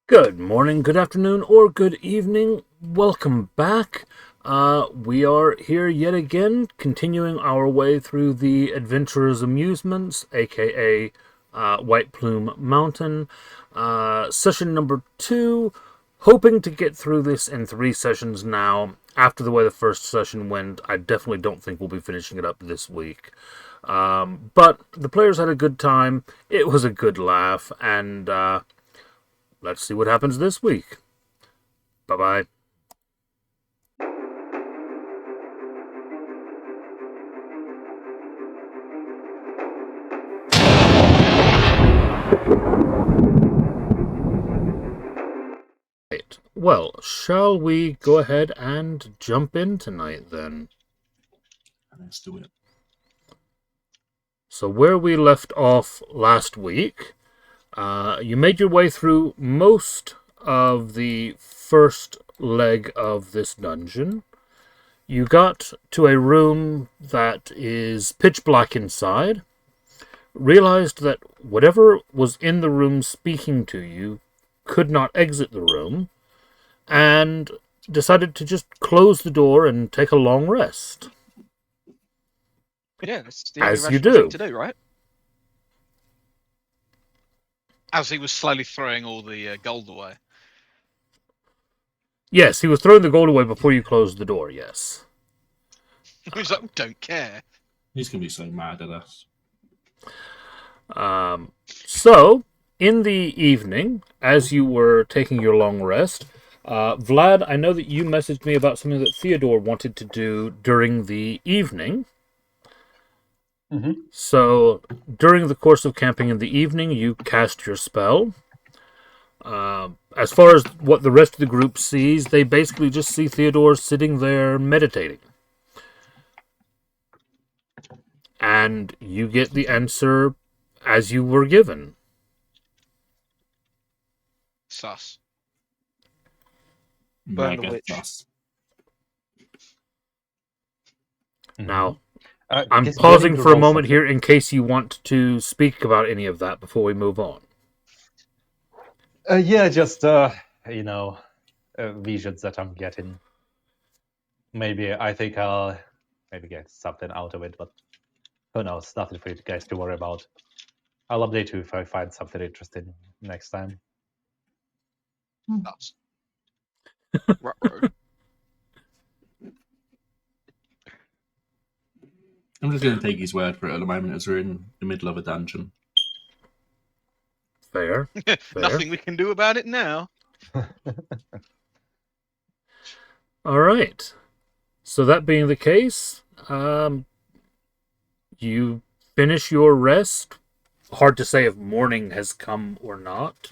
Good morning, good afternoon, or good evening. Welcome back. We are here yet again, continuing our way through the Adventurers Amusements, aka White Plume Mountain. Session number 2. Hoping to get through this in 3 sessions now. After the way the first session went, I definitely don't think we'll be finishing it up this week. But the players had a good time. It was a good laugh, and let's see what happens this week. Bye-bye. Right. Well, shall we go ahead and jump in tonight then? Let's do it. So where we left off last week, you made your way through most of the first leg of this dungeon. You got to a room that is pitch black inside, realized that whatever was in the room speaking to you could not exit the room, and decided to just close the door and take a long rest. Yeah, that's the only As you rational do. thing to do, right? As he was slowly throwing all the gold away. Yes, he was throwing the gold away before you closed the door, yes. He was like, don't care. He's going to be so mad at us. So, in the evening, as you were taking your long rest, Vlad, I know that you messaged me about something that Theodore wanted to do during the evening. Mm-hmm. So, during the course of camping in the evening, you cast your spell. As far as what the rest of the group sees, they basically just see Theodore sitting there meditating. And you get the answer as you were given. Sus. Burn the Mega witch. sus. Now, I I'm guess pausing you need to for a roll moment something. here in case you want to speak about any of that before we move on. Yeah, just visions that I'm getting. Maybe I think I'll maybe get something out of it, but who knows? Nothing for you guys to worry about. I'll update you if I find something interesting next time. Sus. Ruh-roh. I'm just going to take his word for it at the moment as we're in the middle of a dungeon. Fair. Nothing we can do about it now. All right. So that being the case, you finish your rest. Hard to say if morning has come or not,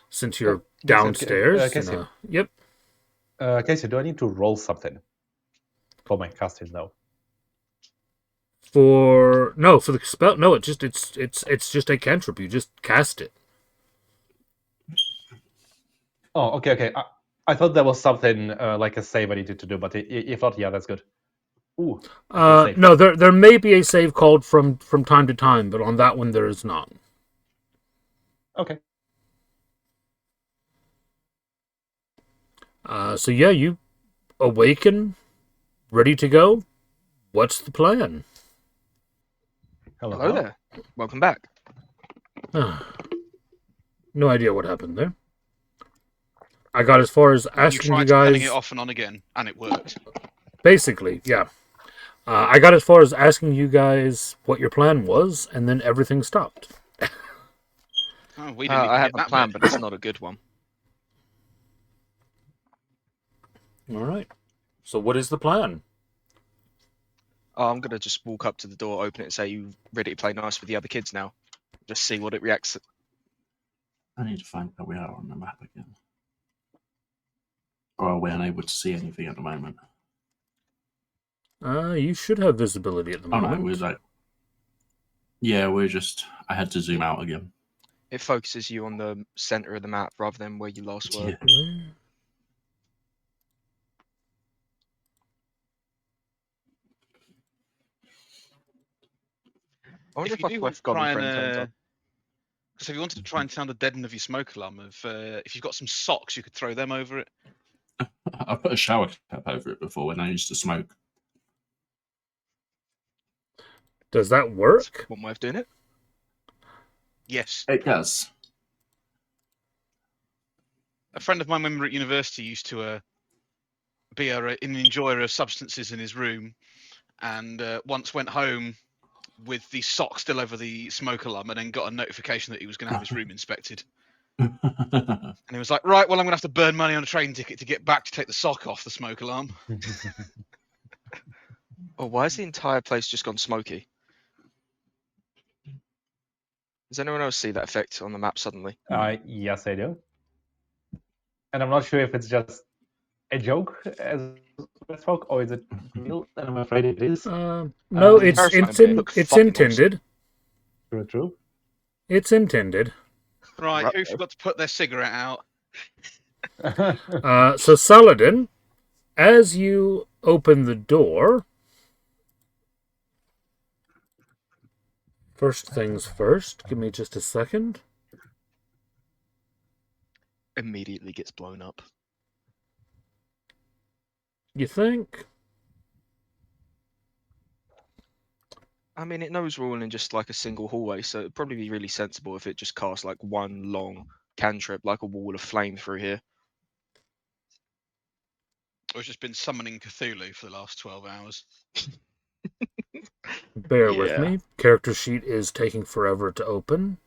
since you're downstairs. Casey. Yep. Casey, do I need to roll something for my casting though? For the spell, no. It's just a cantrip. You just cast it. Oh, okay. I thought there was something like a save I needed to do, but if not, yeah, that's good. Ooh. Save. No, there may be a save called from time to time, but on that one there is not. Okay. So yeah, you awaken, ready to go. What's the plan? Hello there. Welcome back. No idea what happened there. I got as far as You asking you tried turning guys. it off and on again, and it worked. Basically, yeah. I got as far as asking you guys what your plan was, and then everything stopped. Oh, we didn't even I get have a that plan, bit. but it's not a good one. All right. So what is the plan? I'm going to just walk up to the door, open it, and say, you ready to play nice with the other kids now? Just see what it reacts. I need to find where we are on the map again. Or are we unable to see anything at the moment? You should have visibility at the Oh moment. no, we're like... Yeah, I had to zoom out again. It focuses you on the center of the map rather than where you last were. Yeah. I wonder If if you my do want quest to try goblin friend turns and on. Because if you wanted to try and sound the deaden of your smoke alarm, if you've got some socks, you could throw them over it. I put a shower cap over it before when I used to smoke. Does that work? One way of doing it. Yes. It does. A friend of mine when we were at university used to be an enjoyer of substances in his room, and once went home with the sock still over the smoke alarm, and then got a notification that he was going to have his room inspected. And he was like, right, well, I'm going to have to burn money on a train ticket to get back to take the sock off the smoke alarm. Oh, why has the entire place just gone smoky? Does anyone else see that effect on the map suddenly? Yes, I do. And I'm not sure if it's just a joke as we spoke, or is it real? And I'm afraid it is. No, the it's terrifying it's bit in, looked it's fucking intended. True. It's intended. Right, Right. who forgot to put their cigarette out? So Saladin, as you open the door, first things first, give me just a second. Immediately gets blown up. You think? I mean, it knows we're all in just like a single hallway, so it'd probably be really sensible if it just cast like one long cantrip, like a wall of flame through here. Or it's just been summoning Cthulhu for the last 12 hours. Bear with Yeah. me. Character sheet is taking forever to open.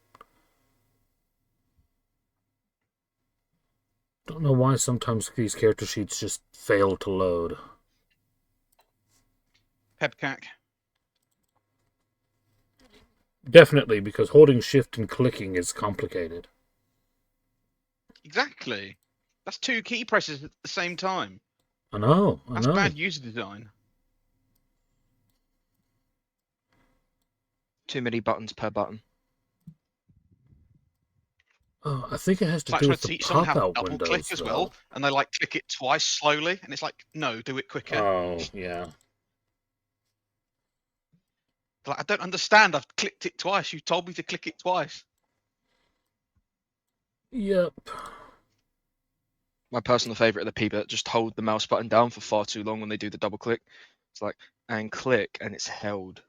Don't know why sometimes these character sheets just fail to load. Pepcac. Definitely, because holding shift and clicking is complicated. Exactly. That's 2 key presses at the same time. I know. That's bad user design. Too many buttons per button. Oh, I think it has It's to like do trying with to the teach someone how to pop-out double windows, click as well, and they like click it twice slowly, and it's like, no, do it quicker. Oh, yeah. Like, I don't understand. I've clicked it twice. You told me to click it twice. Yep. My personal favorite are the people that just hold the mouse button down for far too long when they do the double click. It's like, and click, and it's held,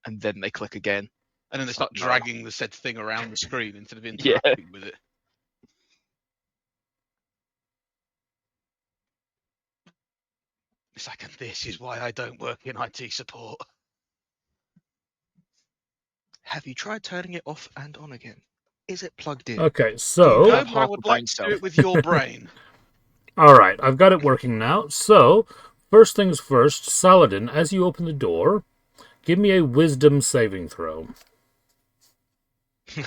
and then they click again. And then they start No. dragging the said thing around the screen instead of interacting with it. It's like, and this is why I don't work in IT support. Have you tried turning it off and on again? Is it plugged in? Okay, Do so... you No, have but I half would a like brain to cell? do it with your brain. Alright, I've got it working now. So, first things first, Saladin, as you open the door, give me a wisdom saving throw.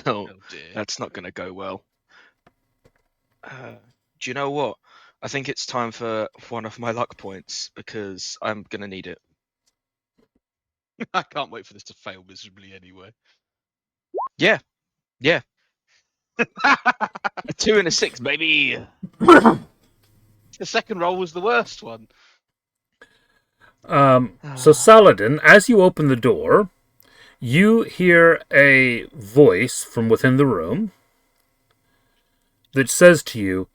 No, Oh dear. that's not going to go well. Do you know what? I think it's time for one of my luck points because I'm going to need it. I can't wait for this to fail miserably anyway. Yeah. A 2 and a 6, baby. The second roll was the worst one. So Saladin, as you open the door, you hear a voice from within the room that says to you,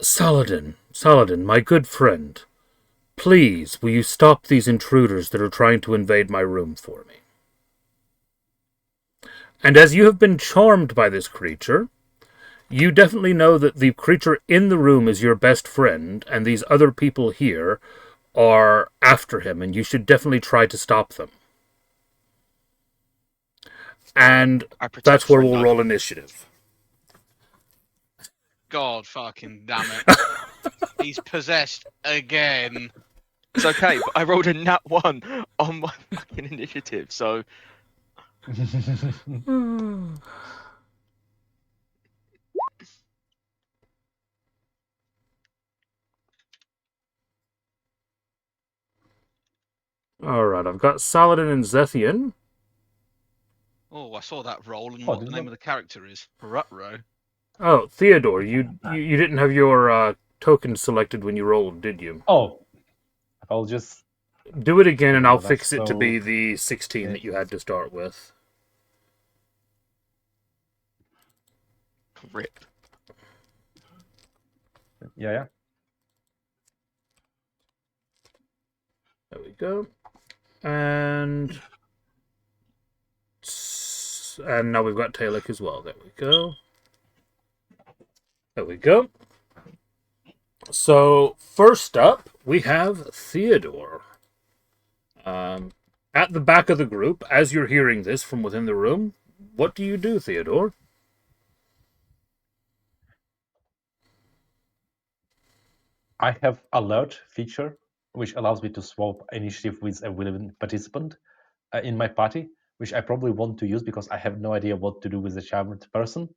Saladin, my good friend, please, will you stop these intruders that are trying to invade my room for me? And as you have been charmed by this creature, you definitely know that the creature in the room is your best friend, and these other people here are after him, and you should definitely try to stop them. And I protect that's where we'll friend. roll initiative. God fucking damn it. He's possessed again. It's okay, but I rolled a nat 1 on my fucking initiative, so Alright, I've got Saladin and Zethian. Oh, I saw that roll and Oh, what the did name you- of the character is. Rutro. Oh, Theodore, you didn't have your token selected when you rolled, did you? Oh, I'll just... Do it again and Oh, I'll that's fix it to so- be the 16 Okay. that you had to start with. Rip. Yeah. There we go. And now we've got Talek as well. There we go. There we go. So first up, we have Theodore. At the back of the group, as you're hearing this from within the room, what do you do, Theodore? I have alert feature, which allows me to swap initiative with a willing participant in my party, which I probably want to use because I have no idea what to do with a charmed person.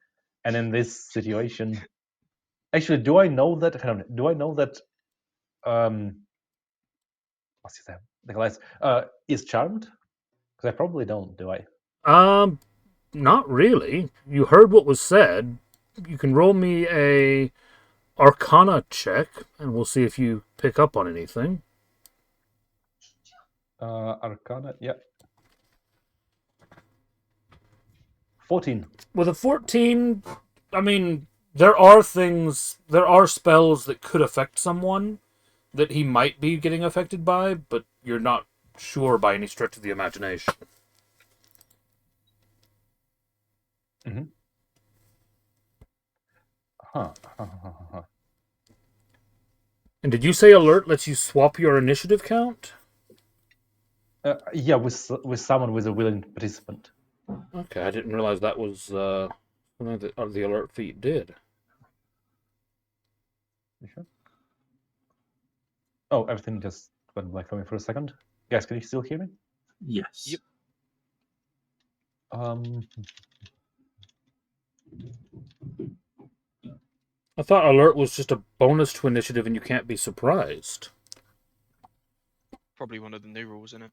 And in this situation, actually, do I know that? Do I know that? What's his name? Nicholas is charmed? Because I probably don't. Do I? Not really. You heard what was said. You can roll me a Arcana check, and we'll see if you pick up on anything. Arcana, yeah. 14. With a 14, I mean, there are spells that could affect someone that he might be getting affected by, but you're not sure by any stretch of the imagination. Mm-hmm. Huh. And did you say alert lets you swap your initiative count? Yeah, with someone with a willing participant. Okay, I didn't realize that was something that the alert feat did. You sure? Oh, everything just went black for me for a second. Guys, can you still hear me? Yes. Yep. I thought alert was just a bonus to initiative and you can't be surprised. Probably one of the new rules, isn't it?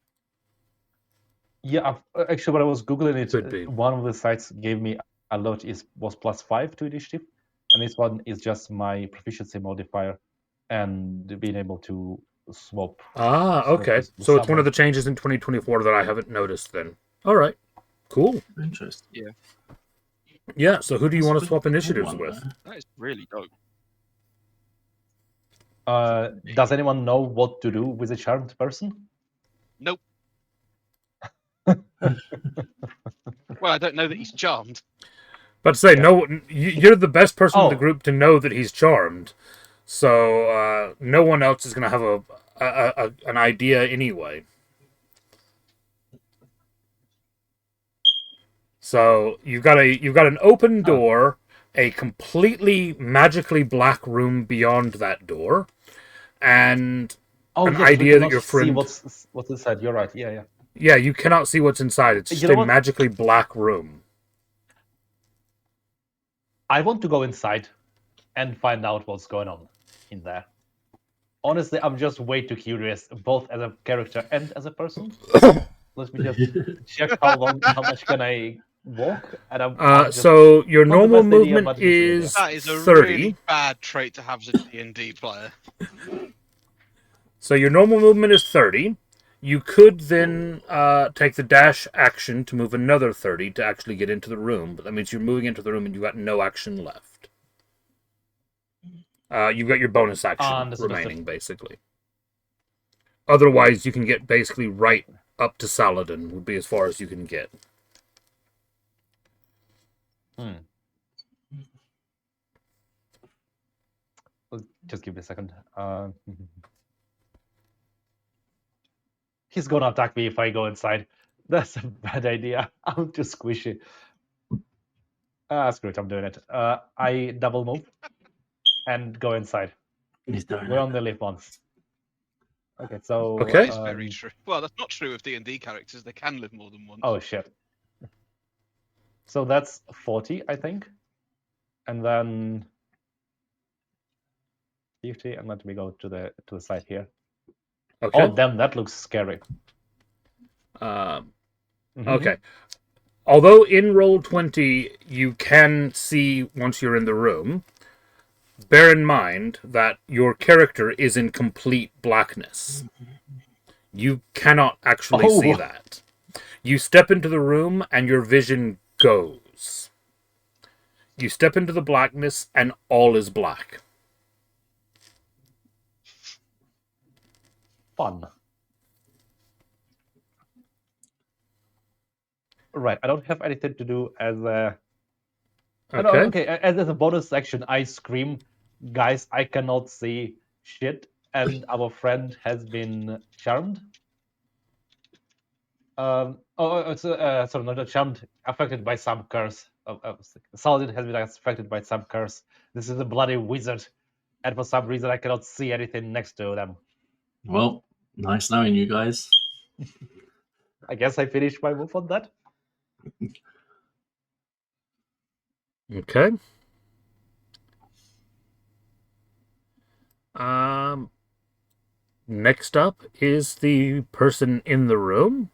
Yeah, actually, when I was googling it, Could be. one of the sites gave me alert was +5 to initiative, and this one is just my proficiency modifier and being able to swap. Okay. with So it's one of someone. the changes in 2024 that I haven't noticed then. All right. Cool. Interesting. Yeah, so who do you want to That's a swap cool initiatives one with? there. That is really dope. Does anyone know what to do with a charmed person? Nope. Well, I don't know that he's charmed. But say, Yeah. no, you're the best person in the Oh. group to know that he's charmed. So no one else is going to have an idea anyway. So you've got an open door, a completely magically black room beyond that door, and an Yes, we idea that cannot your see friend. what's inside. You're right. Yeah. Yeah, you cannot see what's inside. It's You just know a what? magically black room. I want to go inside and find out what's going on in there. Honestly, I'm just way too curious, both as a character and as a person. Let me just check how much can I walk, and I'm just, So your not the normal best idea, movement but it's an is That is a 30. really bad trait to have as a D&D player. So your normal movement is 30. You could then take the dash action to move another 30 to actually get into the room, but that means you're moving into the room and you've got no action left. You've got your bonus action understood. remaining, basically. Otherwise, you can get basically right up to Saladin, would be as far as you can get. Just give me a second. He's gonna attack me if I go inside. That's a bad idea. I'm too squishy. Screw it, I'm doing it. I double move and go inside. He's doing We it. only live once. Okay, so... Okay. That is very true. Well, that's not true of D&D characters. They can live more than once. Oh, shit. So that's 40, I think. And then... 50, and let me go to the side here. Okay. Oh, damn, that looks scary. Okay. Although in Roll20 you can see once you're in the room, bear in mind that your character is in complete blackness. You cannot actually see that. You step into the room and your vision goes. You step into the blackness, and all is black. Fun. Right, I don't have anything to do as a... Okay. As a bonus action, I scream, guys, I cannot see shit, and our friend has been charmed. Sorry, not charmed, affected by some curse. Saladin has been affected by some curse. This is a bloody wizard, and for some reason I cannot see anything next to them. Well, nice knowing you guys. I guess I finished my move on that. Okay. Next up is the person in the room.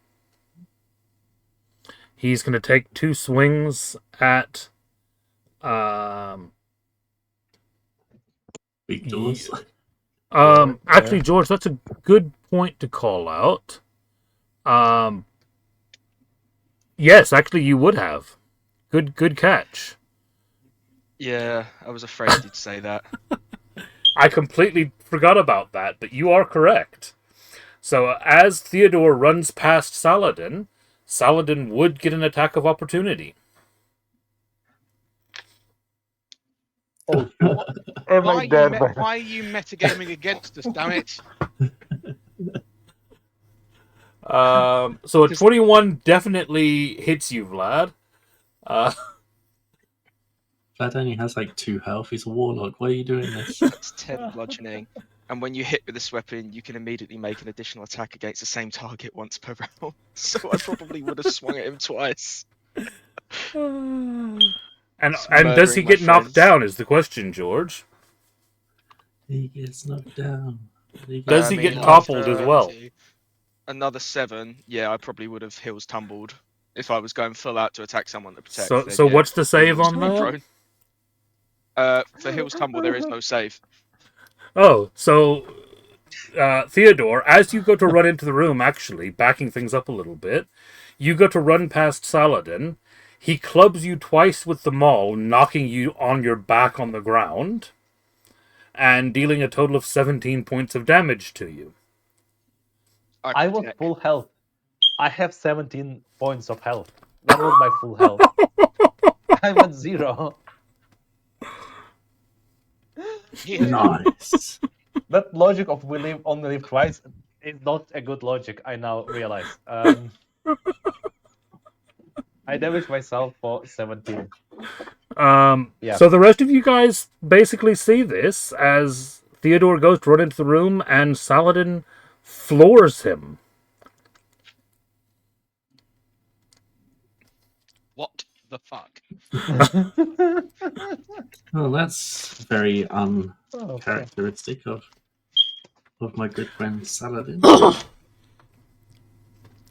He's going to take 2 swings at Big doors. actually, George, that's a good point to call out. Yes, actually, you would have. Good catch. Yeah, I was afraid you'd say that. I completely forgot about that, but you are correct. So, as Theodore runs past Saladin, Saladin would get an attack of opportunity. Oh, Why are you metagaming against us, damn it? So a 21 definitely hits you, Vlad. Vlad only has like 2 health. He's a warlock. Why are you doing this? That's 10 bludgeoning. And when you hit with this weapon, you can immediately make an additional attack against the same target once per round. So I probably would have swung at him twice. And Just does he murdering my get knocked friends. down is the question, George. He gets knocked down. Does I he get mean, toppled after as well? Another 7, yeah, I probably would have heels tumbled if I was going full out to attack someone to protect. So, then, so yeah, what's the save heels on tumble that? prone. For heels tumble, there is no save. Oh, so Theodore, as you go to run into the room, actually backing things up a little bit, you go to run past Saladin. He clubs you twice with the maul, knocking you on your back on the ground, and dealing a total of 17 points of damage to you. I was full health. I have 17 points of health. That was my full health. I'm at 0. Nice. That logic of we only live twice is not a good logic, I now realize. I damaged myself for 17. Yeah. So the rest of you guys basically see this as Theodore goes to run into the room and Saladin floors him. What the fuck? Well, that's very Okay. uncharacteristic of my good friend Saladin.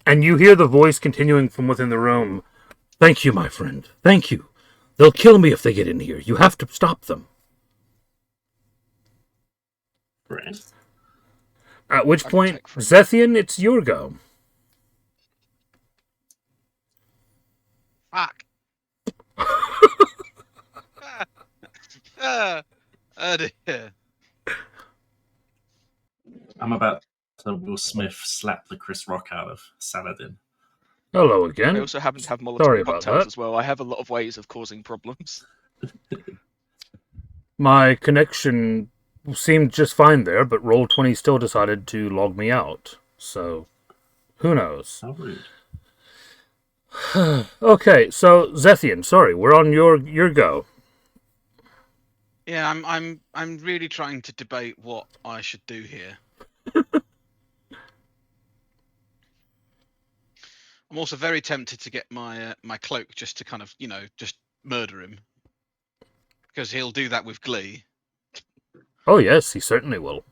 And you hear the voice continuing from within the room. Thank you, my friend. Thank you. They'll kill me if they get in here. You have to stop them. Right. At which I can point, take free. Zethian, it's your go. Fuck. Oh dear. I'm about to Will Smith slap the Chris Rock out of Saladin. Hello I again. also happen to have Sorry Molotov about cocktails that. as well. I have a lot of ways of causing problems. My connection seemed just fine there, but Roll20 still decided to log me out. So, who knows? How rude. Okay, so Zethian, sorry, we're on your go. Yeah, I'm really trying to debate what I should do here. I'm also very tempted to get my my cloak just to kind of, just murder him. Because he'll do that with glee. Oh yes, he certainly will.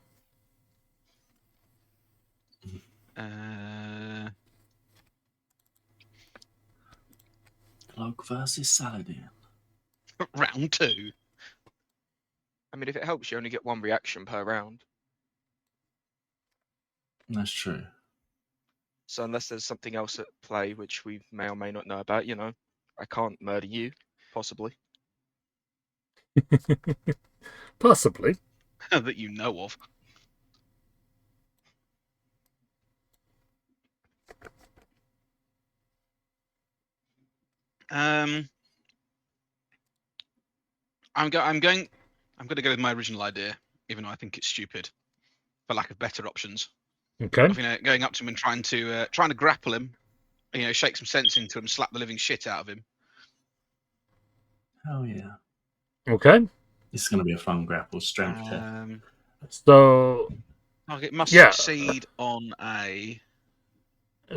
Cloak versus Saladin. Round 2. I mean, if it helps, you only get 1 reaction per round. That's true. So unless there's something else at play which we may or may not know about, I can't murder you, possibly. Possibly. that you know of. I'm going to go with my original idea, even though I think it's stupid, for lack of better options. Okay. Of, going up to him and trying to grapple him, shake some sense into him, slap the living shit out of him. Oh yeah. Okay. This is going to be a fun grapple strength test. So Target must Yeah. succeed on a.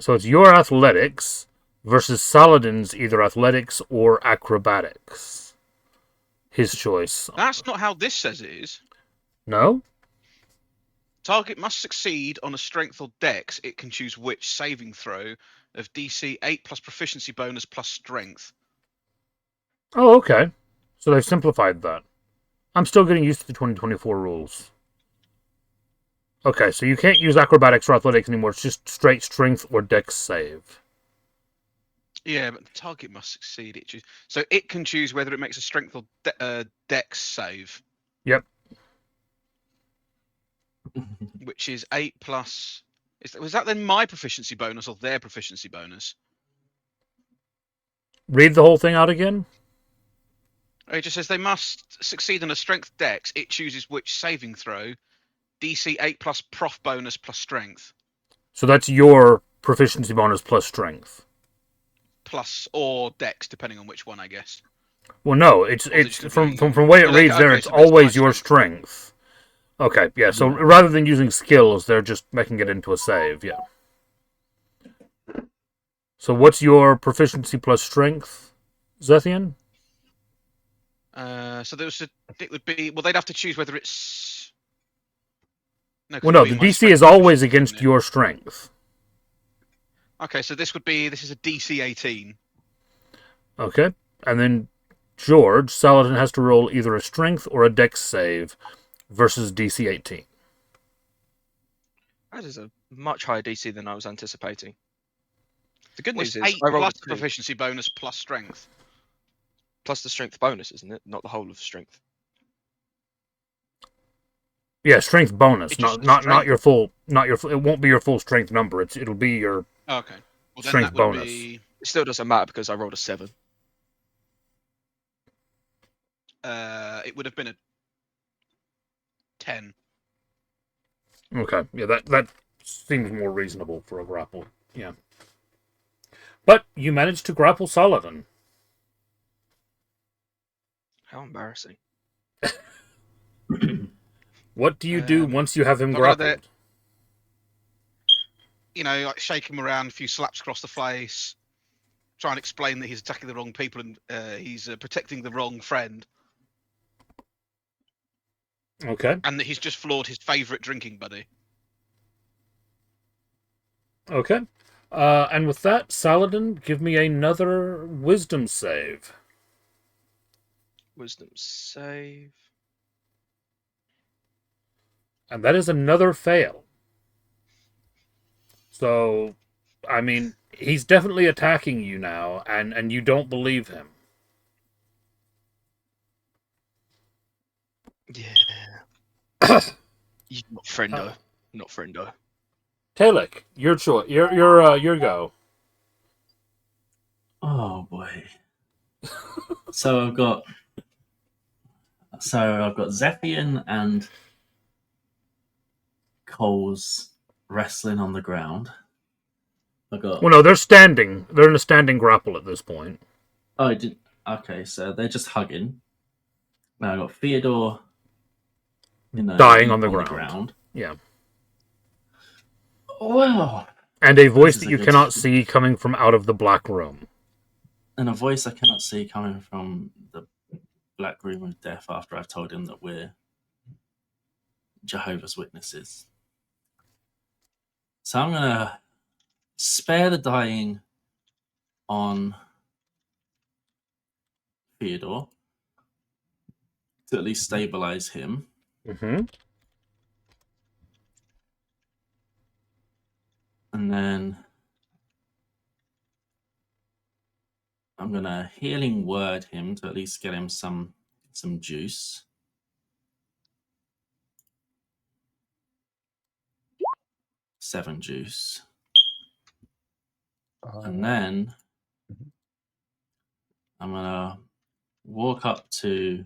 So it's your athletics versus Saladin's either athletics or acrobatics. His choice. That's not how this says it is. No? Target must succeed on a strength or dex. It can choose which saving throw of DC 8 plus proficiency bonus plus strength. Oh, okay. So they've simplified that. I'm still getting used to the 2024 rules. Okay, so you can't use acrobatics or athletics anymore. It's just straight strength or dex save. Yeah, but the target must succeed. So it can choose whether it makes a strength or dex save. Yep. Which is 8 plus. Was that then my proficiency bonus or their proficiency bonus? Read the whole thing out again. It just says they must succeed on a strength dex. It chooses which saving throw, DC 8 plus prof bonus plus strength. So that's your proficiency bonus plus strength. Plus or dex, depending on which one, I guess. Well, no, it's from the way it reads there. It's so it's always my your strength. Okay, yeah. So rather than using skills, they're just making it into a save. Yeah. So what's your proficiency plus strength, Zethian? So it would be. Well, they'd have to choose whether it's. Well, no, the DC is always against your strength. Okay, so this is a DC 18. Okay, and then George Saladin has to roll either a strength or a dex save versus DC 18. That is a much higher DC than I was anticipating. The good news is 8 I rolled plus a 2 proficiency bonus plus strength. plus the strength bonus, isn't it? Not the whole of strength. Yeah, strength bonus, It's just not your full, it won't be your full strength number. It'll be your Okay. Well, then strength that would bonus. be. It still doesn't matter because I rolled a 7. It would have been a 10. Okay, yeah, that seems more reasonable for a grapple. Yeah, but you managed to grapple Saladin. How embarrassing. What do you do once you have him I've got grappled? Like shake him around, a few slaps across the face, try and explain that he's attacking the wrong people and he's protecting the wrong friend. Okay. And that he's just floored his favourite drinking buddy. Okay. And with that, Saladin, give me another wisdom save. Wisdom save. And that is another fail. So, I mean, he's definitely attacking you now, and you don't believe him. Yeah. Not friendo. Not friendo. Talek, your choice. Your go. Oh boy. So I've got Zephian and Cole's wrestling on the ground. Well, no, they're standing. They're in a standing grapple at this point. Oh, I did. Okay, so they're just hugging. Now I got Theodore, dying on the ground. Yeah. Well. And a voice that you cannot see coming from out of the black room. And a voice I cannot see coming from the black room of death after I've told him that we're Jehovah's Witnesses. So I'm going to spare the dying on Theodore to at least stabilize him. Mm-hmm. And then I'm going to healing word him to at least get him some some juice. Seven juice. And then I'm gonna walk up to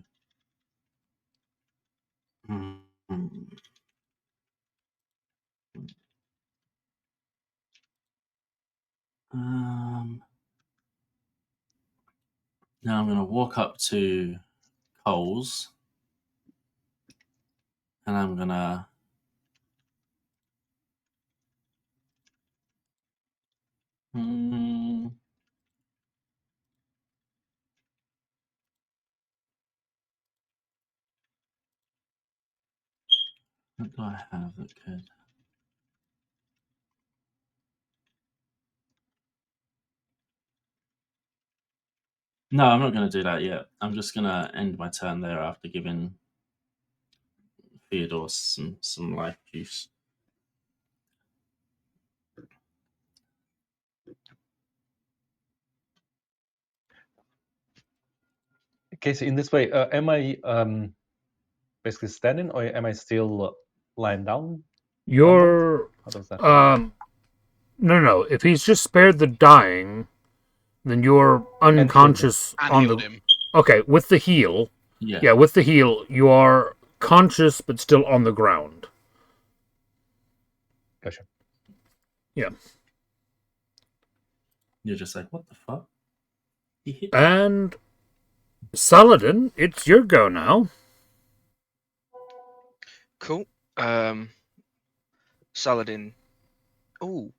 now I'm gonna walk up to Coles and I'm gonna what do I have that could? No, I'm not going to do that yet. I'm just going to end my turn there after giving Theodore some life juice. Okay, so in this way, am I basically standing, or am I still lying down? You're How does that? no. If he's just spared the dying, then you're unconscious And on healed the. him. Okay, with the heal. Yeah, with the heal, you are conscious but still on the ground. Gotcha. Yeah. You're just like, what the fuck? He hit. And Saladin, it's your go now. Cool. Saladin. Oh,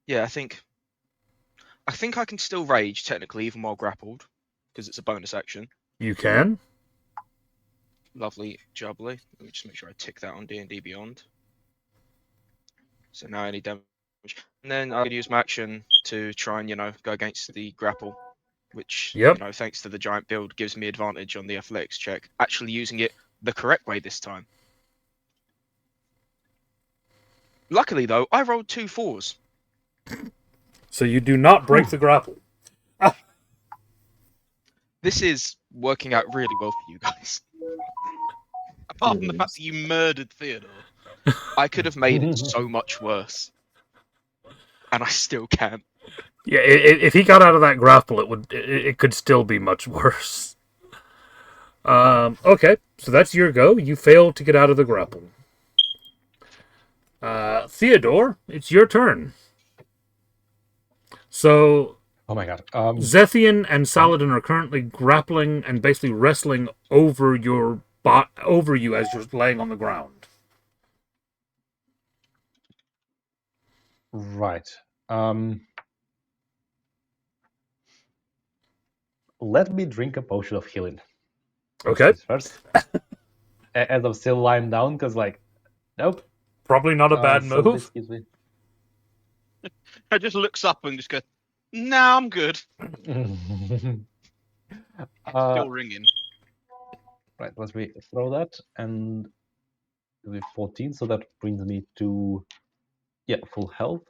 yeah. I think I can still rage technically, even while grappled, because it's a bonus action. You can. Lovely, jubbly. Let me just make sure I tick that on D&D Beyond. So now any damage, and then I could use my action to try and go against the grapple, which thanks to the giant build gives me advantage on the athletics check. Actually using it the correct way this time. Luckily though, I rolled 2 4s. So you do not break the grapple. This is working out really well for you guys. Apart from the fact that you murdered Theodore. I could have made it so much worse. And I still can't. Yeah, if he got out of that grapple, it could still be much worse. Okay, so that's your go. You failed to get out of the grapple. Theodore, it's your turn. So, oh my god, Zethian and Saladin are currently grappling and basically wrestling over you as you're laying on the ground. Right. Let me drink a potion of healing. Okay. First, as I'm still lying down, because nope. Probably not a bad move. Excuse me. I just looks up and just goes, "Nah, I'm good." Still ringing. Right, let me throw that, and it'll be 14, so that brings me to full health.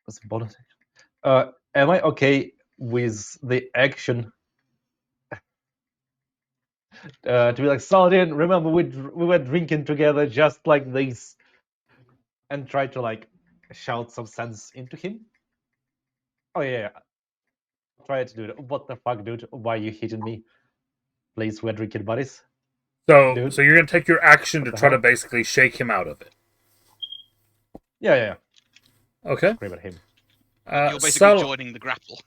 That's a bonus. Am I okay with the action to be like, Saladin, remember we were drinking together just like this, and try to shout some sense into him? Oh yeah. Try to do it. What the fuck, dude? Why are you hitting me? Please, we're drinking buddies. So Dude. you're gonna take your action to try to basically shake him out of it. Yeah. Okay. Scream at him. You're basically joining the grapple.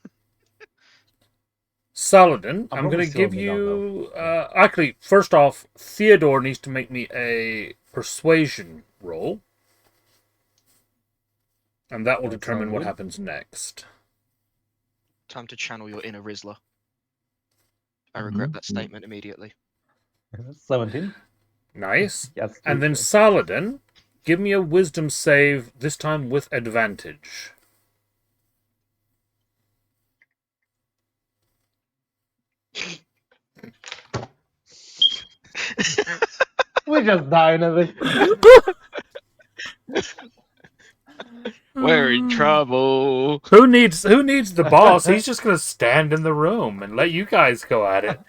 Saladin, I'm going to give you... actually, first off, Theodore needs to make me a persuasion roll. And that will determine what happens next. Time to channel your inner Rizzler. I regret that statement immediately. 17. Nice. Yes. And then Saladin, give me a wisdom save, this time with advantage. We just dying of it. Where in trouble. Who needs the boss? He's just gonna stand in the room and let you guys go at it.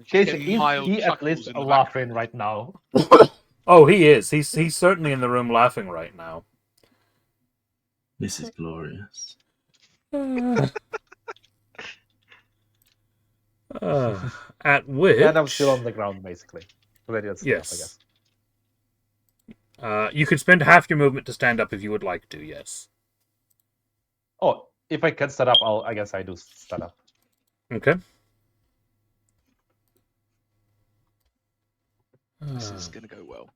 Casey, is Mild he at chuckles least in the laughing right now? Oh, he is. He's certainly in the room laughing right now. This is glorious. At which, And I'm still on the ground, basically. Ready to stand up, I yes. guess. You could spend half your movement to stand up if you would like to. Yes. Oh, if I can stand up, I guess I do stand up. Okay. This is gonna go well.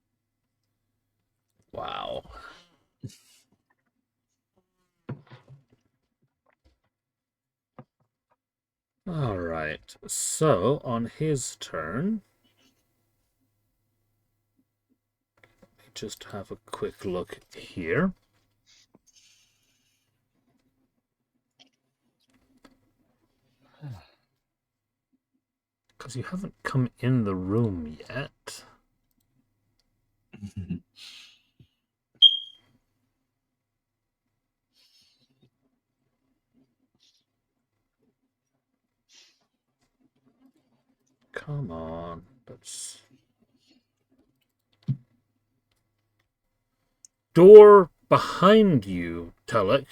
Wow. All right. So on his turn, let me just have a quick look here. Because you haven't come in the room yet. Come on. Let's... Door behind you, Telek,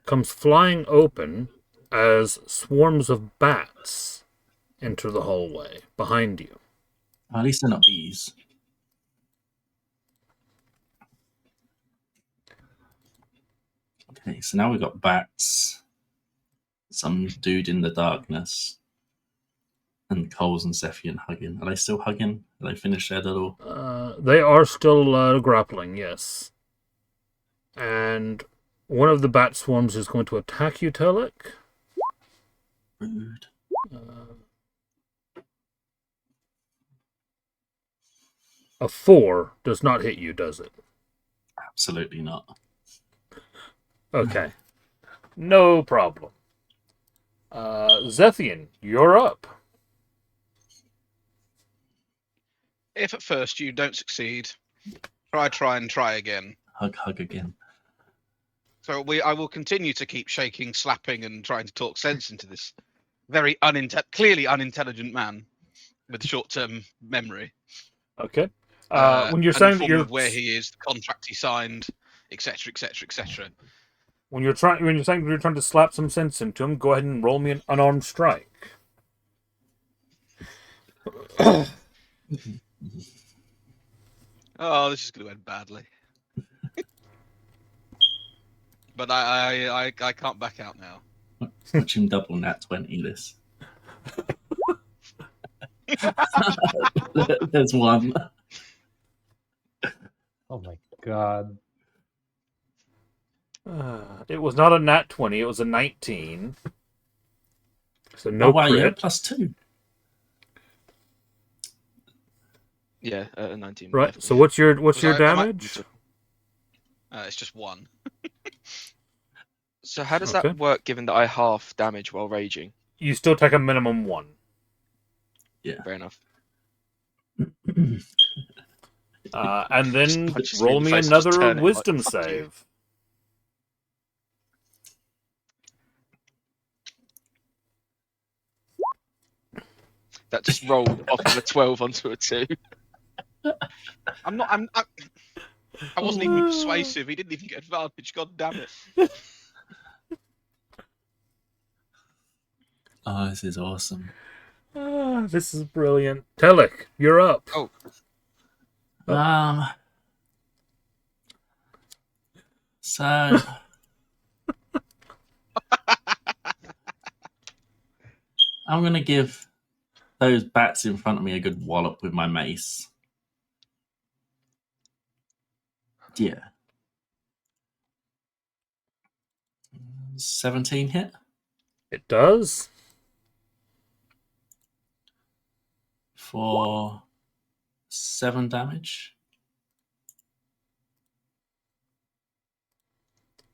comes flying open as swarms of bats enter the hallway behind you. At least they're not bees. Okay, so now we've got bats, some dude in the darkness, and Coles and Zephian hugging. Are they still hugging? Are they finished their little... They are still grappling, yes. And one of the bat swarms is going to attack you, Telek. Rude. A 4 does not hit you, does it? Absolutely not. Okay. No problem. Zethian, you're up. If at first you don't succeed, try again. Hug again. So I will continue to keep shaking, slapping, and trying to talk sense into this very clearly unintelligent man with short-term memory. Okay. When you're saying that you're where he is, the contract he signed, etc., etc., etc. when you're saying you're trying to slap some sense into him, go ahead and roll me an unarmed strike. Oh, this is going to end badly. But I can't back out now. Watch him double nat 20 this. There's one. Oh my god. It was not a nat 20, it was a 19. So no wow, crit. yeah, +2. Yeah, 19. Right. Definitely. So what's your damage? It's just 1. So how does Okay. that work, given that I half damage while raging? You still take a minimum 1. Yeah. Fair enough. And then Punches roll in the me face, just another turn it wisdom like, fuck you. save. That just rolled off of a 12 onto a 2. I wasn't even persuasive. He didn't even get advantage. God damn it. Oh, this is awesome. This is brilliant. Telek, you're up. Oh. So I'm gonna give those bats in front of me a good wallop with my mace. Yeah. 17 hit It does. for 7 damage.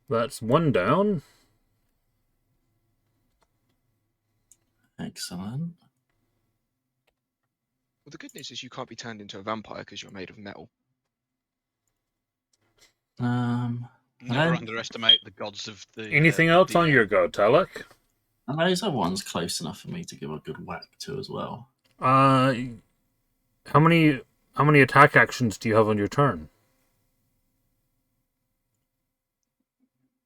That's 1 down. Excellent. Well, the good news is you can't be turned into a vampire because you're made of metal. Never Hello? underestimate the gods of the. Anything the else on DM. your go, Telek? And those other ones close enough for me to give a good whack to as well. How many attack actions do you have on your turn?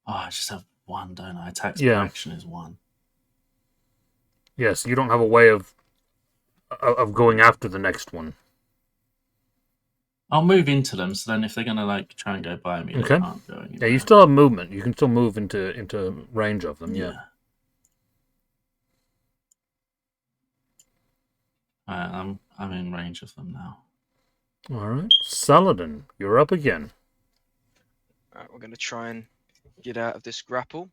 Oh, I just have one, don't I? Attack Yeah. action is one. Yes, you don't have a way of going after the next one. I'll move into them, so then if they're gonna like try and go by me, Okay. they can't go anywhere. Yeah, you still have movement. You can still move into range of them. Yeah. I'm in range of them now. All right, Saladin, you're up again. Alright, we're gonna try and get out of this grapple.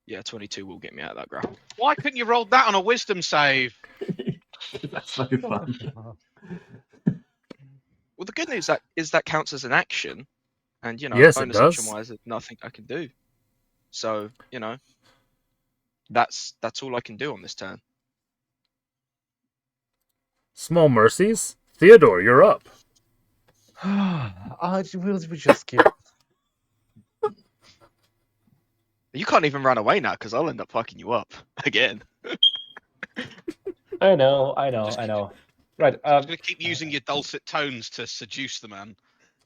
Yeah, 22 will get me out of that grapple. Why couldn't you roll that on a wisdom save? That's so fun. Well, the good news is that counts as an action, and Yes, it bonus does. action wise, there's nothing I can do. So that's all I can do on this turn. Small mercies. Theodore, you're up. Will we just keep? You can't even run away now because I'll end up fucking you up again. I know. Right. I'm gonna keep using your dulcet tones to seduce the man.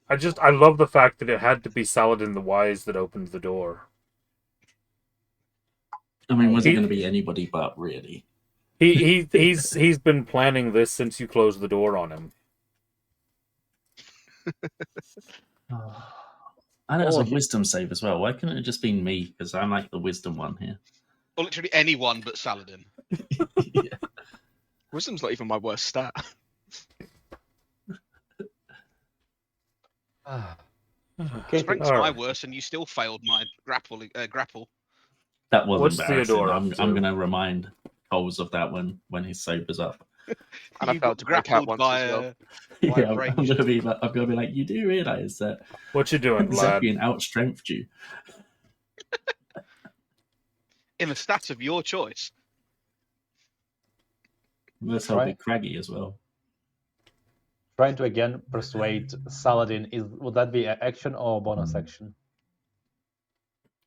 I love the fact that it had to be Saladin the Wise that opened the door. I mean, was it going to be anybody but, really? He's been planning this since you closed the door on him. And it was a wisdom save as well. Why couldn't it just been me? Because I'm like the wisdom one here. Or literally anyone but Saladin. Yeah. Wisdom's not even my worst stat. Strength's my worst, and you still failed my grapple. That was What's embarrassing. Theodore I'm up to? going to remind Coles of that when he sobers up. And I failed to break out once as well. Yeah, I'm going to be like, you do realise that What you doing, lad? Zephian outstrengthed you. In a stat of your choice. Let's hope it craggy as well. Trying to again persuade Saladin, would that be an action or a bonus action?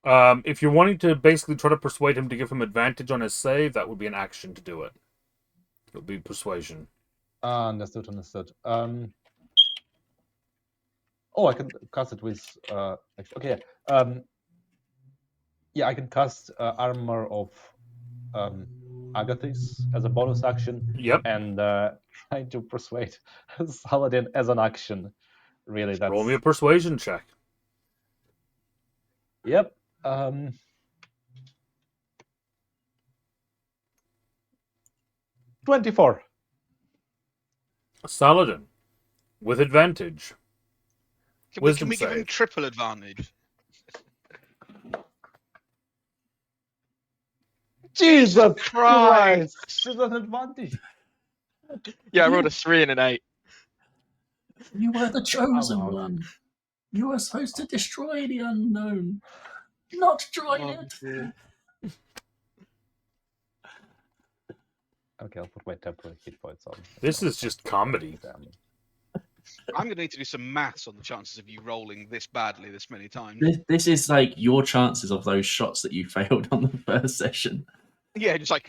If you're wanting to basically try to persuade him to give him advantage on his save, that would be an action to do it. It would be persuasion. Understood. I can cast it with okay. Yeah, I can cast Armor of Agathis as a bonus action. Yep. And trying to persuade Saladin as an action. Really, that's... Roll me a persuasion check. Yep. 24. Saladin, with advantage. Can Wisdom we give him save. triple advantage? Jesus Christ! This is an advantage. Yeah, I rolled a 3 and an 8. You were the chosen wow. one. You were supposed to destroy the unknown, not join it. Dear. Okay, I'll put my temporary hit points on. This is just comedy. I'm going to need to do some maths on the chances of you rolling this badly this many times. This is like your chances of those shots that you failed on the first session. Yeah, just like...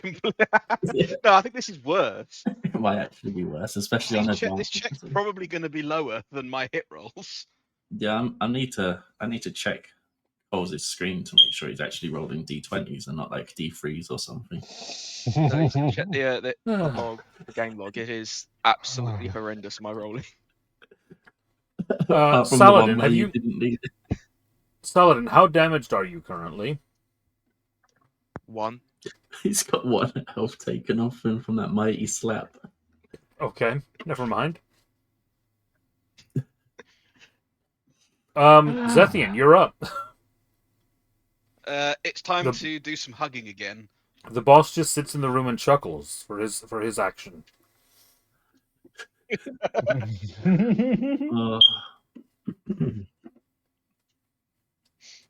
Yeah. No, I think this is worse. It might actually be worse, especially on This advanced. check's probably going to be lower than my hit rolls. Yeah, I need to check Coles' screen to make sure he's actually rolling d20s and not like d3s or something. No, you can check the log, the game log. It is absolutely horrendous, my rolling. Apart from Saladin, the one where have you you- didn't need it. Saladin, how damaged are you currently? 1. He's got one health taken off him from that mighty slap. Okay, never mind. Zethian, you're up. It's time The- to do some hugging again. The boss just sits in the room and chuckles for his action.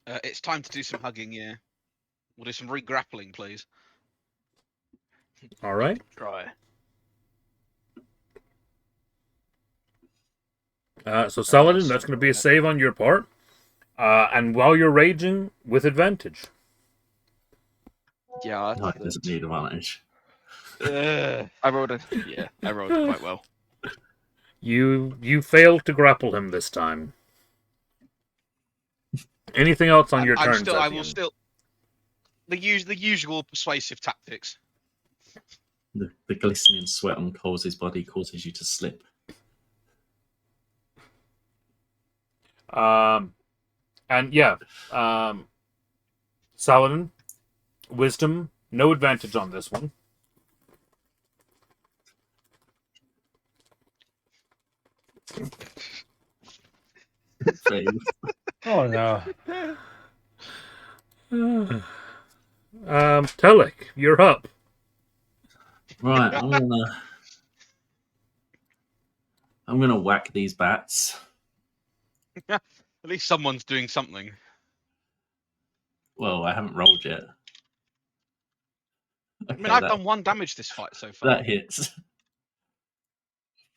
It's time to do some hugging, yeah. We'll do some re-grappling, please. All right. Try. So Saladin, that's going to be a save on your part. And while you're raging, with advantage. Yeah, No, it doesn't need advantage. I rolled quite well. You failed to grapple him this time. Anything else on your turn, I will Zethian? still the usual persuasive tactics. The glistening sweat on Coles' body causes you to slip. And yeah, Saladin, wisdom, no advantage on this one. Fail. Oh no. Telik, you're up. Right, I'm gonna whack these bats. At least someone's doing something. Well, I haven't rolled yet. I mean, I've done 1 damage this fight so far. That hits.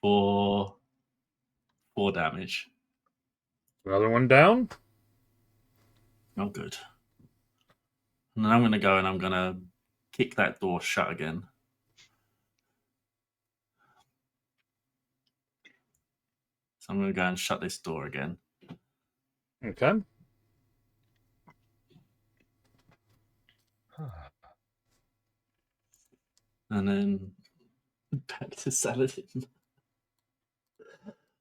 4 damage. Another one down. Oh, good. And then I'm gonna go and I'm gonna kick that door shut again. So I'm gonna go and shut this door again. Okay. And then back to Saladin.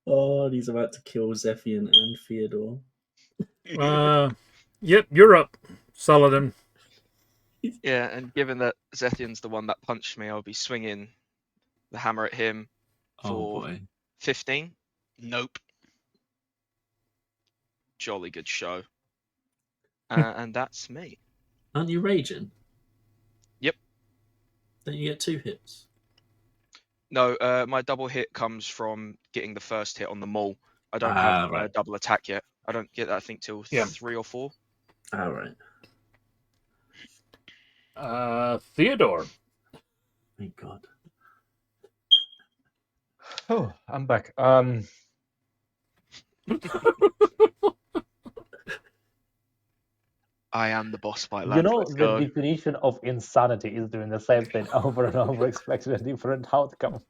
Oh, he's about to kill Zethian and Theodore. Yep, you're up, Saladin. Yeah, and given that Zethian's the one that punched me, I'll be swinging the hammer at him Oh for boy. 15. Nope. Jolly good show. And that's me. Aren't you raging? Yep. Don't you get 2 hits? No, my double hit comes from getting the first hit on the maul. I don't have right. a double attack yet. I don't get that, I think, till 3 or 4. All right. Theodore. Thank God. Oh, I'm back. I am the boss fight, You lads. know, Let's the go. definition of insanity is doing the same thing over and over, expecting a different outcome.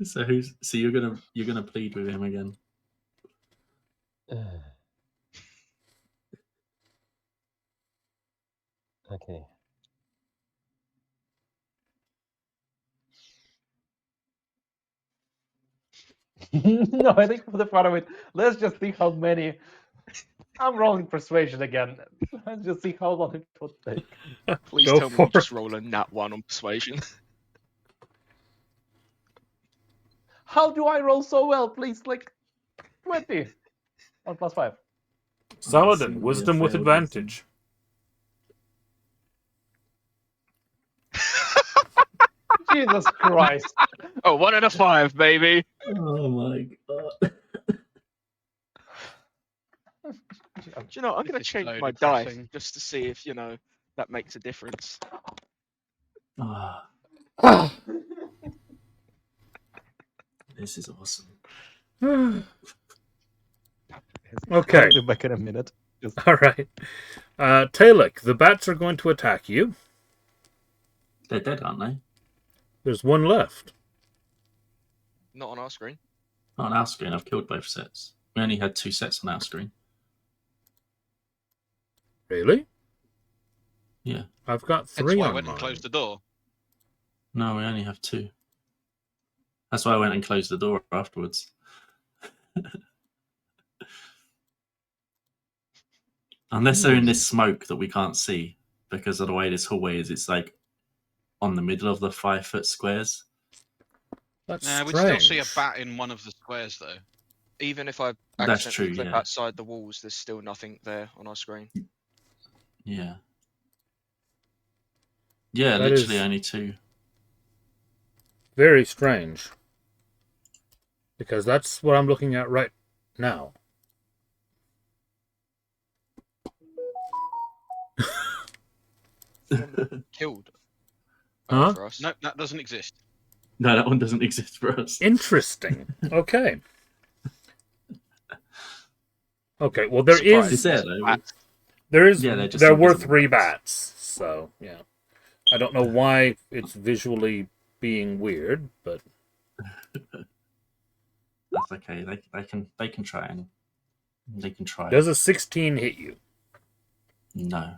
So you're gonna plead with him again? Okay. No, I think for the fun of it, let's just see how many. I'm rolling persuasion again. Let's just see how long it will take. Please Go tell me for you just roll a nat 1 on persuasion. How do I roll so well? Please, like 20. 1 + 5. Saladin, wisdom with advantage. Jesus Christ. Oh, 1 and a 5, baby. Oh my God. Do you know, I'm going to This is change so my dice depressing. just to see if, that makes a difference. Ah, this is awesome. Okay. I'll be back in a minute. All right. Telik, the bats are going to attack you. They're dead, aren't they? There's one left. Not on our screen. Not on our screen. I've killed both sets. We only had 2 sets on our screen. Really? Yeah. I've got Hence 3 why I on went mine. and closed the door. No, we only have 2. That's why I went and closed the door afterwards. Unless they're in this smoke that we can't see, because of the way this hallway is, it's like on the middle of the 5-foot squares. That's Nah, strange. we'd still see a bat in one of the squares, though. Even if I That's accidentally true, flip yeah. outside the walls, there's still nothing there on our screen. Yeah. Yeah, That literally is- only 2. Very strange. Because that's what I'm looking at right now. Killed. Huh? For us. Nope, that doesn't exist. No, that one doesn't exist for us. Interesting. Okay. Okay, well there Surprised Is there there's though? bats. there is Yeah, they're just there were invisible 3 bats. bats, so yeah. I don't know why it's visually being weird, but That's okay. They can try and they can try. does a 16 hit you? No.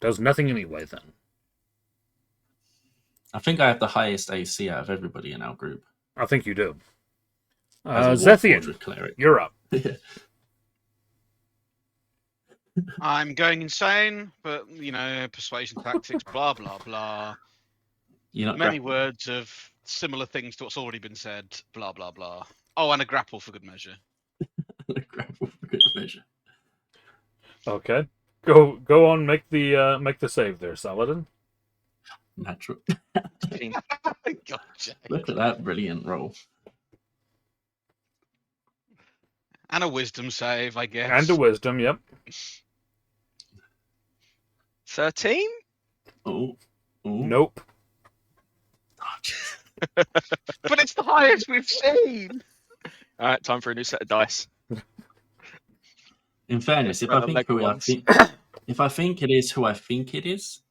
Does nothing anyway then. I think I have the highest AC out of everybody in our group. I think you do. As a Zethian, Warforged cleric. you're up. I'm going insane, but persuasion tactics, blah blah blah. You're not Many grappled. words of similar things to what's already been said, blah blah blah. Oh, and a grapple for good measure. Grapple for good measure. Okay. Go on, make the save there, Saladin. Natural. God, Jake. Look at that brilliant roll. And a wisdom save, I guess. And a wisdom, yep. 13? Oh. Nope. But it's the highest we've seen. All right, time for a new set of dice. In fairness, if Right, I think like who I ones. think, if I think it is who I think it is,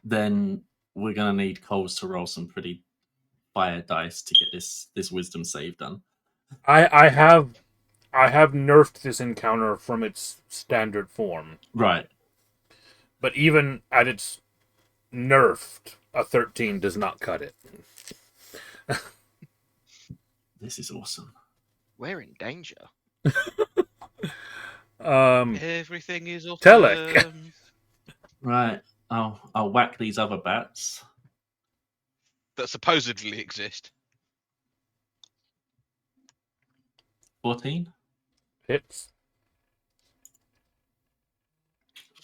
then we're gonna need Coles to roll some pretty fire dice to get this wisdom save done. I have nerfed this encounter from its standard form. Right. But even at its nerfed, a 13 does not cut it. This is awesome. We're in danger. Everything is awesome. Telek. Right. I'll whack these other bats. That supposedly exist. 14. Hits.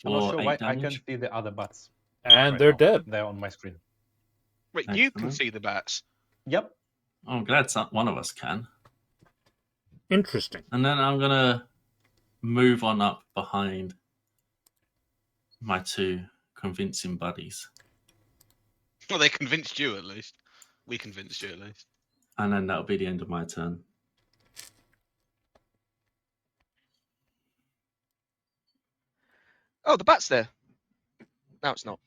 I'm not For sure 8 why I damage. can see the other bats. And right they're now. dead. They're on my screen. Wait, you can Excellent. see the bats. Yep. I'm glad one of us can. Interesting. And then I'm gonna move on up behind my 2 convincing buddies. Well, they convinced you at least. We convinced you at least. And then that'll be the end of my turn. Oh, the bat's there. No, it's not.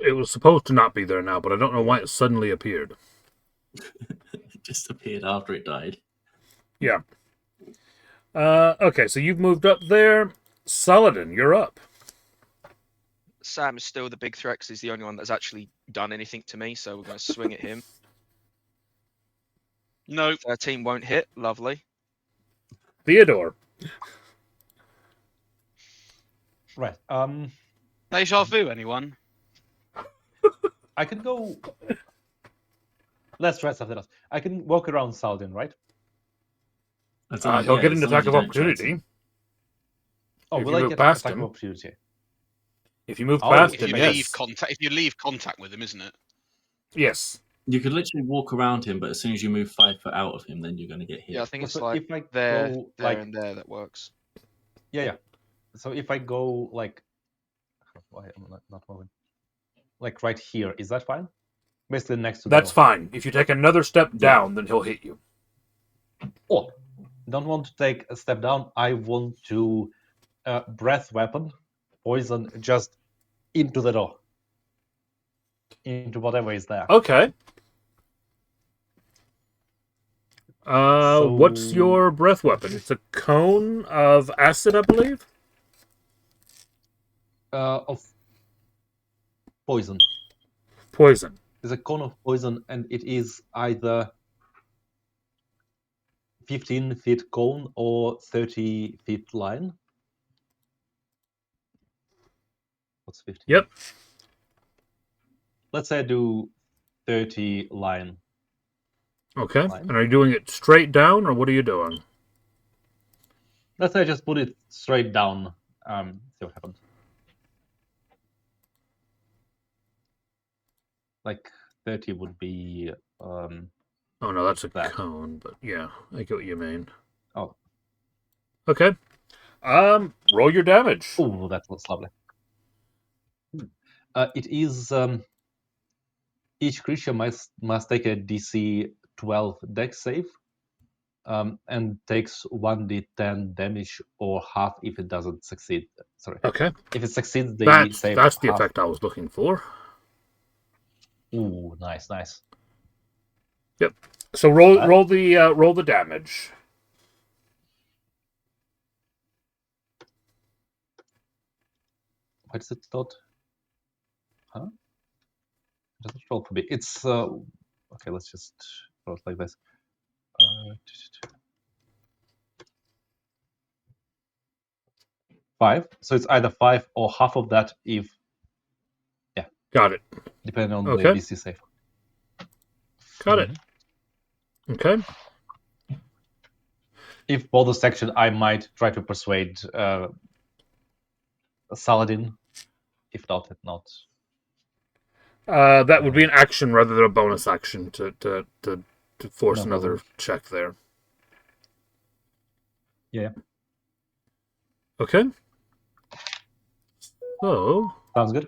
It was supposed to not be there now, but I don't know why it suddenly appeared. It just appeared after it died. Yeah. Okay, so you've moved up there. Saladin, you're up. Sam is still the big threat 'cause he's the only one that's actually done anything to me, so we're going to swing at him. No. 13 won't hit. Lovely. Theodore. Right. Deja vu, anyone? I can go. Let's try something else. I can walk around Saladin, right? He'll get an attack of opportunity. Oh, If will you I move get past attack him. of opportunity? If you move Oh, past If him, you yes. leave contact with him, isn't it? Yes. You could literally walk around him, but as soon as you move 5 foot out of him, then you're going to get hit. Yeah, I think it's So like if I there, go there, like and there that works. yeah. So if I go like, why am I not moving? Like right here, is that fine? Basically next to. That's the door. fine. If you take another step down, then he'll hit you. Oh, don't want to take a step down. I want to breath weapon, poison just into the door, into whatever is there. Okay. What's So- your breath weapon? It's a cone of acid, I believe. Of poison. Poison. It's a cone of poison, and it is either 15 feet cone or 30 feet line. What's 15? Yep. Let's say I do 30 line. Okay. Fine. And are you doing it straight down, or what are you doing? Let's say I just put it straight down. See what happens. Like 30 would be. Oh no, that's a That. cone. But yeah, I get what you mean. Oh. Okay. Roll your damage. Oh, that looks lovely. It is each creature must take a DC 12 dex save. and takes 1d10 damage or half if it doesn't succeed. Sorry. Okay. If it succeeds, they save That's the half. effect I was looking for. Ooh, nice. Yep. So roll the damage. What's it not? Huh? It doesn't roll for me. It's okay. Let's just roll it like this. 5. So it's either 5 or half of that if Got it. depending on Okay. the DC save. Got it. Okay. If bonus section, I might try to persuade Saladin. If not, not. That would be an action rather than a bonus action to force No another problem. check there. Yeah. Okay. So Sounds good.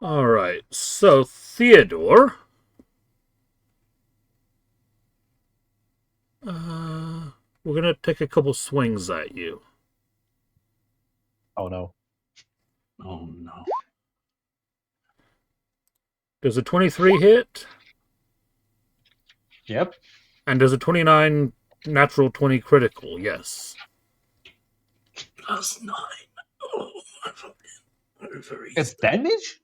all right. So Theodore. We're gonna take a couple swings at you. Oh no. Oh no. Does a 23 hit? Yep. And does a 29 natural 20 critical? Yes. +9. Oh, my fucking ovaries. It's damage?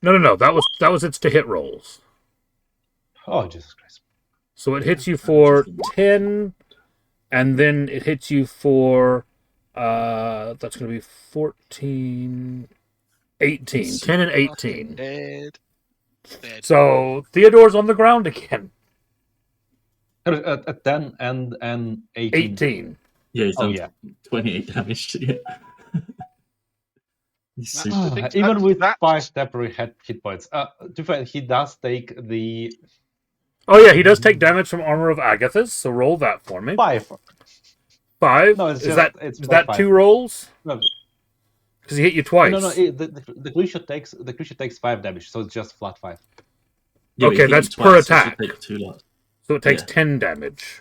No. That was its to hit rolls. Oh Jesus Christ. So it hits you for 10, and then it hits you for that's going to be 14, 18. 10 and 18. Dead. So Theodore's on the ground again. At 10 and 18. 18. Yeah, he's done yeah. 28 damage to you. He's super. I think Even with that- 5 temporary hit points. To be fair, he does take the Oh yeah, he does take damage from Armor of Agathis, so roll that for me. 5. 5? No, it's is just- that it's is that +5. 2 rolls? No, Because he hit you twice. no. The creature takes 5 damage, so it's just flat 5. Yeah, Okay, but he hit that's you per twice, so you attack. take 2 lots. So it takes Yeah. 10 damage.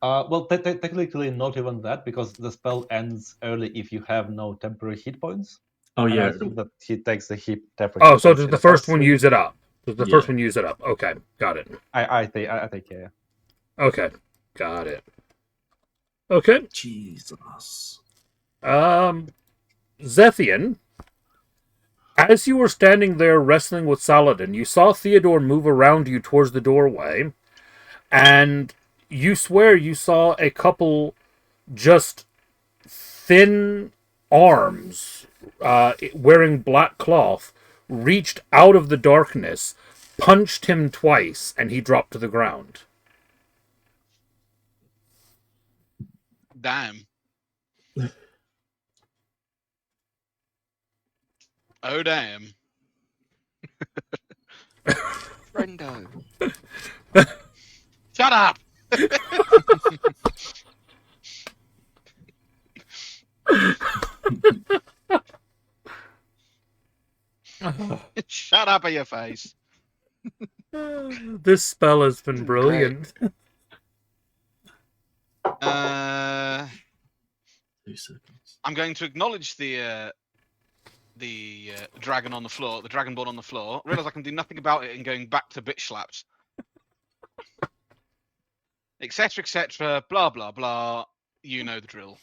Well, technically not even that, because the spell ends early if you have no temporary hit points. Oh And yeah, I think that he takes the temporary. Oh, hit so points does in the first one swing. use it up? Does the Yeah. first one use it up? Okay, got it. I think yeah. Okay, got it. Okay. Jesus. Zethian, as you were standing there wrestling with Saladin, you saw Theodore move around you towards the doorway, and you swear you saw a couple just thin arms wearing black cloth reached out of the darkness, punched him twice, and he dropped to the ground. Damn. Oh damn. Friendo. Shut up. Shut up in your face. This spell has been brilliant. 2 seconds. I'm going to acknowledge the dragon on the floor, the dragonborn on the floor. Realize I can do nothing about it and going back to bitch slapped. Etc. etc. Blah blah blah. You know the drill.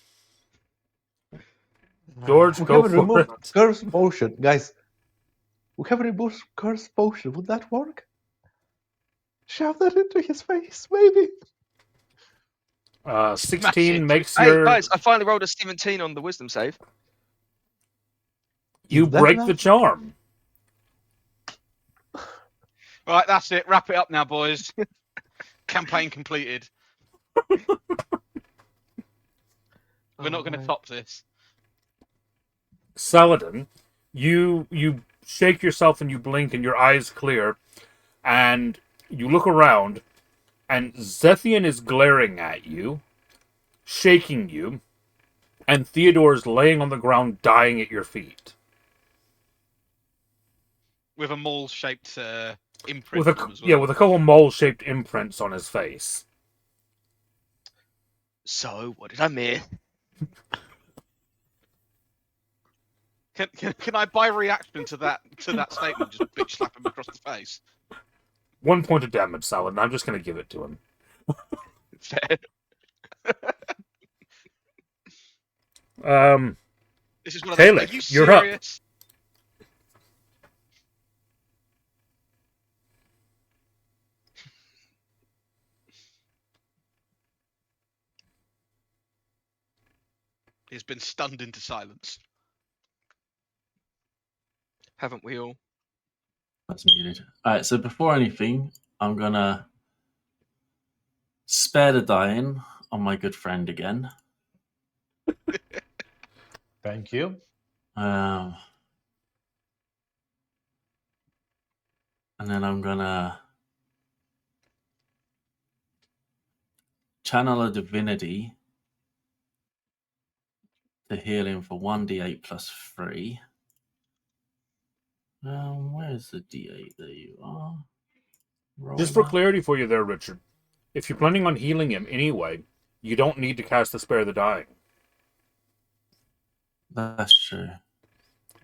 George, We go haven't for removed it. curse potion, guys. We haven't removed curse potion. Would that work? Shove that into his face, maybe. 16 makes Hey your... guys, I finally rolled a 17 on the wisdom save. You Is that break enough? the charm. Right, that's it. Wrap it up now, boys. Campaign completed. We're not going to top this. Saladin, you shake yourself and you blink and your eyes clear, and you look around, and Zethian is glaring at you, shaking you, and Theodore's laying on the ground, dying at your feet. With a mole-shaped imprint With on him as well. yeah, with a couple mole-shaped imprints on his face. So, what did I miss? Can I buy reaction to that statement? Just bitch slap him across the face. 1 point of damage, Saladin. I'm just going to give it to him. Fair. This is one of those. Talek, Are you you're up. serious? He's been stunned into silence. Haven't we all? That's muted. Alright, so before anything, I'm gonna spare the dying on my good friend again. Thank you. And then I'm gonna channel a divinity to heal him for 1d8 plus 3. Where's the d8? There you are. Roll Just for that. clarity for you there, Richard. If you're planning on healing him anyway, you don't need to cast the Spare the Dying. That's true.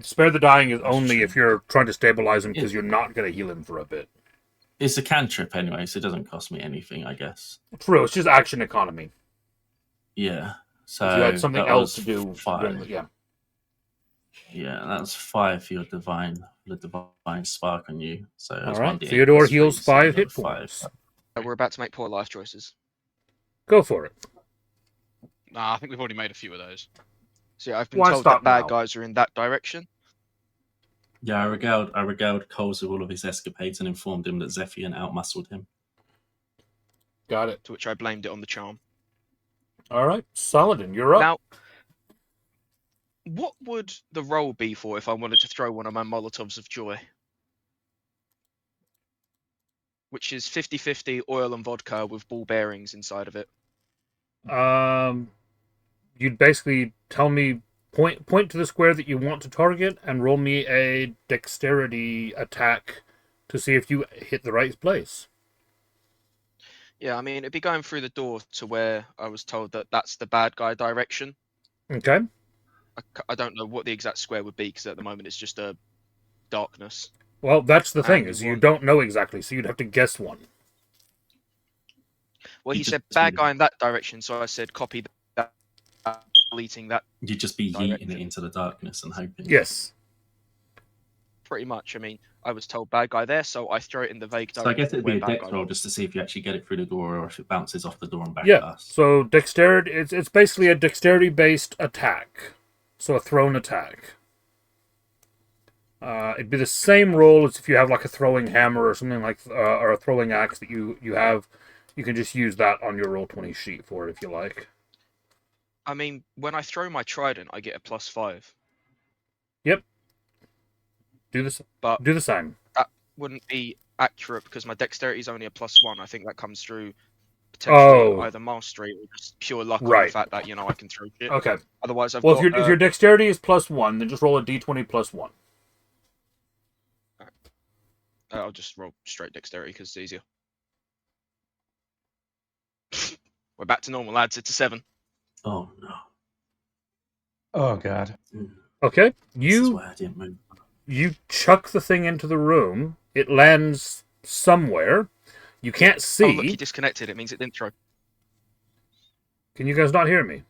Spare the Dying is That's only true. if you're trying to stabilize him because you're not going to heal him for a bit. It's a cantrip anyway, so it doesn't cost me anything, I guess. True, it's just action economy. Yeah. So If you had something that else was to do, 5. yeah. Yeah, that's 5 for your divine spark on you. So All that's right. 1d8 Theodore plus 3, heals so 5 another hit 5. points. We're about to make poor life choices. Go for it. Nah, I think we've already made a few of those. So yeah, I've been Why told stop that bad now? guys are in that direction. Yeah, I regaled Coles with all of his escapades and informed him that Zephian outmuscled him. Got it. To which I blamed it on the charm. All right. Saladin, you're up. Now, what would the roll be for if I wanted to throw one of my Molotovs of Joy? Which is 50-50 oil and vodka with ball bearings inside of it. You'd basically tell me, point to the square that you want to target and roll me a dexterity attack to see if you hit the right place. Yeah, I mean, it'd be going through the door to where I was told that that's the bad guy direction. Okay. I don't know what the exact square would be because at the moment it's just a darkness. Well, that's the thing, And is you you want- don't know exactly, so you'd have to guess one. Well, You he just said do bad that. guy in that direction, so I said copy that, deleting that. You'd just be yeeting it Direction. into the darkness and hoping. Yes. Pretty much. I mean, I was told bad guy there, so I throw it in the vague So I direction. guess it'd be where a bad dex guy roll was. just to see if you actually get it through the door or if it bounces off the door and back Yeah. at us. So dexterity, it's basically a dexterity-based attack. So a thrown attack. It'd be the same roll as if you have like a throwing hammer or something like, or a throwing axe that you have. You can just use that on your Roll20 sheet for it if you like. I mean, when I throw my trident, I get a +5. Yep. Do But the same. that wouldn't be accurate because my dexterity is only a +1. I think that comes through potentially either mastery or just pure luck on Right. the fact that, you know, I can throw shit. Okay. Otherwise, I've Well, got... if your dexterity is +1, then just roll a d20 +1. I'll just roll straight dexterity because it's easier. We're back to normal, lads. It's a 7. Oh no. Oh god. Okay. This is why I didn't move. You chuck the thing into the room. It lands somewhere. You can't see. Oh, look, he disconnected. It means it didn't throw. Can you guys not hear me?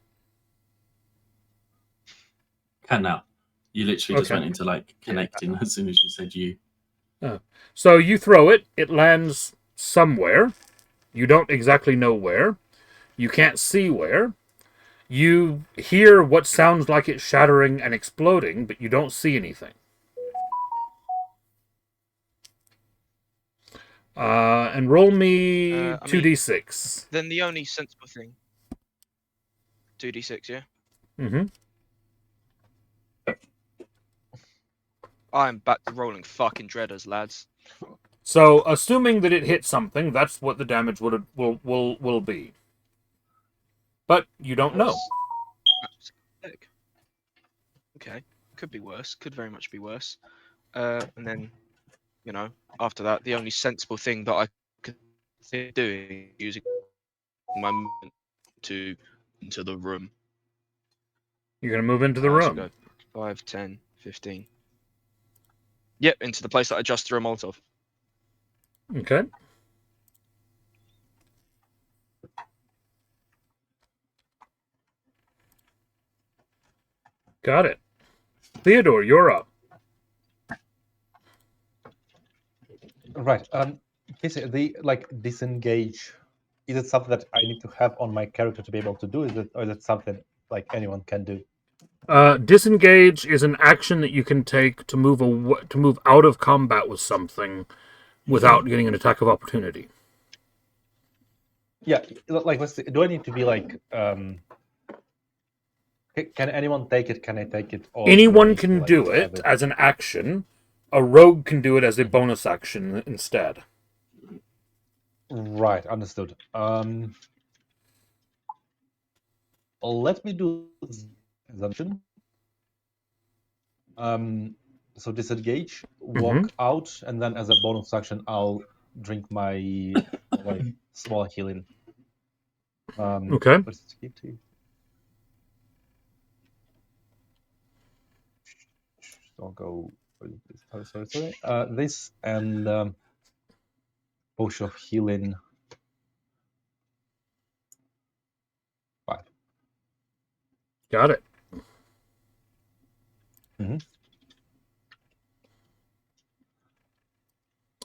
Can now. You literally just Okay. went into like connecting as soon as you said you. So you throw it. It lands somewhere. You don't exactly know where. You can't see where. You hear what sounds like it shattering and exploding, but you don't see anything. And roll me I mean- 2d6. Then the only sensible thing... 2d6, yeah? Mm-hmm. I'm back to rolling fucking dreaders, lads. So, assuming that it hit something, that's what the damage will be. But you don't know. That's Could be worse. Could very much be worse. And then, after that, the only sensible thing that I could think of doing is using my movement to into the room. You're going to move into the So room. go 5, 10, 15. Yep, into the place that I just threw a Molotov. Okay. Got it. Theodore, you're up. Right. Basically, disengage. Is it something that I need to have on my character to be able to do? Or is it something like anyone can do? Disengage is an action that you can take to move out of combat with something without getting an attack of opportunity. Yeah, let's see. Do I need to be can anyone take it? Can I take it? Or Anyone can do it as an action. A rogue can do it as a bonus action instead. Right, understood. Let me do assumption. So disengage, walk out, and then as a bonus action, I'll drink my small healing. Okay. What's it keep to? I'll go. Sorry. This and potion of healing. 5. Got it. Mm-hmm.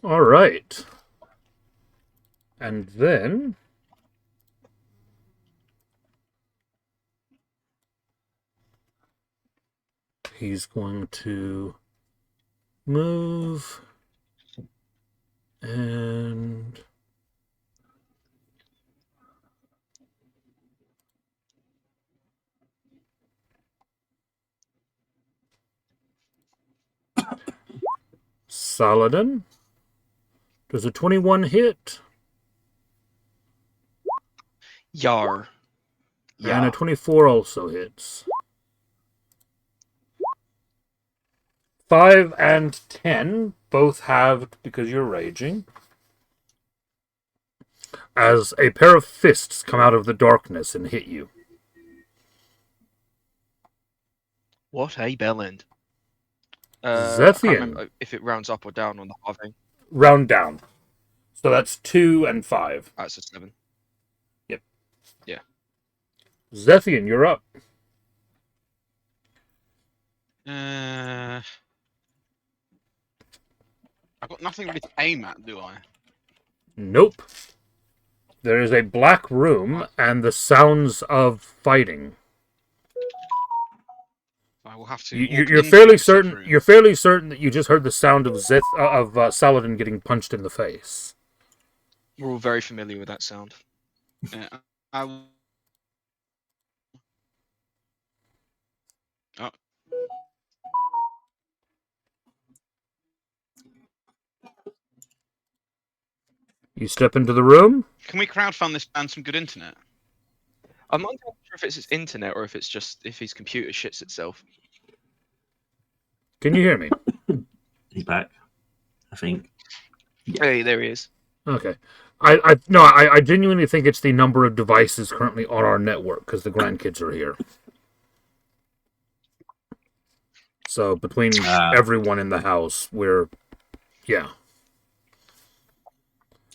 All right. And then he's going to move and Saladin. Does a 21 hit? Yar. Yeah. And a 24 also hits. 5 and 10 both halved because you're raging. As a pair of fists come out of the darkness and hit you. What a bellend. Zethian. I can't remember if it rounds up or down on the halving. Round down. So that's 2 and 5. That's a 7. Yep. Yeah. Zethian, you're up. I've got nothing really to aim at, do I? Nope. There is a black room and the sounds of fighting. I will have to. You're fairly certain. You're fairly certain that you just heard the sound of Saladin getting punched in the face. We're all very familiar with that sound. Yeah, You step into the room. Can we crowdfund this and some good internet? I'm not sure if it's his internet or if it's just if his computer shits itself. Can you hear me? He's back, I think. Yeah. Hey, there he is. Okay. I genuinely think it's the number of devices currently on our network because the grandkids are here. So between everyone in the house, yeah.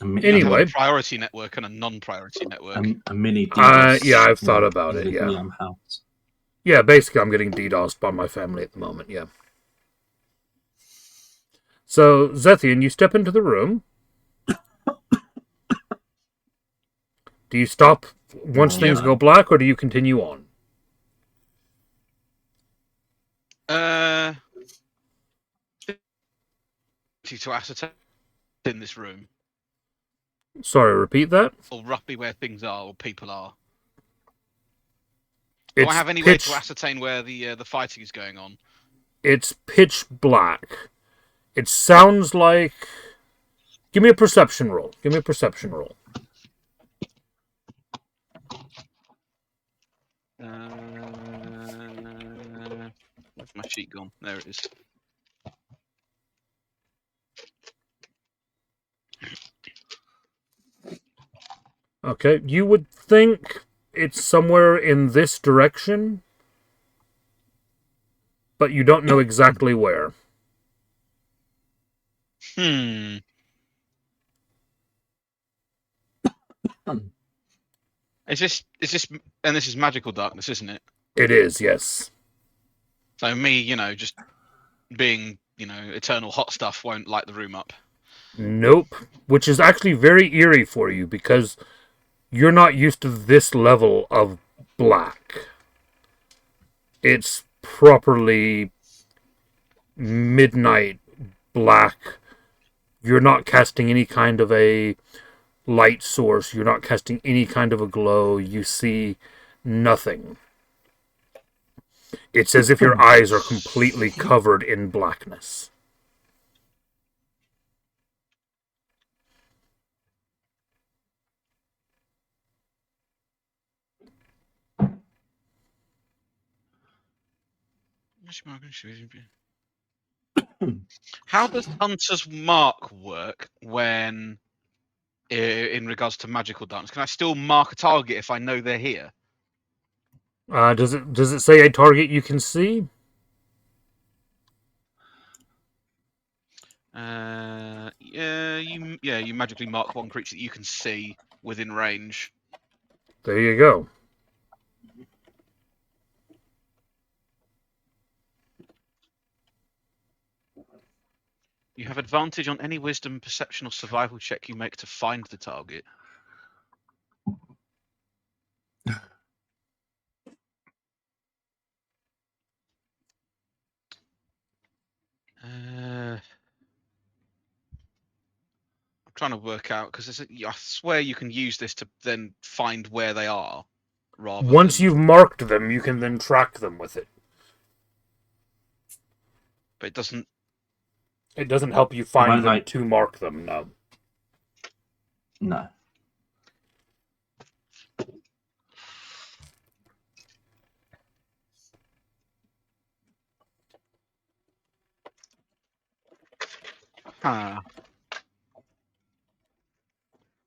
Anyway, a priority network and a non-priority network. A mini DDoS. Yeah, I've thought about it. Yeah. House. Yeah, basically, I'm getting DDoSed by my family at the moment. Yeah. So Zethian, you step into the room. Do you stop once things go black, or do you continue on? To ascertain in this room. Sorry, repeat that. Or roughly where things are or people are. Do I have any way to ascertain where the fighting is going on? It's pitch black. It sounds like. Give me a perception roll. Where's my sheet gone? There it is. Okay, you would think it's somewhere in this direction, but you don't know exactly where. Hmm. Is this and this is magical darkness, isn't it? It is, yes. So me, just being, eternal hot stuff won't light the room up. Nope. Which is actually very eerie for you because you're not used to this level of black. It's properly midnight black. You're not casting any kind of a light source. You're not casting any kind of a glow. You see nothing. It's as if your eyes are completely covered in blackness. How does Hunter's Mark work when, in regards to magical darkness? Can I still mark a target if I know they're here? Does it say a target you can see? You magically mark one creature that you can see within range. There you go. You have advantage on any wisdom, perception, or survival check you make to find the target. I'm trying to work out because I swear you can use this to then find where they are. Once you've marked them, you can then track them with it. But it doesn't. It doesn't help you find them to mark them, no. No. Huh.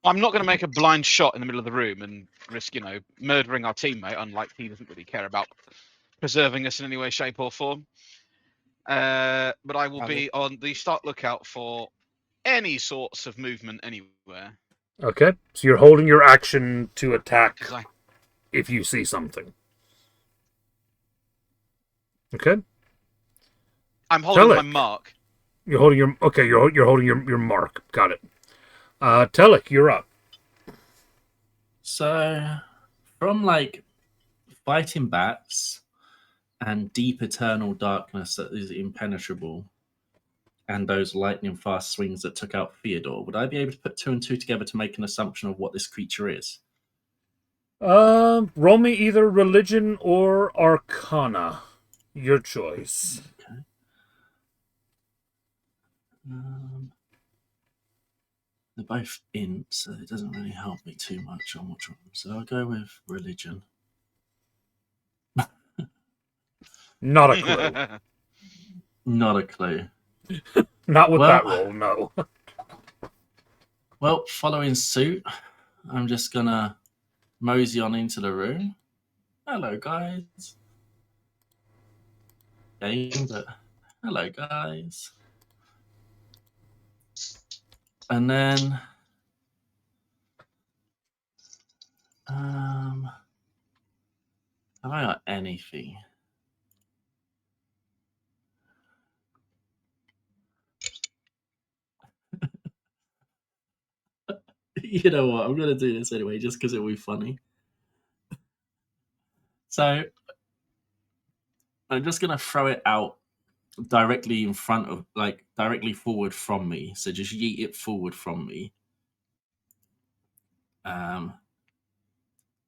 I'm not going to make a blind shot in the middle of the room and risk, murdering our teammate, unlike he doesn't really care about preserving us in any way, shape, or form. But I will be on the start lookout for any sorts of movement anywhere. Okay, so you're holding your action to attack if you see something. Okay. I'm holding my mark. You're holding your you're holding your mark. Got it. Telek, you're up. So, from fighting bats and deep eternal darkness that is impenetrable, and those lightning fast swings that took out Theodore, would I be able to put two and two together to make an assumption of what this creature is? Roll me either religion or arcana. Your choice. Okay. They're both int, so it doesn't really help me too much on which one. So I'll go with religion. Not a clue. Not a clue. Not with that roll, no. Well, following suit, I'm just gonna mosey on into the room. Hello, guys. Game, but hello, guys. And then, have I got anything? You know what? I'm going to do this anyway, just because it'll be funny. So, I'm just going to throw it out directly in front of, directly forward from me. So just yeet it forward from me.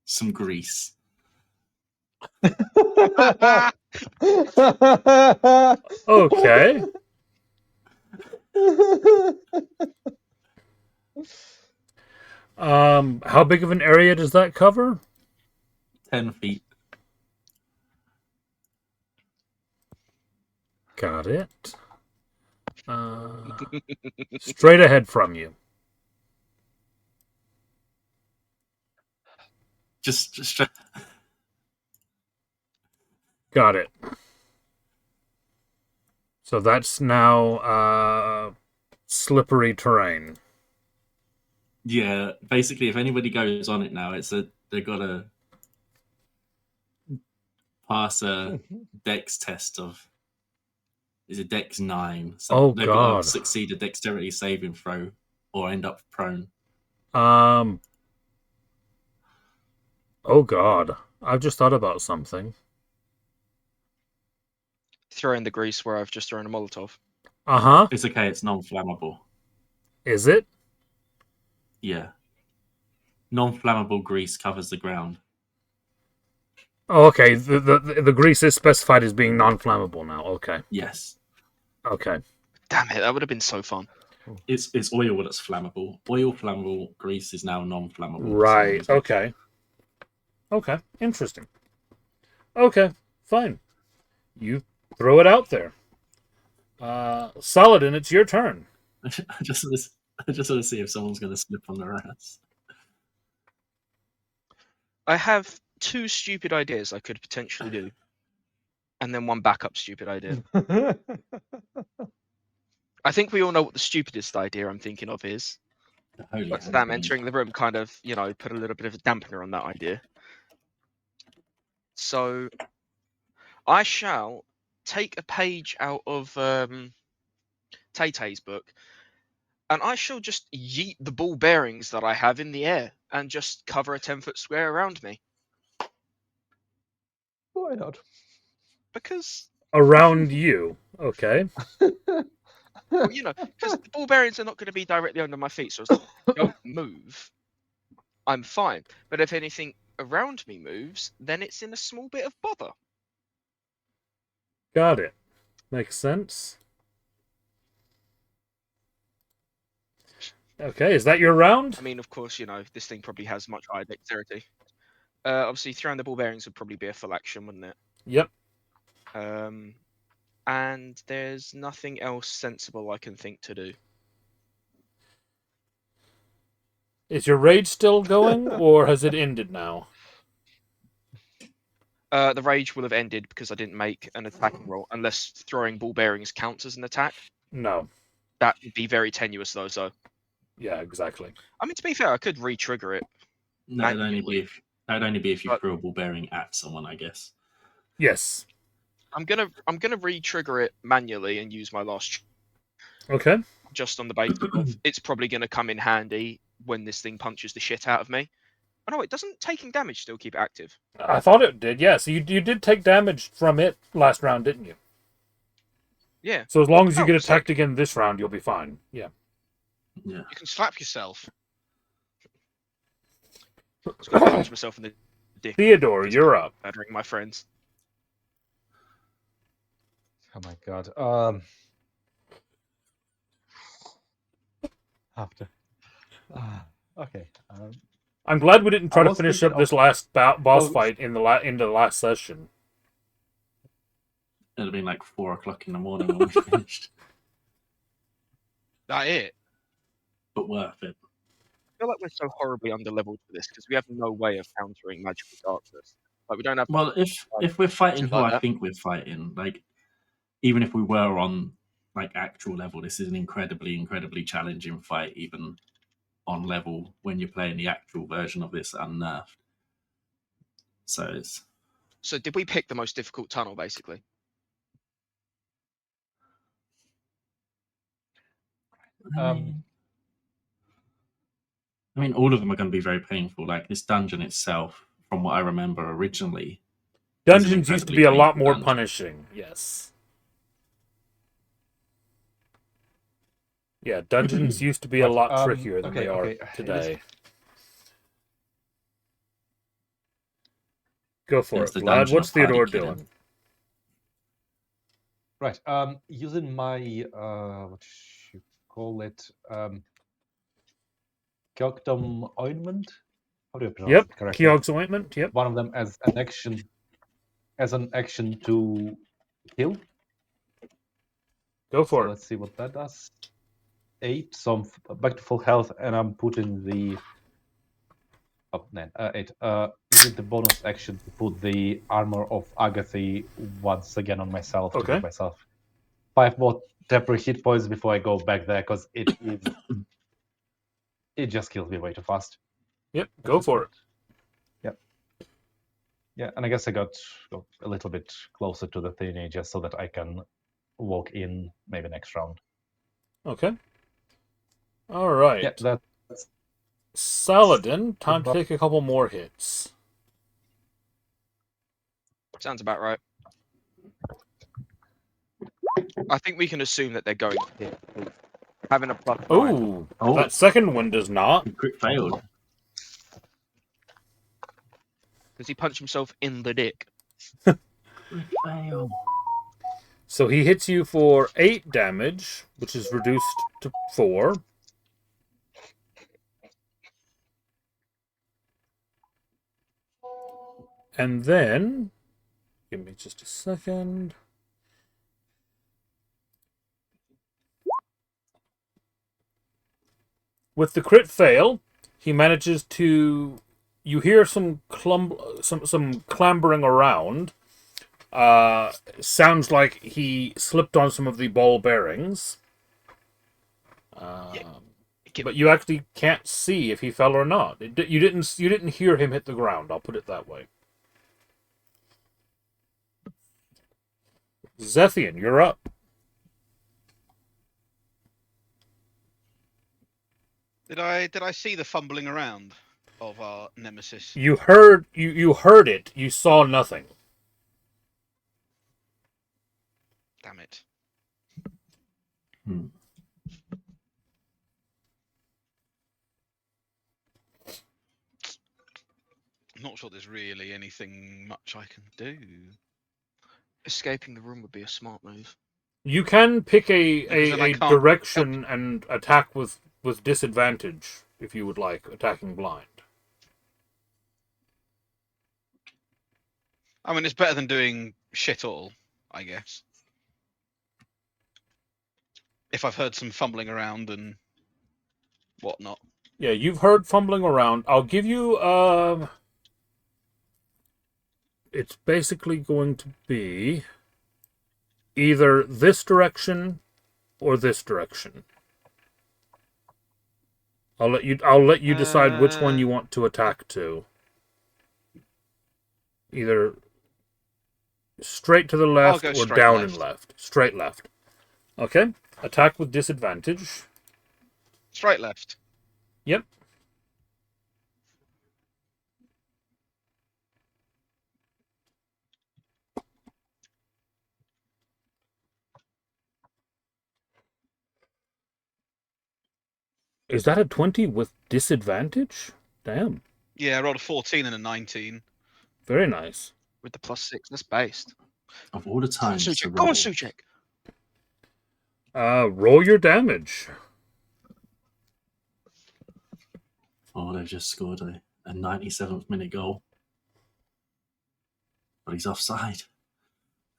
Some grease. Okay. How big of an area does that cover? 10 feet. Got it. Straight ahead from you. Just Got it. So that's now slippery terrain. yeah. Basically, if anybody goes on it now, they've got to pass a Dex test of. Is it Dex 9? So Oh, they've got God. to succeed a dexterity saving throw or end up prone. Oh, God. I've just thought about something. Throw in the grease where I've just thrown a Molotov. Uh-huh. It's okay. It's non-flammable. Is it? Yeah. Non-flammable grease covers the ground. Oh, okay. The grease is specified as being non-flammable now. Okay. Yes. Okay. Damn it, that would have been so fun. It's oil that's flammable. Oil flammable, grease is now non-flammable. Right. Okay. Okay. Interesting. Okay. Fine. You throw it out there. Saladin, it's your turn. I just want to see if someone's going to slip on their ass. I have 2 stupid ideas I could potentially do, and then 1 backup stupid idea. I think we all know what the stupidest idea I'm thinking of is. But Sam entering the room kind of, put a little bit of a dampener on that idea. So I shall take a page out of Tay-Tay's book, and I shall just yeet the ball bearings that I have in the air and just cover a 10-foot square around me. Why not? Because, Around you. Okay. well, because the ball bearings are not going to be directly under my feet, so as long as I don't move, I'm fine. But if anything around me moves, then it's in a small bit of bother. Got it. Makes sense. Okay, is that your round? I mean, of course, this thing probably has much higher dexterity. Obviously, throwing the ball bearings would probably be a full action, wouldn't it? Yep. And there's nothing else sensible I can think to do. Is your rage still going, or has it ended now? The rage will have ended because I didn't make an attacking roll, unless throwing ball bearings counts as an attack. No. That would be very tenuous, though. So. Yeah, exactly. I mean, to be fair, I could re-trigger it. That'd only be if you throw a ball bearing at someone, I guess. Yes. I'm gonna re-trigger it manually and use my last. Okay. Just on the basis of it's probably gonna come in handy when this thing punches the shit out of me. Oh no, it doesn't. Taking damage still keep it active. I thought it did. Yes, you did take damage from it last round, didn't you? Yeah. So as long as you get attacked again this round, you'll be fine. Yeah. Yeah. You can slap yourself. I was gonna punch myself in the dick. Theodore, you're up. Battering my friends. Oh my god. After. Okay. I'm glad we didn't try to finish up thinking this last boss fight in the last session. It'd have been like 4 o'clock in the morning when we finished. That it? But worth it. I feel like we're so horribly underleveled for this because we have no way of countering magical darkness. Like we don't have. Well, if we're fighting who like I think we're fighting, like even if we were on like actual level, this is an incredibly challenging fight, even on level when you're playing the actual version of this unnerfed. So it's. So did we pick the most difficult tunnel, basically? I mean, all of them are going to be very painful. Like this dungeon itself, from what I remember originally, dungeons used to be a lot more punishing. Yes. Yeah, dungeons used to be a lot trickier than they are today. Go for it, Vlad. What's Theodore doing? Right. Using my what you call it, Kyogdom ointment. How do you pronounce it correctly? Kyog's ointment. Yep. One of them as an action to kill. Go for it. Let's see what that does. 8, so I'm back to full health, and I'm putting the... Oh, man, 8. Using the bonus action to put the armor of Agatha once again on myself to Okay. give myself 5 more temporary hit points before I go back there, because it just kills me way too fast. Yep, go for it. Yep. Yeah, and I guess I got a little bit closer to the thingy just so that I can walk in maybe next round. Okay. All right. Yeah, that's Saladin, time to take a couple more hits. Sounds about right. I think we can assume that they're going to hit. Having a +9. Oh, that second one does not. He crit failed. Does he punch himself in the dick? Crit fail. So he hits you for 8 damage, which is reduced to 4. And then, give me just a second. With the crit fail, he manages to. You hear some clambering around. Sounds like he slipped on some of the ball bearings. But you actually can't see if he fell or not. You didn't hear him hit the ground. I'll put it that way. Zethian, you're up. Did I see the fumbling around of our nemesis? You heard it. You saw nothing. Damn it. I'm not sure there's really anything much I can do. Escaping the room would be a smart move. You can pick a then I can't direction and attack with disadvantage if you would like, attacking blind. I mean, it's better than doing shit all, I guess. If I've heard some fumbling around and whatnot. Yeah, you've heard fumbling around. I'll give you it's basically going to be either this direction or this direction. I'll let you decide which one you want to attack to. Either straight to the left or down and left. Straight left. Okay. Attack with disadvantage. Straight left. Yep. Is that a 20 with disadvantage? Damn. Yeah, I rolled a 14 and a 19. Very nice. With the +6, that's based. Of all the times to Go on, roll, Suchek. Roll your damage. oh, they've just scored a 97th minute goal. But he's offside.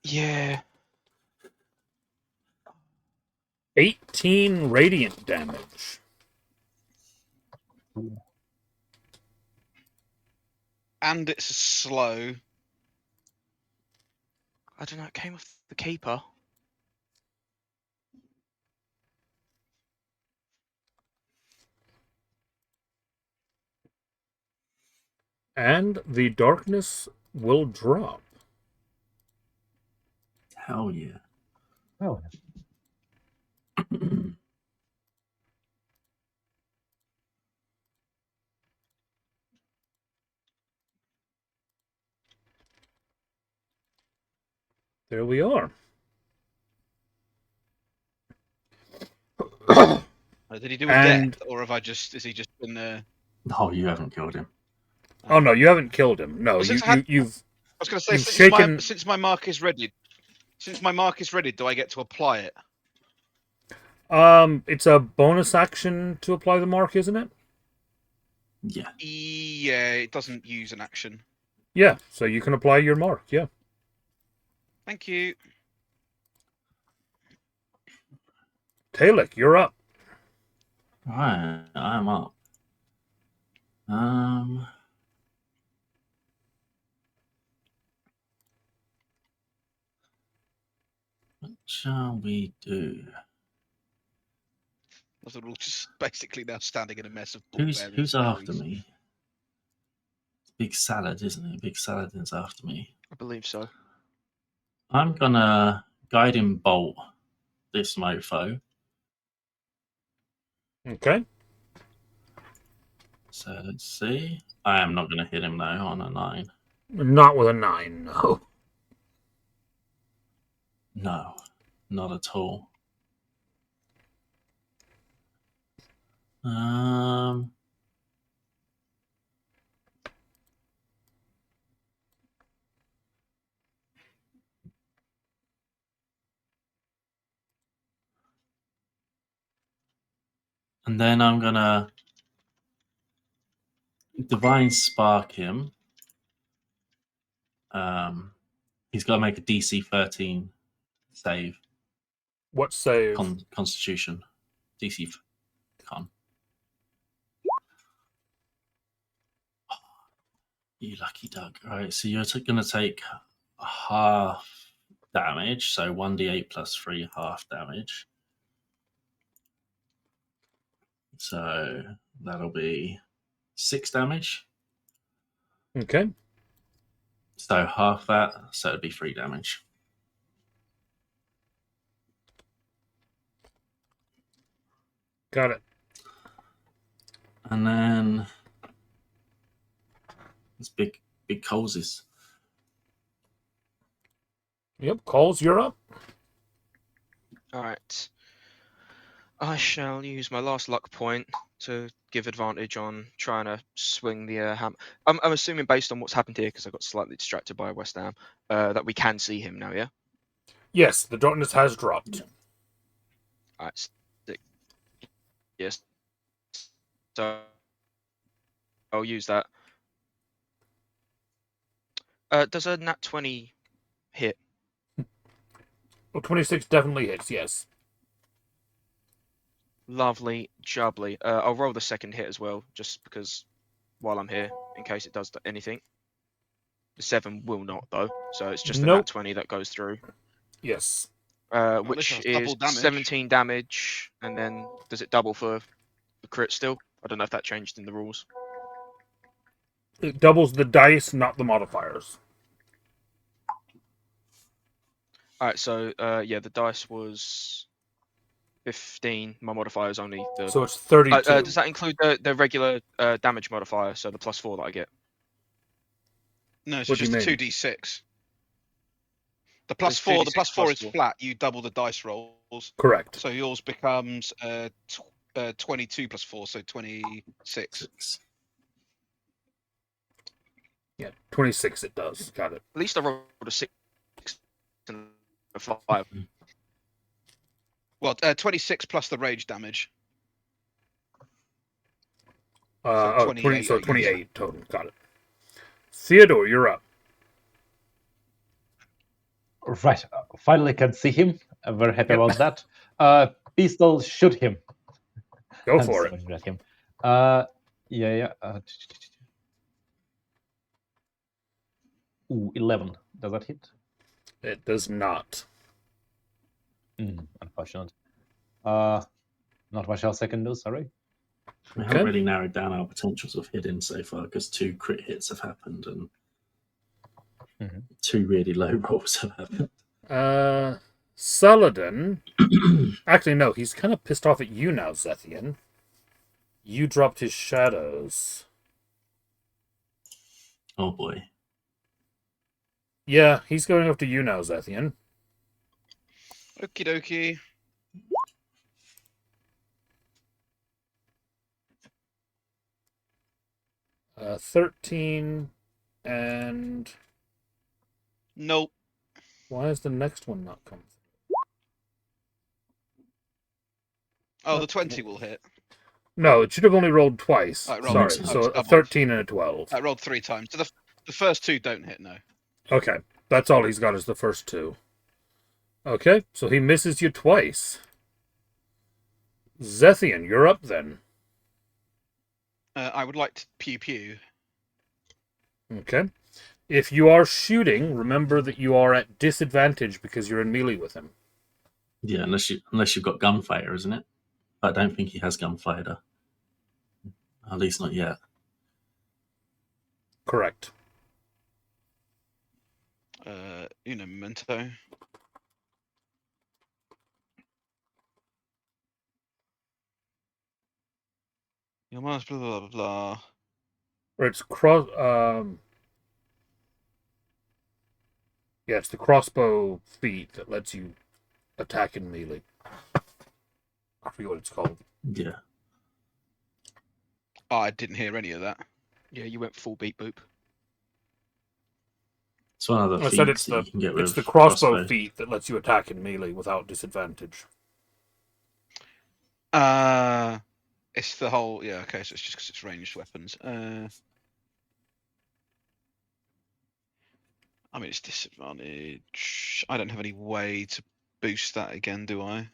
Yeah. 18 radiant damage. And it's slow. I don't know, it came off the keeper. And the darkness will drop. Hell yeah. Oh, There we are. Did he do a death, or is he just been there? No, you haven't killed him. Oh no, you haven't killed him. No, Well, since you've. I was going to say, You've shaken- since my mark is ready, do I get to apply it? It's a bonus action to apply the mark, isn't it? Yeah. Yeah, it doesn't use an action. Yeah, so you can apply your mark. Yeah. Thank you. Talik, you're up. Right, I'm up. What shall we do? They're all just basically now standing in a mess of barbarians. Who's after me? It's Big Salad, isn't it? Big Saladin's after me. I believe so. I'm gonna guiding bolt this mofo. Okay. So let's see. I am not gonna hit him though on a 9. Not with a 9, no. No, not at all. And then I'm gonna Divine Spark him. He's got to make a DC 13 save. What save? Constitution. DC Con. You lucky duck. All right, so you're going to take half damage, so 1d8 plus 3, half damage. So that'll be 6 damage. Okay. So half that, so it'd be 3 damage. Got it. And then it's big Coles's. Yep, Coles, you're up. Alright. I shall use my last luck point to give advantage on trying to swing the hammer. I'm assuming based on what's happened here, because I got slightly distracted by West Ham, that we can see him now, yeah? Yes, the darkness has dropped. Alright. Yes. So I'll use that. Does a nat 20 hit? Well, 26 definitely hits, yes. Lovely, jubbly. I'll roll the second hit as well, just because while I'm here, in case it does anything. The 7 will not, though, so it's just the nat 20 that goes through. Yes. Which is 17 damage, and then does it double for the crit still? I don't know if that changed in the rules. It doubles the dice, not the modifiers. Alright, so yeah, the dice was 15. My modifier is only the. So it's 32. Does that include the regular damage modifier, so the +4 that I get? No, it's just a 2d6. The It's +4, the 2d6 +4 is +4. flat. You double the dice rolls. Correct. So yours becomes 22 +4, so 26. Yeah, 26 it does. Got it. At least I rolled a 6 and a 5. Well, 26 plus the rage damage. So 28, 28 total. Got it. Theodore, you're up. Right. Finally can see him. I'm very happy about that. Pistol, shoot him. Go for it. At him. Yeah. Ooh, 11. Does that hit? It does not. Unfortunate. Not much else I can do, sorry. We haven't really narrowed down our potentials of hitting so far, because 2 crit hits have happened and 2 really low rolls have happened. Saladin. Actually, no, he's kind of pissed off at you now, Zethian. You dropped his shadows. Oh boy. Yeah, he's going after you now, Zethian. Okie dokie. Uh, 13 and... Nope. Why is the next one not coming through? Oh, the 20 will hit. No, it should have only rolled twice. Oh, it rolled Sorry, twice. so a Double. 13 and a 12. I rolled 3 times. So the first 2 don't hit, no. Okay, that's all he's got is the first 2. Okay, so he misses you twice. Zethian, you're up then. I would like to pew pew. Okay. If you are shooting, remember that you are at disadvantage because you're in melee with him. Yeah, unless you've got gunfighter, isn't it? I don't think he has gunfighter. At least not yet. Correct. Un momento. You must blah blah blah blah. Or it's cross. Yeah, it's the crossbow feat that lets you attack in melee. I forget what it's called. Yeah. Oh, I didn't hear any of that. Yeah, you went full beat boop. It's one of the I said feats that you can get with it's the crossbow feat that lets you attack in melee without disadvantage. It's the whole. Yeah, okay, so it's just because it's ranged weapons. I mean, it's disadvantage. I don't have any way to boost that again, do I?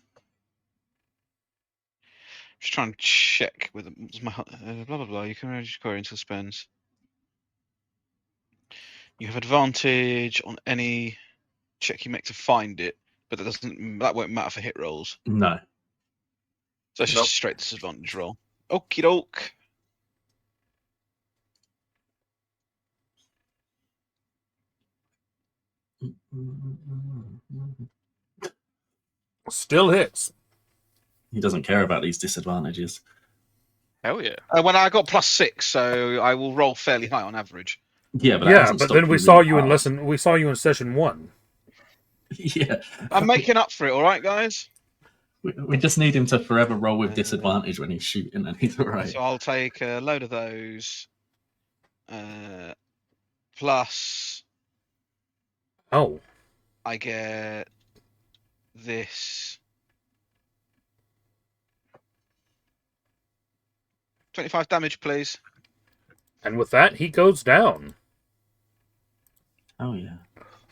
Just trying to check with my blah blah blah. You can range score until spends. You have advantage on any check you make to find it, but that won't matter for hit rolls. No. So it's just a straight disadvantage roll. Okie doke. Still hits. He doesn't care about these disadvantages. Hell yeah. When I got +6, so I will roll fairly high on average. Yeah, but Yeah, but then we saw you in We saw you in session 1. Yeah. I'm making up for it, all right, guys. We just need him to forever roll with disadvantage when he's shooting, and he's all right. So I'll take a load of those. Plus, Oh, I get this 25 damage, please. and with that, he goes down. Oh yeah.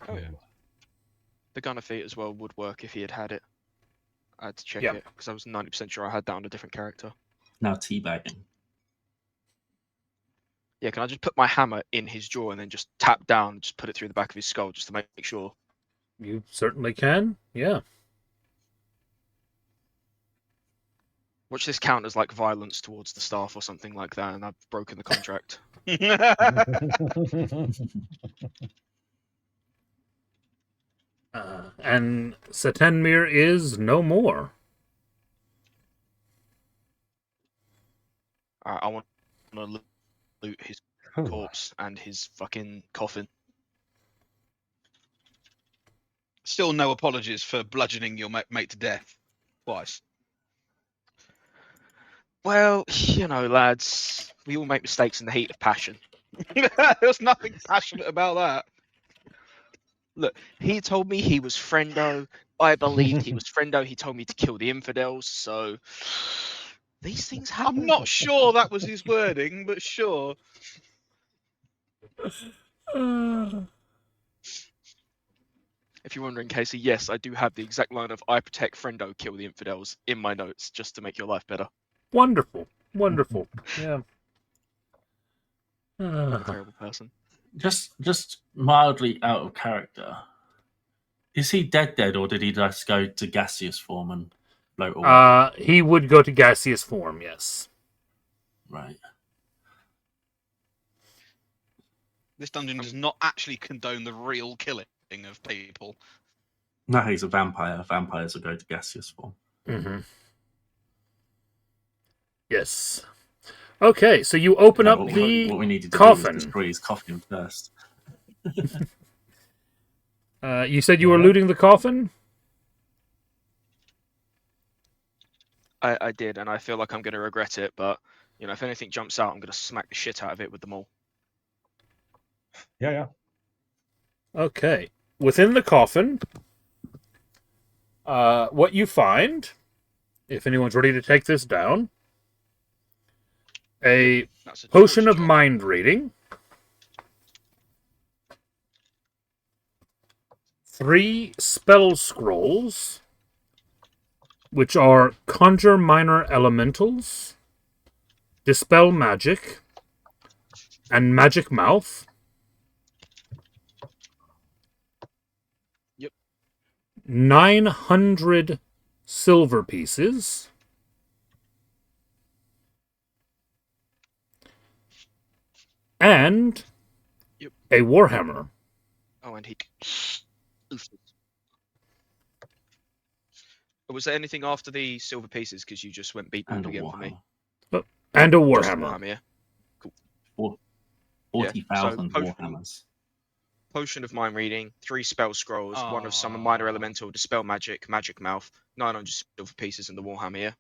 Oh yeah. The gunner feat as well would work if he had it. I had to check Yeah. it because I was 90% sure I had that on a different character. Now teabagging. Yeah, can I just put my hammer in his jaw and then just tap down, just put it through the back of his skull just to make sure? You certainly can. Yeah. Watch this count as like violence towards the staff or something like that, and I've broken the contract. And Satenmir is no more. I want to loot his corpse and his fucking coffin. Still no apologies for bludgeoning your mate to death twice. Well, you know, lads, we all make mistakes in the heat of passion. There's nothing passionate about that. Look, he told me he was friendo. I believed he was friendo. He told me to kill the infidels. So these things happen. I'm not sure that was his wording, but sure. If you're wondering, Casey, yes, I do have the exact line of "I protect friendo, kill the infidels" in my notes, just to make your life better. Wonderful. Wonderful. Yeah. I'm a terrible person. Just mildly out of character. Is he dead, or did he just go to gaseous form and float away? He would go to gaseous form, yes. Right. This dungeon does not actually condone the real killing of people. No, he's a vampire. Vampires will go to gaseous form. Mm-hmm. Yes. Okay, so you open up the what we needed to coffin. do was destroy his coffin first. You said you were looting the coffin? I did, and I feel like I'm going to regret it, but, you know, if anything jumps out, I'm going to smack the shit out of it with them all. Yeah. Okay. Within the coffin, what you find, if anyone's ready to take this down, a potion of mind reading, 3 spell scrolls, which are Conjure Minor Elementals, Dispel Magic, and Magic Mouth. Yep. 900 silver pieces. And a Warhammer. Oh, and he. Was there anything after the silver pieces? Because you just went beat And a again for me. And a Just a Warhammer. Warhammer, yeah. Cool. 40,000 So, Warhammers. Potion of Mind Reading, 3 spell scrolls, 1 of Summon Minor Elemental, Dispel Magic, Magic Mouth, 900 silver pieces in the Warhammer, yeah?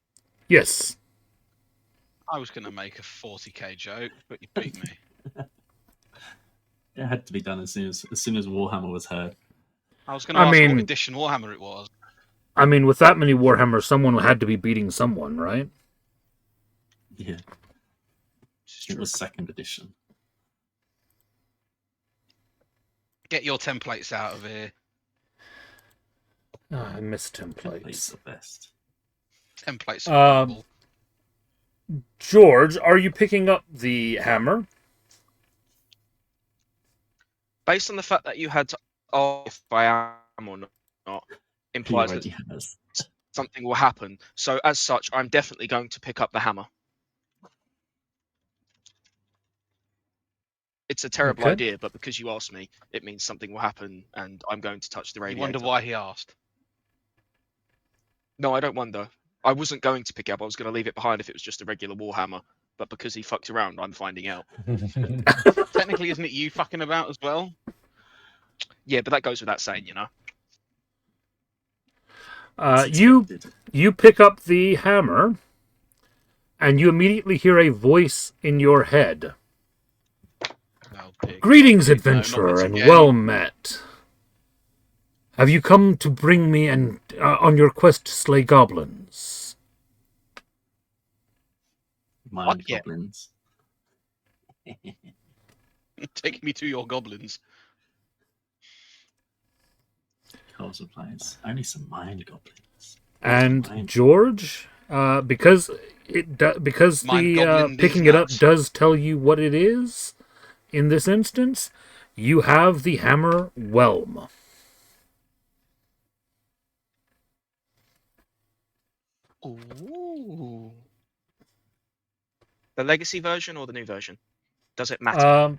Yes. I was going to make a 40k joke, but you beat me. It had to be done as soon as Warhammer was heard. I was going to ask what edition Warhammer it was. I mean, with that many Warhammers, someone had to be beating someone, right? Yeah. It was 2nd edition. Get your templates out of here. Oh, I miss templates. Templates are best. Templates are horrible. George, are you picking up the hammer? Based on the fact that you had to ask if I am or not, implies that something will happen. So as such, I'm definitely going to pick up the hammer. It's a terrible idea, but because you asked me, it means something will happen, and I'm going to touch the radiator. You wonder why he asked? No, I don't wonder. I wasn't going to pick it up. I was going to leave it behind if it was just a regular Warhammer. But because he fucked around, I'm finding out. Technically, isn't it you fucking about as well? Yeah, but that goes without saying, you know. You pick up the hammer, and you immediately hear a voice in your head. Greetings, adventurer, and well met. Have you come to bring me on your quest to slay goblins? Mind goblins. Take me to your goblins. Cows of Plains. Only some mind goblins. And George, because the picking it up does tell you what it is. In this instance, you have the hammer Whelm. Ooh. The legacy version or the new version? Does it matter?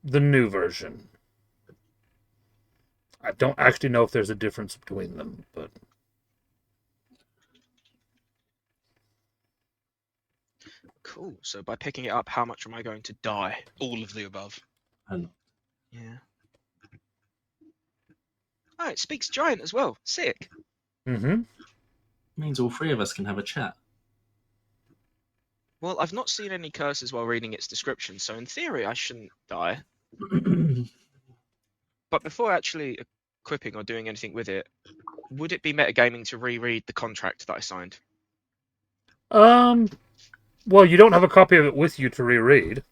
The new version. I don't actually know if there's a difference between them, but... Cool. So by picking it up, how much am I going to die? All of the above. Yeah. Oh, it speaks giant as well. Sick. Mm-hmm. Means all 3 of us can have a chat. Well, I've not seen any curses while reading its description, so in theory I shouldn't die. But before actually equipping or doing anything with it, would it be metagaming to reread the contract that I signed? Well, you don't have a copy of it with you to reread.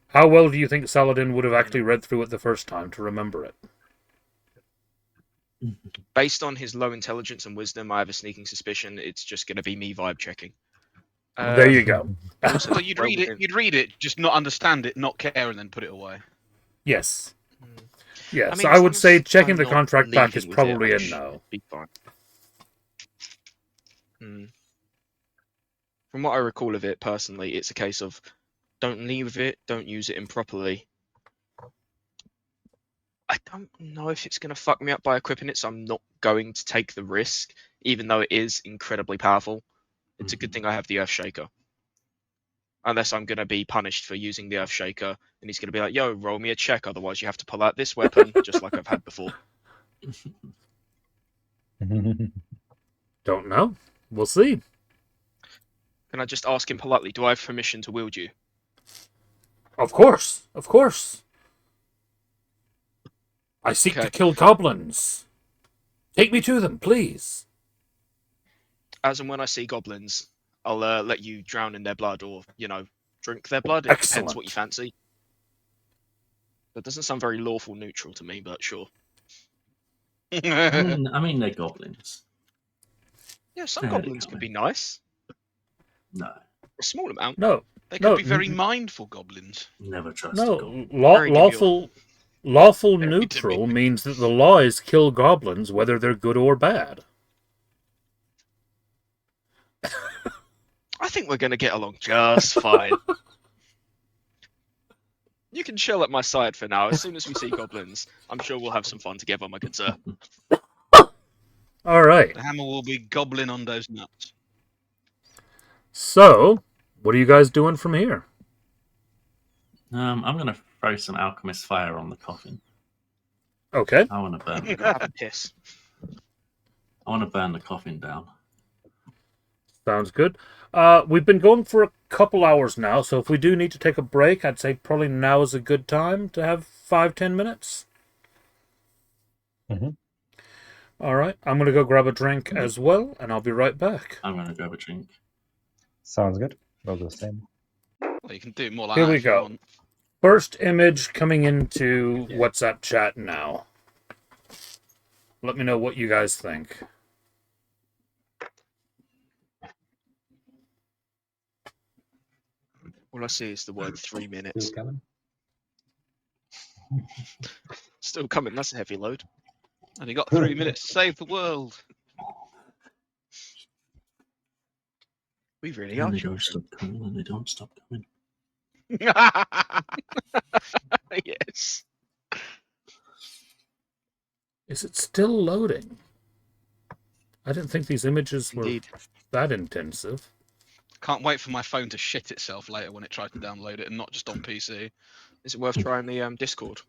How well do you think Saladin would have actually read through it the first time to remember it? Based on his low intelligence and wisdom, I have a sneaking suspicion it's just going to be me vibe checking. There you go. So you'd read it, just not understand it, not care, and then put it away. Yes. Yes, I mean, I would say checking the not contract back is leaving with probably it, a no. Be fine. From what I recall of it personally, it's a case of don't leave with it, don't use it improperly. I don't know if it's going to fuck me up by equipping it, so I'm not going to take the risk, even though it is incredibly powerful. It's a good thing I have the Earthshaker. Unless I'm going to be punished for using the Earthshaker, and he's going to be like, yo, roll me a check, otherwise you have to pull out this weapon, just like I've had before. Don't know. We'll see. Can I just ask him politely, do I have permission to wield you? Of course. Of course. I seek to kill goblins. Take me to them, please. As and when I see goblins, I'll let you drown in their blood or, drink their blood. It depends what you fancy. That doesn't sound very lawful neutral to me, but sure. I mean, they're goblins. Yeah, some Yeah, goblins can be nice. No, A small amount. No, They No, could be very mindful goblins. never trust a no. goblin. Very Lawful Very neutral demure. means that the law is kill goblins whether they're good or bad. I think we're going to get along just fine. You can chill at my side for now. As soon as we see goblins, I'm sure we'll have some fun together, my good sir. All right. The hammer will be gobbling on those nuts. So, what are you guys doing from here? I'm gonna throw some alchemist fire on the coffin. Okay. I want to burn. The Have coffin. a piss. I want to burn the coffin down. Sounds good. We've been going for a couple hours now, so if we do need to take a break, I'd say probably now is a good time to have 5-10 minutes. Mm-hmm. All right. I'm going to go grab a drink as well, and I'll be right back. I'm gonna grab a drink. Sounds good. We'll do the same. Well, you can do it more like Here that we if you go. want. First image coming into WhatsApp chat now. Let me know what you guys think. All I see is the word 3 minutes. Still coming? Still coming. That's a heavy load. And you got 3 minutes to save the world. We really And are they don't children. stop coming. And they don't stop coming. Yes. Is it still loading? I didn't think these images were Indeed. that intensive. Can't wait for my phone to shit itself later when it tries to download it and not just on PC. Is it worth trying the Discord?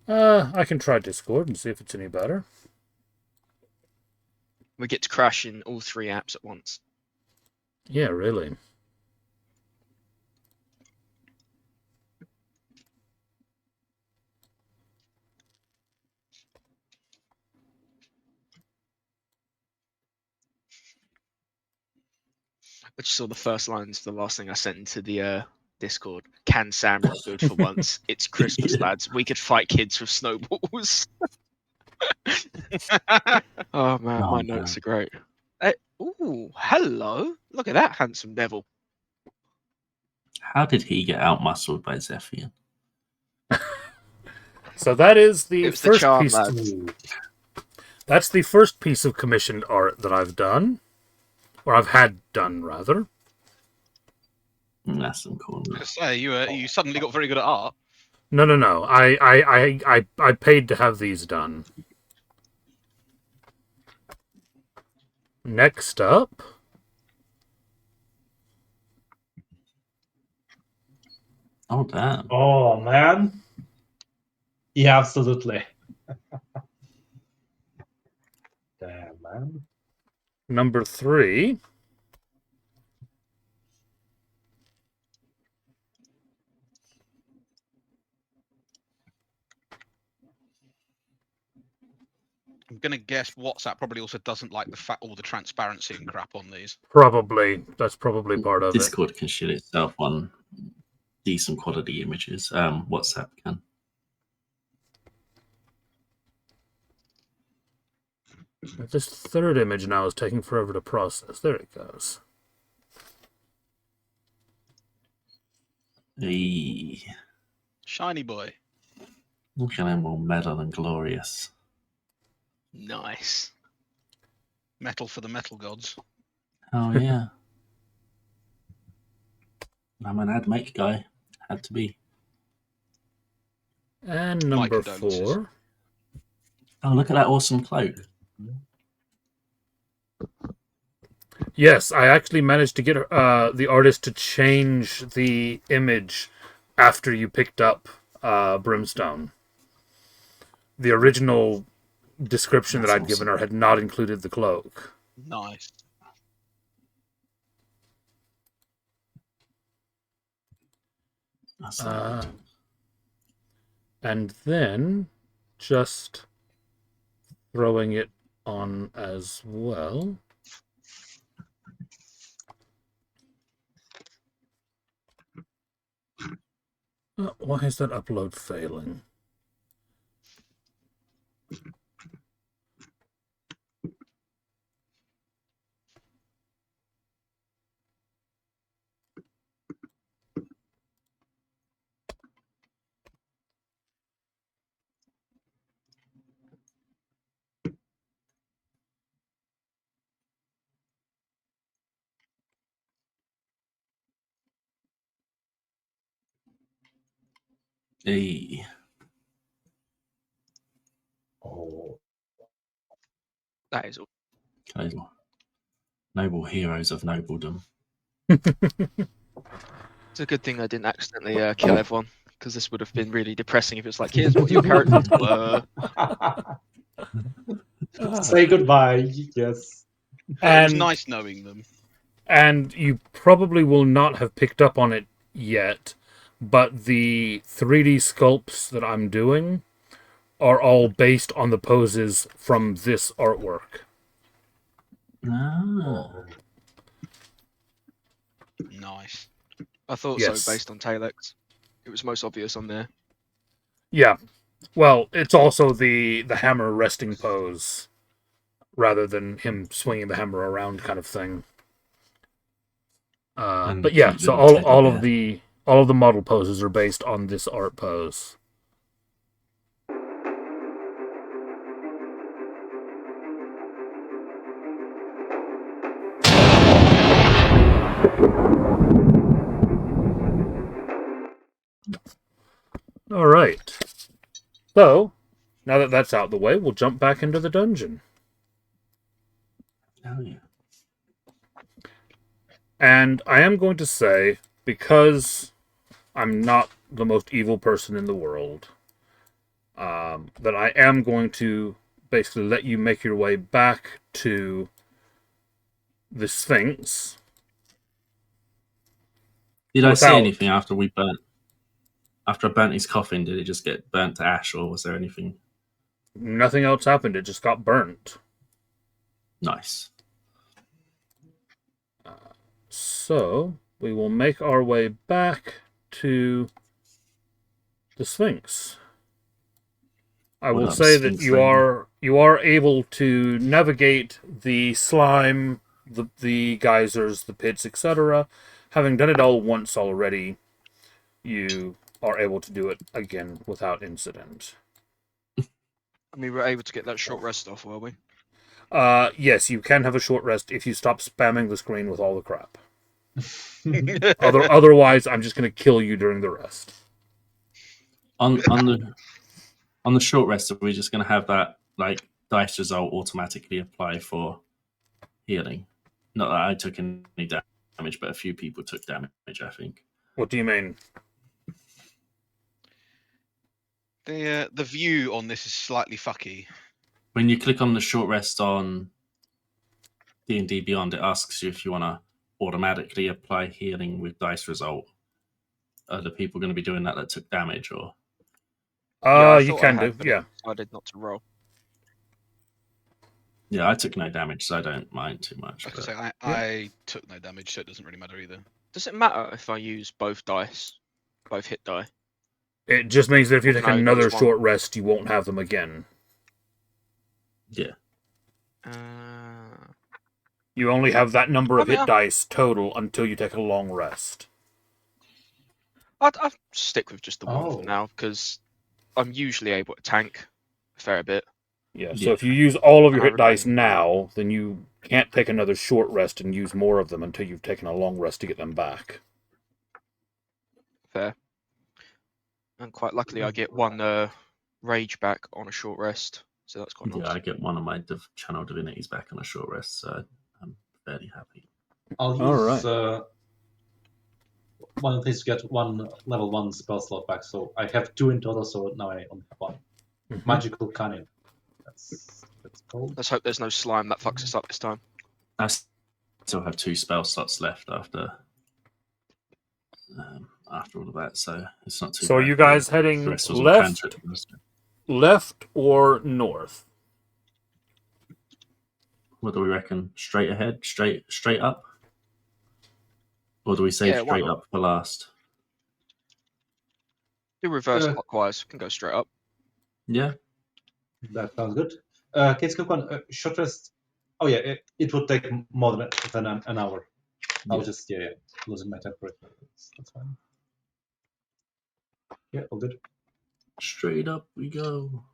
I can try Discord and see if it's any better. We get to crash in all 3 apps at once. Yeah, really. I just saw the first lines, the last thing I sent into the Discord. Can Sam not good for once? It's Christmas, lads. We could fight kids with snowballs. Oh man, my notes are great. Ooh, hello! Look at that handsome devil. How did he get out muscled by Zephian? So that is the It was the first charm, piece. lads. That's the first piece of commissioned art that I've done, or I've had done rather. That's some cool. I say you suddenly got very good at art. No. I paid to have these done. Next up. Oh damn! Oh man. Yeah, absolutely. Damn man. Number 3. I'm gonna guess WhatsApp probably also doesn't like all the transparency and crap on these. Probably. That's probably part of it. Discord can shit itself on decent quality images. WhatsApp can. This third image now is taking forever to process. There it goes. Hey, Shiny boy. look at him all metal and glorious. Nice. Metal for the metal gods. Oh yeah. I'm an ad make guy. Had to be. And My number condolences. 4. Oh, look at that awesome cloak. Yes, I actually managed to get the artist to change the image after you picked up Brimstone. The original description That's that I'd given her had not included the cloak. Nice. That's And then just throwing it on as well. Why is that upload failing? Hey. Oh, That is all. Okay. Noble heroes of nobledom. It's a good thing I didn't accidentally kill everyone, because this would have been really depressing if it's like, here's what your characters were. say goodbye. Yes. It was And nice knowing them. And you probably will not have picked up on it yet, but the 3D sculpts that I'm doing are all based on the poses from this artwork. Ah. Nice. I thought Yes. so, based on Talex. It was most obvious on there. Yeah. Well, it's also the hammer resting pose rather than him swinging the hammer around kind of thing. And But the yeah, cute so little teddy all bear. of the model poses are based on this art pose. All right. So, now that that's out of the way, we'll jump back into the dungeon. Oh, yeah. And I am going to say, because I'm not the most evil person in the world, that I am going to basically let you make your way back to the Sphinx. Did I see Without- anything after we burnt? After I burnt his coffin, did it just get burnt to ash, or was there anything? Nothing else happened. It just got burnt. Nice. So, we will make our way back to the Sphinx. I What will up, say that Sphinx you lady? are able to navigate the slime, the geysers, the pits, etc. Having done it all once already, you are able to do it again without incident. I mean, we're able to get that short rest off, were we? Yes, you can have a short rest if you stop spamming the screen with all the crap. Otherwise, I'm just going to kill you during the rest. On the short rest, are we just going to have that like dice result automatically apply for healing? Not that I took any damage, but a few people took damage, I think. What do you mean? The view on this is slightly fucky. When you click on the short rest on D&D Beyond, it asks you if you want to automatically apply healing with dice result. Are the people going to be doing that took damage, or? I You thought I can had, do, but yeah. I decided not to roll. Yeah, I took no damage, so I don't mind too much. Like I But say, I took no damage, so it doesn't really matter either. Does it matter if I use both dice, both hit die? It just means that if you Or take can I only another use one? short rest, you won't have them again. yeah, You only have that number of I mean, hit dice total until you take a long rest. I'd stick with just the one Oh. for now, because I'm usually able to tank a fair bit. Yeah, so Yeah. if you use all of your I hit dice reckon- now, then you can't take another short rest and use more of them until you've taken a long rest to get them back. Fair. And quite luckily, I get one rage back on a short rest, so that's quite yeah, nice. I get one of my channel divinities back on a short rest, so I'm fairly happy. I'll All use right. one of these to get one level 1 spell slot back, so I have 2 in total, so now I only have 1. Mhm. Magical Cunning. That's cool. Let's hope there's no slime that fucks us up this time. I still have 2 spell slots left after all of that, so it's not too So are bad. you guys The heading rest was all left, cantrip. left, or north? What do we reckon? Straight ahead? Straight up? Or do we save Yeah, why straight not? up for last? Do reverse Uh, clockwise, can go straight up. Yeah. That sounds good. Kids, quick one. Short rest. Oh yeah, it would take more than an hour. I'll Yeah. just losing my temper. That's fine. Yeah, all good. Straight up we go.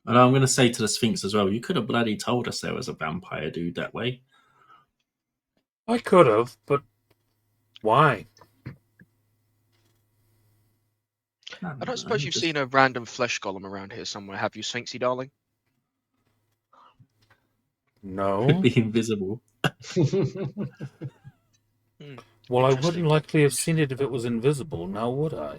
And I'm going to say to the Sphinx as well, you could have bloody told us there was a vampire dude that way. I could have, but why? I don't suppose you've seen a random flesh golem around here somewhere, have you, Sphinxy darling? No. Could be invisible. Well, I wouldn't likely have seen it if it was invisible, now would I?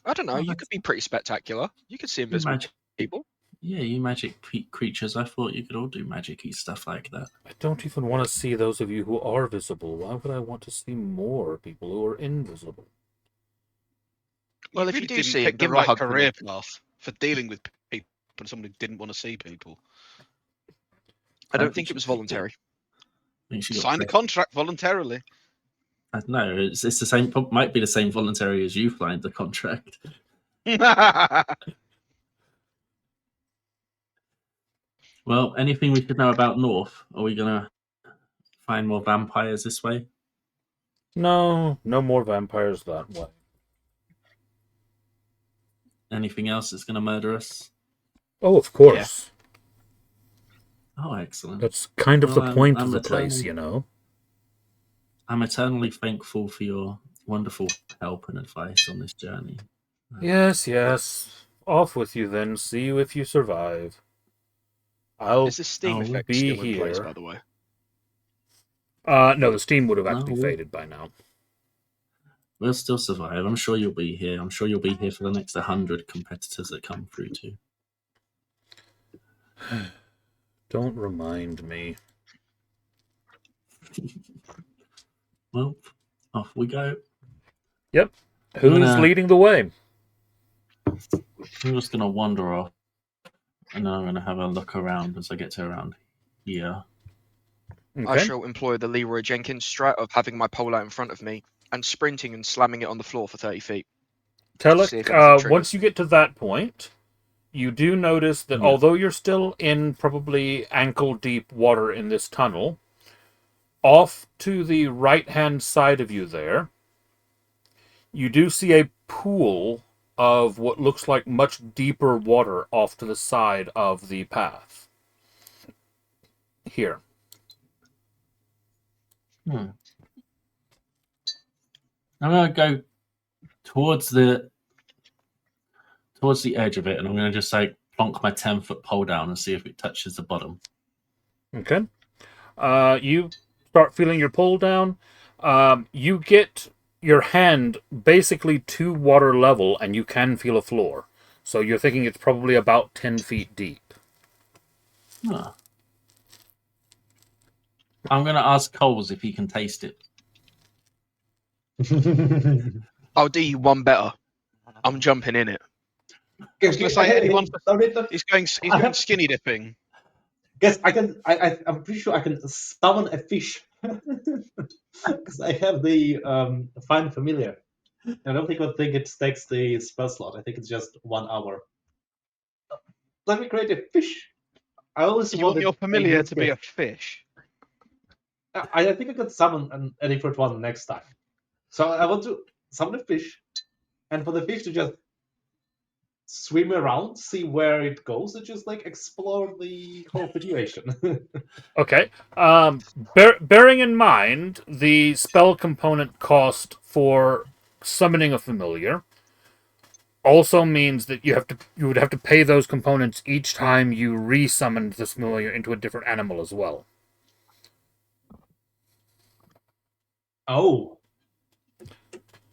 I don't know, Well, you could be pretty spectacular. You could see invisible people. Yeah, you magic creatures. I thought you could all do magic-y stuff like that. I don't even want to see those of you who are visible. Why would I want to see more people who are invisible? Well, you if really you do didn't see pick it, the give him a right hug. career path for dealing with people and somebody who didn't want to see people. I don't think it was voluntary. Sign the contract voluntarily. I don't know. It's the same. Might be the same voluntary as you signed the contract. Well, anything we should know about North? Are we gonna find more vampires this way? No, no more vampires that way. Anything else that's gonna murder us? Oh, of course. Yeah. Oh, excellent. That's kind of the point of the place, you know. I'm eternally thankful for your wonderful help and advice on this journey. Yes, yes. Off with you then. See you if you survive. Is the steam effect be still here. in place, by the way? No, the steam would have actually faded by now. We'll still survive. I'm sure you'll be here. I'm sure you'll be here for the next 100 competitors that come through too. Don't remind me. Well, off we go. Yep. Who's leading the way? I'm just going to wander off. And then I'm going to have a look around as I get to around here. Okay. I shall employ the Leroy Jenkins strat of having my pole out in front of me and sprinting and slamming it on the floor for 30 feet. Telek, once you get to that point, you do notice that although you're still in probably ankle-deep water in this tunnel, off to the right-hand side of you there, you do see a pool of what looks like much deeper water off to the side of the path. Here. I'm going to go towards the edge of it, and I'm going to just like plonk my 10-foot pole down and see if it touches the bottom. Okay. You start feeling your pole down. You get your hand basically to water level, and you can feel a floor. So you're thinking it's probably about 10 feet deep. Huh. I'm going to ask Coles if he can taste it. I'll do you one better. I'm jumping in it. I was going to say, he's going skinny dipping. Guess I'm pretty sure I can summon a fish because I have the find familiar. I don't think it takes the spell slot. I think it's just 1 hour. Let me create a fish. I always want your familiar to be a fish. I think I could summon a different one next time. So I want to summon a fish, and for the fish to just swim around, see where it goes, and just like explore the whole situation. Okay. Bearing in mind the spell component cost for summoning a familiar also means that you would have to pay those components each time you re-summoned this familiar into a different animal as well. Oh.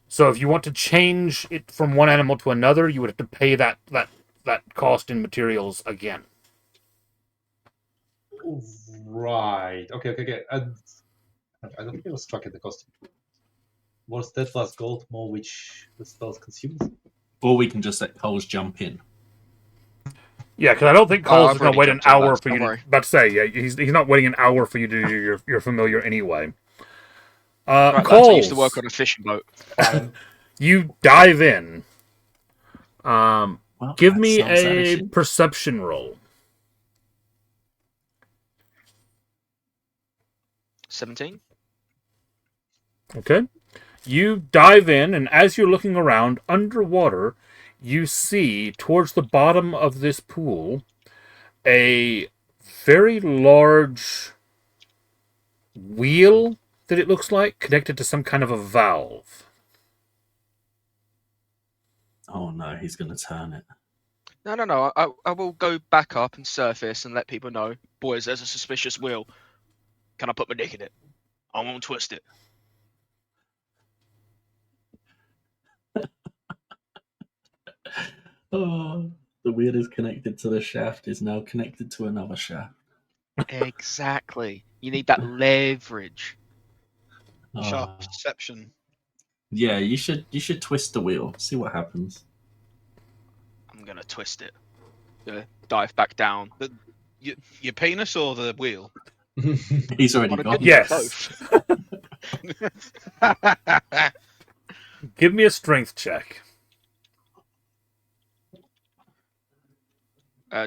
So if you want to change it from one animal to another, you would have to pay that cost in materials again. Right. Okay. I don't think I was struck at the cost. More steadfast gold, more which the spells consumes. Or we can just let Coles jump in. Yeah, because I don't think Coles is going to wait an hour for you to... But say, yeah, he's not waiting an hour for you to do your familiar anyway. Right, Coles, I used to work on a fishing boat. You dive in. Give me a satisfying. perception roll. 17. Okay. You dive in, and as you're looking around, underwater, you see, towards the bottom of this pool, a very large wheel that it looks like, connected to some kind of a valve. Oh no, he's going to turn it. No. I will go back up and surface and let people know, boys, there's a suspicious wheel. Can I put my dick in it? I won't twist it. Oh, the wheel is connected to the shaft, is now connected to another shaft. Exactly. You need that leverage. Sharp perception. Yeah, you should twist the wheel. See what happens. I'm gonna twist it. Dive back down. Your penis or the wheel? He's already On a gone. good note, Yes. both. Give me a strength check.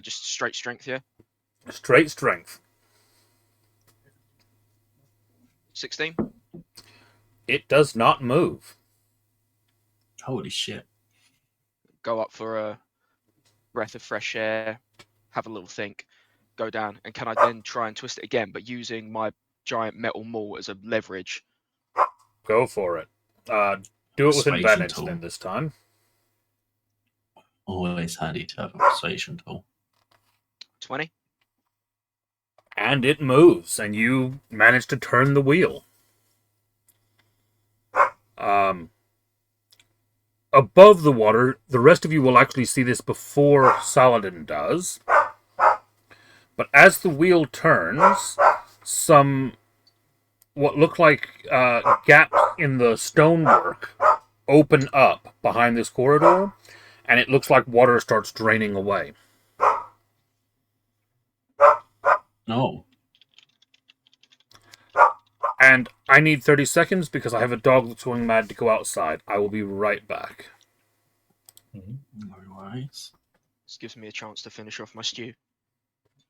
Just straight strength, yeah. Straight strength. 16. It does not move. Holy shit. Go up for a breath of fresh air. Have a little think. Go down. And can I then try and twist it again, but using my giant metal maul as a leverage? Go for it. Do it with Persuasion advantage tool. then this time. Always handy to have a persuasion tool. 20. And it moves, and you manage to turn the wheel. Above the water, the rest of you will actually see this before Saladin does. But as the wheel turns, some what look like gaps in the stonework open up behind this corridor, and it looks like water starts draining away. No. And I need 30 seconds because I have a dog that's going mad to go outside. I will be right back. No worries. This gives me a chance to finish off my stew.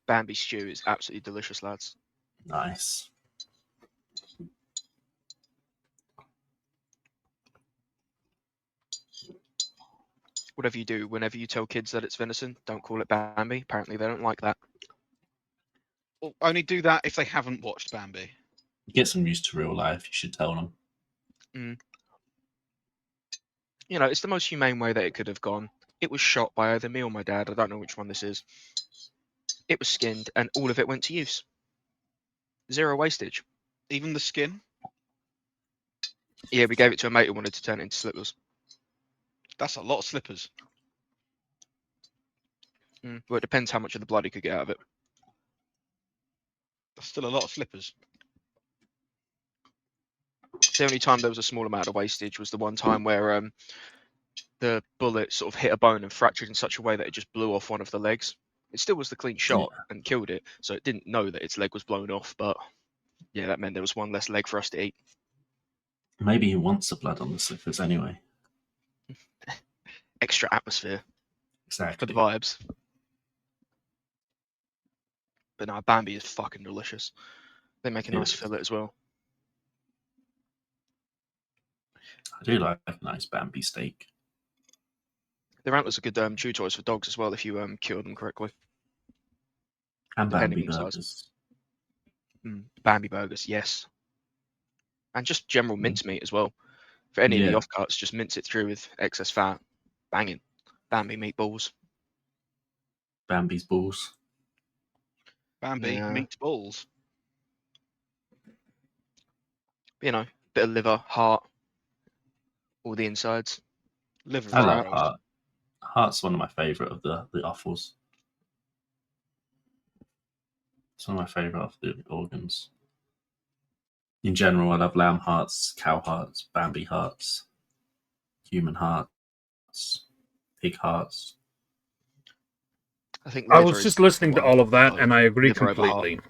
Bambi stew is absolutely delicious, lads. Nice. Whatever you do, whenever you tell kids that it's venison, don't call it Bambi. Apparently they don't like that. Well, only do that if they haven't watched Bambi. Get some used to real life, you should tell them. You know, it's the most humane way that it could have gone. It was shot by either me or my dad. I don't know which one this is. It was skinned, and all of it went to use. Zero wastage. Even the skin? Yeah, we gave it to a mate who wanted to turn it into slippers. That's a lot of slippers. Well, it depends how much of the blood he could get out of it. That's still a lot of slippers. The only time there was a small amount of wastage was the one time where the bullet sort of hit a bone and fractured in such a way that it just blew off one of the legs. It still was the clean shot and killed it, so it didn't know that its leg was blown off, but yeah, that meant there was one less leg for us to eat. Maybe he wants the blood on the slippers anyway. Extra atmosphere Exactly. for the vibes. But no, Bambi is fucking delicious. They make a nice fillet as well. I do like a nice Bambi steak. Their antlers are good chew toys for dogs as well if you cure them correctly. And Depending Bambi on size. burgers. Bambi burgers, yes. And just general mincemeat as well. For any of the offcuts, just mince it through with excess fat. Banging. Bambi meatballs. Bambi's balls. Bambi meatballs. You know, bit of liver, heart, all the insides. Liver. I love heart. Heart's one of my favourite of the offals. It's one of my favourite of the organs. In general, I love lamb hearts, cow hearts, Bambi hearts, human hearts, pig hearts. I was just listening to all of that, and I agree completely.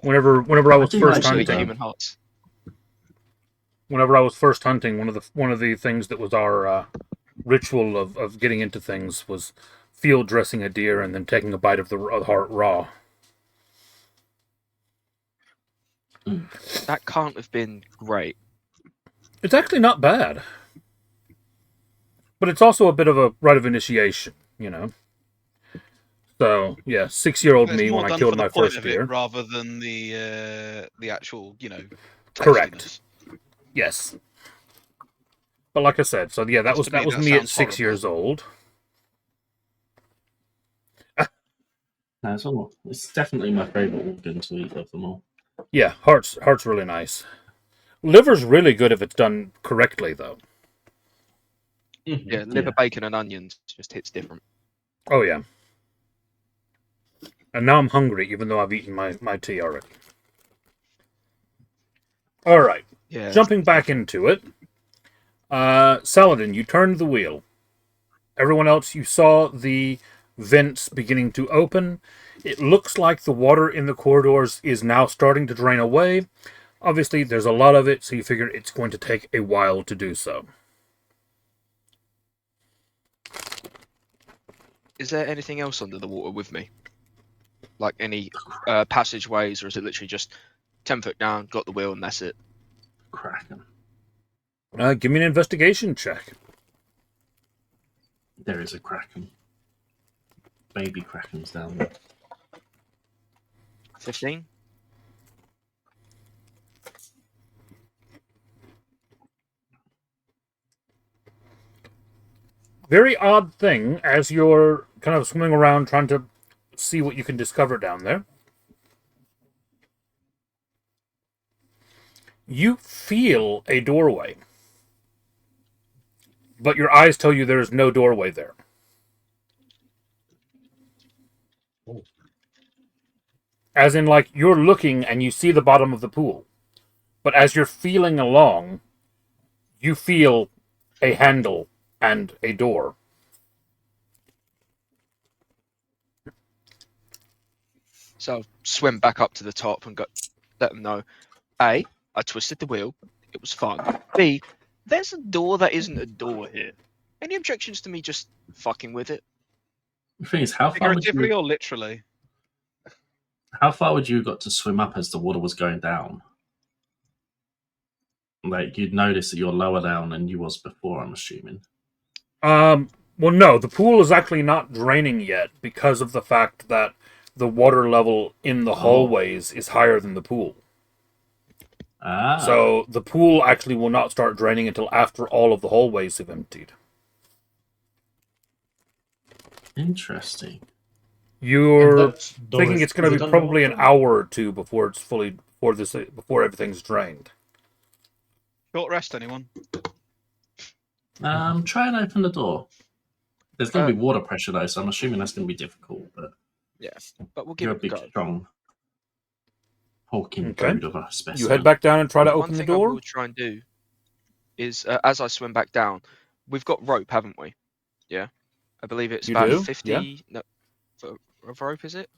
Whenever I was first hunting, whenever I was first hunting, one of the things that was our ritual of getting into things was field dressing a deer and then taking a bite of the heart raw. That can't have been great. It's actually not bad. But it's also a bit of a rite of initiation, you know. So, yeah, 6-year-old me when I killed my first deer. Rather than the actual, you know, correct. Yes. But like I said, so yeah, that was To me, that me at sounds 6 horrible. years old. No, it's definitely my favourite organ to eat of them all. Yeah, heart's really nice. Liver's really good if it's done correctly, though. Yeah, liver, bacon, and onions just hits different. Oh yeah. And now I'm hungry, even though I've eaten my tea already. All right. Yeah. Jumping back into it. Saladin, you turned the wheel. Everyone else, you saw the vents beginning to open. It looks like the water in the corridors is now starting to drain away. Obviously, there's a lot of it, so you figure it's going to take a while to do so. Is there anything else under the water with me? Like any passageways, or is it literally just 10 foot down, got the wheel, and that's it? Kraken. Give me an investigation check. There is a kraken. Baby krakens down there. 15? Very odd thing, as you're kind of swimming around trying to see what you can discover down there. You feel a doorway, but your eyes tell you there is no doorway there. As in, like, you're looking and you see the bottom of the pool, but as you're feeling along, you feel a handle and a door. So I'll swim back up to the top and let them know, A, I twisted the wheel, it was fun. B, there's a door that isn't a door here. Any objections to me just fucking with it? The thing is, how far Figuratively or literally? would you have got to swim up as the water was going down? Like, you'd notice that you're lower down than you was before, I'm assuming. Well, no, the pool is actually not draining yet because of the fact that the water level in the hallways is higher than the pool. So the pool actually will not start draining until after all of the hallways have emptied. Interesting. You're thinking it's going to be probably an hour or two before it's before everything's drained. Short rest, anyone? Try and open the door. There's going to be water pressure though, so I'm assuming that's going to be difficult. But yeah, but we'll give you're it a big, a go. strong, hulking brood of a specimen. You head back down and try to open the door. One thing I will try and do is, as I swim back down, we've got rope, haven't we? Yeah, I believe it's about 50. Yeah. No, of rope, is it?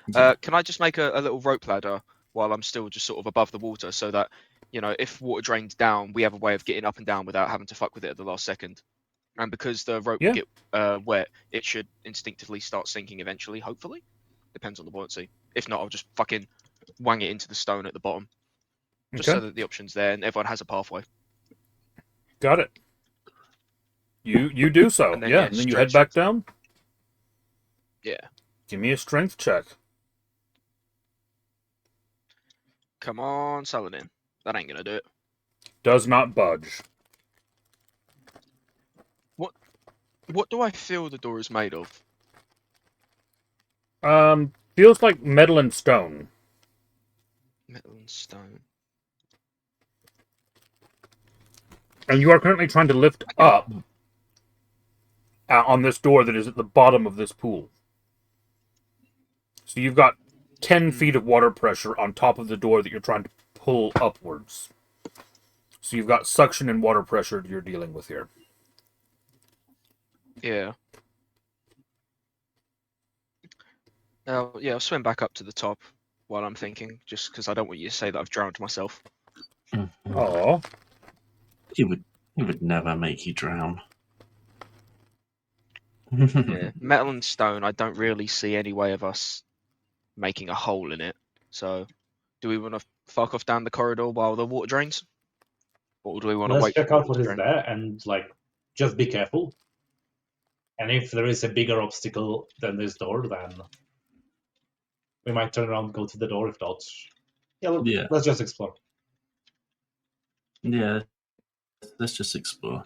Yeah. Can I just make a little rope ladder while I'm still just sort of above the water, so that, you know, if water drains down, we have a way of getting up and down without having to fuck with it at the last second. And because the rope will get wet, it should instinctively start sinking eventually, hopefully. Depends on the buoyancy. If not, I'll just fucking wang it into the stone at the bottom. Just so that the option's there and everyone has a pathway. Got it. You do so. And then, and then you head back down? Yeah. Give me a strength check. Come on, Saladin. That ain't gonna do it. Does not budge. What do I feel the door is made of? Feels like metal and stone. Metal and stone. And you are currently trying to lift up on this door that is at the bottom of this pool. So you've got 10 feet of water pressure on top of the door that you're trying to pull upwards. So you've got suction and water pressure you're dealing with here. Yeah. Yeah, I'll swim back up to the top while I'm thinking, just because I don't want you to say that I've drowned myself. Oh. He would never make you drown. Yeah, metal and stone, I don't really see any way of us making a hole in it. So, do we want to fuck off down the corridor while the water drains? Or do we want to wait? Let's check out what is there and, like, just be careful. And if there is a bigger obstacle than this door, then we might turn around and go to the door. If not, let's just explore. Yeah, Let's just explore.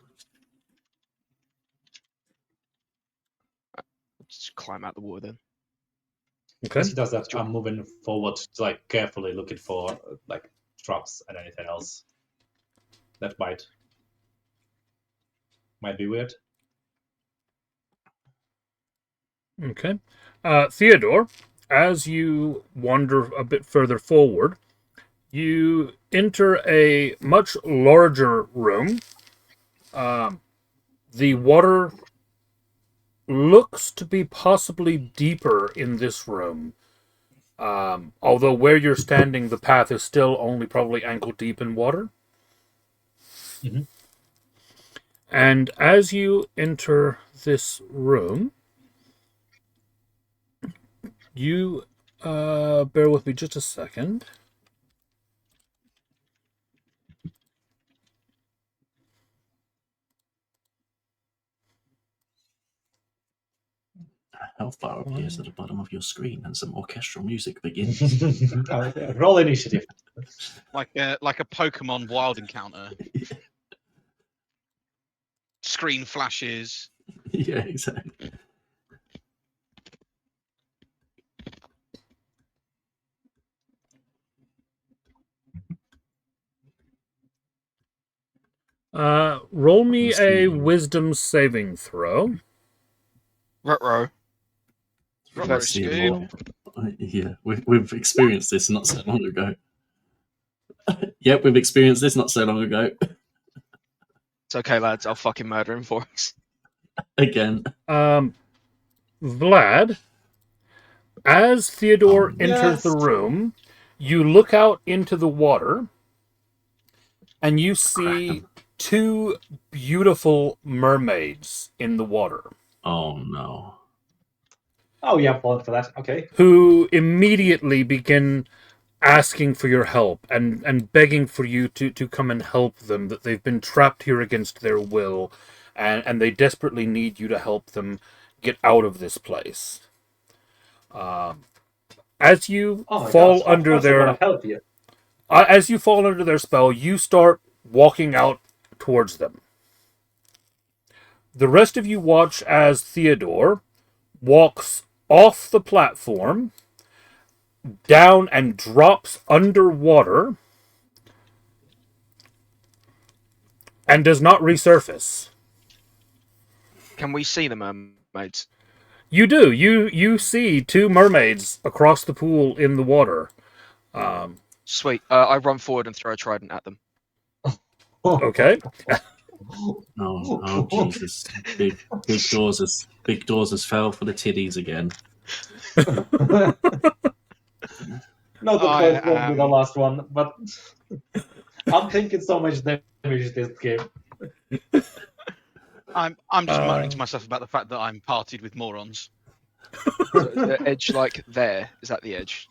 Just climb out the water then. Okay. As he does that, I'm moving forward, like carefully looking for like traps and anything else that might be weird. Okay. Theodore, as you wander a bit further forward, you enter a much larger room. The water looks to be possibly deeper in this room. Although where you're standing, the path is still only probably ankle deep in water. Mm-hmm. And as you enter this room, you bear with me just a second. Health bar appears at the bottom of your screen, and some orchestral music begins. Roll initiative. Like a Pokemon wild encounter. Screen flashes. Yeah, exactly. Roll me a wisdom saving throw. Ruh-roh. Ruh-roh, First Scoob. Yeah, we've experienced this not so long ago. Yep, we've experienced this not so long ago. It's okay, lads. I'll fucking murder him for us. Again. Vlad, as Theodore enters the room, you look out into the water and you see two beautiful mermaids in the water. Oh no. Oh yeah, falling for that. Okay. Who immediately begin asking for your help and begging for you to come and help them, that they've been trapped here against their will, and they desperately need you to help them get out of this place. As you fall under their help you. As you fall under their spell, you start walking out towards them. The rest of you watch as Theodore walks off the platform, down and drops underwater, and does not resurface. Can we see the mermaids? You do. You see two mermaids across the pool in the water. Sweet. I run forward and throw a trident at them. Okay. Oh Jesus! Big doors has fell for the tiddies again. No, the first won't be the last one, but I'm thinking so much damage this game. I'm just moaning to myself about the fact that I'm partied with morons. So the edge, like there, is that the edge?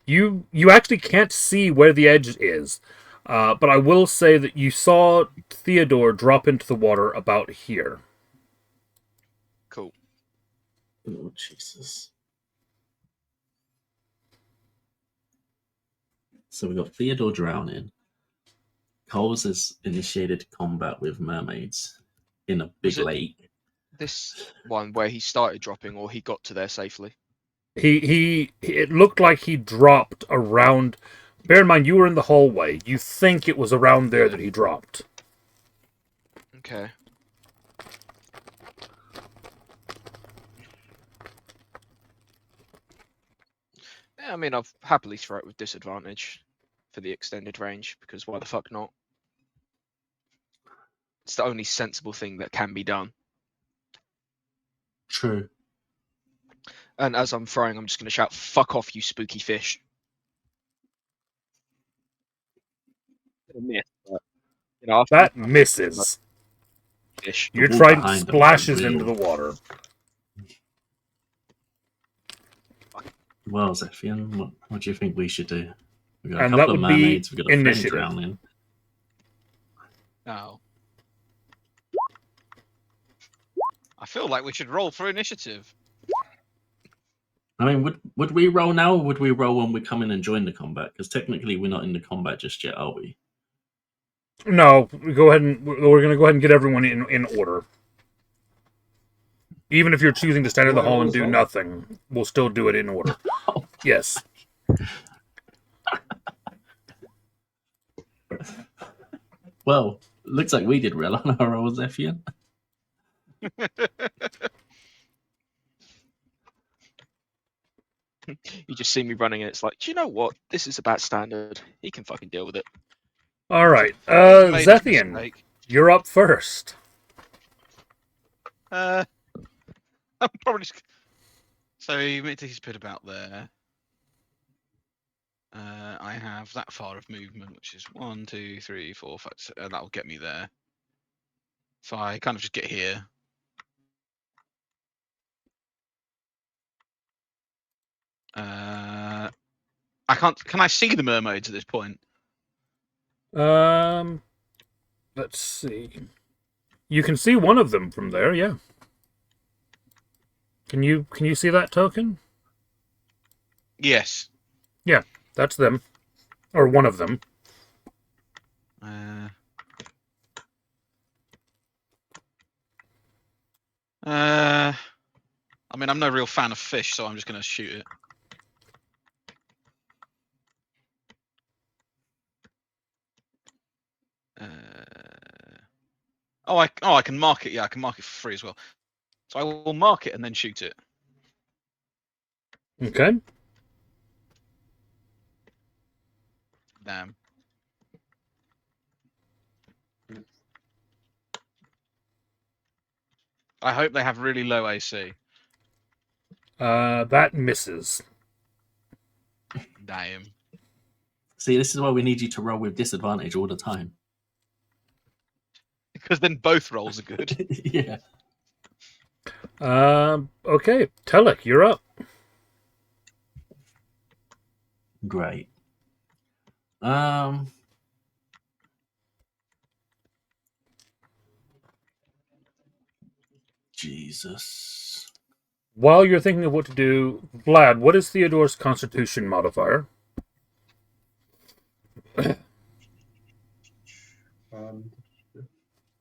You actually can't see where the edge is, but I will say that you saw Theodore drop into the water about here. Cool. Oh Jesus! So we got Theodore drowning. Coles has initiated combat with mermaids in a big lake. This one where he started dropping, or he got to there safely? It looked like he dropped around. Bear in mind, you were in the hallway. You think it was around there that he dropped. Okay. Yeah, I mean, I'll happily throw it with disadvantage for the extended range, because why the fuck not? It's the only sensible thing that can be done. True. And as I'm throwing, I'm just going to shout, "Fuck off, you spooky fish." Miss, but, that misses. Fish. Your trident splashes into the water. Well, Zephian, what do you think we should do? We've got a And couple that of would be mermaids, we've got a friend initiative. drowning. Oh. I feel like we should roll for initiative. I mean, would we roll now, or would we roll when we come in and join the combat? Because technically we're not in the combat just yet, are we? No, we're going to go ahead and get everyone in order. Even if you're choosing to stand in the hall and do nothing, we'll still do it in order. Yes. Well, looks like we did well on our rolls, Effian. You just see me running, and it's like, do you know what? This is about standard. He can fucking deal with it. All right. He's made his Zethian, mistake. you're up first. I'm probably just... So he made his put about there. I have that far of movement, which is 1, 2, 3, 4, 5. That'll get me there. So I kind of just get here. I can't. Can I see the mermaids at this point? Let's see. You can see one of them from there. Yeah. Can you see that token? Yes. Yeah, that's them, or one of them. I mean, I'm no real fan of fish, so I'm just going to shoot it. I can mark it. Yeah, I can mark it for free as well. So I will mark it and then shoot it. Okay. Damn. I hope they have really low AC. That misses. Damn. See, this is why we need you to roll with disadvantage all the time. Because then both rolls are good. Yeah. Okay. Telek, you're up. Great. Jesus. While you're thinking of what to do, Vlad, what is Theodore's Constitution modifier?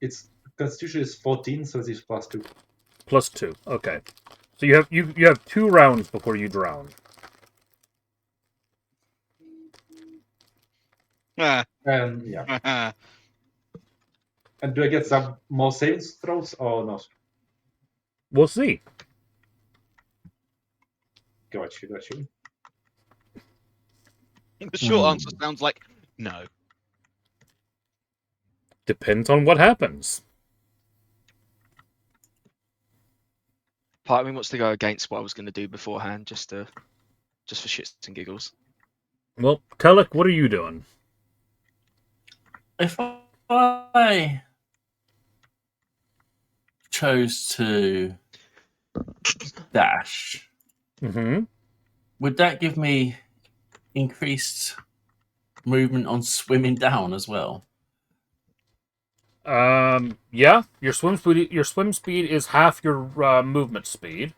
Its Constitution is 14, so it's +2. +2. Okay. So you have 2 rounds before you drown. Yeah. Yeah. And do I get some more savings throws or not? We'll see. Got you. The short answer sounds like no. Depends on what happens. Part of me wants to go against what I was going to do beforehand, just for shits and giggles. Well, Telek, what are you doing? If I chose to dash, would that give me increased movement on swimming down as well? Yeah. Your swim speed is half your movement speed,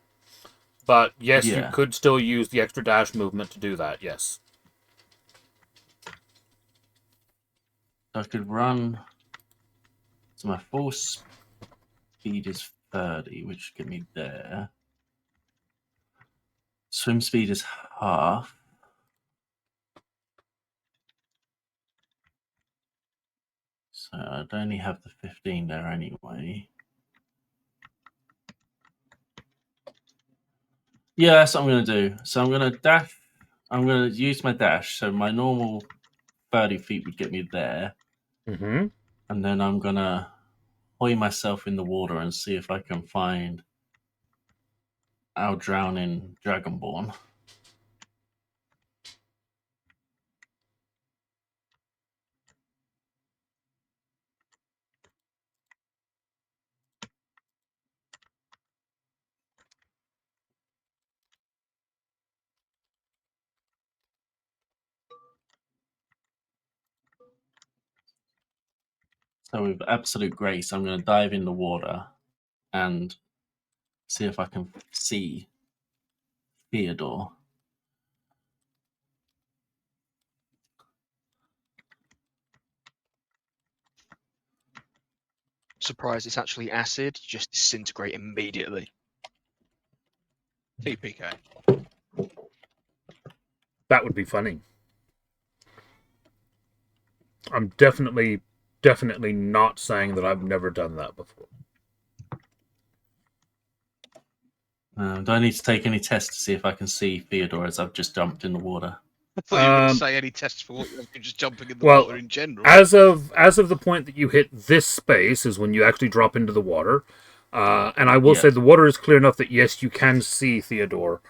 but yes, you could still use the extra dash movement to do that. Yes. I could run. So my full speed is 30, which would get me there. Swim speed is half. So I'd only have the 15 there anyway. Yeah, that's what I'm going to do. So I'm going to dash. I'm going to use my dash. So my normal 30 feet would get me there. And then I'm going to hoy myself in the water and see if I can find our drowning Dragonborn. So with absolute grace, I'm going to dive in the water and see if I can see Theodore. surprised it's actually acid, you just disintegrate immediately. TPK. That would be funny. I'm definitely not saying that I've never done that before. Do I need to take any tests to see if I can see Theodore as I've just jumped in the water? I thought you were going to say any tests for what you're just jumping in the Well, water in general. As of the point that you hit this space is when you actually drop into the water. And I will say the water is clear enough that, yes, you can see Theodore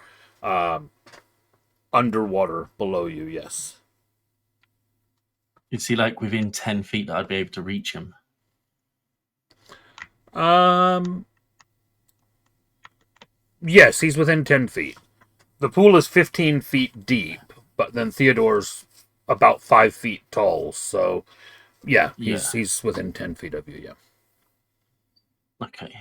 underwater below you, yes. Is he like within 10 feet that I'd be able to reach him? Yes, he's within 10 feet. The pool is 15 feet deep, but then Theodore's about 5 feet tall, so yeah, he's within 10 feet of you, yeah. Okay.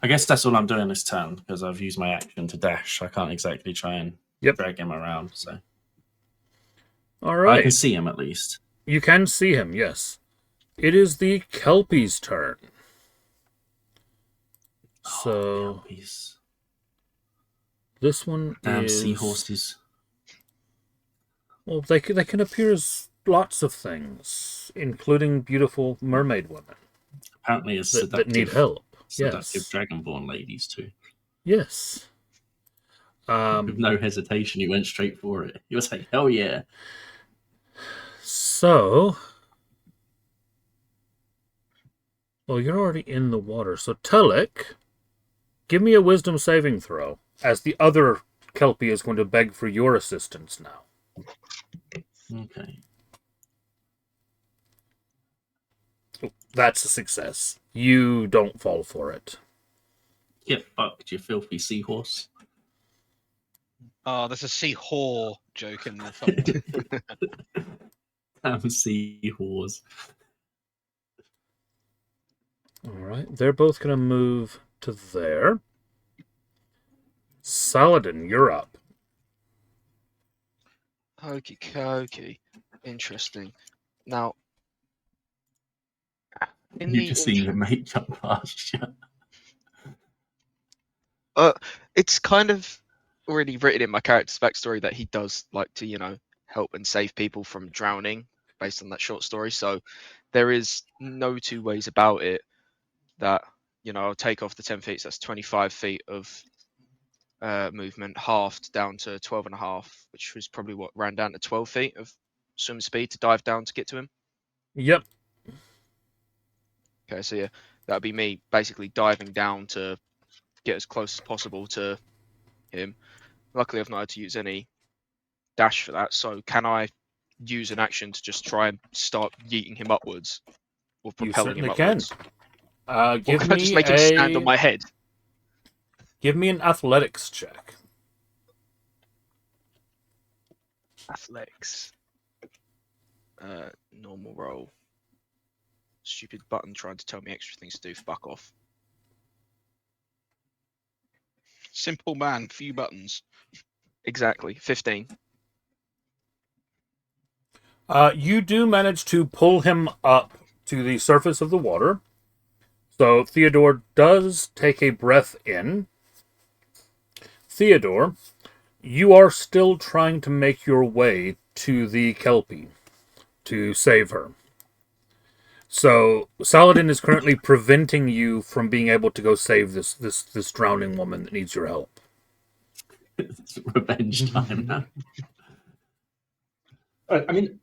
I guess that's all I'm doing this turn, because I've used my action to dash. I can't exactly try and drag him around, so... All right. I can see him, at least. You can see him, yes. It is the Kelpies' turn. So... Kelpies. This one Damn is... seahorses. Well, they can appear as lots of things, including beautiful mermaid women. Apparently as that need help. Seductive dragonborn ladies, too. Yes. With no hesitation, he went straight for it. He was like, hell yeah. So... Well, you're already in the water, so Tullik, give me a wisdom saving throw, as the other Kelpie is going to beg for your assistance now. Okay. Oh, that's a success. You don't fall for it. Get fucked, you filthy seahorse. Oh, there's a sea whore joke in there somewhere. Damn seahorse. Alright, they're both going to move to there. Saladin, you're up. Okie dokie. Interesting. Now, You just seen your mate jump past you. It's kind of already written in my character's backstory that he does like to, help and save people from drowning based on that short story. So there is no two ways about it that, I'll take off the 10 feet. So that's 25 feet of movement, halved down to 12.5, which was probably what ran down to 12 feet of swim speed to dive down to get to him. Yep. Okay, so yeah, that'd be me basically diving down to get as close as possible to him. Luckily, I've not had to use any dash for that, so can I use an action to just try and start yeeting him upwards? Or propelling him upwards? Can. Or can I just make him stand on my head? Give me an athletics check. Athletics. Normal roll. Stupid button trying to tell me extra things to do. Fuck off. Simple man, few buttons. Exactly. 15. You do manage to pull him up to the surface of the water. So Theodore does take a breath in. Theodore, you are still trying to make your way to the Kelpie to save her. So Saladin is currently preventing you from being able to go save this drowning woman that needs your help. It's revenge time now. I mean,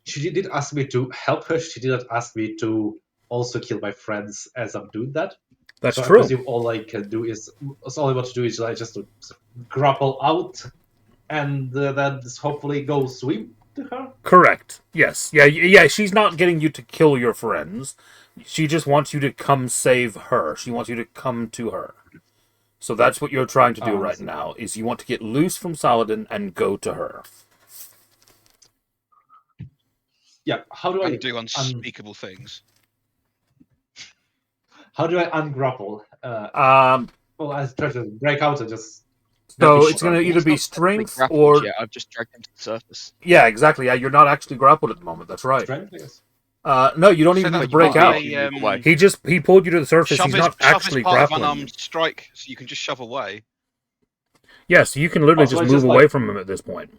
she did ask me to help her. She didn't ask me to also kill my friends as I'm doing that. That's so true. I presume all I can do is, all I want to do is like just to grapple out and then hopefully go swim to her. Correct. Yes. Yeah. She's not getting you to kill your friends. She just wants you to come save her. She wants you to come to her. So that's what you're trying to do right now, is you want to get loose from Saladin and go to her. Yeah, how do I do unspeakable things? How do I ungrapple? Well, I try to break out and just... So it's going to either be He's not technically strength grappled or... yet, I've just dragged him to the surface. Yeah, exactly. Yeah, you're not actually grappled at the moment. That's right. Strength, I guess. No, you don't So even no, need to you break can't out. be, He pulled you to the surface. shove He's is, not shove actually is part of grappling you. unarmed strike, so you can just shove away. Yeah, so you can literally Oh, so just I move just, away like- from him at this point.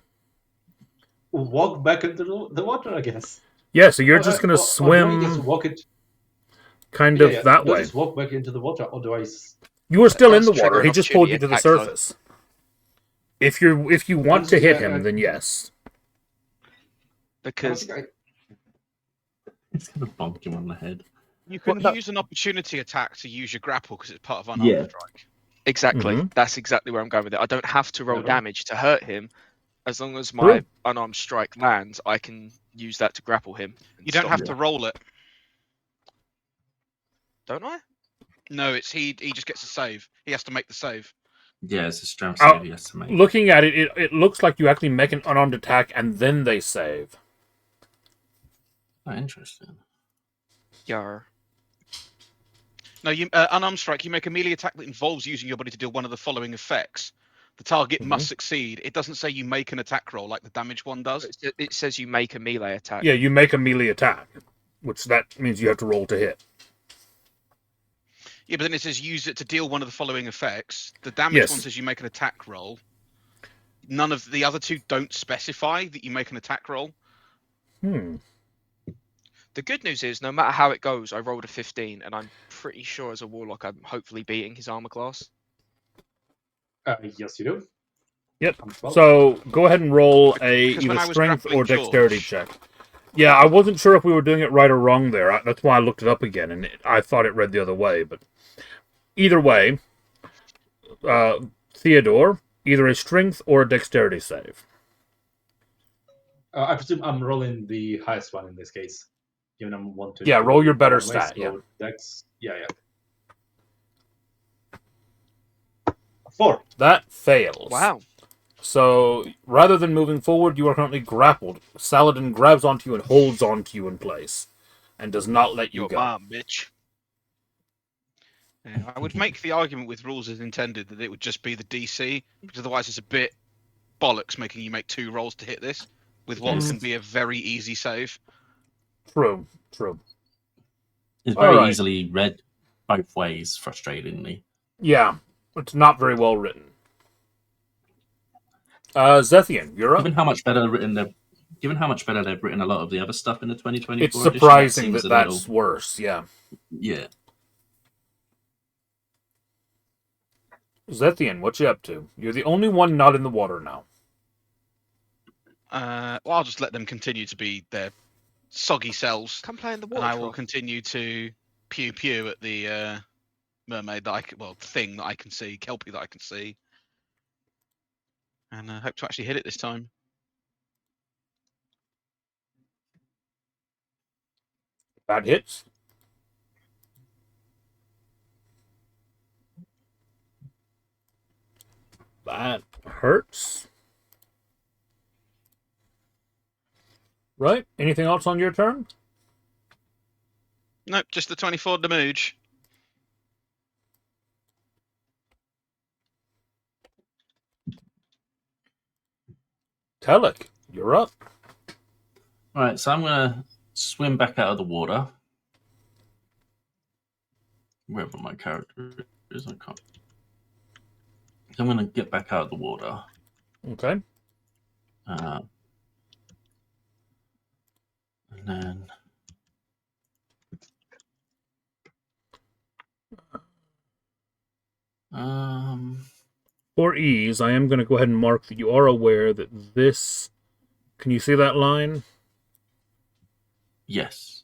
Walk back into the water, I guess. Yeah, so you're just going to Or do I just swim walk it? kind Yeah, of that Do I way. just walk back into the water, or do I? You were still in does the trigger water. an He just pulled opportunity you to the attack, though. surface. If you want to hit him, then yes. Because It's going to bonk him on the head. You can Well, use an opportunity attack to use your grapple because it's part of unarmed Yeah. strike. exactly, Mhm. that's exactly where I'm going with it. I don't have to roll Yeah. damage to hurt him. As long as my unarmed strike lands, I can use that to grapple him. and You don't stop have him. to roll it. Don't I? No, it's he just gets a save. He has to make the save. Yeah, it's a strength Oh, save he has to make. Looking at it, it looks like you actually make an unarmed attack and then they save. Oh, interesting. Yar. No, you unarmed strike. You make a melee attack that involves using your body to deal one of the following effects. The target must succeed. It doesn't say you make an attack roll like the damage one does. It says you make a melee attack. Yeah, you make a melee attack, which that means you have to roll to hit. Yeah, but then it says use it to deal one of the following effects. The damage one says you make an attack roll. None of the other two don't specify that you make an attack roll. The good news is, no matter how it goes, I rolled a 15, and I'm pretty sure as a warlock I'm hopefully beating his armor class. Yes, you do. Yep. I'm 12. So go ahead and roll a Because when either I was strength or grappling dexterity George- check. Yeah, I wasn't sure if we were doing it right or wrong there. That's why I looked it up again, and I thought it read the other way. But either way, Theodore, either a strength or a dexterity save. I presume I'm rolling the highest one in this case. Given I'm one to. Yeah, roll your better anyway, stat, so yeah. Dex. Yeah. 4. That fails. Wow. So rather than moving forward, you are currently grappled. Saladin grabs onto you and holds onto you in place, and does not let you Your go. mom, bitch. Yeah, I would make the argument with rules as intended that it would just be the DC, because otherwise it's a bit bollocks making you make 2 rolls to hit this with what Yes. can be a very easy save. True. It's very Alright. easily read both ways, frustratingly. Yeah, it's not very well written. Zethian, you're up. Given how much better they've written a lot of the other stuff in the 2024 It's edition, surprising seems that a that's little- worse, yeah. Yeah. Zethian, what you up to? You're the only one not in the water now. Well, I'll just let them continue to be their soggy selves, Come play in the and water. I will trough. continue to pew pew at the mermaid thing that I can see, kelpie that I can see, and hope to actually hit it this time. That hits. That hurts. Right? Anything else on your turn? Nope, just the 24 damage. Telek, you're up. Right, so I'm gonna swim back out of the water. Wherever my character is, I can't. So I'm gonna get back out of the water. Okay. And then For ease, I am going to go ahead and mark that you are aware that this... Can you see that line? yes.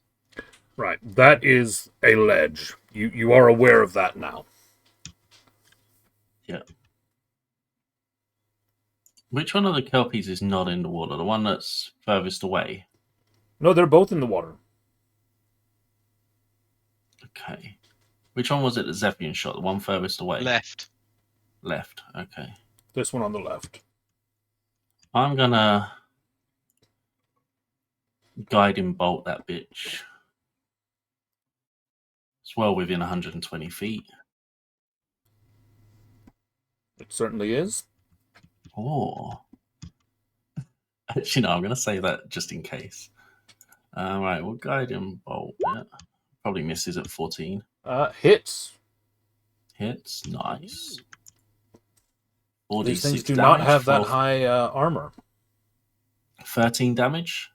Right. That is a ledge. You are aware of that now. Yeah. Which one of the Kelpies is not in the water? The one that's furthest away? No, they're both in the water. Okay. Which one was it that Zephian shot? The one furthest away? Left. Left. Okay. This one on the left. I'm gonna guiding bolt that bitch. It's well within 120 feet. It certainly is. Oh. Actually, no, I'm going to say that just in case. Right, we'll Guiding Bolt it. Probably misses at 14. Hits. Hits. Nice. These 46 things do damage. not have that high armor. 13 damage.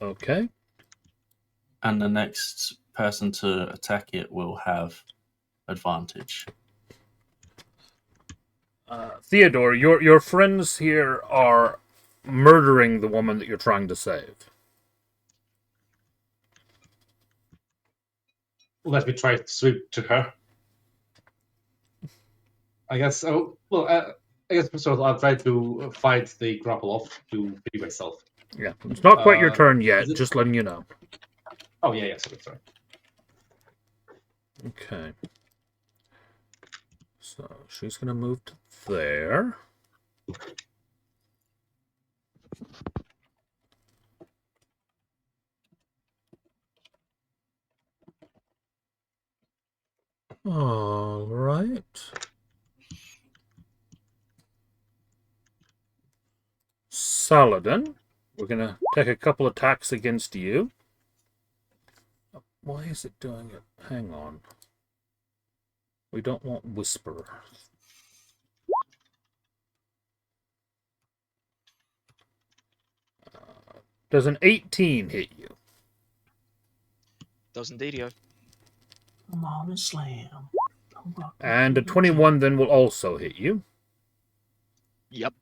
Okay. And the next person to attack it will have advantage. Theodore, your friends here are murdering the woman that you're trying to save. Let me try to swim to her. I guess. Oh well. I guess so. I'll try to fight the grapple off to be myself. Yeah, it's not quite your turn yet. it- Just letting you know. Oh yeah. Sorry. Okay. So she's gonna move to there. All right. Saladin, we're going to take a couple attacks against you. Why is it doing it? Hang on. We don't want Whisper. Does an 18 hit you? Does indeed, yo. Come on and slam. And a 21 then will also hit you. Yep.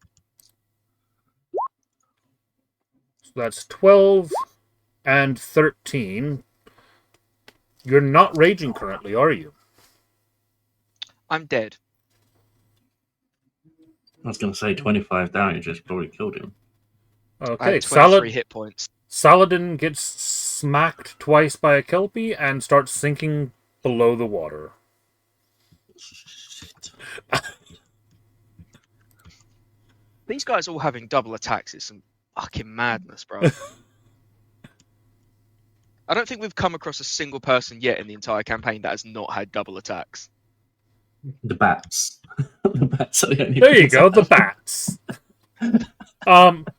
So that's 12 and 13. You're not raging currently, are you? I'm dead. I was going to say 25 damage has probably killed him. I Okay, had 23 hit points. Saladin gets smacked twice by a Kelpie and starts sinking below the water. Shit. These guys all having double attacks is some fucking madness, bro. I don't think we've come across a single person yet in the entire campaign that has not had double attacks. The bats. The bats are the only There you ones go, the that- bats.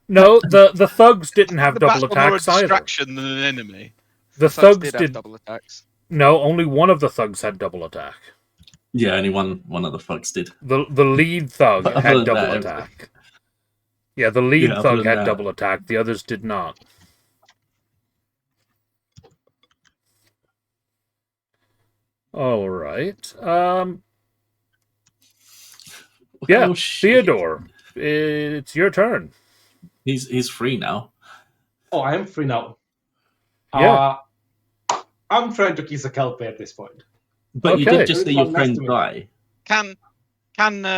No, the thugs didn't have The double bats were more a attacks either. distraction than an enemy. The Thugs thugs did have double attacks. No, only one of the thugs had double attack. Yeah, only one of the fucks did. The lead thug But other had than double that, attack. Yeah, the lead Yeah, other thug than had that- double attack. The others did not. All right. Yeah, Oh, shit. Theodore, it's your turn. He's free now. Oh, I am free now. Yeah. I'm trying to kiss a Kelpie at this point. But you Okay. did just There see is your one next friend to me. die. Can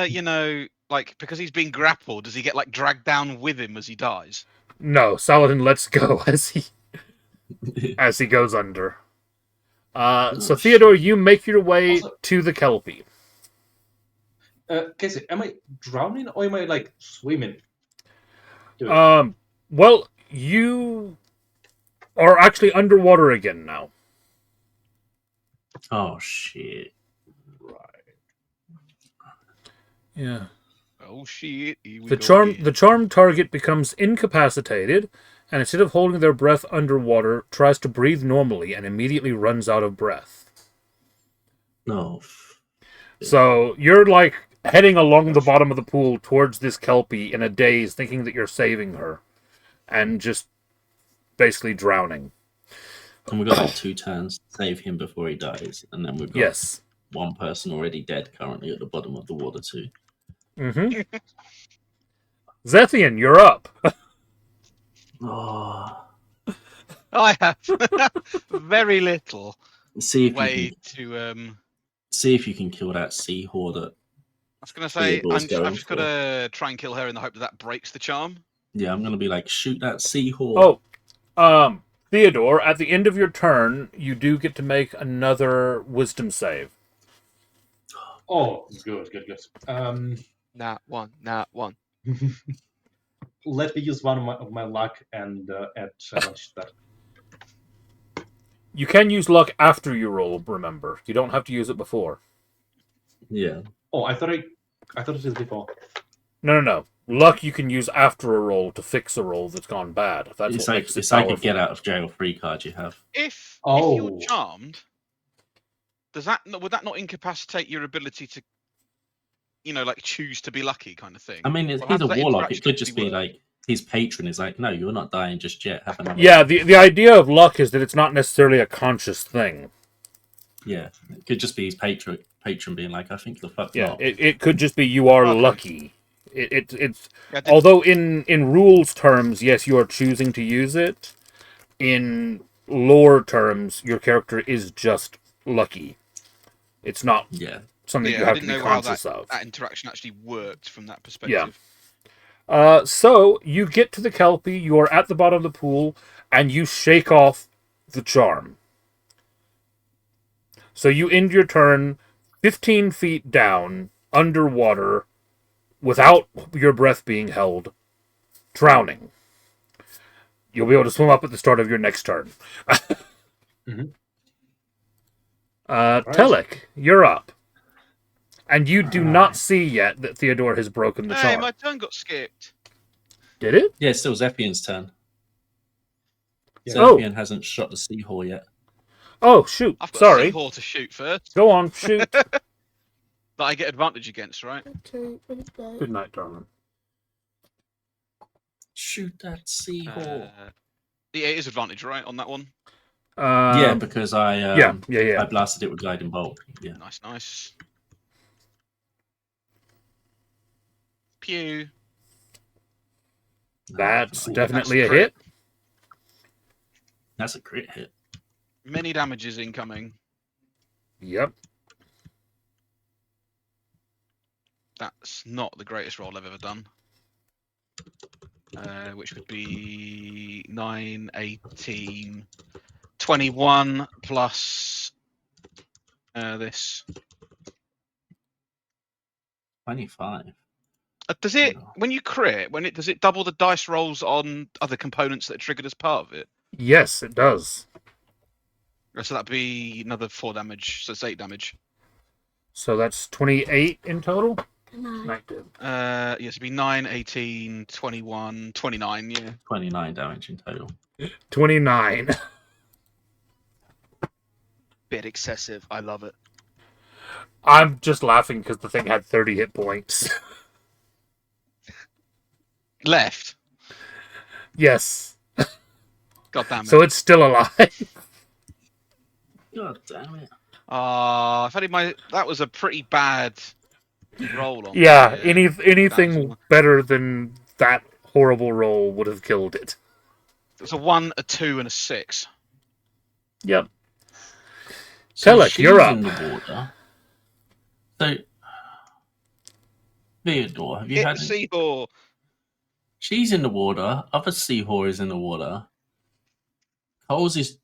you know, like, because he's being grappled, does he get like dragged down with him as he dies? No, Saladin lets go as he goes under. So Theodore, you make your way Also- to the Kelpie. Casey, am I drowning or am I like swimming? to it? Well, you are actually underwater again now. Oh shit. Right. Yeah. Oh shit! Here we The go again. charmed target becomes incapacitated, and instead of holding their breath underwater, tries to breathe normally and immediately runs out of breath. No. So you're like heading along the bottom of the pool towards this Kelpie in a daze, thinking that you're saving her, and just basically drowning. And we've got like 2 turns to save him before he dies, and then we've got Yes. one person already dead currently at the bottom of the water too. Mm-hmm. Zethian, you're up. Oh. I have very little See if way you to. can kill that sea whore that. I was gonna say Theodore's I've going just for. gotta try and kill her in the hope that that breaks the charm. Yeah, I'm gonna be like, shoot that sea whore. Oh, Theodore, at the end of your turn, you do get to make another wisdom save. Oh, good. Nah, one. Let me use one of my luck and add challenge that. You can use luck after you roll, remember. You don't have to use it before. Yeah. Oh, I thought it was before. No. Luck you can use after a roll to fix a roll that's gone bad. If that's It's what like makes it it's like a powerful. get out of jail free card you have. If Oh. you're charmed, would that not incapacitate your ability to, like choose to be lucky kind of thing? I mean, Or how he's a does that warlock. It interaction could just actually be work? like his patron is like, no, you're not dying just yet. Have another. Yeah, the idea of luck is that it's not necessarily a conscious thing. Yeah, it could just be his patron being like, I think the fuck Yeah, not. it could just be you are Okay. lucky. It's Yeah, although in rules terms, yes, you are choosing to use it. In lore terms, your character is just lucky. It's not Yeah. something you I have to didn't be know how conscious of. that interaction actually worked from that perspective. So you get to the Kelpie, you are at the bottom of the pool, and you shake off the charm. So you end your turn 15 feet down, underwater, without your breath being held, drowning. You'll be able to swim up at the start of your next turn. Telek, you're up. And you do not see yet that Theodore has broken the Hey, charm. my turn got skipped. Did it? Yeah, it's still Zephian's turn. Yeah. Zephian hasn't shot the seahorse yet. Oh, shoot. I've got a Sorry. seahorse to shoot first. Go on, shoot. That I get advantage against, right? Good night, darling. Shoot that seahorse. Yeah, it is advantage, right, on that one? Yeah, because I yeah. I blasted it with guiding bolt. Yeah. Nice. Pew. That's Ooh, definitely a crit. hit. That's a crit hit. Many damages incoming. Yep. That's not the greatest roll I've ever done. Which would be 9, 18, 21 plus this. 25. Does it, when you crit, does it double the dice rolls on other components that are triggered as part of it? Yes, it does. So that'd be another 4 damage, so it's 8 damage. So that's 28 in total? Yes, it'd be 9, 18, 21, 29, yeah. 29 damage in total. 29. Bit excessive. I love it. I'm just laughing because the thing had 30 hit points. Left. Yes. God damn it. So it's still alive. God damn it. That was a pretty bad roll on Yeah, the, anything better than that horrible roll would have killed it. It was a 1, a 2, and a 6. Yep. So Telek, you're up. in the water. So, Theodore, have you Hit had... the seahorse. She's in the water. Other seahorse is in the water. Coles is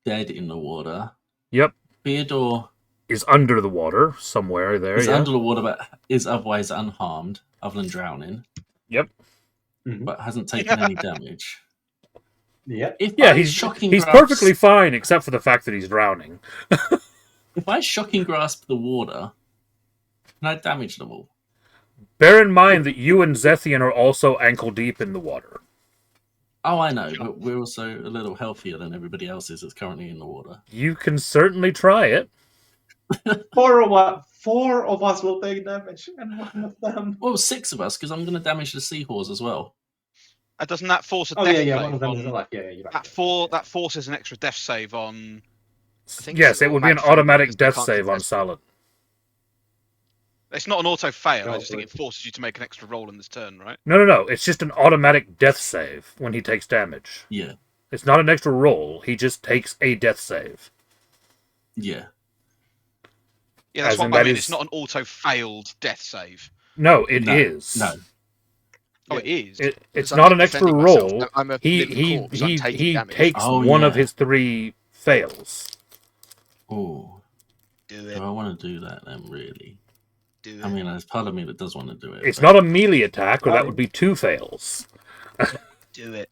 dead in the water. Yep. Theodore is under the water somewhere there. Is under the water, but is otherwise unharmed, other than drowning. Yep. But hasn't taken any damage. Yep. He's perfectly fine, except for the fact that he's drowning. If I shocking grasp the water, can I damage them all? Bear in mind that you and Zethian are also ankle deep in the water. Oh, I know, but we're also a little healthier than everybody else is that's currently in the water. You can certainly try it. Four of us will take damage, and one of them. Well, 6 of us, because I'm going to damage the seahorse as well. Doesn't that force a death yeah, save one of them on... is alive. Yeah, you're right. That forces an extra death save on... Yes, it would be an automatic death save on Salad. It's not an auto fail. I just think it forces you to make an extra roll in this turn, right? No. It's just an automatic death save when he takes damage. Yeah. It's not an extra roll. He just takes a death save. Yeah. Yeah, that's what I mean. It's not an auto failed death save. No, it is. No. Oh, it is. It's not an extra roll. He takes one of his 3 fails. Oh. Do it. Do I want to do that then, really? I mean, there's part of me that does want to do it. It's not a melee attack, or that would be 2 fails. Do it.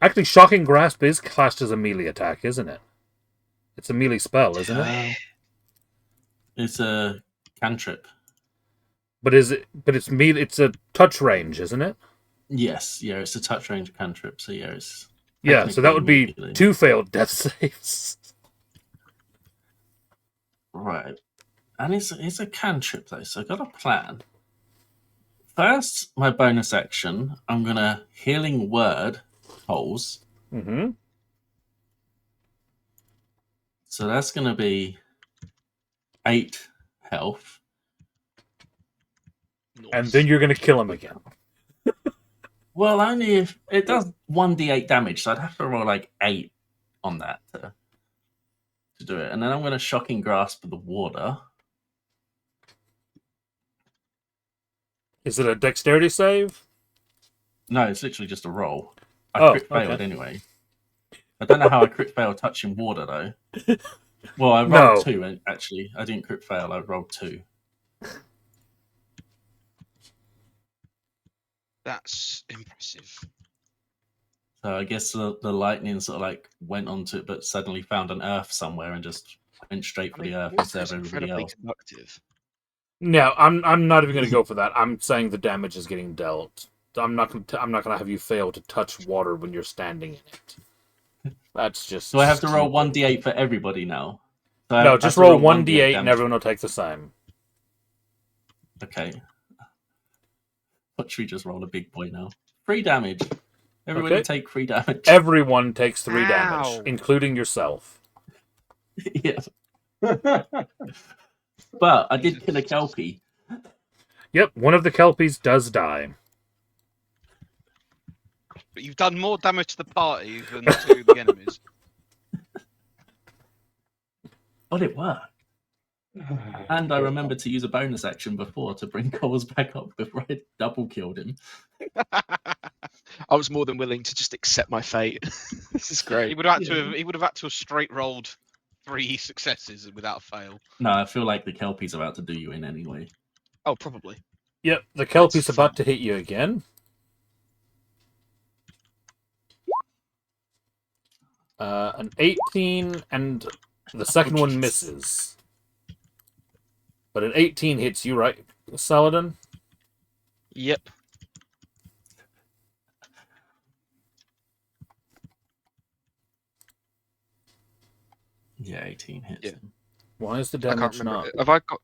Actually, Shocking Grasp is classed as a melee attack, isn't it? It's a melee spell, isn't it? It's a cantrip. But is it? But it's a touch range, isn't it? Yes, yeah, it's a touch range cantrip, so yeah, it's Yeah, so that would be immediately. 2 failed death saves. Right. And it's a cantrip though, so I've got a plan. First, my bonus action, I'm gonna healing word holes. Mm-hmm. So that's gonna be 8 health. And then you're going to kill him again. Well, only if it does 1d8 damage, so I'd have to roll like 8 on that to do it. And then I'm going to shocking grasp the water. Is it a dexterity save? No, it's literally just a roll. I crit failed anyway. I don't know how I crit fail touching water though. Well, I rolled 2 actually. I didn't crit fail. I rolled 2. That's impressive. So I guess the lightning sort of like went onto it, but suddenly found an earth somewhere and just went straight for the earth instead of everybody else. Conductive. No, I'm not even going to go for that. I'm saying the damage is getting dealt. I'm not going to have you fail to touch water when you're standing in it. That's just. So I have to roll 1d8 for everybody now. So no, just roll 1d8 and everyone will take the same. Okay. What should we just roll a big boy now? 3 damage. Everybody take 3 damage. Everyone takes 3 damage, including yourself. Yeah. But I did kill a Kelpie. Yep, one of the Kelpies does die. But you've done more damage to the party than to the enemies. But it worked. And I remembered to use a bonus action before to bring Coles back up before I double killed him. I was more than willing to just accept my fate. This is great. He would have had to have straight rolled 3 successes without fail. No, I feel like the Kelpie's about to do you in anyway. Oh, probably. Yep, the Kelpie's about to hit you again. An 18, and the second one misses. But an 18 hits you, right, Saladin? Yep. Yeah, 18 hits. Yeah. Why is the damage not? Have I got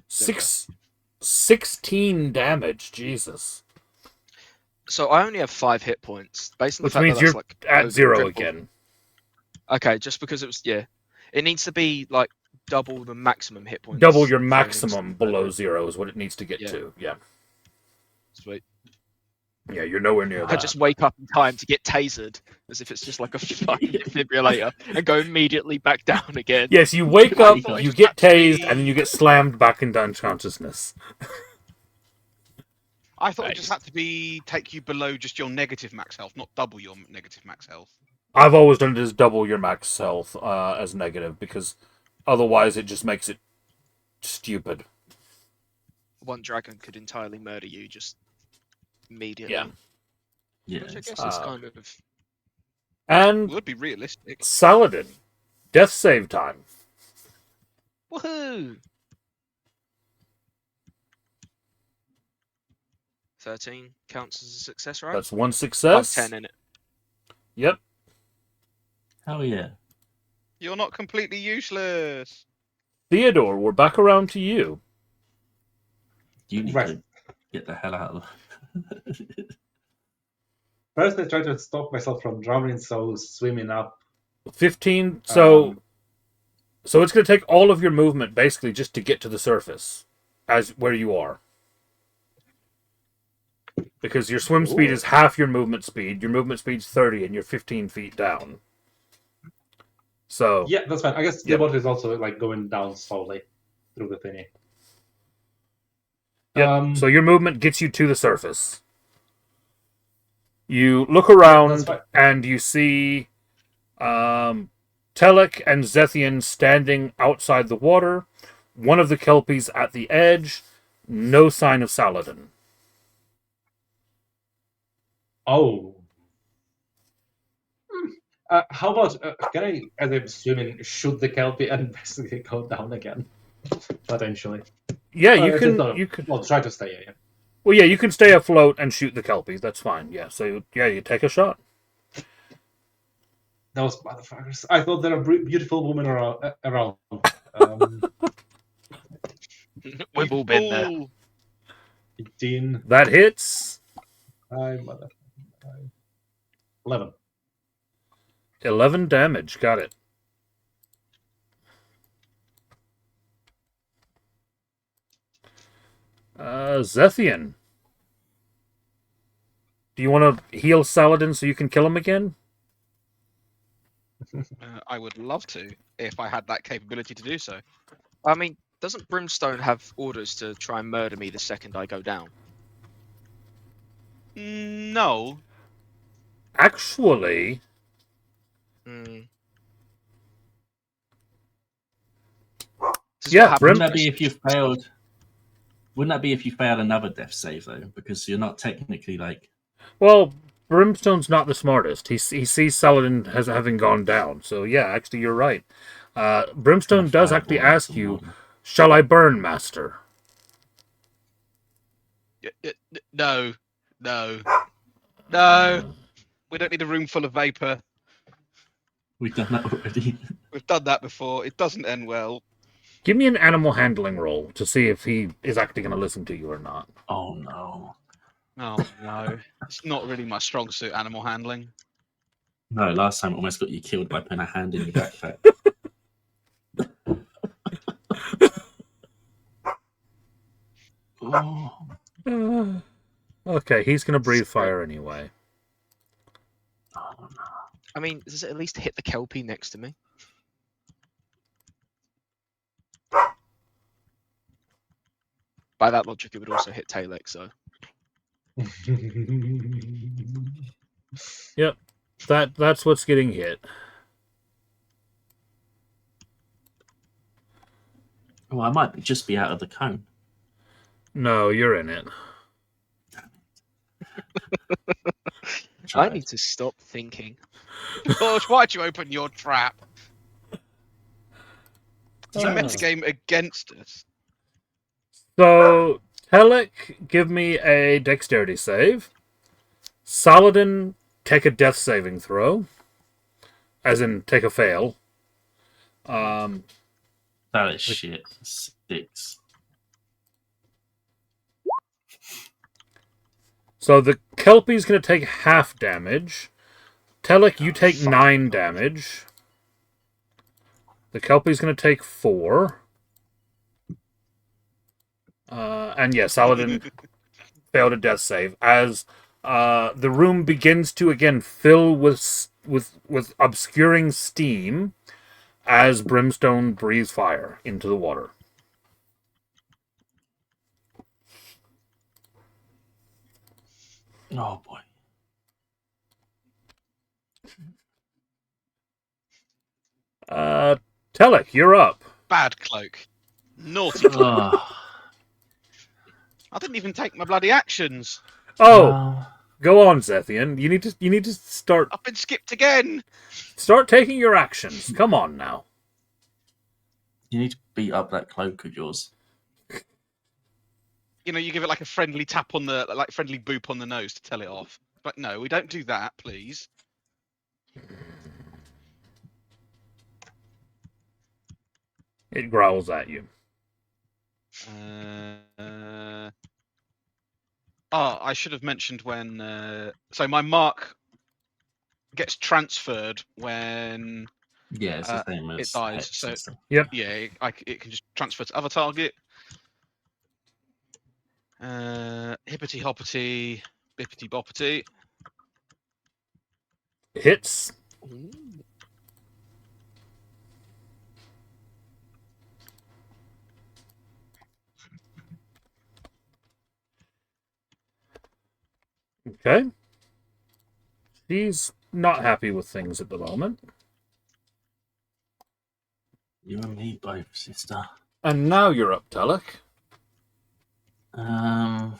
16 damage? Jesus. So I only have 5 hit points. Based on the Which fact means that you're that's like at 0 triple. again. Okay, just because it was it needs to be like double the maximum hit points. Double your maximum below 0 is what it needs to get to. Yeah. Sweet. Yeah, you're nowhere near that. I just wake up in time to get tasered, as if it's just like a fucking defibrillator, and go immediately back down again. Yes, you wake up, you get tased, and then you get slammed back into unconsciousness. I thought it just had to take you below just your negative max health, not double your negative max health. I've always done it as double your max health as negative, because otherwise it just makes it stupid. One dragon could entirely murder you just immediately. Yeah. Which I guess is kind of... And would be realistic. Saladin, death save time. Woohoo! 13 counts as a success, right? That's 1 success. 10 in it. Yep. Hell yeah. You're not completely useless. Theodore, we're back around to you. You need to get the hell out of First, I try to stop myself from drowning, so swimming up. 15. So it's going to take all of your movement, basically, just to get to the surface, as where you are. Because your swim speed is half your movement speed. Your movement speed's 30, and you're 15 feet down. So yeah, that's fine. I guess the water is also like going down slowly through the thingy. Yeah. So your movement gets you to the surface. You look around and you see Telek and Zethian standing outside the water. One of the Kelpies at the edge. No sign of Saladin. Oh. How about, can I, as I'm swimming, shoot the Kelpie and basically go down again? potentially. Yeah, You can. Well, try to stay. Yeah. Well, yeah, you can stay afloat and shoot the Kelpies. That's fine. Yeah, so yeah, you take a shot. Those motherfuckers. I thought there are beautiful women around. We've all been there. Ooh, 18. That hits. 11. 11 damage. Got it. Zethian. Do you want to heal Saladin so you can kill him again? I would love to if I had that capability to do so. I mean, doesn't Brimstone have orders to try and murder me the second I go down? No. Actually, This is Yeah, what happens Wouldn't Brim- that be if you failed? Wouldn't that be if you failed another death save though? Because you're not technically like. well, Brimstone's not the smartest. He sees Saladin as having gone down. So yeah, actually, you're right. Brimstone does actually ask you, "Shall I burn, Master?" No. No. We don't need a room full of vapor. We've done that already. We've done that before. It doesn't end well. Give me an animal handling roll to see if he is actually going to listen to you or not. Oh no. Oh no. It's not really my strong suit, animal handling. No, last time I almost got you killed by putting a hand in your backpack. Oh. Okay, he's going to breathe fire anyway. Oh, no. I mean, does it at least hit the Kelpie next to me? By that logic, it would also hit Talek, so... Yep, that's what's getting hit. Oh, I might just be out of the cone. No, you're in it. I need to stop thinking. George, why'd you open your trap? Did you metagame against us? So, Telek, give me a dexterity save. Saladin, take a death saving throw. As in, take a fail. That is shit. 6. So the Kelpie's going to take half damage. Telek, you take 9 damage. The Kelpie's going to take 4. And yeah, Saladin failed a death save. As the room begins to again fill with obscuring steam as Brimstone breathes fire into the water. Oh boy. Telek, you're up. Bad cloak. Naughty cloak. I didn't even take my bloody actions. Oh, go on, Zethian. You need to start. I've been skipped again. Start taking your actions. Come on now. You need to beat up that cloak of yours. You know, you give it like a friendly tap on the, like friendly boop on the nose to tell it off. But no, we don't do that, please. It growls at you. Oh, I should have mentioned when. So my mark gets transferred when Yeah, it's the same as it dies. Hex So and stuff. Yep. yeah, it can just transfer to other target. Hippity hoppity, bippity boppity. Hits. Ooh. Okay. She's not happy with things at the moment. You and me both, sister. And now you're up, Telek. I'm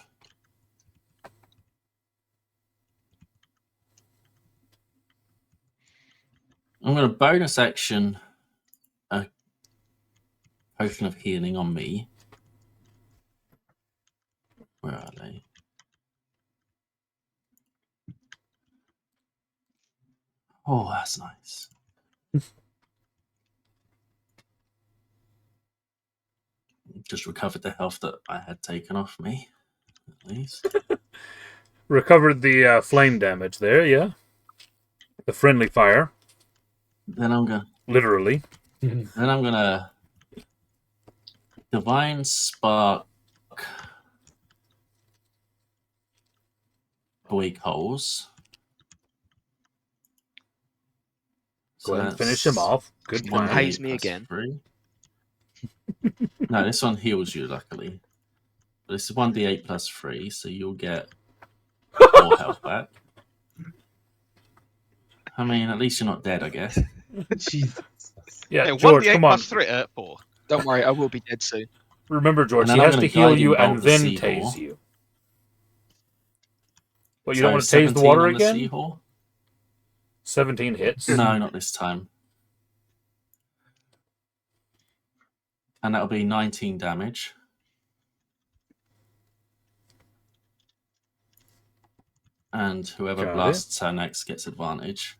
going to bonus action a potion of healing on me. Where are they? Oh, that's nice. Just recovered the health that I had taken off me, at least. Recovered the flame damage there, yeah. The friendly fire. Then I'm gonna literally. Divine Spark Weak Holes. Go ahead and finish him off. Good Don't plan. haze me again. 3. No, this one heals you, luckily. But this is 1d8 plus 3, so you'll get 4 health back. I mean, at least you're not dead, I guess. Jesus. Yeah, Yeah, George, 1d8 come on. plus 3, 4. Don't worry, I will be dead soon. Remember, George, And he then I'm has to gonna heal you guiding and bolt the then seahorse. tase you. Well, you So don't want to tase the 17 water on the again? seahorse? 17 hits. No, not this time. And that'll be 19 damage. And whoever Got blasts her next gets advantage.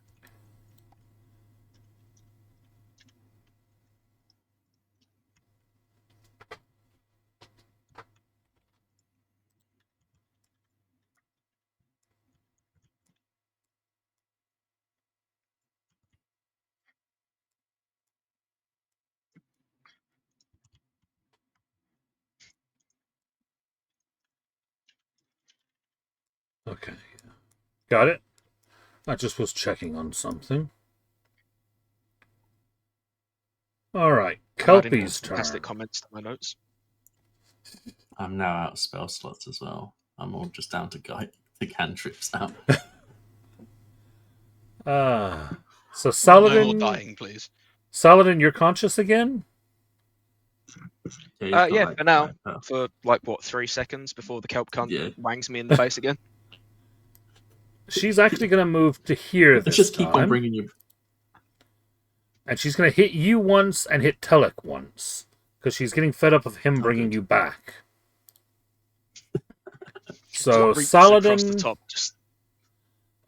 Okay. Got it? I just was checking on something. Alright, I'm adding more Kelpie's turn. fantastic comments to my notes. I'm now out of spell slots as well. I'm all just down to cantrips now. So No Saladin... more dying, please. Saladin, you're conscious again? Yeah, for now. For like what, 3 seconds before the kelp cunt wangs me in the face again. She's actually going to move to here this just time. keep on bringing you. And she's going to hit you once and hit Telek once. Because she's getting fed up of him bringing you back. So Reaches Saladin... across the top, just...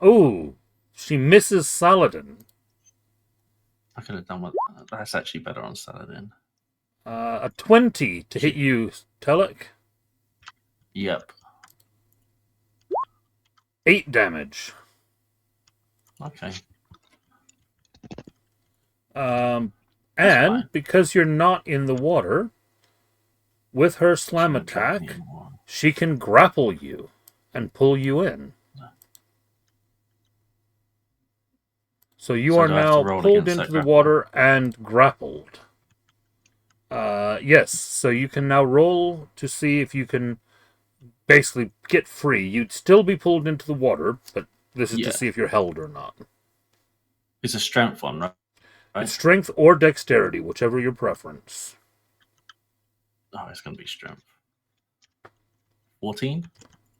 Ooh, she misses Saladin. I could have done what. That's actually better on Saladin. A 20 to hit you, Telek. Yep. 8 damage. Okay. And fine. because you're not in the water, with her slam Shouldn't drag me attack, anymore. she can grapple you and pull you in. So you So are do I have to now roll pulled against into that the water and grappled. Yes, so you can now roll to see if you can basically get free. You'd still be pulled into the water, but this is to see if you're held or not. It's a strength one, right? It's strength or dexterity, whichever your preference. Oh, it's going to be strength. 14?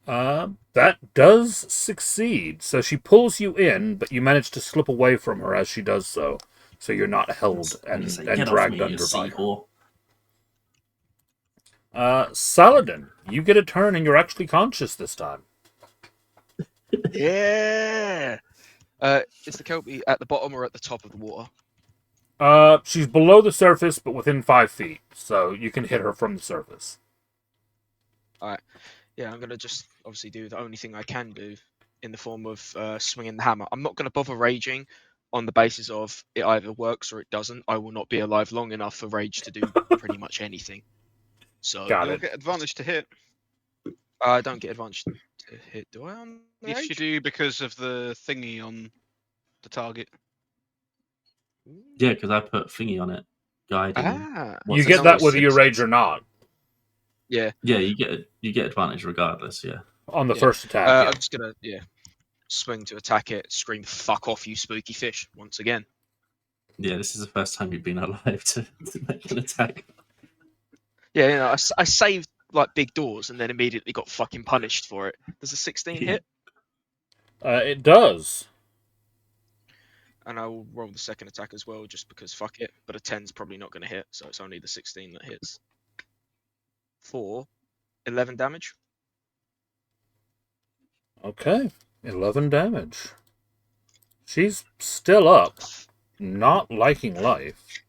That does succeed. So she pulls you in, but you manage to slip away from her as she does so. So you're not held and dragged under by her. Saladin, you get a turn and you're actually conscious this time. Yeah! Is the Kelpie at the bottom or at the top of the water? She's below the surface, but within 5 feet. So you can hit her from the surface. Alright. Yeah, I'm going to just obviously do the only thing I can do in the form of swinging the hammer. I'm not going to bother raging on the basis of it either works or it doesn't. I will not be alive long enough for rage to do pretty much anything. So You'll get advantage to hit. I don't get advantage to hit, do I? On the Yes, rage? you do because of the thingy on the target. Yeah, because I put thingy on it. Guiding. You get that whether you rage or not. Yeah. Yeah, you get advantage regardless, yeah. On the first attack. I'm just going to, swing to attack it, scream, "Fuck off, you spooky fish," once again. Yeah, this is the first time you've been alive to make an attack. Yeah, I saved like big doors and then immediately got fucking punished for it. Does a 16 hit? It does. and I will roll the second attack as well, just because fuck it. But a 10's probably not going to hit, so it's only the 16 that hits. For 11 damage. Okay, 11 damage. She's still up, not liking life.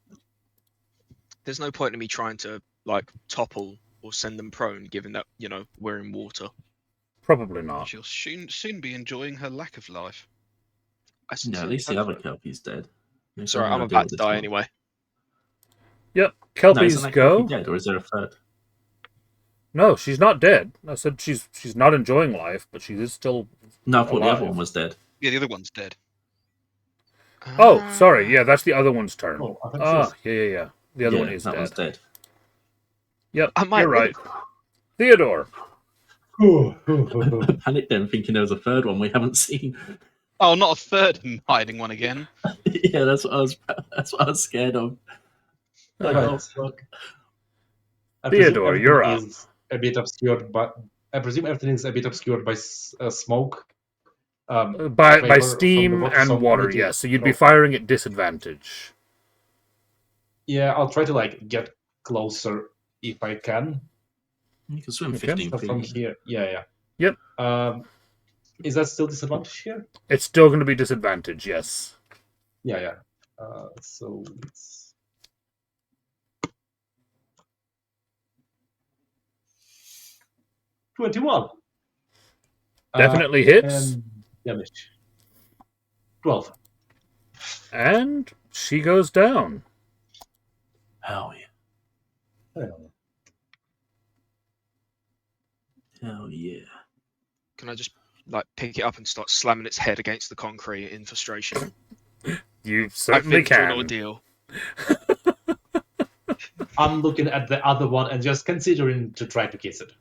There's no point in me trying to like topple or send them prone, given that we're in water. Probably not. She'll soon be enjoying her lack of life. No, at least the other Kelpie's dead. Sorry, I'm about to die anyway. Yep, No, Kelpies isn't that go. Kelpie dead, or is there a third? No, she's not dead. I said she's not enjoying life, but she is still. No, I thought the alive. other one was dead. Yeah, the other one's dead. Oh, sorry. Yeah, that's the other one's turn. Oh, I think Yeah. The other one is that dead. one's dead. Yep, I might you're right. Theodore. I panicked then, thinking there was a third one we haven't seen. Oh, not a third hiding one again. Yeah, that's what I was scared of. Like, Right. oh fuck. Theodore, you're up. Is a bit obscured, but I presume everything is a bit obscured by smoke. By vapor steam from the water, so and water, we need to yes. So you'd be throw- firing at disadvantage. Yeah, I'll try to get closer if I can. You can swim Okay. 15 So from feet. here, yeah. Yep. Is that still disadvantage here? It's still going to be disadvantage, yes. Yeah. So it's 21. Definitely hits. And damage 12. And she goes down. Hell yeah. Hell yeah. Can I just pick it up and start slamming its head against the concrete in frustration? You certainly I've been through an can. ordeal. I'm looking at the other one and just considering to try to kiss it.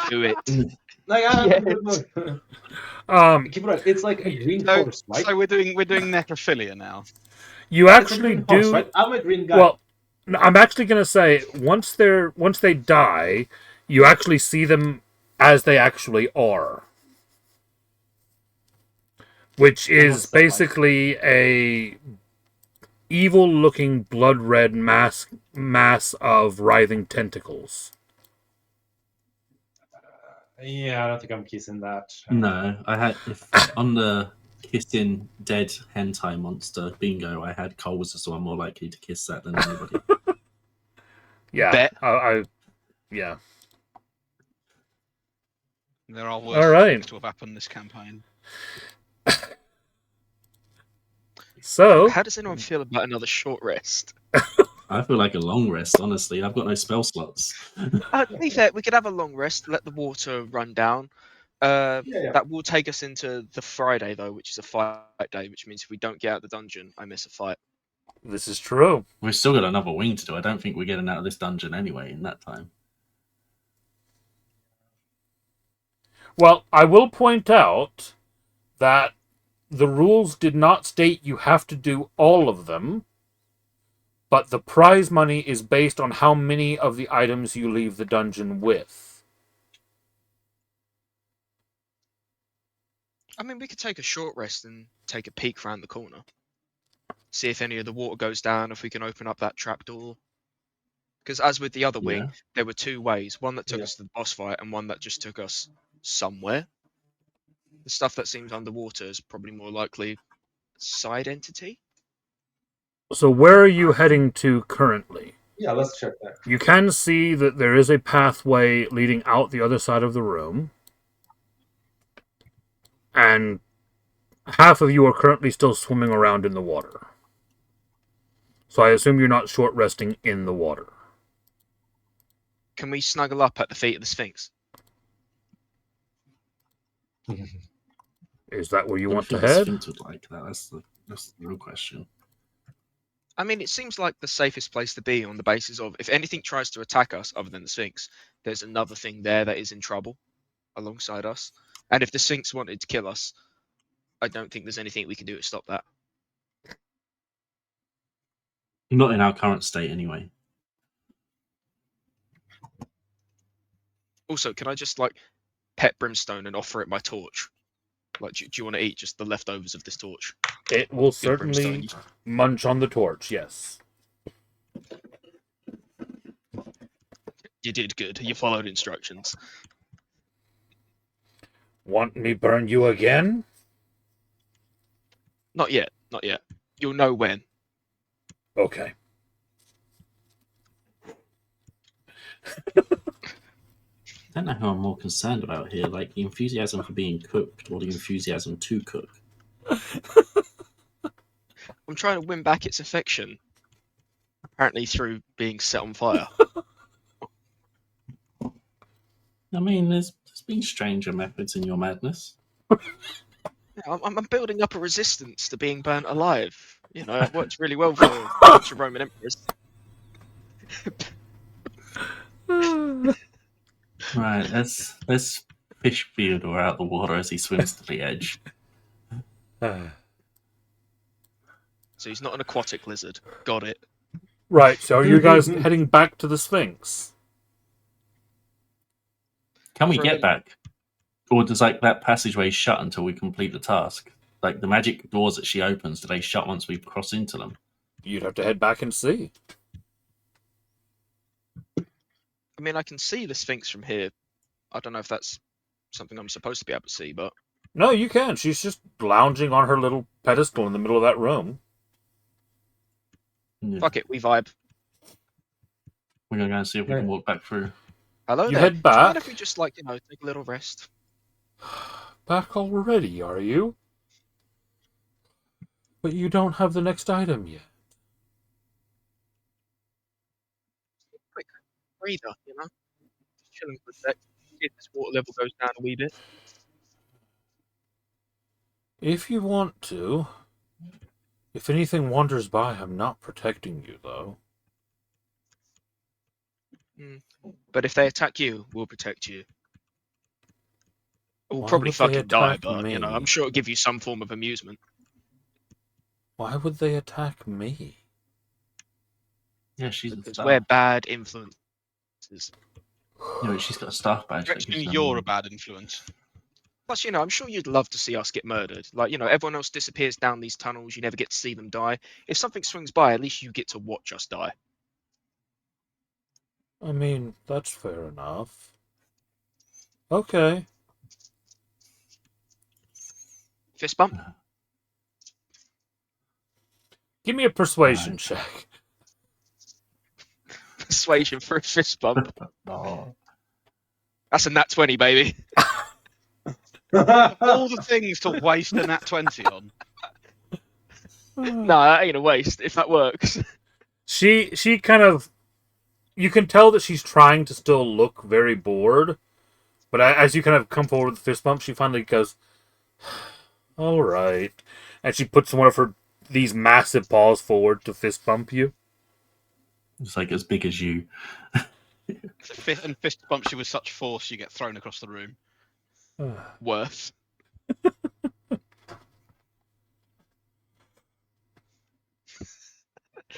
Do it. Keep it right. It's like a green So, horse, right? so we're doing necrophilia now. You It's a actually green do. horse, right? I'm a green guy. Well, I'm actually going to say once they die, you actually see them as they actually are, which is what's that like? basically a evil-looking blood-red mass of writhing tentacles. Yeah, I don't think I'm kissing that. No, I had on the kissing dead hentai monster bingo. I had Coles as the one more likely to kiss that than anybody. Yeah, Bet. Yeah. There are worse All right. things to have happened this campaign. So, How does anyone feel about another short rest? I feel like a long rest, honestly. I've got no spell slots. To be fair, we could have a long rest, let the water run down. Yeah. That will take us into the Friday, though, which is a fight day, which means if we don't get out of the dungeon, I miss a fight. this is true. We've still got another wing to do. I don't think we're getting out of this dungeon anyway in that time. Well, I will point out that the rules did not state you have to do all of them, but the prize money is based on how many of the items you leave the dungeon with. I mean, we could take a short rest and take a peek round the corner. See if any of the water goes down, if we can open up that trapdoor. Because as with the other wing, there were two ways. One that took us to the boss fight and one that just took us somewhere. The stuff that seems underwater is probably more likely side entity. So where are you heading to currently? Yeah, let's check that. You can see that there is a pathway leading out the other side of the room. And half of you are currently still swimming around in the water. So I assume you're not short resting in the water. Can we snuggle up at the feet of the Sphinx? Is that where you I want to don't think the head? Sphinx would like that. That's the real question. I mean, it seems like the safest place to be on the basis of if anything tries to attack us other than the Sphinx, there's another thing there that is in trouble alongside us. And if the Sphinx wanted to kill us, I don't think there's anything we can do to stop that. Not in our current state, anyway. Also, can I just pet Brimstone and offer it my torch? Like, do you want to eat just the leftovers of this torch? It will Good brimstone. certainly munch on the torch, yes. You did good. You followed instructions. Want me burn you again? Not yet. Not yet. You'll know when. Okay. I don't know who I'm more concerned about here, like the enthusiasm for being cooked or the enthusiasm to cook. I'm trying to win back its affection. Apparently through being set on fire. I mean, there's been stranger methods in your madness. Yeah, I'm building up a resistance to being burnt alive. You know, it works really well for the Roman emperors. Right, let's fish Theodore out the water as he swims to the edge. So he's not an aquatic lizard. Got it. Right, so are you guys heading back to the Sphinx? Can we get back? Or does like that passageway shut until we complete the task? Like the magic doors that she opens, do they shut once we cross into them? You'd have to head back and see. I mean, I can see the Sphinx from here. I don't know if that's something I'm supposed to be able to see, but... No, you can. She's just lounging on her little pedestal in the middle of that room. Yeah. Fuck it, we vibe. We're gonna go and see if we can walk back through. Hello You there. head Do you back? mind if we just, like, take a little rest? Back already, are you? But you don't have the next item yet. Quick breather, you know? Just chilling for a sec. See if this water level goes down a wee bit. If you want to. If anything wanders by, I'm not protecting you, though. But if they attack you, we'll protect you. We'll Why probably would they fucking die, attack but, me? I'm sure it'll give you some form of amusement. Why would they attack me? Yeah, she's a Because staff. we're bad influences. Yeah, she's got a staff badge. that Actually, gives you're them- a bad influence. Plus, I'm sure you'd love to see us get murdered. Like, everyone else disappears down these tunnels. You never get to see them die. If something swings by, at least you get to watch us die. I mean, that's fair enough. Okay. Fist bump? Give me a persuasion Right. check. Persuasion for a fist bump. Oh. That's a nat 20, baby. All the things to waste a nat 20 on. No, that ain't a waste, if that works. She kind of... You can tell that she's trying to still look very bored. But as you kind of come forward with the fist bump, she finally goes, all right. And she puts one of these massive paws forward to fist bump you. It's like as big as you. And fist bumps you with such force you get thrown across the room. Worth.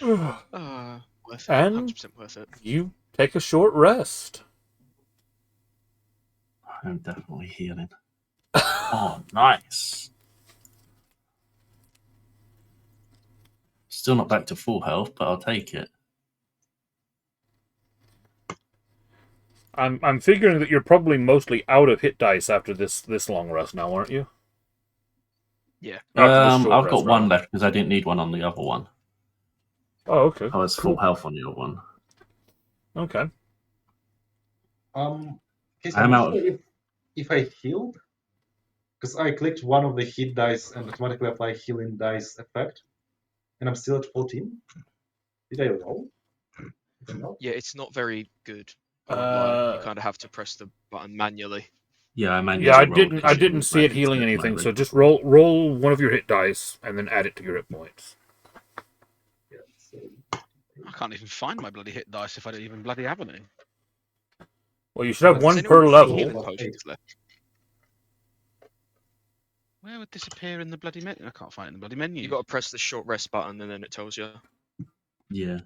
Worth it. And 100% worth it. you take a short rest. I'm definitely healing. Oh, nice. Still not back to full health, but I'll take it. I'm figuring that you're probably mostly out of hit dice after this long rest now, aren't you? Yeah. After this short I've rest, got one rather. left because I didn't need one on the other one. Oh, okay. I was full health on the other one. Okay. Okay, so I'm out. If I healed, because I clicked one of the hit dice and automatically apply healing dice effect, and I'm still at 14. Did I roll? Did I not? Yeah, it's not very good. I won't lie. You kind of have to press the button manually. Yeah, I manually Yeah, I rolled didn't. it, I so you didn't moved see it back healing into anything. my So loop. just roll one of your hit dice and then add it to your hit points. Yeah, so I can't even find my bloody hit dice if I don't even bloody have any. Well, you should have Does one anyone per have level. healing Level potions 8. left? Where would this appear in the bloody menu? I can't find it in the bloody menu. You got to press the short rest button and then it tells you. Yeah,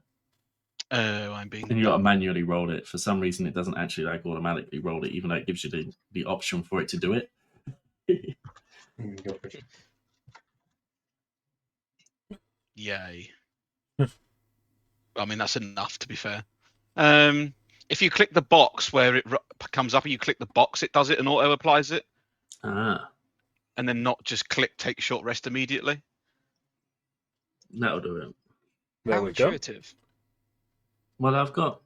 Oh, I'm being. and you got to manually roll it. For some reason, it doesn't actually like automatically roll it, even though it gives you the option for it to do it. Go for it. Yay. I mean, that's enough, to be fair. If you click the box where it comes up and you click the box, it does it and auto applies it. Ah, And then not just click take short rest immediately. that'll do it. There How we go. intuitive. Well, I've got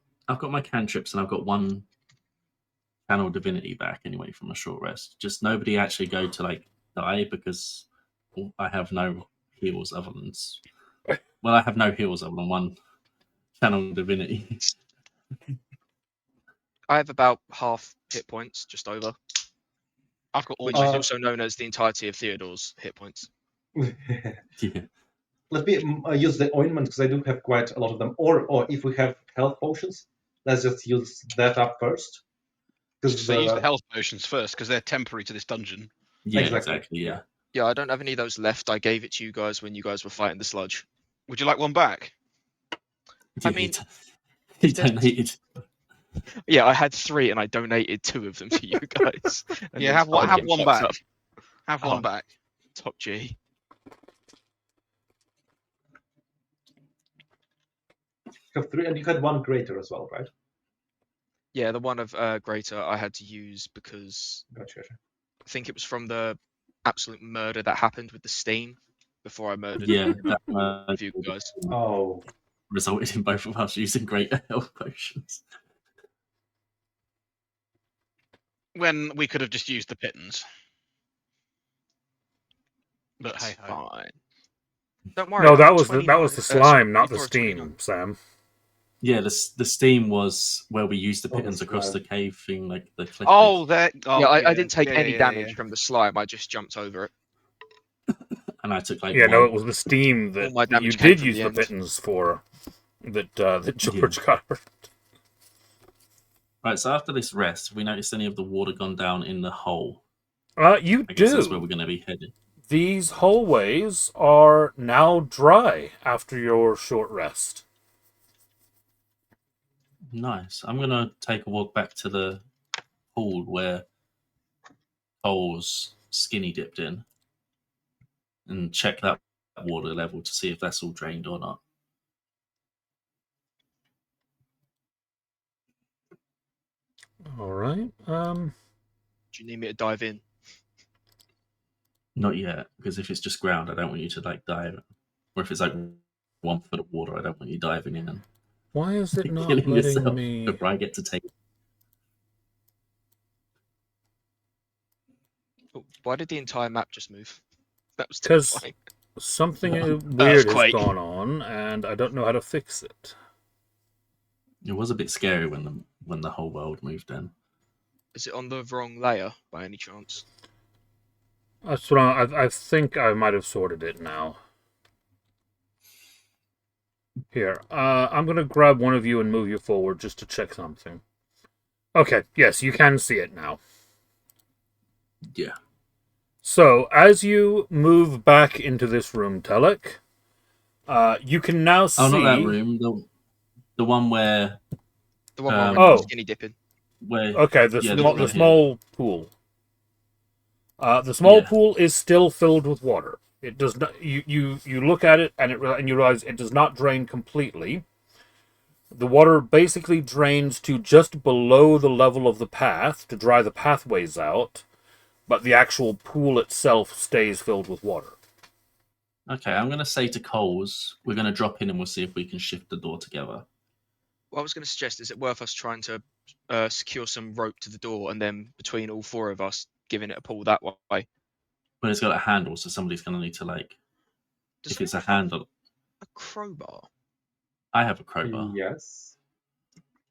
my cantrips and I've got one channel divinity back anyway from a short rest. Just nobody actually go to like die because I have no heals other than I have no heals other than one channel divinity. I have about half hit points, just over, I've got which almost. is also known as the entirety of Theodore's hit points. Yeah. Let me use the ointment because I do have quite a lot of them. Or if we have health potions, let's just use that up first. Because they use the health potions first because they're temporary to this dungeon. Yeah, Exactly. exactly. Yeah. Yeah, I don't have any of those left. I gave it to you guys when you guys were fighting the sludge. Would you like one back? I Yeah, mean, he if there's- donated. Yeah, I had 3 and I donated 2 of them to you guys. And Yeah, then have one started getting back. fucked up. Have one Oh. back. Top G. You have 3, and you had 1 greater as well, right? Yeah, the one of Greater I had to use because Gotcha. I think it was from the absolute murder that happened with the steam before I murdered Yeah, one that of you guys. Oh, resulted in both of us using great health potions. When we could have just used the pittance. But It's hey ho. fine. Don't worry. No, I'm that was the 29, slime, sorry, not the 24 or steam, 29. Sam. Yeah, the steam was where we used the Oh, pittance that's across right. the cave thing, like the cliff. Oh, that. Oh, Yeah, I didn't take yeah, any yeah, damage yeah. from the slime. I just jumped over it. And I took like Yeah, no, one. it was the steam All that, my that you damage came did from use the the end. pittance for. That George got hurt. Right, so after this rest, have we noticed any of the water gone down in the hole? You I guess that's where do. we're going to be headed. These hallways are now dry after your short rest. Nice. I'm going to take a walk back to the pool where Cole's skinny dipped in and check that water level to see if that's all drained or not. All right. Do you need me to dive in? Not yet, because if it's just ground, I don't want you to like dive. Or if it's like 1 foot of water, I don't want you diving in and Why is it not killing letting yourself me? before I get to take it. Oh, why did the entire map just move? That was 'Cause- terrifying. Something Yeah. weird has Earthquake. gone on, and I don't know how to fix it. It was a bit scary when the whole world moved in. Is it on the wrong layer by any chance? That's what I think I might have sorted it now. Here, I'm gonna grab one of you and move you forward just to check something. Okay, yes, you can see it now. Yeah. So, as you move back into this room, Telek, you can now see... Oh, not that room. The one where... The one where Um, we're Oh. skinny dipping. where Okay, the yeah, small, one the here. small pool. The small Yeah. pool is still filled with water. It does not. You look at it and you realize it does not drain completely. The water basically drains to just below the level of the path to dry the pathways out, but the actual pool itself stays filled with water. Okay, I'm going to say to Coles, we're going to drop in and we'll see if we can shift the door together. What I was going to suggest, is it worth us trying to secure some rope to the door and then between all 4 of us giving it a pull that way? But it's got a handle, so somebody's going to need to like... Does if it's a someone have handle... a crowbar? I have a crowbar. yes.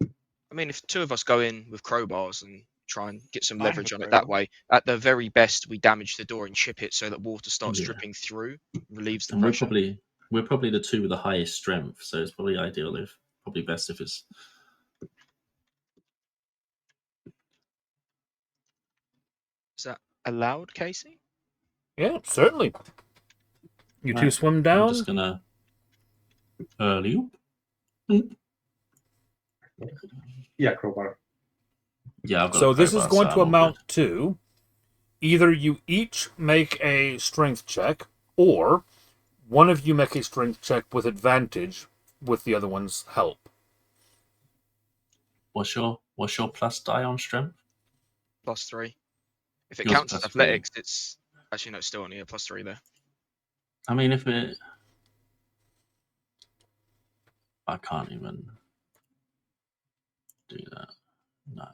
I mean, if 2 of us go in with crowbars and try and get some I have leverage a on it that crowbar. way, at the very best, we damage the door and chip it so that water starts Yeah. dripping through, relieves the And pressure. we're probably the 2 with the highest strength, so it's probably ideal probably best if it's... Is that allowed, Casey? Yeah, certainly. You 2 Right, swim down. I'm just going to... Loop. Yeah, crowbar. Yeah, I've got So a this is crowbar, going so to I'm all amount good. to either you each make a strength check, or one of you make a strength check with advantage with the other one's help. What's your plus die on strength? +3. If it Yours counts as +3. athletics, it's actually no, it's still only a +3 there. I mean, if it, I can't even do that. No.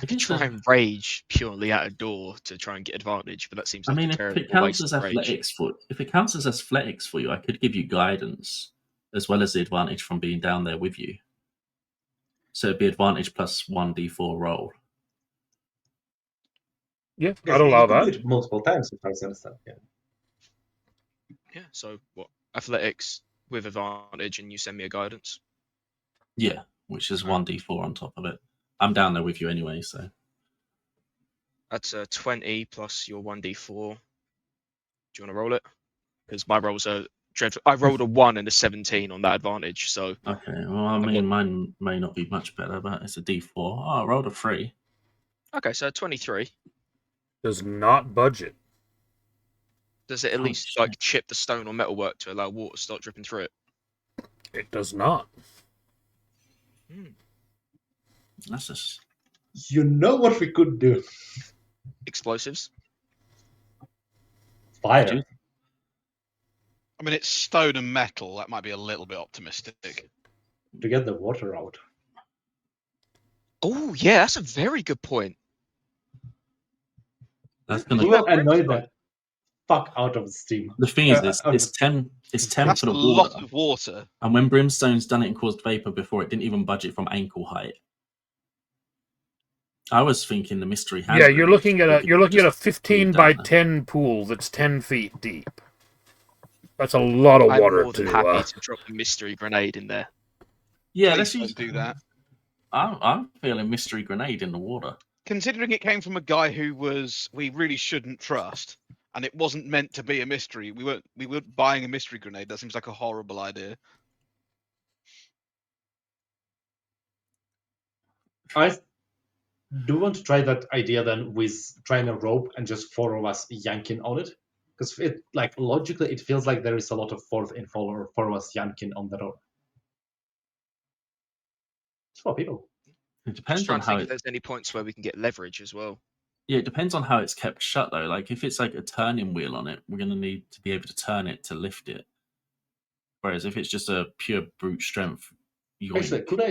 I could try and rage purely at a door to try and get advantage, but that seems I like mean, a if terrible it counts waste as of rage. athletics if it counts as athletics for you, I could give you guidance as well as the advantage from being down there with you. So it'd be advantage plus 1d4 roll. Yeah, I'd allow that. Do it multiple times if I understand. Yeah. So what? Athletics with advantage, and you send me a guidance. Yeah, which is 1d4 on top of it. I'm down there with you anyway, so. That's a 20 plus your 1d4. Do you want to roll it? Because my rolls are dreadful. I rolled a 1 and a 17 on that advantage, so. Okay, well, I mean, mine may not be much better, but it's a d4. Oh, I rolled a 3. Okay, so 23. Does not budge it. Does it at least like chip the stone or metalwork to allow water to start dripping through it? It does not. That's just. You know what we could do? Explosives. Fire. I mean, it's stone and metal. That might be a little bit optimistic. To get the water out. Oh, yeah, that's a very good point. That's We gonna will annoy the fuck out of steam. The thing is, it's 10 That's for the a water. lot of water. And when Brimstone's done it and caused vapor before, it didn't even budget from ankle height. I was thinking the mystery hand. Yeah, you're looking at a 15 by 10 pool that's 10 feet deep. That's a lot of water. I'm more than happy to drop a mystery grenade in there. Yeah, let's do that. I'm feeling mystery grenade in the water. Considering it came from a guy who we really shouldn't trust, and it wasn't meant to be a mystery. We weren't buying a mystery grenade. That seems like a horrible idea. I do want to try that idea then with trying a rope and just 4 of us yanking on it. Because it logically it feels like there is a lot of force in 4 of us yanking on the rope. It's 4 people. It depends on how if there's any points where we can get leverage as well. Yeah, it depends on how it's kept shut though. Like if it's like a turning wheel on it, we're gonna need to be able to turn it to lift it. Whereas if it's just a pure brute strength, actually, could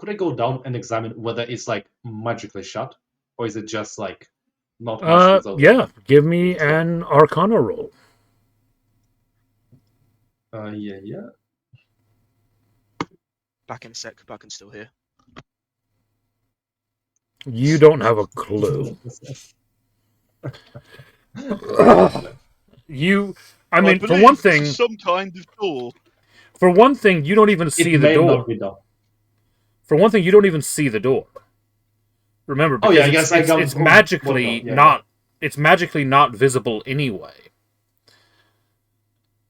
I go down and examine whether it's magically shut, or is it just not much? Yeah, give me an Arcana roll. Yeah. Back in a sec. Back and still here. You don't have a clue. I mean, for one thing, some kind of door. For one thing, you don't even see the door. Not be done. For one thing, you don't even see the door. Remember, because it's magically not. It's magically not visible anyway.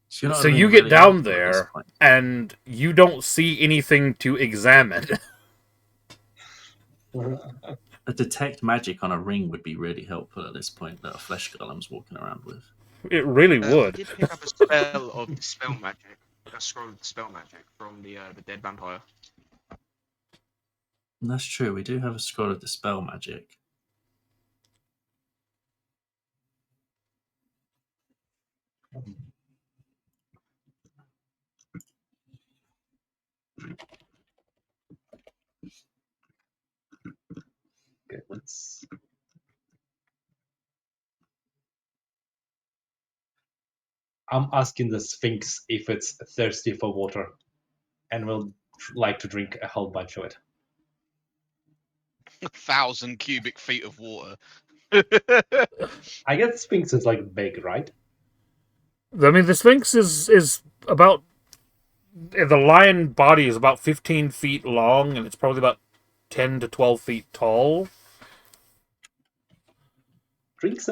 So you get down there and you don't see anything to examine. A detect magic on a ring would be really helpful at this point that a flesh golem's walking around with. It really would. I did pick up a spell of dispel magic, a scroll of dispel magic from the dead vampire. And that's true. We do have a scroll of dispel magic. Okay, let's. I'm asking the Sphinx if it's thirsty for water, and will like to drink a whole bunch of it. 1,000 cubic feet of water. I guess Sphinx is big, right? I mean, the Sphinx is about. The lion body is about 15 feet long, and it's probably about 10 to 12 feet tall.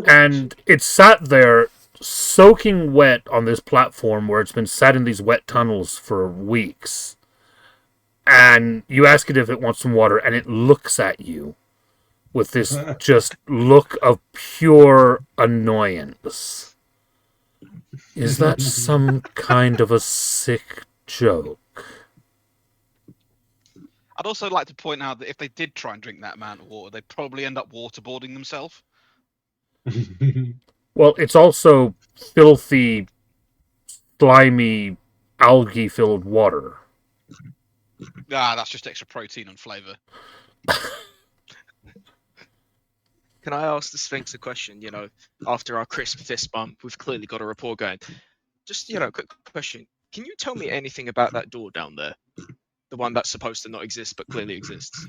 And it's sat there soaking wet on this platform where it's been sat in these wet tunnels for weeks. and you ask it if it wants some water, and it looks at you with this just look of pure annoyance. Is that some kind of a sick joke? I'd also like to point out that if they did try and drink that amount of water, they'd probably end up waterboarding themselves. Well, it's also filthy, slimy, algae-filled water. That's just extra protein and flavour. Can I ask the Sphinx a question? You know, after our crisp fist bump, we've clearly got a rapport going. Just, quick question. Can you tell me anything about that door down there? The one that's supposed to not exist, but clearly exists.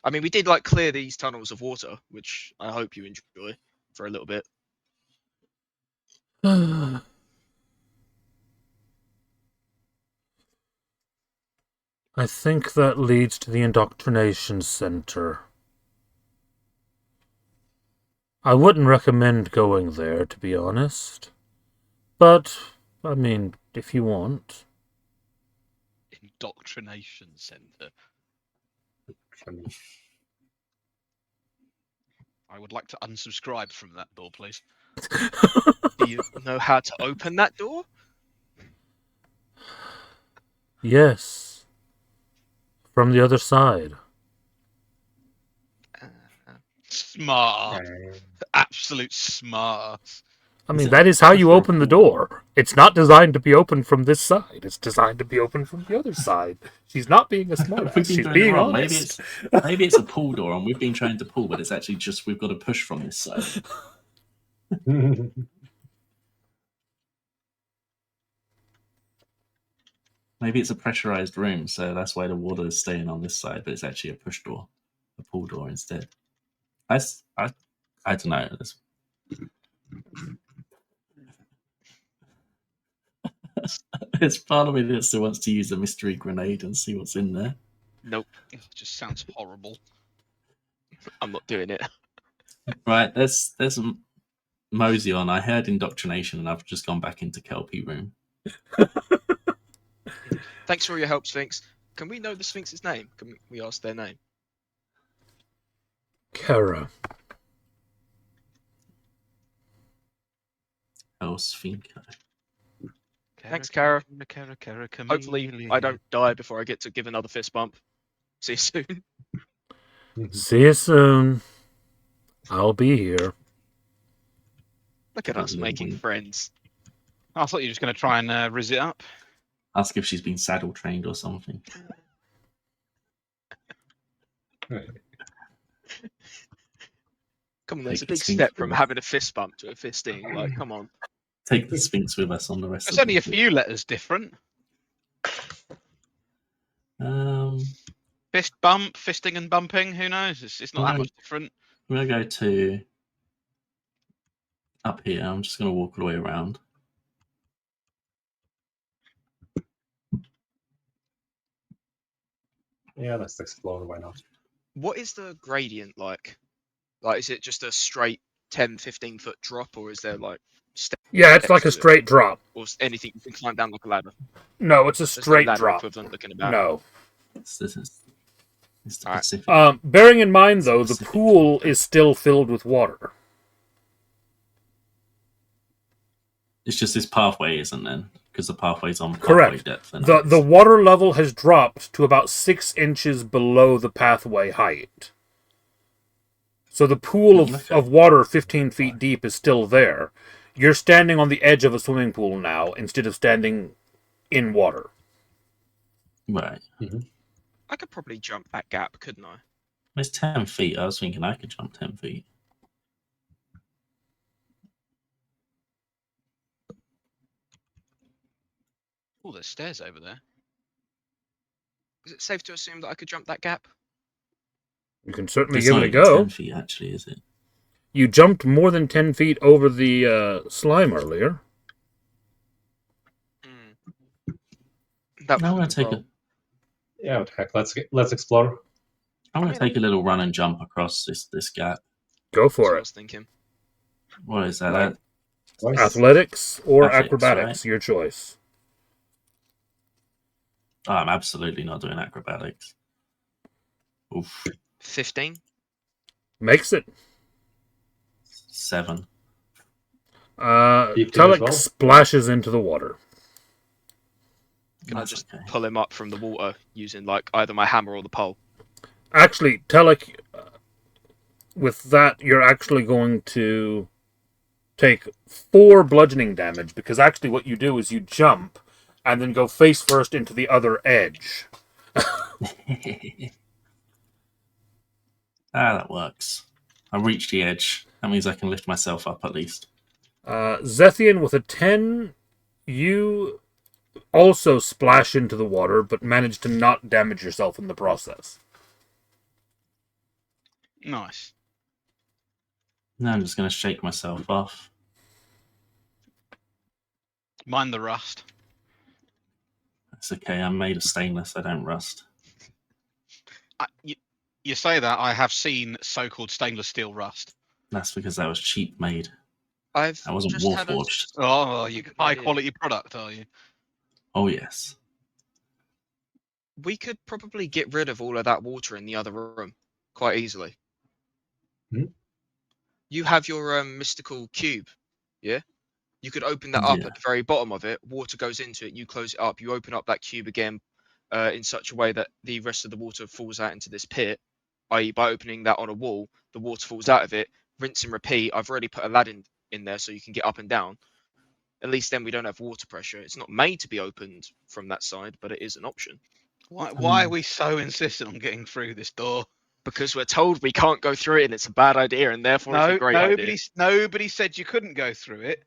I mean, we did, clear these tunnels of water, which I hope you enjoy for a little bit. I think that leads to the indoctrination center. I wouldn't recommend going there, to be honest. But, I mean, if you want. Indoctrination center. I would like to unsubscribe from that door, please. Do you know how to open that door? Yes. From the other side. Smart. Absolute smart. I mean, that is how you open the door. It's not designed to be opened from this side. It's designed to be opened from the other side. She's not being a smartass. She's being honest. Maybe it's a pull door, and we've been trying to pull, but it's actually just we've got to push from this side. Maybe it's a pressurized room, so that's why the water is staying on this side, but it's actually a push door, a pull door instead. I don't know. It's part of me that still wants to use a mystery grenade and see what's in there. Nope. It just sounds horrible. I'm not doing it. Right, there's mosey on. I heard indoctrination, and I've just gone back into Kelpie room. Thanks for all your help, Sphinx. Can we know the Sphinx's name? Can we ask their name? Kara. Oh, Sphinx. Thanks, Kara. Kara, Hopefully, I don't die before I get to give another fist bump. See you soon. See you soon. I'll be here. Look at us making friends. I thought you were just going to try and rizz it up. Ask if she's been saddle trained or something. Come on, there's a big step from having a fist bump to a fisting. Like, come on. Take the Sphinx with us on the rest. There's only a few letters different. Fist bump, fisting and bumping. Who knows? It's not that much different. I'm gonna go to up here. I'm just gonna walk all the way around. Yeah, let's explore. Why not? What is the gradient like? Like, is it just a straight 10, 15-foot drop, or is there steps? Yeah, it's like a straight drop. Or anything you can climb down like a ladder? No, it's a straight drop. Equivalent looking about. No. It's the Pacific. Bearing in mind, though, the pool is still filled with water. It's just this pathway isn't then, because the pathway's on Correct. Pathway depth. The water level has dropped to about 6 inches below the pathway height. So the pool of water 15 feet deep is still there. You're standing on the edge of a swimming pool now instead of standing in water. Right. Mm-hmm. I could probably jump that gap, couldn't I? It's 10 feet. I was thinking I could jump 10 feet. Oh, there's stairs over there. Is it safe to assume that I could jump that gap? You can certainly It's give not it a even go. 10 feet, actually, is it? You jumped more than 10 feet over the slime earlier. Now I'm going to take a... Yeah, what the heck? Let's explore. I'm going to take a little run and jump across this gap. Go for That's what I it. was thinking. What is that? Athletics or Athletics, acrobatics, right? your choice. Oh, I'm absolutely not doing acrobatics. Oof. 15. Makes it. 7. 15 as Telek well? splashes into the water. Can I That's just okay. pull him up from the water using like either my hammer or the pole? Actually, Telek, with that, you're actually going to take 4 bludgeoning damage, because actually what you do is you jump and then go face first into the other edge. That works. I reached the edge. That means I can lift myself up at least. Zethian with a 10, you also splash into the water, but manage to not damage yourself in the process. Nice. Now I'm just going to shake myself off. Mind the rust. It's okay. I'm made of stainless. I don't rust. You say that, I have seen so-called stainless steel rust. That's because that was cheap made. I've I wasn't just had a warforged. Oh, you good high idea. quality product, are you? Oh, yes. We could probably get rid of all of that water in the other room quite easily. Hmm? You have your mystical cube, yeah? You could open that up Yeah. at the very bottom of it. Water goes into it. You close it up. You open up that cube again in such a way that the rest of the water falls out into this pit. I.e., by opening that on a wall, the water falls out of it. Rinse and repeat. I've already put a ladder in there so you can get up and down. At least then we don't have water pressure. It's not made to be opened from that side, but it is an option. Why are we so insistent on getting through this door? Because we're told we can't go through it and it's a bad idea, and therefore it's a great idea. Nobody said you couldn't go through it.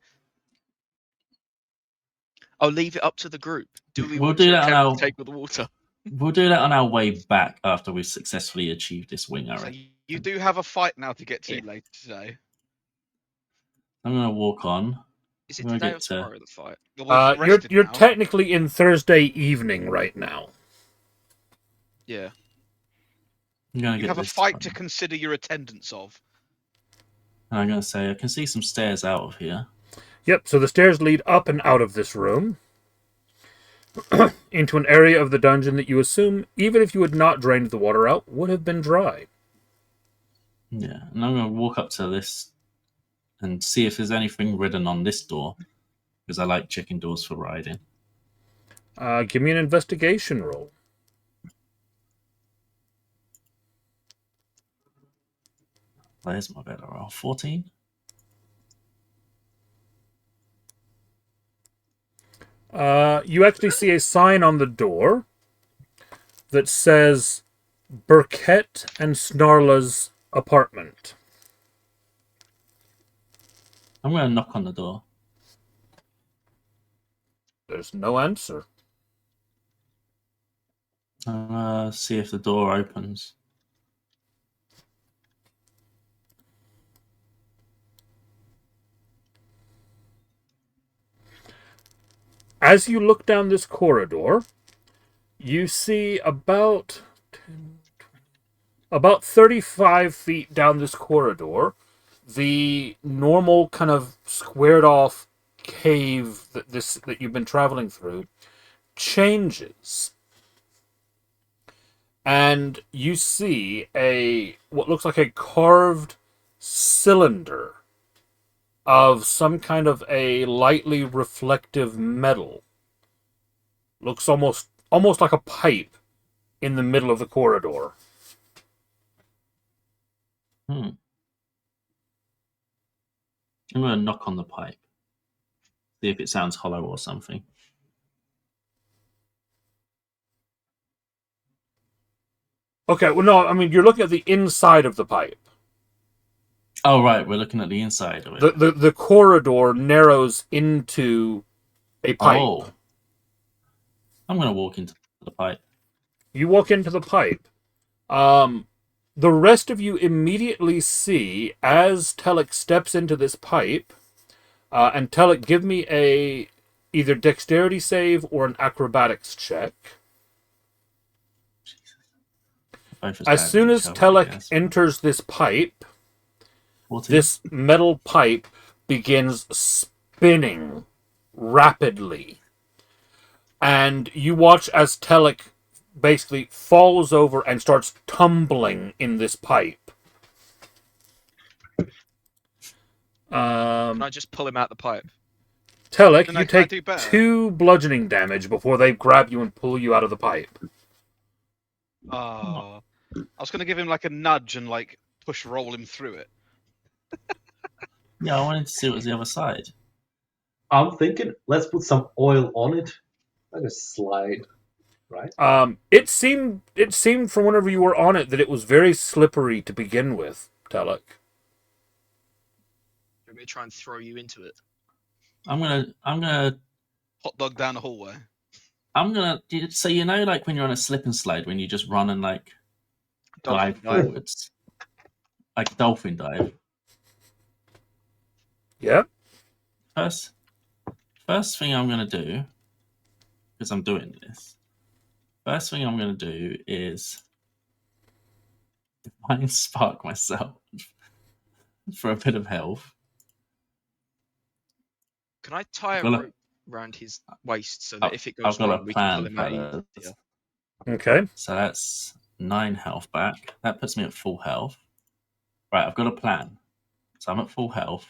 I'll leave it up to the group. Do we We'll want do to that on attempt our- to take all the water? We'll do that on our way back after we've successfully achieved this wing, I So reckon. you do have a fight now to get to Yeah. later today. I'm going to walk on. Is it We're gonna today or get to- tomorrow the fight? Well, we've You're rested you're now. technically in Thursday evening right now. Yeah. I'm going to You get have a this fight one. to consider your attendance of. And I'm going to say I can see some stairs out of here. Yep, so the stairs lead up and out of this room into an area of the dungeon that you assume, even if you had not drained the water out, would have been dry. Yeah, and I'm going to walk up to this and see if there's anything written on this door, because I like checking doors for riding. Give me an investigation roll. There's my better roll. 14? You actually see a sign on the door that says Burkett and Snarla's apartment. I'm going to knock on the door. There's no answer. I'm going to see if the door opens. As you look down this corridor, you see about 35 feet down this corridor, the normal kind of squared off cave that you've been traveling through changes. And you see what looks like a carved cylinder of some kind of a lightly reflective metal. Looks almost like a pipe in the middle of the corridor. I'm going to knock on the pipe. See if it sounds hollow or something. Okay, well, no, I mean, you're looking at the inside of the pipe. Oh, right, we're looking at the inside of it. The corridor narrows into a pipe. Oh. I'm going to walk into the pipe. You walk into the pipe. The rest of you immediately see, as Telek steps into this pipe, and Telek, give me a either dexterity save or an acrobatics check. As soon as Telek enters this pipe, 14. this metal pipe begins spinning rapidly. And you watch as Telek basically falls over and starts tumbling in this pipe. Can I just pull him out the pipe? Telek, No, you can I take do better? 2 bludgeoning damage before they grab you and pull you out of the pipe. Oh, I was going to give him like a nudge and like roll him through it. Yeah, I wanted to see what was the other side. I'm thinking, let's put some oil on it. I just slide, right? It seemed from whenever you were on it that it was very slippery to begin with, Telek. I'm gonna try and throw you into it. I'm gonna Hot dog down the hallway. So you know, like when you're on a slip and slide, when you just run and like dive forwards, like a dolphin dive. Yeah. First thing I'm gonna do, because I'm doing this. First thing I'm gonna do is Divine Spark myself for a bit of health. Can I tie a rope around his waist so that if it goes wrong, we can pull him out easier? Okay. So that's 9 health back. That puts me at full health. Right, I've got a plan. So I'm at full health.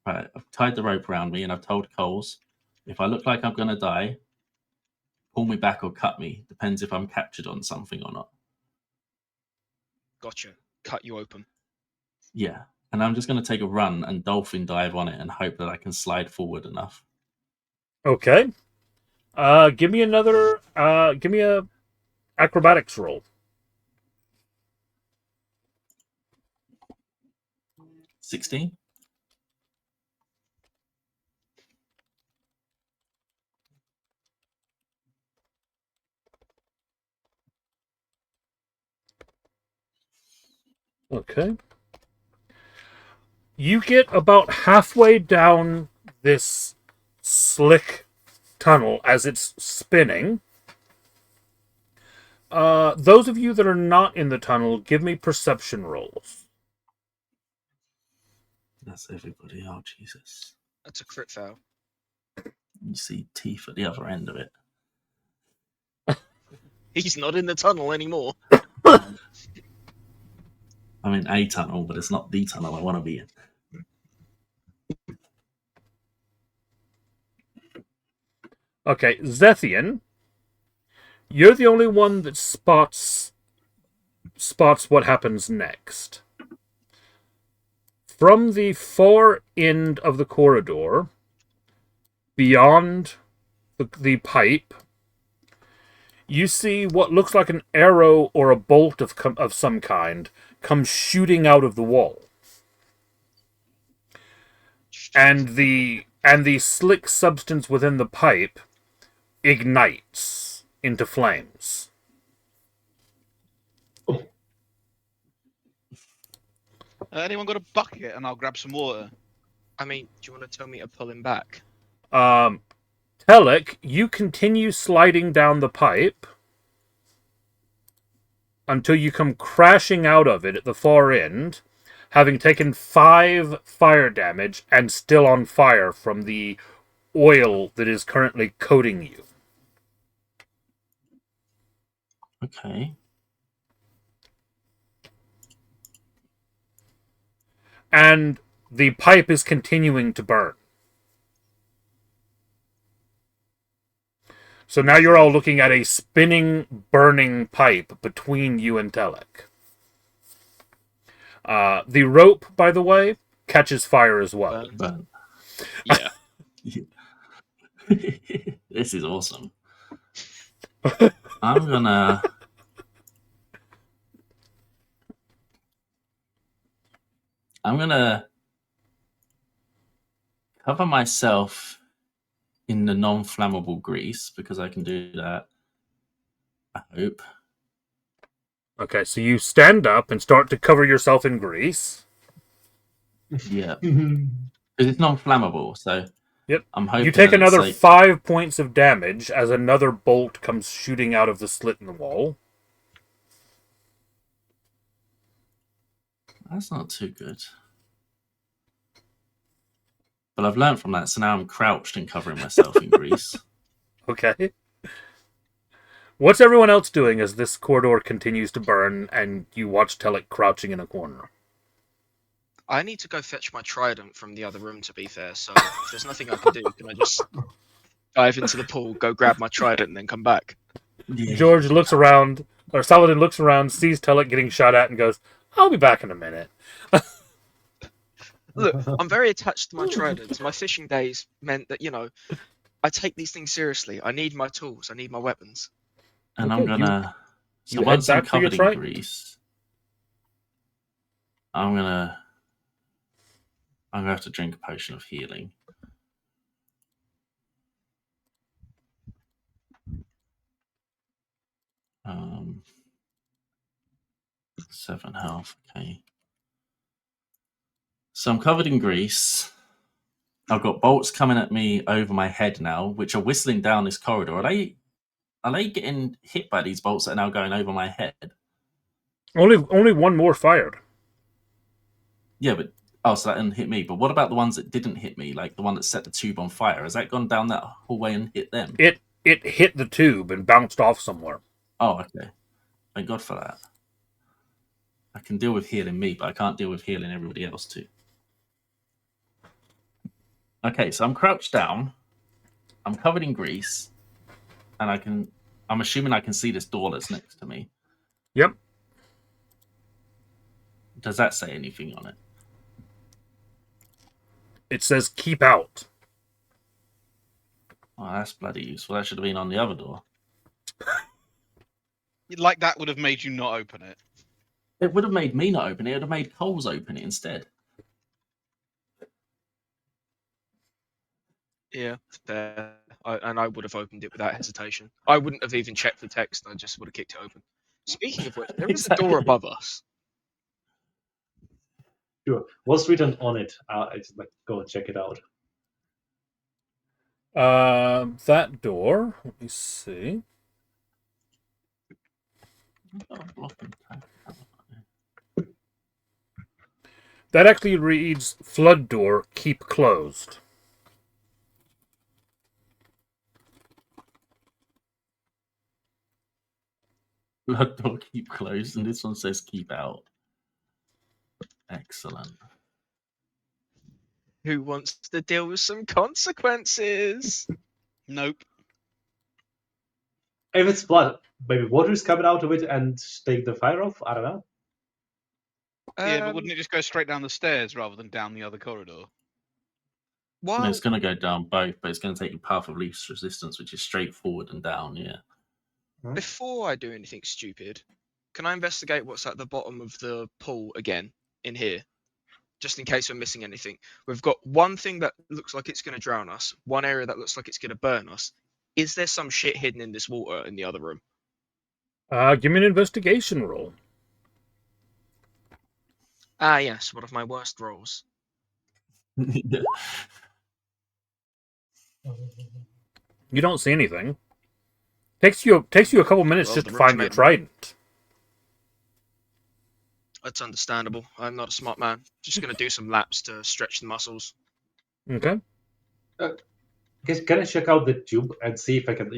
Right, I've tied the rope around me and I've told Coles, if I look like I'm going to die, pull me back or cut me. Depends if I'm captured on something or not. Gotcha. Cut you open. Yeah. And I'm just going to take a run and dolphin dive on it and hope that I can slide forward enough. Okay. Give me a acrobatics roll. 16? Okay. You get about halfway down this slick tunnel as it's spinning. Those of you that are not in the tunnel, give me perception rolls. That's everybody. Oh, Jesus. That's a crit fail. You see teeth at the other end of it. He's not in the tunnel anymore. I'm in a tunnel, but it's not the tunnel I want to be in. Okay, Zethian, you're the only one that spots what happens next. From the far end of the corridor, beyond the pipe, you see what looks like an arrow or a bolt of some kind come shooting out of the wall. And the slick substance within the pipe ignites into flames. Anyone got a bucket and I'll grab some water? I mean, do you want to tell me to pull him back? Telek, you continue sliding down the pipe until you come crashing out of it at the far end, having taken 5 fire damage and still on fire from the oil that is currently coating you. Okay. And the pipe is continuing to burn. So now you're all looking at a spinning, burning pipe between you and Telek. The rope, by the way, catches fire as well. Burn. Yeah. This is awesome. I'm gonna cover myself in the non-flammable grease because I can do that. I hope. Okay, so you stand up and start to cover yourself in grease. Yeah. Because it's non-flammable, so yep. I'm hoping you take that another like... 5 points of damage as another bolt comes shooting out of the slit in the wall. That's not too good. But I've learned from that, so now I'm crouched and covering myself in grease. Okay. What's everyone else doing as this corridor continues to burn and you watch Telek crouching in a corner? I need to go fetch my trident from the other room, to be fair. So if there's nothing I can do, can I just dive into the pool, go grab my trident, and then come back? Yeah, George looks around, or Saladin looks around, sees Telek getting shot at, and goes, "I'll be back in a minute." Look, I'm very attached to my tridents. My fishing days meant that, I take these things seriously. I need my tools. I need my weapons. and Okay, I'm gonna. So you once head I'm back for your covered in trident. grease, I'm gonna have to drink a potion of healing. Um, 7 health. Okay. So I'm covered in grease. I've got bolts coming at me over my head now, which are whistling down this corridor. Are they getting hit by these bolts that are now going over my head? Only one more fired. Yeah, but so that didn't hit me. But what about the ones that didn't hit me, like the one that set the tube on fire? Has that gone down that hallway and hit them? It hit the tube and bounced off somewhere. Oh, okay. Thank God for that. I can deal with healing me, but I can't deal with healing everybody else too. Okay, so I'm crouched down. I'm covered in grease, and I'm assuming I can see this door that's next to me. Yep. Does that say anything on it? It says "keep out." Oh, that's bloody useful. That should have been on the other door. Like that would have made you not open it. It would have made me not open it. It would have made Coles open it instead. Yeah, fair. I would have opened it without hesitation. I wouldn't have even checked the text. I just would have kicked it open. Speaking of which, there is a door above us. Sure. What's written on it? I just go and check it out. That door. Let me see. That actually reads "Flood door, keep closed." Blood door, keep closed, and this one says keep out. Excellent. Who wants to deal with some consequences? Nope. If it's blood, maybe water is coming out of it and take the fire off? I don't know. Yeah, but wouldn't it just go straight down the stairs rather than down the other corridor? No, it's going to go down both, but it's going to take the path of least resistance, which is straight forward and down, yeah. Before I do anything stupid, can I investigate what's at the bottom of the pool again, in here? Just in case we're missing anything. We've got one thing that looks like it's going to drown us, one area that looks like it's going to burn us. Is there some shit hidden in this water in the other room? Give me an investigation roll. Ah, yes, one of my worst rolls. You don't see anything. Takes you a couple minutes just to find your trident. That's understandable. I'm not a smart man. Just going to do some laps to stretch the muscles. Okay. Can I check out the tube and see if I can,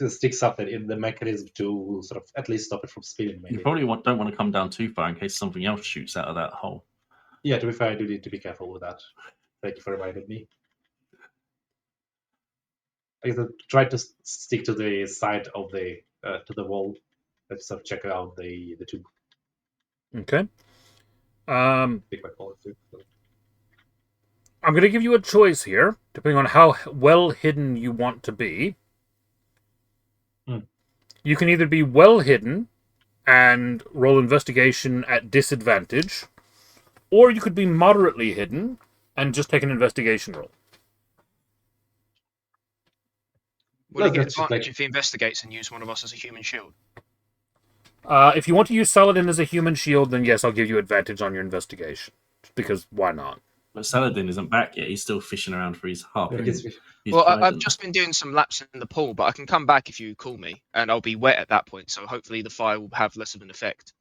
stick something in the mechanism to sort of at least stop it from spinning? Maybe. You probably don't want to come down too far in case something else shoots out of that hole. Yeah, to be fair, I do need to be careful with that. Thank you for reminding me. I try to stick to the side of the to the wall. Let's sort of check out the tube. Okay. Take my call too. I'm going to give you a choice here, depending on how well hidden you want to be. You can either be well hidden and roll investigation at disadvantage, or you could be moderately hidden and just take an investigation roll. Will he get advantage if he investigates and use one of us as a human shield? If you want to use Saladin as a human shield, then yes, I'll give you advantage on your investigation. Because why not? But Saladin isn't back yet. He's still fishing around for his harpoon. Well, I've just been doing some laps in the pool, but I can come back if you call me, and I'll be wet at that point, so hopefully the fire will have less of an effect.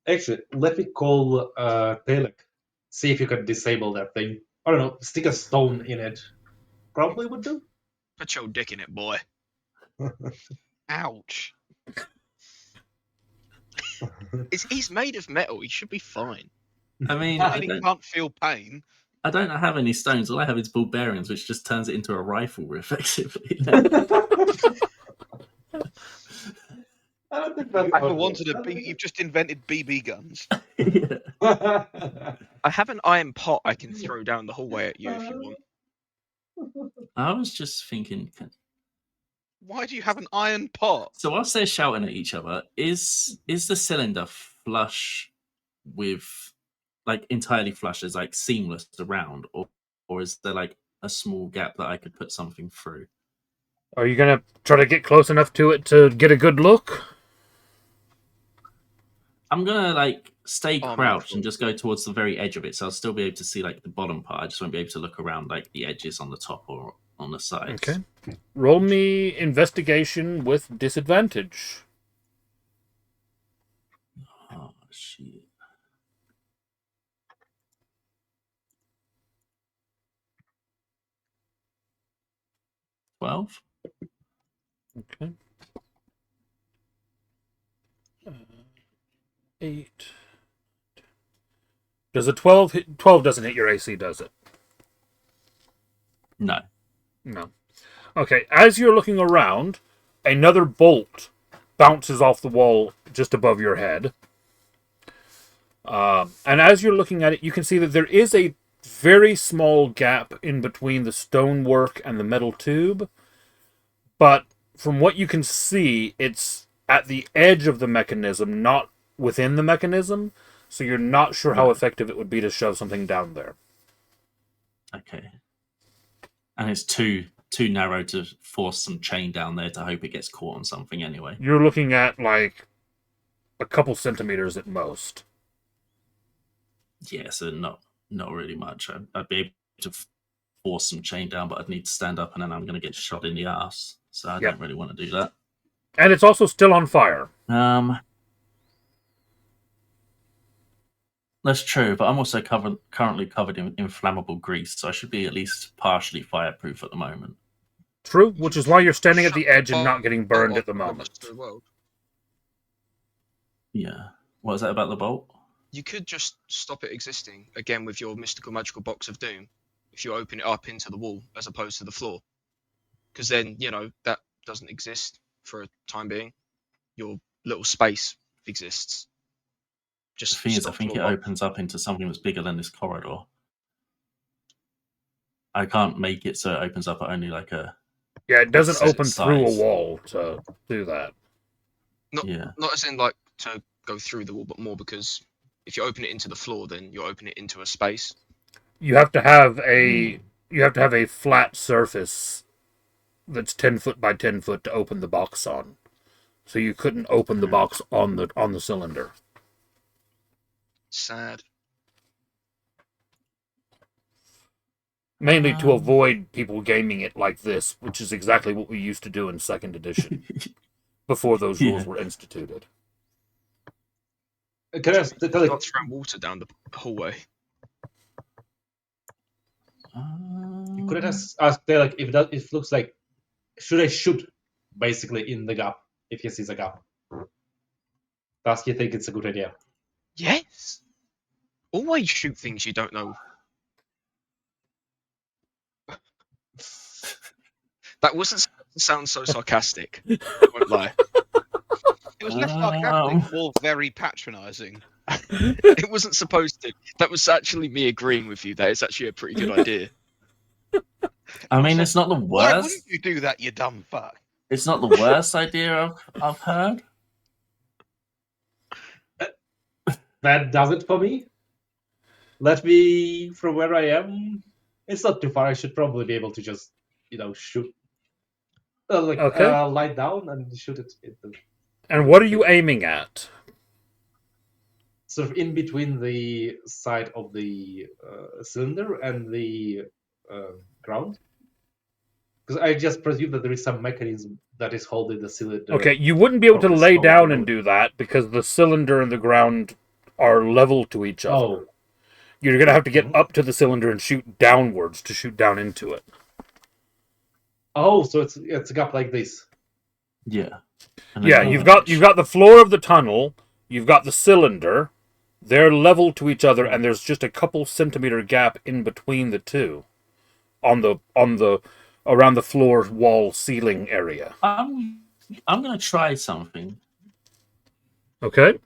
Actually, let me call Pelek. See if you can disable that thing. I don't know, stick a stone in it. Probably would do. Put your dick in it, boy. Ouch. He's made of metal. He should be fine. I mean, I mean, he can't feel pain. I don't have any stones. All I have is ball bearings, which just turns it into a rifle, effectively. I don't think that's You ever wanted a B? You've just invented BB guns. Yeah. I have an iron pot I can throw down the hallway at you if you want. I was just thinking. Why do you have an iron pot? So whilst they're shouting at each other, is the cylinder flush with, like, entirely flush, as like seamless around, or is there like a small gap that I could put something through? Are you gonna try to get close enough to it to get a good look? I'm gonna like stay Oh, no, crouched cool. and just go towards the very edge of it, so I'll still be able to see like the bottom part. I just won't be able to look around like the edges on the top or on the sides. Okay. Roll me investigation with disadvantage. Oh shit. $12? Okay. 8. Does a 12 hit? 12 doesn't hit your AC, does it? No. No. Okay, as you're looking around, another bolt bounces off the wall just above your head. And as you're looking at it, you can see that there is a very small gap in between the stonework and the metal tube. But from what you can see, it's at the edge of the mechanism, not within the mechanism. So you're not sure how effective it would be to shove something down there. Okay. And it's too narrow to force some chain down there to hope it gets caught on something anyway. You're looking at like a couple centimeters at most. Yeah, so not really much. I'd be able to force some chain down, but I'd need to stand up and then I'm going to get shot in the ass. So I don't really want to do that. And it's also still on fire. That's true, but I'm also currently covered in inflammable grease, so I should be at least partially fireproof at the moment. True, which is why you're standing at the edge and not getting burned at the moment. Yeah. What was that about the bolt? You could just stop it existing, again with your mystical magical box of doom, if you open it up into the wall as opposed to the floor. Because then, that doesn't exist for a time being. Your little space exists. Just the thing is, I stop think it floor. opens up into something that's bigger than this corridor. I can't make it so it opens up at only like a... Yeah, it doesn't set open through a size. wall to do that. Not as in like to go through the wall, but more because if you open it into the floor, then you open it into a space. You have to have a flat surface that's 10 foot by 10 foot to open the box on. So you couldn't open the box on the cylinder. Sad. Mainly to avoid people gaming it like this, which is exactly what we used to do in 2nd edition, before those rules were instituted. Can I Start throwing water down the hallway. You could ask like if it looks like, should I shoot basically in the gap if he sees a gap? Does he think it's a good idea? Yes. Always shoot things you don't know. That wasn't sound so sarcastic. I won't lie. It was less sarcastic, more very patronising. It wasn't supposed to. That was actually me agreeing with you that it's actually a pretty good idea. I mean, it's not the Why worst. wouldn't you do that, you dumb fuck? It's not the worst idea I've heard. That does it for me. Let me, from where I am, it's not too far. I should probably be able to just, shoot, lie down and shoot it. And what are you aiming at? Sort of in between the side of the cylinder and the ground. Because I just presume that there is some mechanism that is holding the cylinder. Okay, you wouldn't be able to lay down and do that because the cylinder and the ground are level to each other. Oh. You're going to have to get up to the cylinder and shoot downwards to shoot down into it. Oh, so it's a gap like this. Yeah. Yeah, you've got the floor of the tunnel, you've got the cylinder. They're level to each other, and there's just a couple centimeter gap in between the two, on the around the floor, wall, ceiling area. I'm gonna try something. Okay.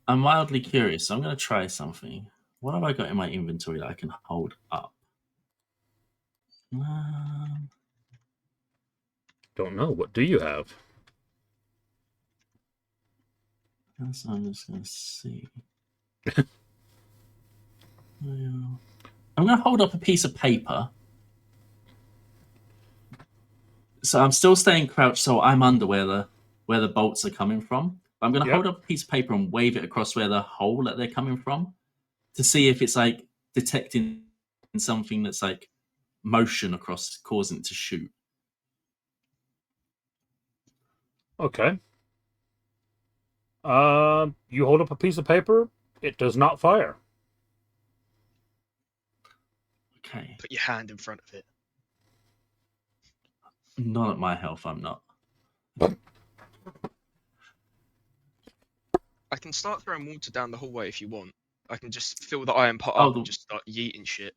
I'm mildly curious. So I'm gonna try something. What have I got in my inventory that I can hold up? Don't know. What do you have? So I'm just gonna see. I'm gonna hold up a piece of paper. So I'm still staying crouched, so I'm under where the bolts are coming from. But I'm gonna hold up a piece of paper and wave it across where the hole that they're coming from to see if it's like detecting something that's like motion across, causing it to shoot. Okay. You hold up a piece of paper. It does not fire. Okay. Put your hand in front of it. Not at my health, I'm not. I can start throwing water down the hallway if you want. I can just fill the iron pot up and just start yeeting shit.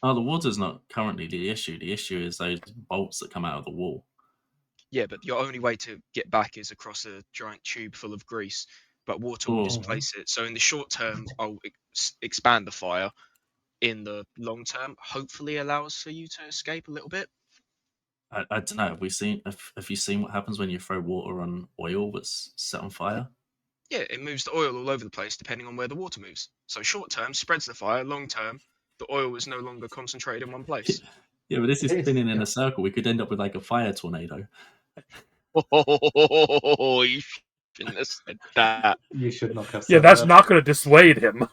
Oh, the water's not currently the issue. The issue is those bolts that come out of the wall. Yeah, but your only way to get back is across a giant tube full of grease. But water will displace it. So in the short term, I'll expand the fire. In the long term, hopefully allows for you to escape a little bit. I don't know. Have you seen what happens when you throw water on oil that's set on fire? Yeah, it moves the oil all over the place depending on where the water moves. So short term spreads the fire. Long term, the oil is no longer concentrated in one place. Yeah, but this is spinning in a circle. We could end up with like a fire tornado. Oh, you shouldn't have said that. You should not have said Yeah, that's that. not going to dissuade him.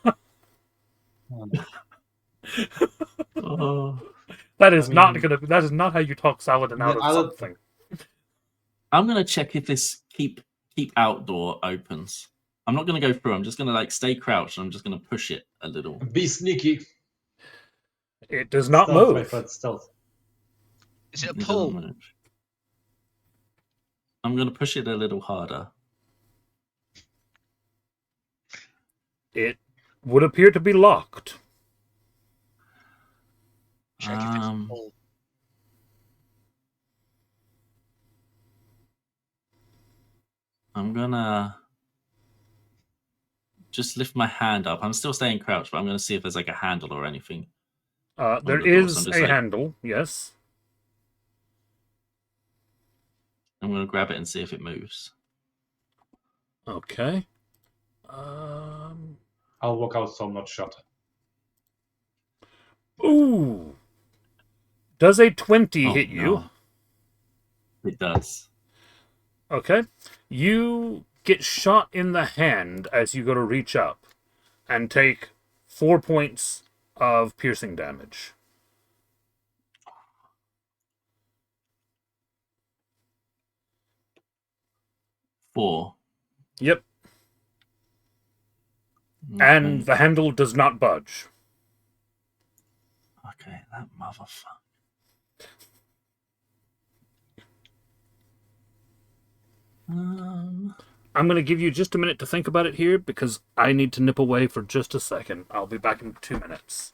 That is not how you talk Saladin out of something. I'm gonna check if this keep outdoor opens. I'm not gonna go through. I'm just gonna like stay crouched. And I'm just gonna push it a little. Be sneaky. It does not Stealth, move. my friend, stealth. Is it a pull? I'm gonna push it a little harder. It would appear to be locked. Check if it's a pull. I'm gonna just lift my hand up. I'm still staying crouched, but I'm gonna see if there's like a handle or anything. There is a handle, yes. I'm gonna grab it and see if it moves. Okay. I'll walk out so I'm not shot. Ooh. Does a 20 hit you? It does. Okay. You get shot in the hand as you go to reach up and take 4 points of piercing damage. Four. Yep. Okay. And the handle does not budge. Okay, that motherfucker. I'm going to give you just a minute to think about it here because I need to nip away for just a second. I'll be back in 2 minutes.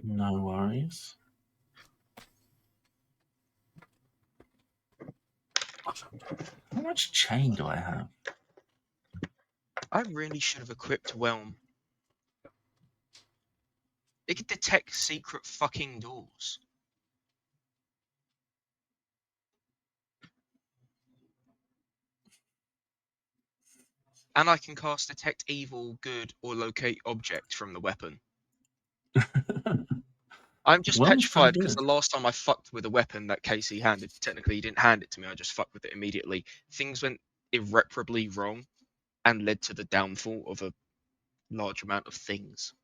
No worries. How much chain do I have? I really should have equipped Whelm. It could detect secret fucking doors. And I can cast Detect Evil, Good, or Locate Object from the weapon. I'm just petrified because the last time I fucked with a weapon that Casey handed, technically he didn't hand it to me, I just fucked with it immediately. Things went irreparably wrong and led to the downfall of a large amount of things.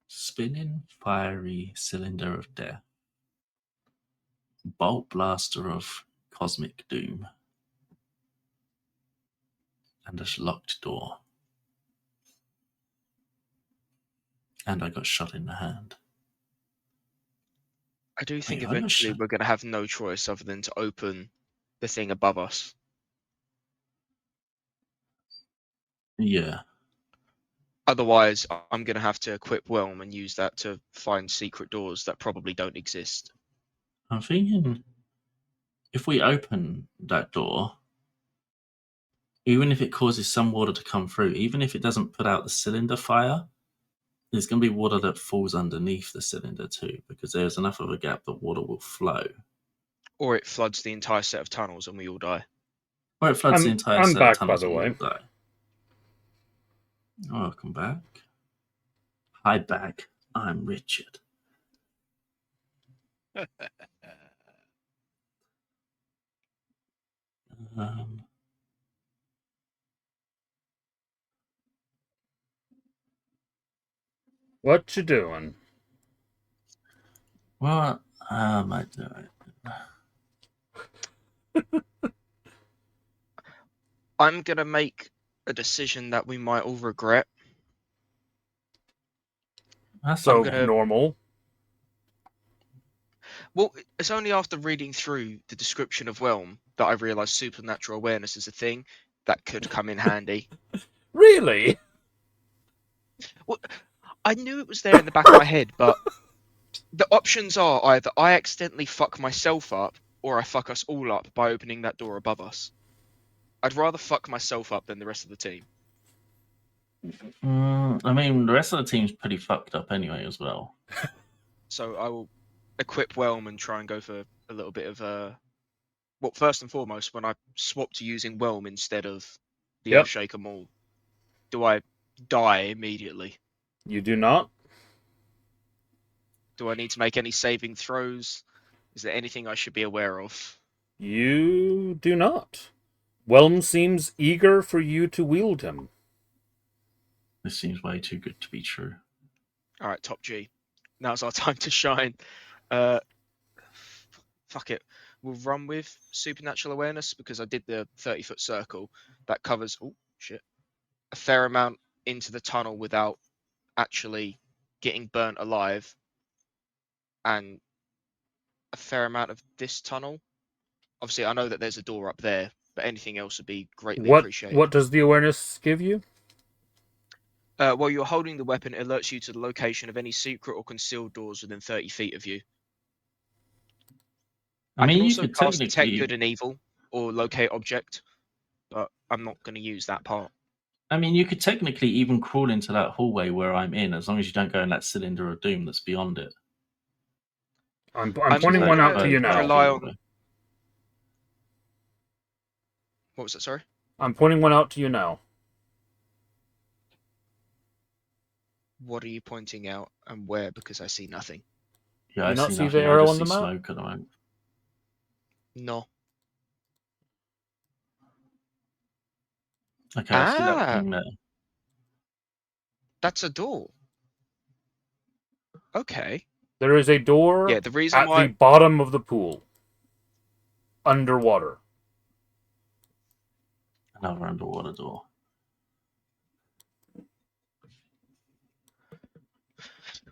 Spinning fiery cylinder of death. Bolt blaster of cosmic doom. And a locked door. And I got shot in the hand. I do think Wait, I got eventually shot. we're going to have no choice other than to open the thing above us. Yeah. Otherwise, I'm going to have to equip Whelm and use that to find secret doors that probably don't exist. I'm thinking if we open that door, even if it causes some water to come through, even if it doesn't put out the cylinder fire, there's going to be water that falls underneath the cylinder too, because there's enough of a gap that water will flow. Or it floods the entire set of tunnels and we all die. Or it floods the entire I'm set back, of tunnels by the and we way. all die. Welcome back. Hi, back. I'm Richard. What you doing? What am I doing? I'm going to make a decision that we might all regret. That's So gonna- normal. Well, it's only after reading through the description of Whelm that I realised supernatural awareness is a thing that could come in handy. Really? Well, I knew it was there in the back of my head, but the options are either I accidentally fuck myself up or I fuck us all up by opening that door above us. I'd rather fuck myself up than the rest of the team. I mean, the rest of the team's pretty fucked up anyway as well. So I will equip Whelm and try and go for a little bit of well, first and foremost, when I swap to using Whelm instead of the Yep. Earthshaker Maul, do I die immediately? You do not? Do I need to make any saving throws? Is there anything I should be aware of? You do not. Whelm seems eager for you to wield him. This seems way too good to be true. All right, top G. Now's our time to shine. Fuck it. We'll run with supernatural awareness because I did the 30-foot circle that covers a fair amount into the tunnel without actually getting burnt alive, and a fair amount of this tunnel. Obviously, I know that there's a door up there, but anything else would be greatly appreciated. What does the awareness give you? While you're holding the weapon, it alerts you to the location of any secret or concealed doors within 30 feet of you. I mean, can you also could cast Detect technically. Good and Evil or Locate Object, but I'm not going to use that part. I mean, you could technically even crawl into that hallway where I'm in, as long as you don't go in that cylinder of doom that's beyond it. I'm pointing one out to you now. Rely on... What was that, sorry? I'm pointing one out to you now. What are you pointing out and where? Because I see nothing. Yeah, You I not see see nothing. the arrow I just on the see map? smoke at the moment. No. Okay, I see that Ah! thing there. That's a door. Okay. There is a door Yeah, the reason at why... the bottom of the pool. Underwater. Another underwater door.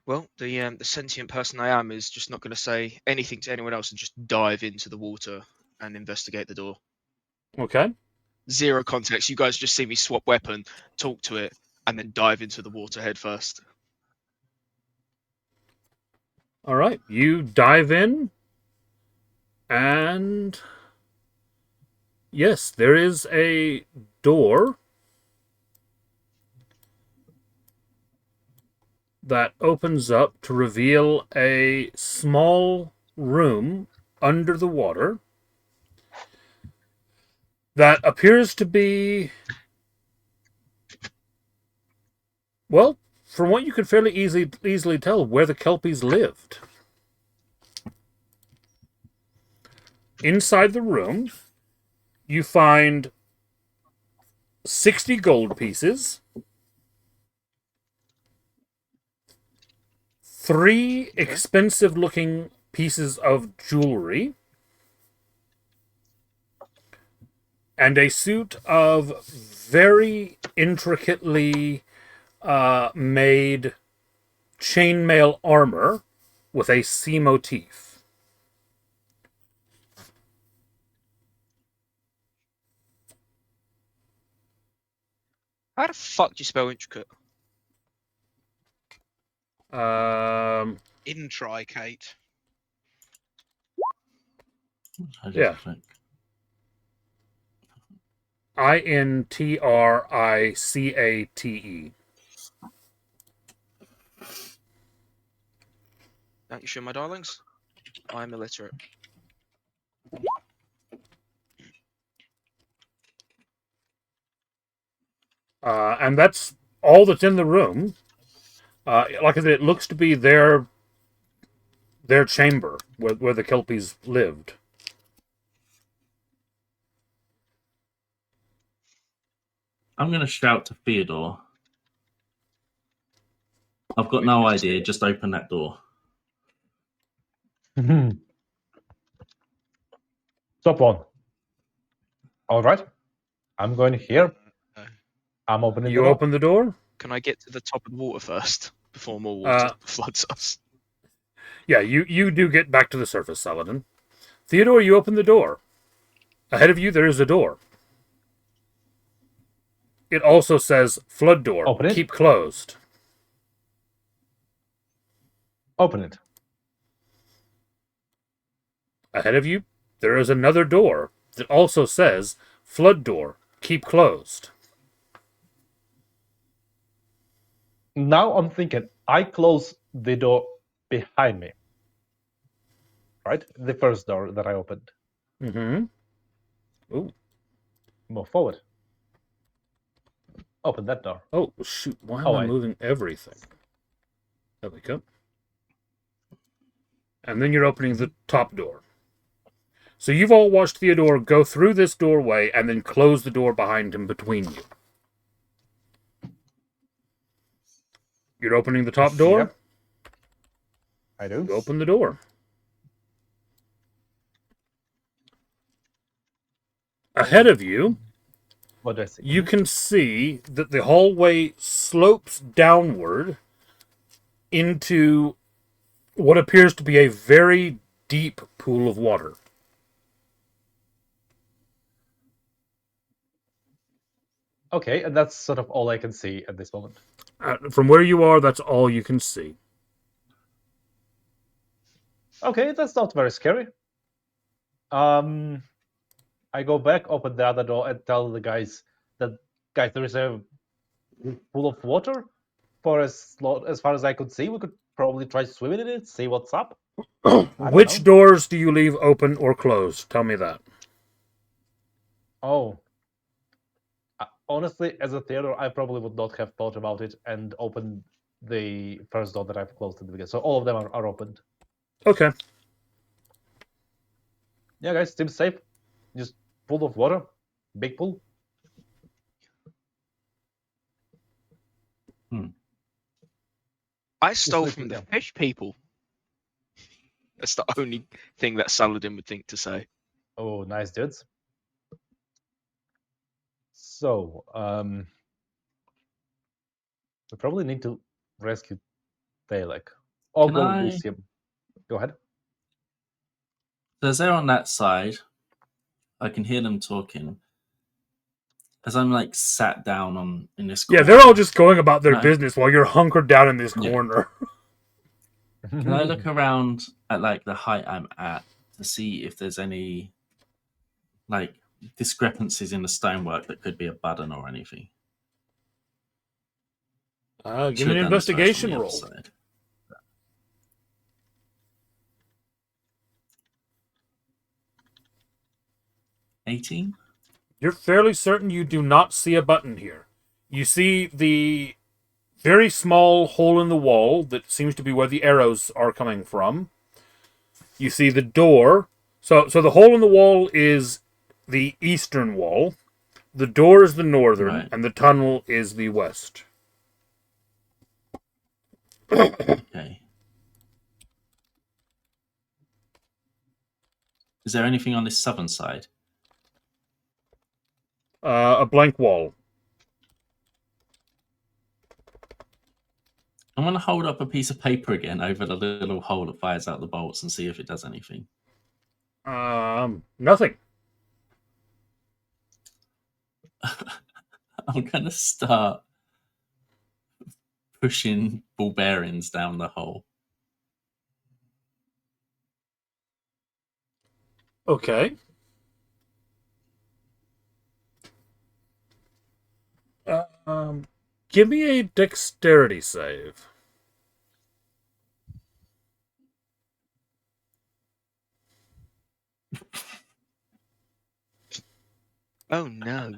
Well, the sentient person I am is just not going to say anything to anyone else and just dive into the water and investigate the door. Okay. Zero context. You guys just see me swap weapon, talk to it, and then dive into the water head first. All right. You dive in, and yes, there is a door that opens up to reveal a small room under the water that appears to be, well, from what you could fairly easily tell, where the Kelpies lived. Inside the room, you find 60 gold pieces, 3 expensive-looking pieces of jewelry, and a suit of very intricately made chainmail armor with a sea motif. How the fuck do you spell intricate? Intricate. I just Yeah. click. Intricate. Don't you sure, my darlings? I'm illiterate. And that's all that's in the room. Like I said, it looks to be their chamber where the Kelpies lived. I'm going to shout to Theodore. I've got no idea. Just open that door. Top one. All right. I'm going here. I'm opening the You door. open the door? Can I get to the top of the water first before more water floods us? Yeah, you do get back to the surface, Saladin. Theodore, you open the door. Ahead of you, there is a door. It also says flood door. Open it. Keep closed. Open it. Ahead of you, there is another door that also says flood door. Keep closed. Now I'm thinking, I close the door behind me. Right? The first door that I opened. Mm-hmm. Ooh. Move forward. Open that door. Oh, shoot. Why am I moving everything? There we go. And then you're opening the top door. So you've all watched Theodore go through this doorway and then close the door behind him between you. You're opening the top door? Yep. I do. You open the door. Ahead of you, what do I see? You can see that the hallway slopes downward into what appears to be a very deep pool of water. Okay, and that's sort of all I can see at this moment. From where you are, that's all you can see. Okay, that's not very scary. I go back, open the other door, and tell the guys that, guys, there is a pool of water. For as far as I could see, we could probably try swimming in it, see what's up. Which doors do you leave open or closed? Tell me that. Oh. Honestly, as a theater, I probably would not have thought about it and opened the first door that I've closed at the beginning. So all of them are opened. Okay. Yeah, guys, seems safe. Just pool of water. Big pool. I stole from the fish people. That's the only thing that Saladin would think to say. Oh, nice, dudes. So, we probably need to rescue Thalek. Or Can go I- lose him. Go ahead. So as they're on that side, I can hear them talking. As I'm like sat down in this corner. Yeah, they're all just going about their business while you're hunkered down in this corner. Can I look around at like the height I'm at to see if there's any like discrepancies in the stonework that could be a button or anything? Give me an investigation roll. Side. 18? You're fairly certain you do not see a button here. You see the very small hole in the wall that seems to be where the arrows are coming from. You see the door. So the hole in the wall is the eastern wall. The door is the northern, and the tunnel is the west. Okay. Is there anything on this southern side? A blank wall. I'm going to hold up a piece of paper again over the little hole that fires out the bolts and see if it does anything. Nothing. I'm going to start pushing ball bearings down the hole. Okay. Give me a dexterity save. Oh no.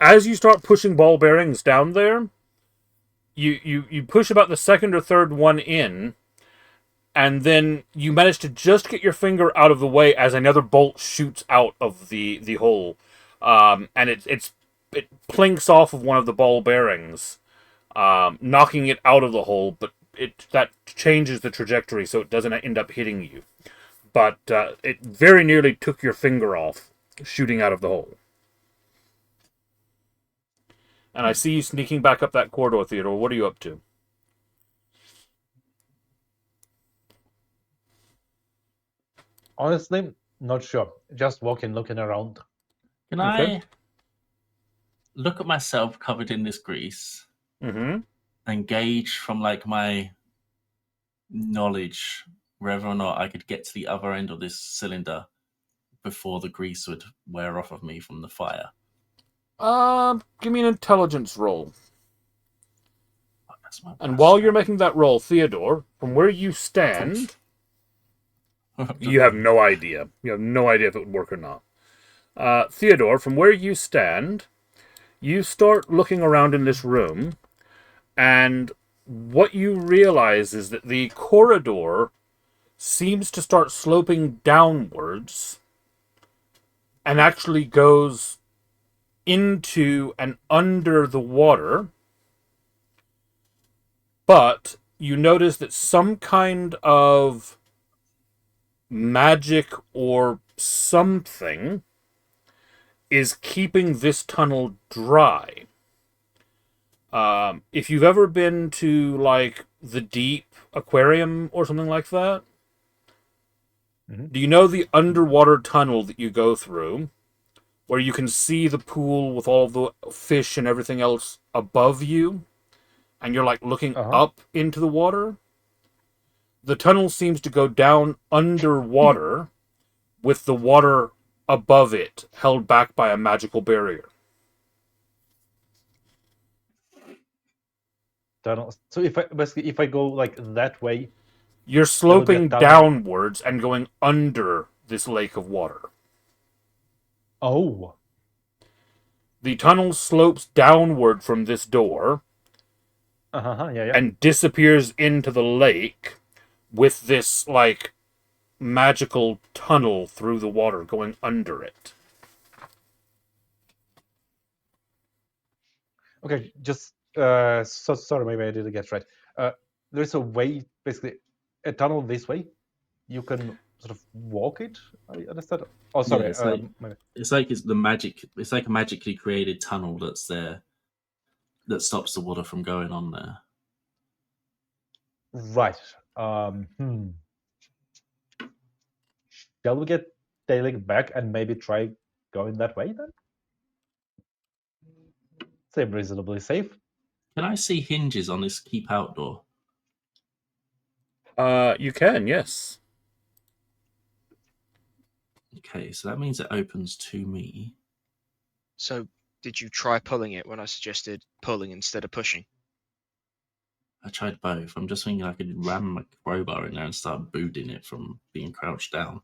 As you start pushing ball bearings down there, you push about the second or third one in, and then you manage to just get your finger out of the way as another bolt shoots out of the hole, and it plinks off of one of the ball bearings, knocking it out of the hole. But that changes the trajectory, so it doesn't end up hitting you. But it very nearly took your finger off, shooting out of the hole. And I see you sneaking back up that corridor, Theodore. What are you up to? Honestly, not sure. Just walking, looking around. Can Okay. I look at myself covered in this grease Mm-hmm. and gauge from like my knowledge whether or not I could get to the other end of this cylinder before the grease would wear off of me from the fire? Give me an intelligence roll. That's my And plus while you're 7. making that roll, Theodore, from where you stand, you have no idea. You have no idea if it would work or not. Theodore, from where you stand, you start looking around in this room, and what you realize is that the corridor seems to start sloping downwards and actually goes into and under the water. But you notice that some kind of magic or something is keeping this tunnel dry. If you've ever been to, like, the Deep Aquarium or something like that, do you know the underwater tunnel that you go through, where you can see the pool with all the fish and everything else above you, and you're, like, looking up into the water? The tunnel seems to go down underwater with the water above it held back by a magical barrier. So if I go like that way, You're I will get sloping down. downwards and going under this lake of water. Oh. The tunnel slopes downward from this door Yeah. and disappears into the lake with this, like, magical tunnel through the water going under it. Okay, just so sorry, maybe I didn't get right. There's a way, basically, a tunnel this way. You can sort of walk it. I understand. Oh, sorry. Yeah, it's like it's the magic. It's like a magically created tunnel that's there that stops the water from going on there. Right. Shall we get tailing back and maybe try going that way then? Seem reasonably safe. Can I see hinges on this keep out door? You can, yes. Okay, so that means it opens to me. So, did you try pulling it when I suggested pulling instead of pushing? I tried both. I'm just thinking I could ram my crowbar in there and start booting it from being crouched down.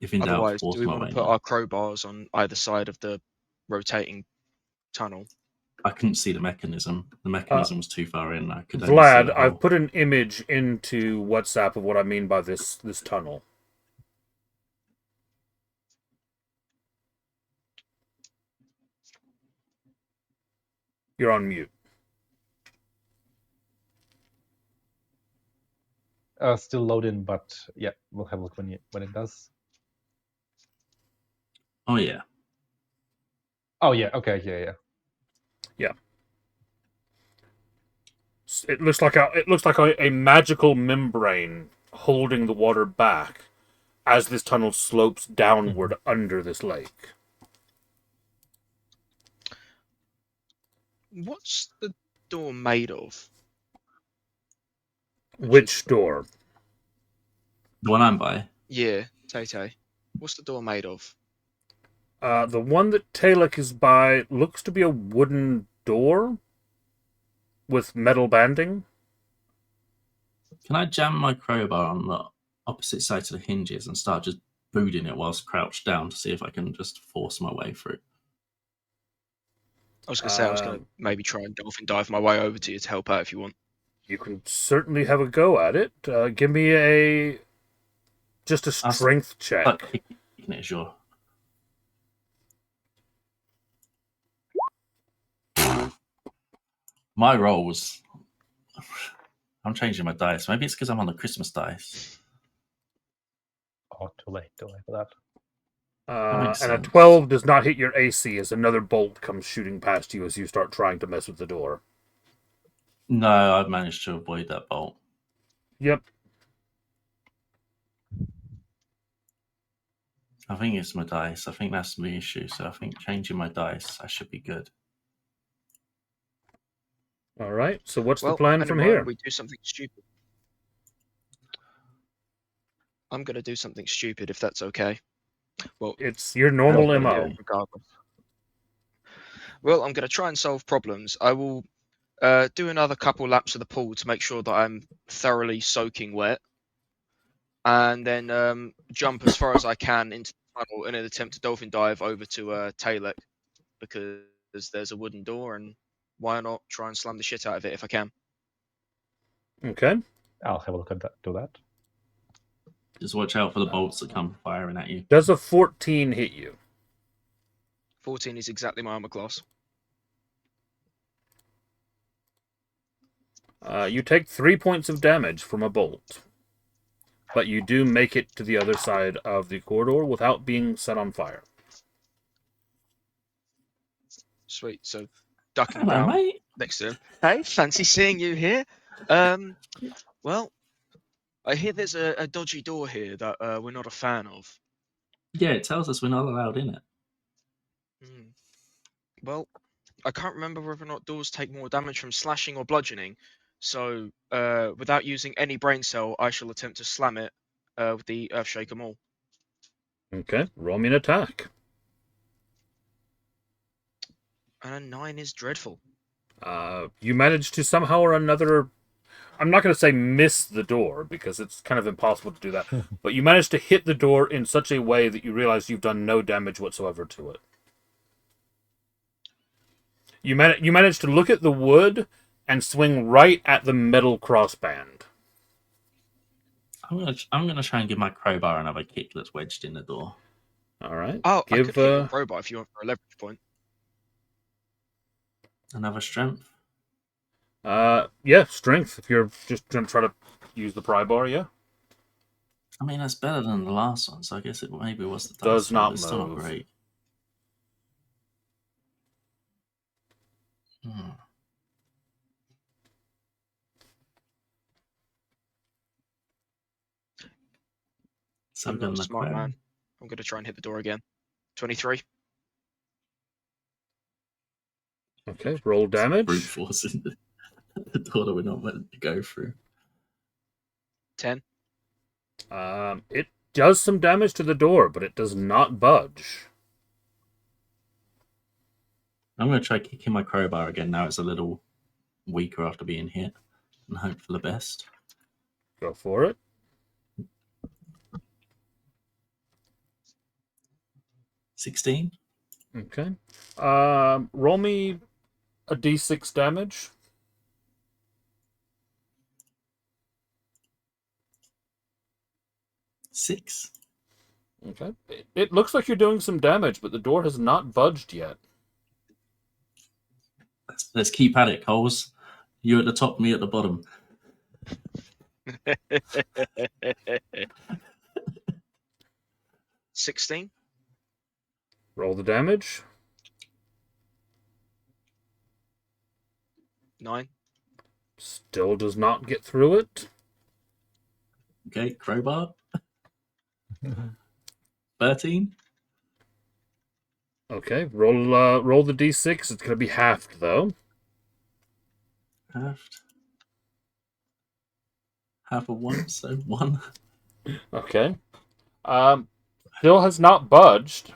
If in doubt, Otherwise, force do we my want way to put in. our crowbars on either side of the rotating tunnel? I couldn't see the mechanism. The mechanism was too far in. I could only see Vlad, the hole. I've put an image into WhatsApp of what I mean by this tunnel. You're on mute. Still loading, but yeah, we'll have a look when it does. Oh yeah. Oh yeah. Okay. Yeah. Yeah. It looks like a magical membrane holding the water back as this tunnel slopes downward under this lake. What's the door made of? Which door? The one I'm by. Yeah, Tay. What's the door made of? The one that Talek is by looks to be a wooden door with metal banding. Can I jam my crowbar on the opposite side to the hinges and start just booting it whilst crouched down to see if I can just force my way through? I was going to say I was going to maybe try and dolphin dive my way over to you to help out if you want. You can certainly have a go at it. Give me just a strength check. Sure. My rolls. I'm changing my dice. Maybe it's because I'm on the Christmas dice. Oh, too late for that. And a 12 does not hit your AC as another bolt comes shooting past you as you start trying to mess with the door. No, I've managed to avoid that bolt. Yep. I think it's my dice. I think that's the issue. So I think changing my dice, I should be good. All right. So what's the plan from here? We do something stupid. I'm going to do something stupid if that's okay. Well, it's your normal MO. Regardless. Well, I'm going to try and solve problems. I will do another couple laps of the pool to make sure that I'm thoroughly soaking wet, and then jump as far as I can into the tunnel in an attempt to dolphin dive over to Talek, because there's a wooden door, and why not try and slam the shit out of it if I can. Okay. I'll have a look at that. Do that. Just watch out for the bolts that come firing at you. Does a 14 hit you? 14 is exactly my armor class. You take 3 points of damage from a bolt, but you do make it to the other side of the corridor without being set on fire. Sweet. So ducking down next to him. Hey, fancy seeing you here. Well, I hear there's a dodgy door here that we're not a fan of. Yeah, it tells us we're not allowed in it. Well, I can't remember whether or not doors take more damage from slashing or bludgeoning. So, without using any brain cell, I shall attempt to slam it with the Earthshaker Maul. Okay, roll me an attack. And a 9 is dreadful. You manage to somehow or another... I'm not going to say miss the door, because it's kind of impossible to do that. But you manage to hit the door in such a way that you realize you've done no damage whatsoever to it. You manage to look at the wood and swing right at the metal crossband. I'm gonna try and give my crowbar another kick that's wedged in the door. All right. Oh, I could hit your crowbar if you want for a leverage point. Another strength. Yeah, strength. If you're just going to try to use the pry bar, yeah. I mean, that's better than the last one, so I guess it maybe was the dice. Does not move. It's still not great. So I'm not a smart man. I'm going to try and hit the door again. 23. Okay, roll damage. Brute force in the door that we're not meant to go through. 10. It does some damage to the door, but it does not budge. I'm going to try kicking my crowbar again. Now it's a little weaker after being hit, and hope for the best. Go for it. 16. Okay. Roll me a d6 damage. 6. Okay. It looks like you're doing some damage, but the door has not budged yet. Let's keep at it, Coles. You at the top, me at the bottom. $16. Roll the damage. 9. Still does not get through it. Okay, crowbar. 13. Okay, roll the d6. It's going to be halved, though. Half of 1, so 1. Okay. Still has not budged.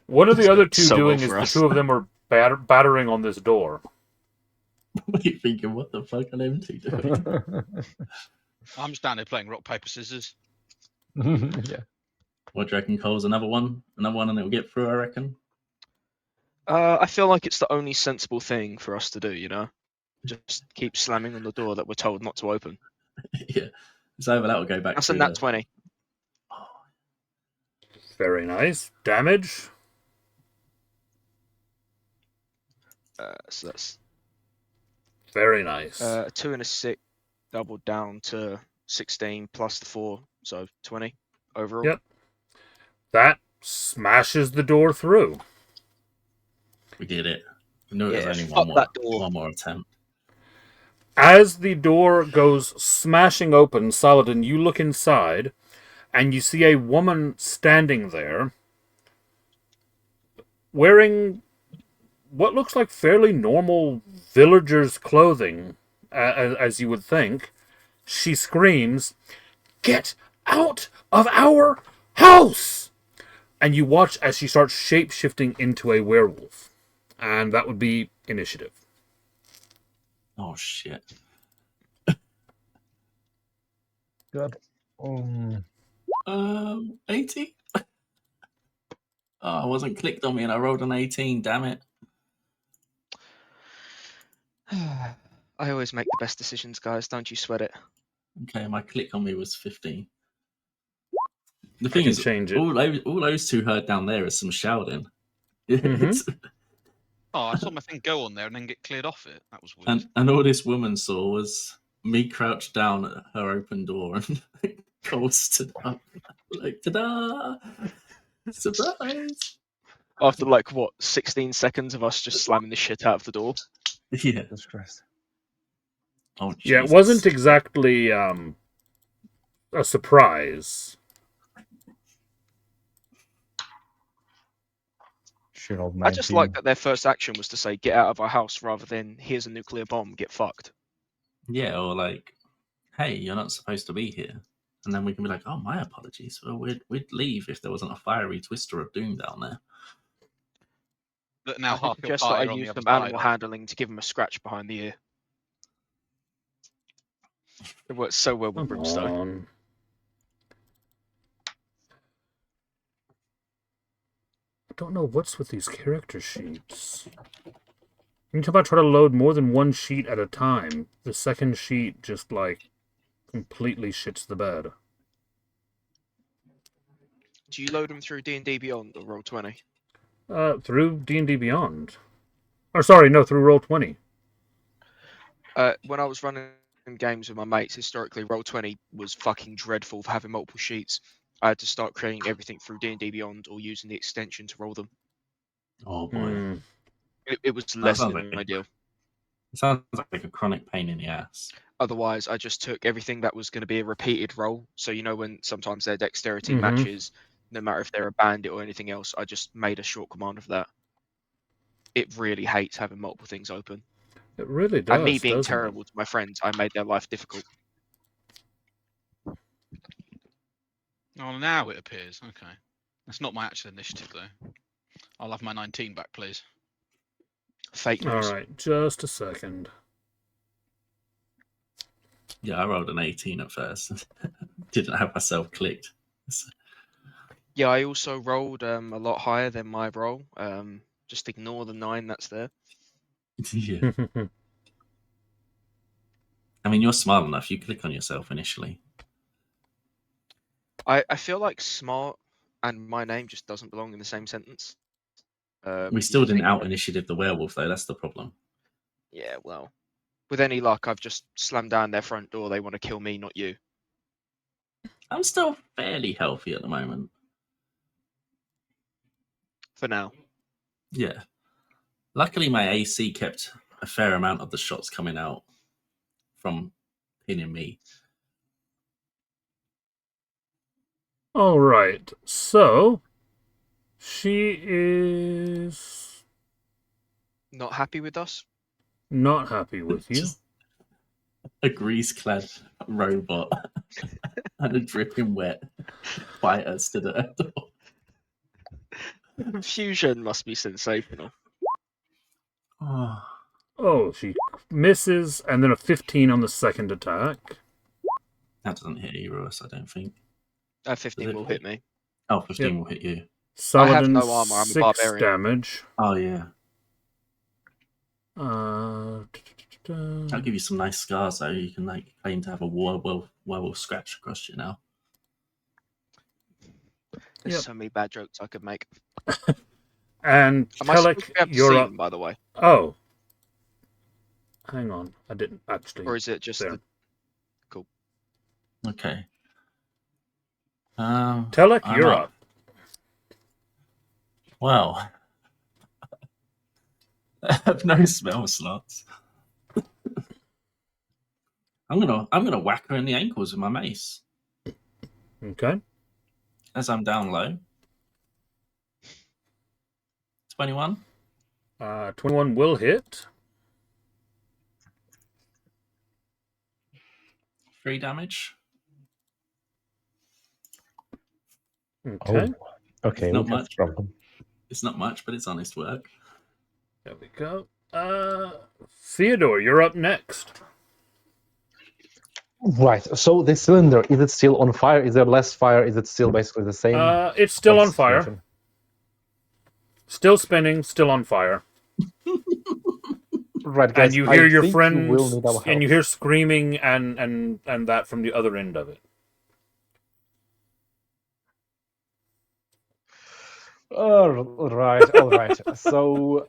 What are the other two So doing well as for the us. two of them are battering on this door? What are you thinking? What the fuck are them two doing? I'm just down here playing rock, paper, scissors. Yeah. What do you reckon, Cole's another one? Another one and it'll get through, I reckon? I feel like it's the only sensible thing for us to do, you know? Just keep slamming on the door that we're told not to open. Yeah. So that will go back That's to a nat 20. Very nice. Damage? So that's Very nice. a 2 and a 6 doubled down to 16 plus the 4, so 20 overall. Yep. That smashes the door through. We did it. We knew it Yeah, was only fuck that door. one more attempt. As the door goes smashing open, Saladin, you look inside, and you see a woman standing there, wearing what looks like fairly normal villagers' clothing, as you would think. She screams, "Get out of our house!" And you watch as she starts shape-shifting into a werewolf. And that would be initiative. Oh, shit. Good. 80? Oh, it wasn't clicked on me and I rolled an 18, damn it. I always make the best decisions, guys. Don't you sweat it. Okay, my click on me was 15. The thing can is, change it. all those two heard down there is some shouting. Oh, I saw my thing go on there and then get cleared off it. That was weird. And all this woman saw was me crouched down at her open door and Cole stood up like, ta-da! Surprise! After, 16 seconds of us just slamming the shit out of the door. Yeah. Jesus Christ. Oh, Yeah, it Jesus. wasn't exactly a surprise. She rolled I just like 19. that their first action was to say, get out of our house, rather than, here's a nuclear bomb, get fucked. Yeah, or like, hey, you're not supposed to be here. And then we can be like, oh, my apologies. Well, we'd leave if there wasn't a fiery twister of doom down there. But now I half your suggest that I party are on the use other some animal side. handling to give him a scratch behind the ear. It works so well with Come Brimstone. on. I don't know what's with these character sheets. Anytime I try to load more than one sheet at a time, the second sheet just, completely shits the bed. Do you load them through D&D Beyond or Roll20? Through D&D Beyond. Or, sorry, no, through Roll20. When I was running games with my mates, historically, Roll20 was fucking dreadful for having multiple sheets. I had to start creating everything through D&D Beyond or using the extension to roll them. Oh, boy. It was less sounds than like ideal. It sounds like a chronic pain in the ass. Otherwise, I just took everything that was going to be a repeated roll. So, when sometimes their dexterity Mhm. matches, no matter if they're a bandit or anything else, I just made a short command of that. It really hates having multiple things open. It really does, And me being doesn't terrible to my friends, I made their life difficult. Oh, now it appears. Okay. That's not my actual initiative, though. I'll have my 19 back, please. Fake it? news. Alright, just a second. Yeah, I rolled an 18 at first. Didn't have myself clicked. Yeah, I also rolled a lot higher than my roll. Just ignore the 9 that's there. Yeah. I mean, you're smart enough. You click on yourself initially. I feel like smart and my name just doesn't belong in the same sentence. We still didn't using- out initiative the werewolf, though. That's the problem. Yeah, well, With any luck, I've just slammed down their front door. They want to kill me, not you. I'm still fairly healthy at the moment. For now. Yeah. Luckily, my AC kept a fair amount of the shots coming out from hitting me. All right. So she is Not happy with us? not happy with you. Just a grease-clad robot and a dripping wet fighter stood at her door. The confusion must be sensational. Oh. Oh, she misses, and then a 15 on the second attack. That doesn't hit either of us, I don't think. 15 will hit me. Oh, 15 Yep. will hit you. Saladin, no armor, I'm a 6 barbarian. damage. Oh, yeah. Uh, I'll give you some nice scars, though. You can claim to have a werewolf scratch across you now. There's Yep. so many bad jokes I could make. And Am I supposed to Telek, be able to you're see up. them, by the way? Oh. Hang on. I didn't actually. Or is it just there. the... Cool. Okay. Telek, I'm you're up. Well, I have no spell slots. I'm gonna whack her in the ankles with my mace Okay. as I'm down low. 21. 21 will hit. 3 damage. Okay. Okay, Not we have much. problem. It's not much, but it's honest work. There we go. Theodore, you're up next. Right. So the cylinder, is it still on fire? Is there less fire? Is it still basically the same? It's still What's on the fire. situation? Still spinning, still on fire. Right, guys. And you hear I your think friends, you will need our help. and you hear screaming and that from the other end of it. All right. So,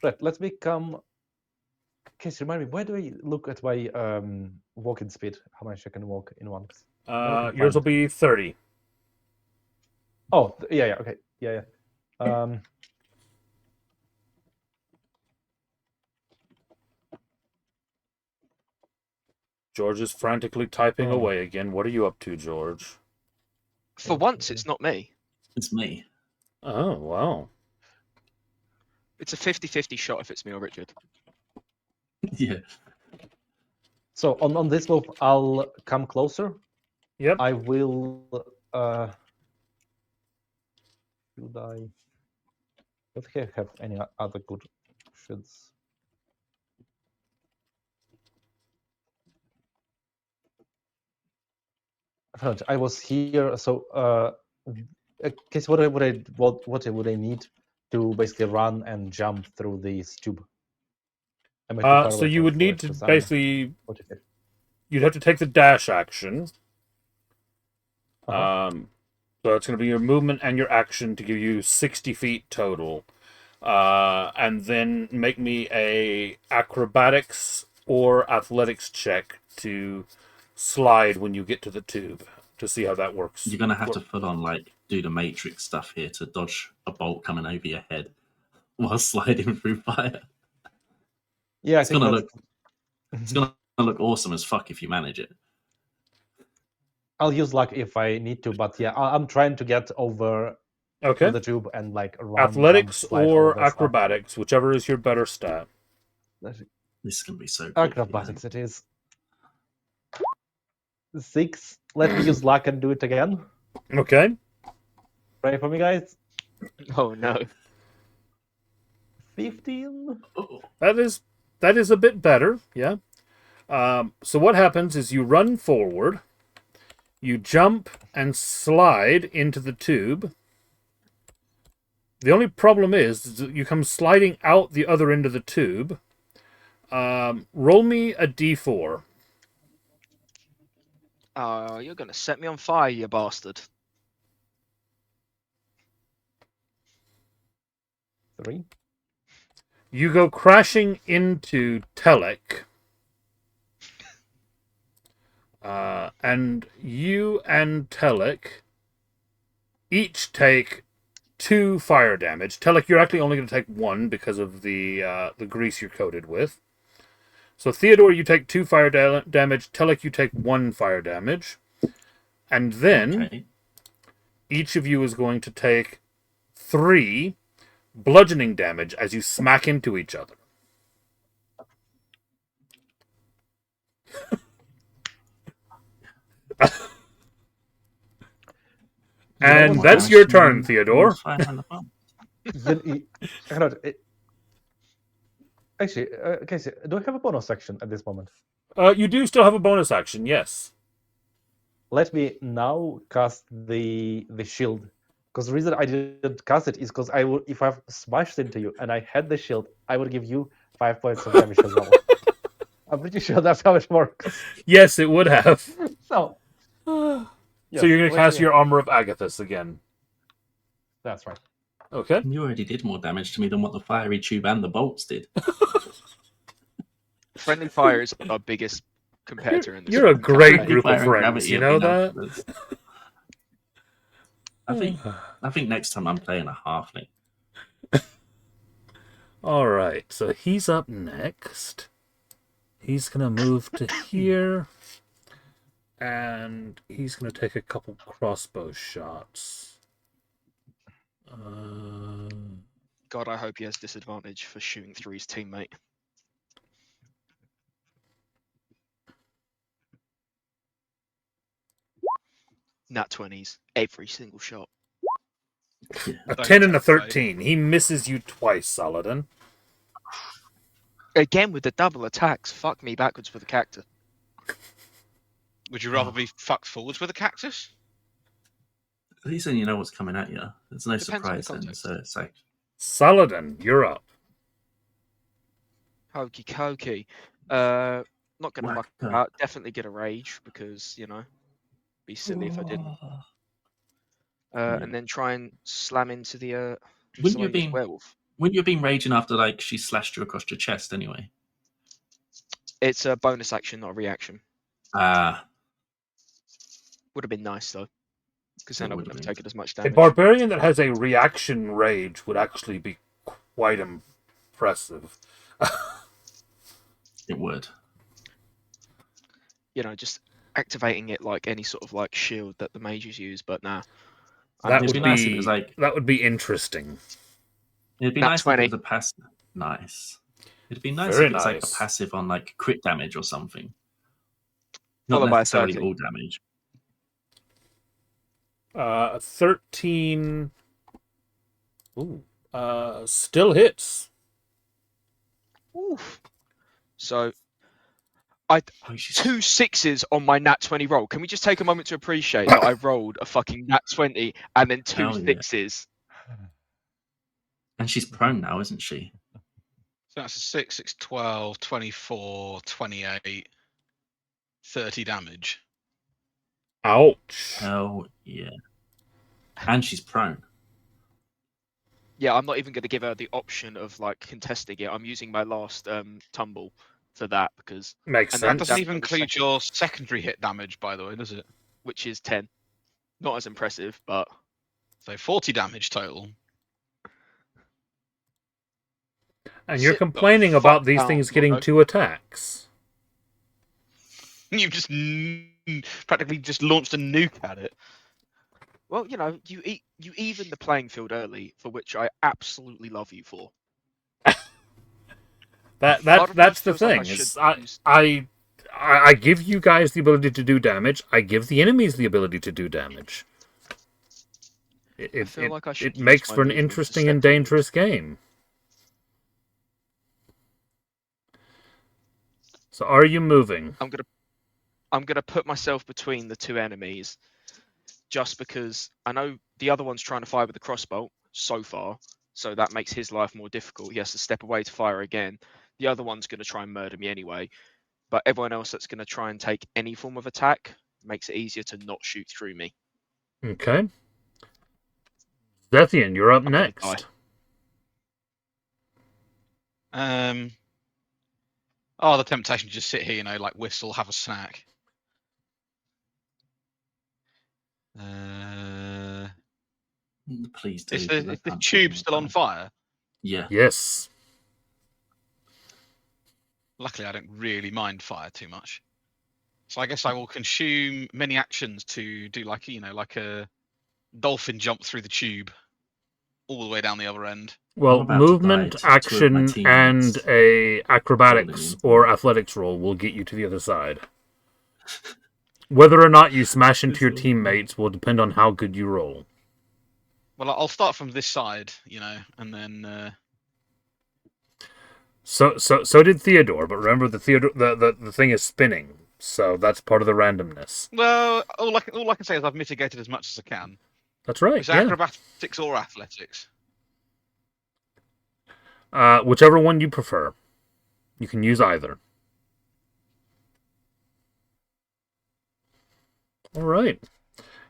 right, let's become. Can you remind me, where do I look at my walking speed? How much I can walk in one? Yours will be 30. Oh, yeah, okay, yeah. George is frantically typing away again. What are you up to, George? For once, it's not me. It's me. Oh, wow. It's a 50-50 shot if it's me or Richard. Yeah. So on this move, I'll come closer. Yep. I will. Should I? Don't think I have any other good shoulds. I was here, so guess what would I need to basically run and jump through this tube? Am I too far So away you for would need it? to 'Cause I'm basically, 40 feet. you'd have to take the dash action. Uh-huh. So it's going to be your movement and your action to give you 60 feet total. And then make me a acrobatics or athletics check to slide when you get to the tube to see how that works. You're gonna have to full on do the Matrix stuff here to dodge a bolt coming over your head while sliding through fire. Yeah, I It's think gonna that's... It's gonna look awesome as fuck if you manage it. I'll use luck if I need to, but yeah, I'm trying to get over Okay. the tube and run, Athletics jump, slide, all or of that stuff. acrobatics, whichever is your better stat. This is gonna be so cool. Acrobatics it is. 6. Let me use luck and do it again. Okay. Pray for me, guys. Oh no. 15. That is a bit better, yeah. So what happens is you run forward, you jump and slide into the tube. The only problem is that you come sliding out the other end of the tube. Roll me a d4. Oh, you're gonna set me on fire, you bastard. 3. You go crashing into Telek. And you and Telek each take 2 fire damage. Telek, you're actually only going to take 1 because of the grease you're coated with. So Theodore, you take 2 fire damage. Telek, you take 1 fire damage. And then each of you is going to take 3 bludgeoning damage as you smack into each other. And that's your turn, Theodore. Actually, Casey, do I have a bonus action at this moment? You do still have a bonus action, yes. Let me now cast the shield. Because the reason I didn't cast it is because if I've smashed into you and I had the shield, I would give you 5 points of damage as well. I'm pretty sure that's how it works. Yes, it would have. So, so you're going to cast your Armor of Agathis again. That's right. Okay. You already did more damage to me than what the fiery tube and the bolts did. Friendly fire is our biggest competitor in this. You're a great group of friends. You know that? I think next time I'm playing a halfling. All right. So he's up next. He's going to move to here. And he's going to take a couple crossbow shots. God, I hope he has disadvantage for shooting through his teammate. Nat 20s, every single shot. A 10 and a 13. He misses you twice, Saladin. Again with the double attacks. Fuck me backwards with the cactus. Would you rather be fucked forwards with a cactus? At least then you know what's coming at you. There's no Depends on the surprise then, context. so it's like... Saladin, you're up. Hokey cokey. Not gonna fuck Whacker. about. Definitely get a rage because, be silly if I didn't. And then try and slam into the werewolf. Wouldn't you have been raging after like she slashed you across your chest anyway? It's a bonus action, not a reaction. Would have been nice though, because then I wouldn't have taken as much damage. A barbarian that has a reaction rage would actually be quite impressive. It would. Just activating it like any sort of like shield that the mages use, but nah. That would be nice if it was like... That would be interesting. It'd be nice if it was a passive. Nice. It'd be nice if it was like a passive on like crit damage or something. Not necessarily all damage. 13. Ooh. Still hits. Oof. So, 2 6s on my nat 20 roll. Can we just take a moment to appreciate that I rolled a fucking nat 20 and then 2 6s? And she's prone now, isn't she? So that's a 6, 6, 12, 24, 28, 30 damage. Ouch. Hell yeah. And she's prone. Yeah, I'm not even going to give her the option of like contesting it. I'm using my last tumble for that because makes sense. That doesn't even include your secondary hit damage, by the way, does it? Which is 10. Not as impressive, but so 40 damage total. And you're complaining about these things getting 2 attacks. You've just practically just launched a nuke at it. Well, you even the playing field early, for which I absolutely love you for. That's the thing. I give you guys the ability to do damage. I give the enemies the ability to do damage. It makes for an interesting and dangerous game. So are you moving? I'm gonna put myself between the 2 enemies, just because I know the other one's trying to fire with the crossbow so far, so that makes his life more difficult. He has to step away to fire again. The other one's gonna try and murder me anyway, but everyone else that's gonna try and take any form of attack makes it easier to not shoot through me. Okay. Zethian, you're up next. Oh, the temptation to just sit here, like whistle, have a snack. Please do. Is 'cause I the can't tube think still on of fire? Yeah. Yes. Luckily, I don't really mind fire too much. So I guess I will consume many actions to do like a dolphin jump through the tube all the way down the other end. Well, about to movement, die to two of my action, and teammates a acrobatics falling or into athletics roll will get you to the other side. Whether or not you smash into your It's all- teammates will depend on how good you roll. Well, I'll start from this side, and then. So did Theodore, but remember the thing is spinning, so that's part of the randomness. Well, all I can say is I've mitigated as much as I can. That's right. Is it Yeah. acrobatics or athletics? Whichever one you prefer. You can use either. All right.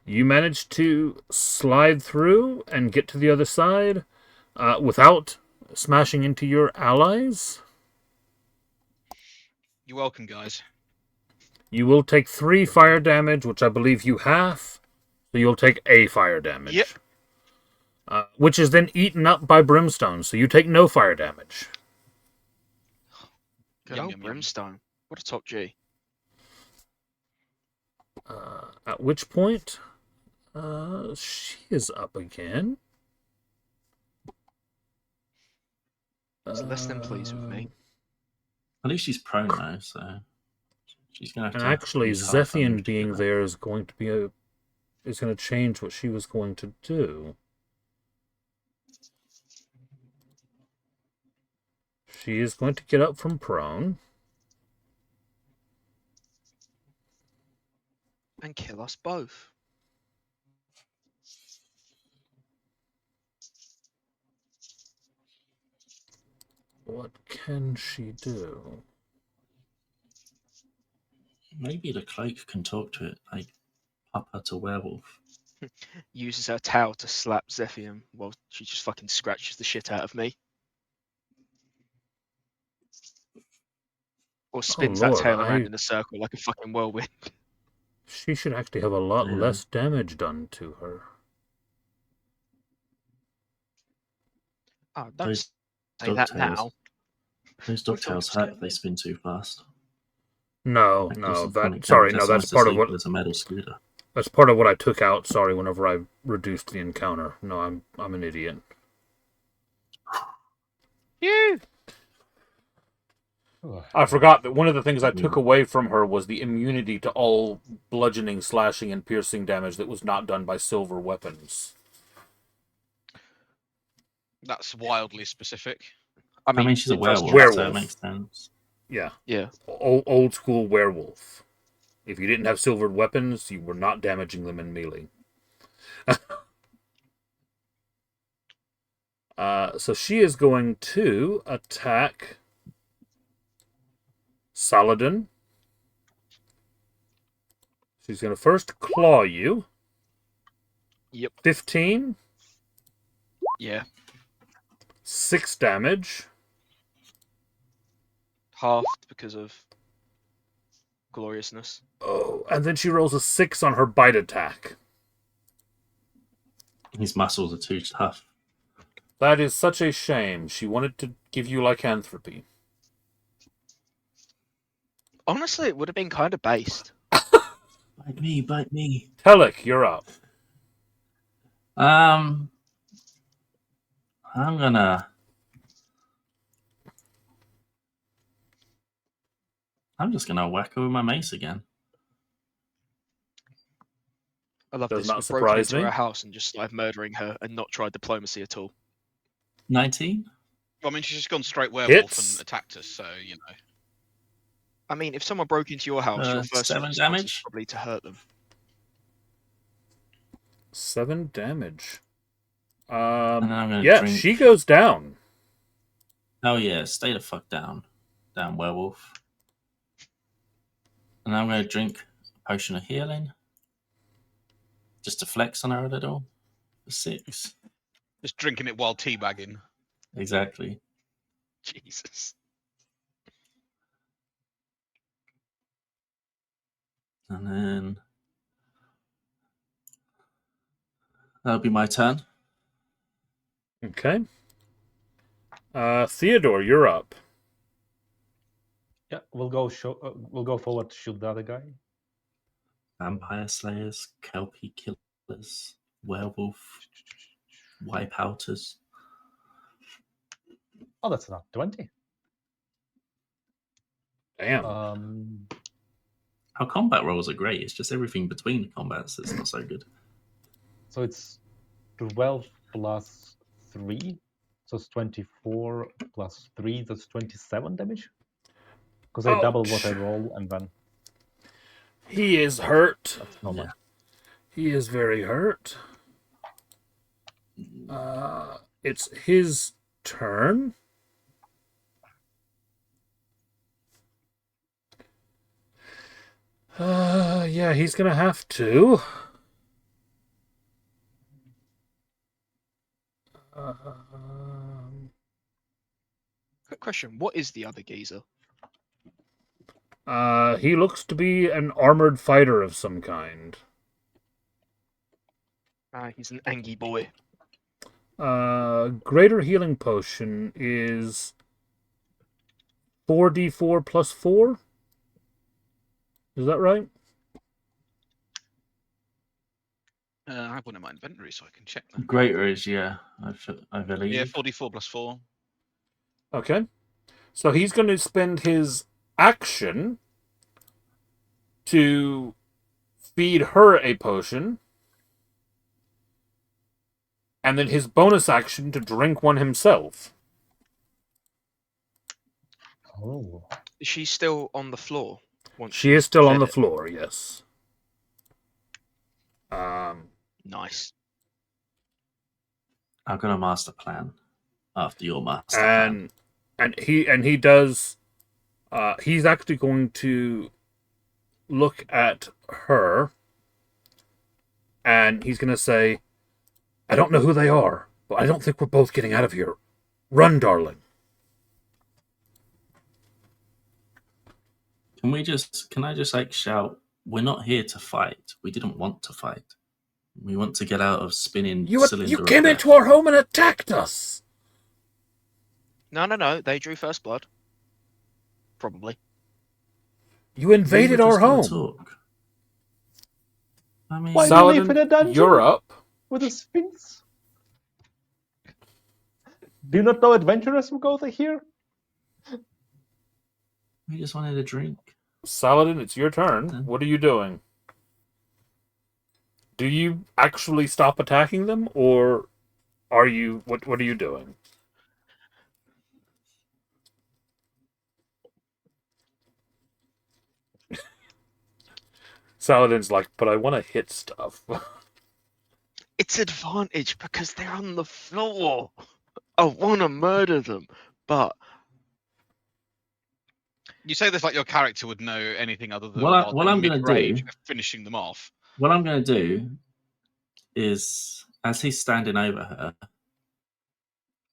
You managed to slide through and get to the other side without smashing into your allies. You're welcome, guys. You will take 3 fire damage, which I believe you have. So you'll take a fire damage. Yep. Which is then eaten up by brimstone, so you take no fire damage. Yo, Brimstone. What a top G. At which point, she is up again. It's less than pleased with me. At least she's prone now, so she's gonna have And to. actually, use half her move Zephian to being do that. there is going to be is going to change what she was going to do. She is going to get up from prone. And kill us both. What can she do? Maybe the cloak can talk to it, like up her to werewolf. Uses her tail to slap Zephian while she just fucking scratches the shit out of me. Or spins that Lord, tail around in a circle like a fucking whirlwind. She should actually have a lot Yeah. less damage done to her. Oh, don't Those say that dogtails. now. Those We're talking dogtails hurt if scared. they spin too fast. No, That no, causes that chronic sorry, damage. no, That's that's why part it's of what as a metal scooter. that's part of what I took out. Sorry, whenever I reduced the encounter. No, I'm an idiot. You. I forgot that one of the things I took away from her was the immunity to all bludgeoning, slashing, and piercing damage that was not done by silver weapons. That's wildly specific. I mean, she's a it does werewolf, track- so it makes sense. Yeah. Yeah. Old school werewolf. If you didn't have silvered weapons, you were not damaging them in melee. So she is going to attack Saladin. She's going to first claw you. Yep. 15. Yeah. 6 damage. Halved because of gloriousness. Oh, and then she rolls a 6 on her bite attack. His muscles are too tough. That is such a shame. She wanted to give you lycanthropy. Honestly, it would have been kind of based. Bite me, bite me. Telek, you're up. I'm just gonna whack her with my mace again. I love Does this. not We've broken surprise into me. her house and just started murdering her and not tried diplomacy at all. 19? Well, I mean, she's just gone straight werewolf Hits. and attacked us, so I mean, if someone broke into your house, your first 7 response is damage? probably to hurt them. 7 damage. And then I'm gonna Yeah, drink. she goes down. Oh yeah, stay the fuck down. Down, werewolf. And I'm gonna drink a potion of healing. Just to flex on her a little. For 6. just drinking it while teabagging. Exactly. Jesus. And then that'll be my turn. Okay. Theodore, you're up. Yeah, we'll go forward to shoot the other guy. Vampire Slayers, Kelpie Killers, Werewolf, Wipeouters. Oh, that's not 20. Damn. Our combat rolls are great. It's just everything between the combats that's not so good. So it's 12 plus 3. So it's 24 plus 3. That's 27 damage. Because I double what I roll and then He is hurt. that's normal. Yeah. He is very hurt. It's his turn. Yeah, he's gonna have to. Quick question: what is the other geezer? He looks to be an armored fighter of some kind. He's an Angie boy. Greater healing potion is 4d4 plus 4. Is that right? I have one in my inventory, so I can check that. Greater is, yeah, I believe. Yeah, 44 plus 4. Okay. So he's going to spend his action to feed her a potion, and then his bonus action to drink one himself. Oh. Is she still on the floor? She is still on the floor, yes. Nice. I've got a master plan after your master plan. And he does. He's actually going to look at her, and he's going to say, "I don't know who they are, but I don't think we're both getting out of here. Run, darling." Can I just like shout, we're not here to fight. We didn't want to fight. We want to get out of spinning cylinder. You came into our home and attacked us. No. They drew first blood. Probably. You invaded our home. Talk. I mean, Why Saladin, do you live in a dungeon? You're up. With a sphinx? Do you not know adventurers who go here? we just wanted a drink. Saladin, it's your turn. What are you doing? Do you actually stop attacking them, or are you... What are you doing? Saladin's like, but I want to hit stuff. It's advantage because they're on the floor. I want to murder them, but... You say this like your character would know anything other than what I'm going to do, finishing them off. What I'm going to do is, as he's standing over her,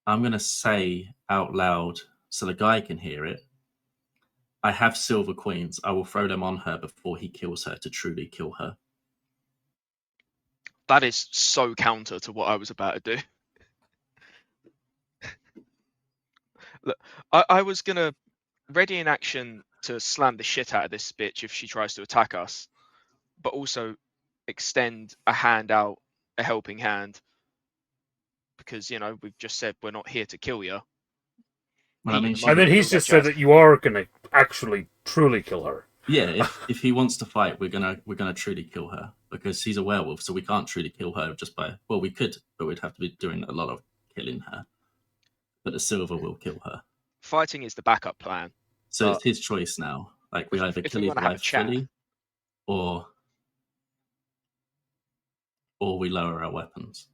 I'm going to say out loud so the guy can hear it, I have silver coins. I will throw them on her before he kills her to truly kill her. That is so counter to what I was about to do. Look, I was going to ready in action to slam the shit out of this bitch if she tries to attack us, but also extend a hand out, a helping hand, because, you know, we've just said we're not here to kill you. Well, I mean, and then he's just said that you are going to actually truly kill her. Yeah, if he wants to fight, we're gonna truly kill her because he's a werewolf, so we can't truly kill her just by. Well, we could, but we'd have to be doing a lot of killing her. But the silver will kill her. Fighting is the backup plan. So it's his choice now. Like we either kill his wife fully, or we lower our weapons.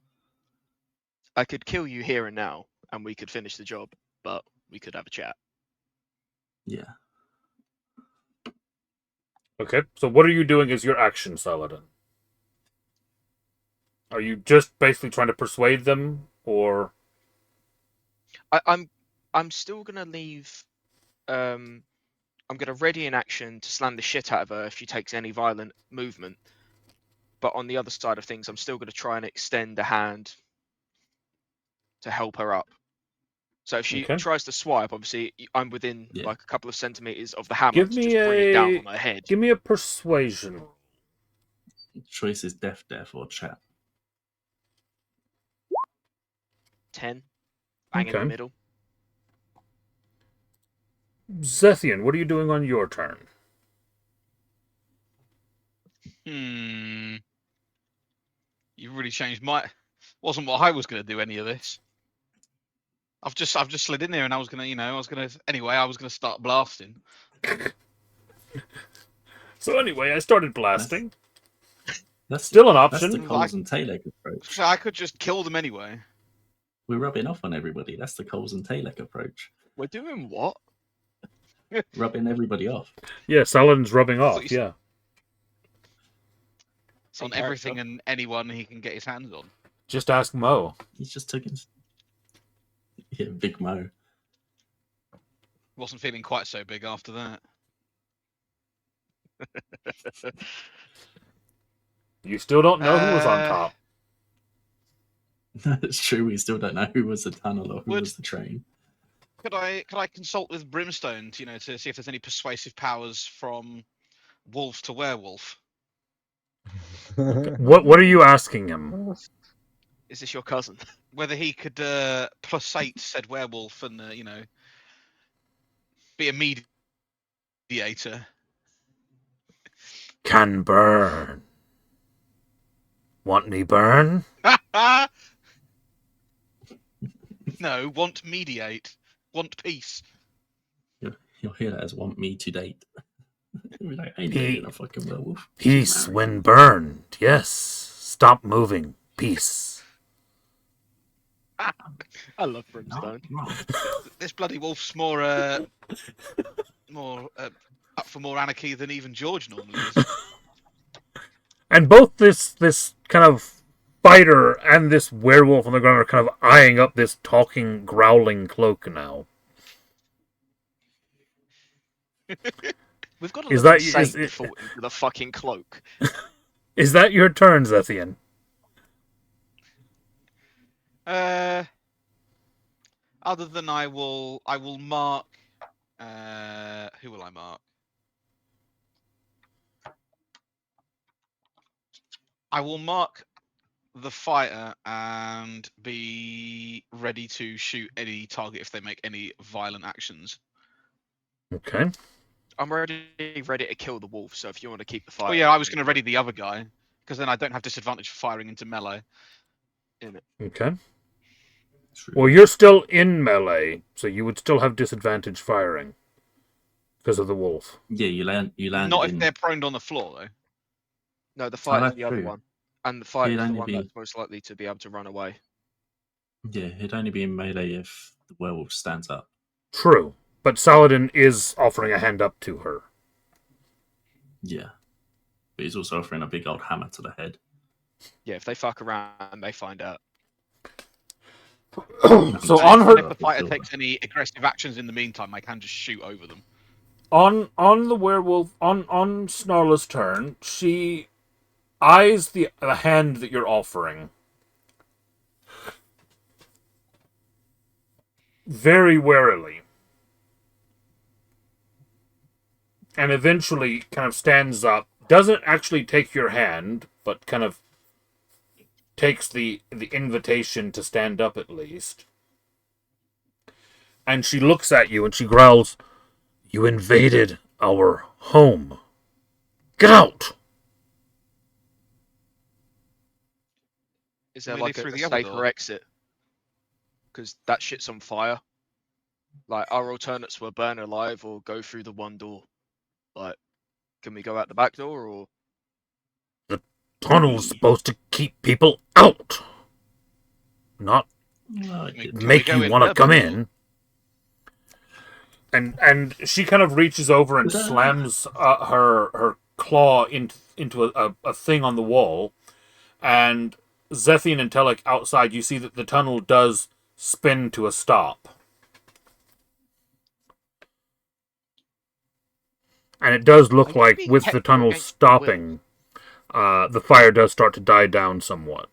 I could kill you here and now, and we could finish the job, but we could have a chat. Yeah. Okay, so what are you doing as your action, Saladin? Are you just basically trying to persuade them, or... I'm I'm still gonna leave. I'm gonna ready in action to slam the shit out of her if she takes any violent movement. But on the other side of things, I'm still gonna try and extend a hand to help her up. So if she tries to swipe, obviously I'm within like a couple of centimeters of the hammer to just bring it down on her head. Give me a persuasion. Choice is death or chat. 10. Bang in the middle. Zethian, what are you doing on your turn? You really changed my. Wasn't what I was going to do any of this. I've just slid in there and I was gonna, anyway, I was gonna start blasting. So anyway, I started blasting. That's still an option. That's the Coles and Talek approach. So I could just kill them anyway. We're rubbing off on everybody. That's the Coles and Talek approach. We're doing what? Rubbing everybody off. Yeah, Saladin's rubbing off, yeah. On everything and anyone he can get his hands on. Just ask Mo. He's just taking... Yeah, Big Mo. Wasn't feeling quite so big after that. You still don't know who was on top. That's true. We still don't know who was the tunnel or who was the train. Could I consult with Brimstone, to see if there's any persuasive powers from wolf to werewolf? What are you asking him? Is this your cousin? Whether he could +8 said werewolf and be a mediator. Can burn. Want any burn? No, want mediate. Want peace. You'll hear that as want me to date. Like, I ain't dating a fucking werewolf. Peace when burned. Yes. Stop moving. Peace. I love Brimstone. This bloody wolf's more up for more anarchy than even George normally is. And both this kind of fighter and this werewolf on the ground are kind of eyeing up this talking, growling cloak now. We've got a little insane default into the fucking cloak. Is that your turn, Zethian? Other than I will mark. Who will I mark? I will mark the fighter and be ready to shoot any target if they make any violent actions. Okay. I'm ready to kill the wolf, so if you want to keep the fighter... Oh yeah, I was going to ready the other guy, because then I don't have disadvantage for firing into melee. Okay. Well, you're still in melee, so you would still have disadvantage firing. Because of the wolf. Yeah, you land Not if they're prone on the floor, though. No, the fighter's the other one. And the fighter's the one that's most likely to be able to run away. Yeah, it'd only be in melee if the werewolf stands up. True. But Saladin is offering a hand up to her. Yeah. But he's also offering a big old hammer to the head. Yeah, if they fuck around, they find out. So on her... If the fighter takes any aggressive actions in the meantime, I can just shoot over them. On the werewolf, on Snarla's turn, she eyes the hand that you're offering very warily. And eventually kind of stands up, doesn't actually take your hand, but kind of takes the invitation to stand up at least. And she looks at you and she growls, "You invaded our home. Get out!" Is there like a safer exit? Because that shit's on fire. Like, our alternates were burn alive or go through the one door. Like, can we go out the back door or? The tunnel's supposed to keep people out, not make you want to come in. And she kind of reaches over and slams her claw into a thing on the wall, and Zethian and Telek outside, you see that the tunnel does spin to a stop. And it does look Are you like being with kept the there tunnel against your will? stopping, the fire does start to die down somewhat.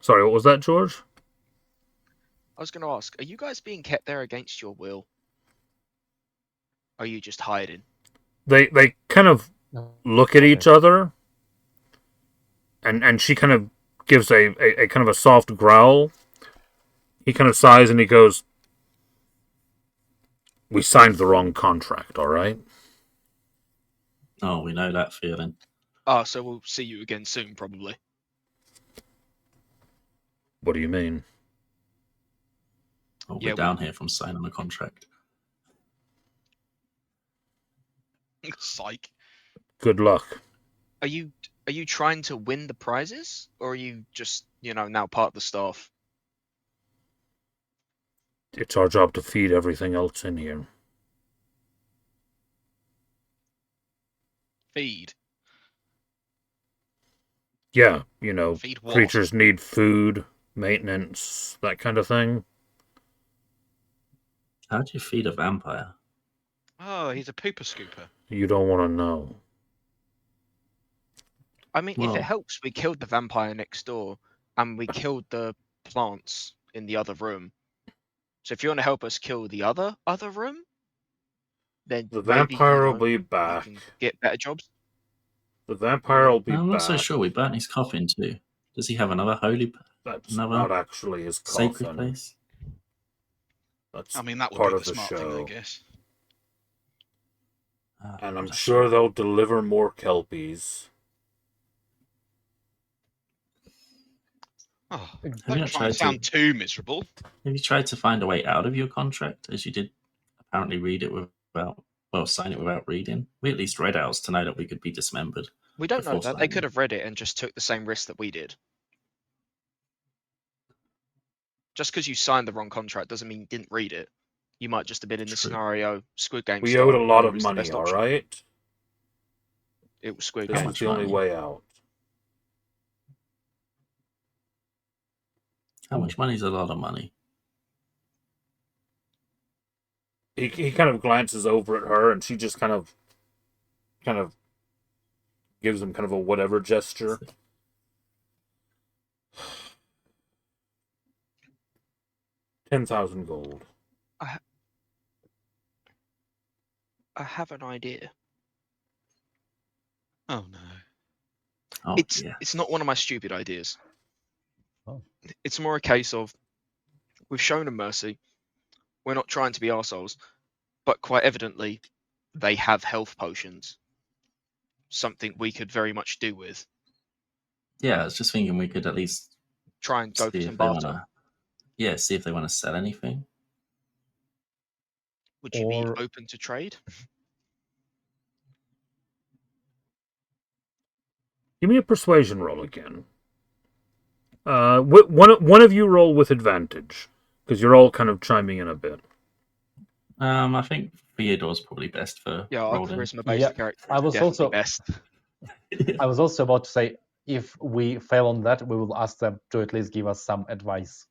Sorry, what was that, George? I was going to ask, are you guys being kept there against your will? Are you just hiding? They kind of look at each other, and she kind of gives a kind of a soft growl. He kind of sighs and he goes, "We signed the wrong contract, all right?" Oh, we know that feeling. Ah, so we'll see you again soon, probably. What do you mean? Oh, Yeah, we're down here from signing a contract. Psych. Good luck. Are you trying to win the prizes, or are you just, now part of the staff? It's our job to feed everything else in here. Feed. Yeah, Feed what? creatures need food, maintenance, that kind of thing. How do you feed a vampire? Oh, he's a pooper scooper. You don't want to know. I mean, if it Well, helps, we killed the vampire next door, and we killed the plants in the other room. So if you want to help us kill the other room, then The maybe, vampire will be you back. can get better jobs. The vampire will be I'm not so back. sure. We burnt his coffin too. Does he have another That's another not actually his sacred coffin. place? That's I mean, that would part be of the the smart thing, I show. guess. And I'm What a sure shame. they'll deliver more Kelpies. Oh, you don't not try and tried to- sound too miserable. Have you tried to find a way out of your contract, as you did apparently sign it without reading? We at least read ours to know that we could be dismembered. We don't know Before that. They signing. could have read it and just took the same risk that we did. Just because you signed the wrong contract doesn't mean you didn't read it. You might just have been in the True. scenario Squid Game We style, owed a lot where of it was the money, best option. alright? It was Squid This Game. is much the only money? way out. How much money is a lot of money? He kind of glances over at her, and she just kind of gives him kind of a whatever gesture. 10,000 gold. I have an idea. Oh no. Oh, It's not one of my stupid ideas. Oh. It's more a case of we've shown them mercy. We're not trying to be arseholes, but quite evidently they have health potions. Something we could very much do with. Yeah, I was just thinking we could at least Try and go for see some if they barter. want to. Yeah, see if they want to sell anything. Would you be Or- open to trade? Give me a persuasion roll again. One of you roll with advantage, because you're all kind of chiming in a bit. I think Theodore's probably best for Yeah, our rolling. charisma-based Yeah, character I is was definitely also- best. I was also about to say, if we fail on that, we will ask them to at least give us some advice,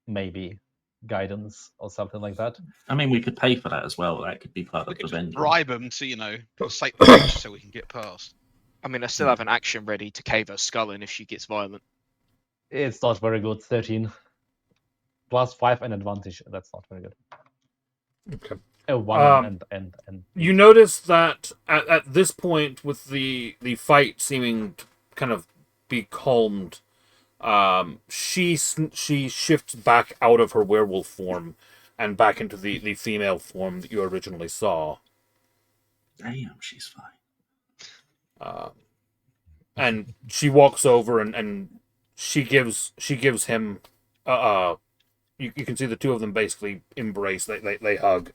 maybe guidance or something like that. I mean, we could pay for that as well. That could be part We of could the just vendor. bribe them to, forsake the breach so we can get past. I mean, I still have an action ready to cave her skull in if she gets violent. It's not very good. 13 plus 5 and advantage. That's not very good. Okay. 1 and You notice that at this point, with the fight seeming to kind of be calmed, she shifts back out of her werewolf form and back into the female form that you originally saw. Damn, she's fine. And she walks over and she gives him you can see the two of them basically embrace, they hug,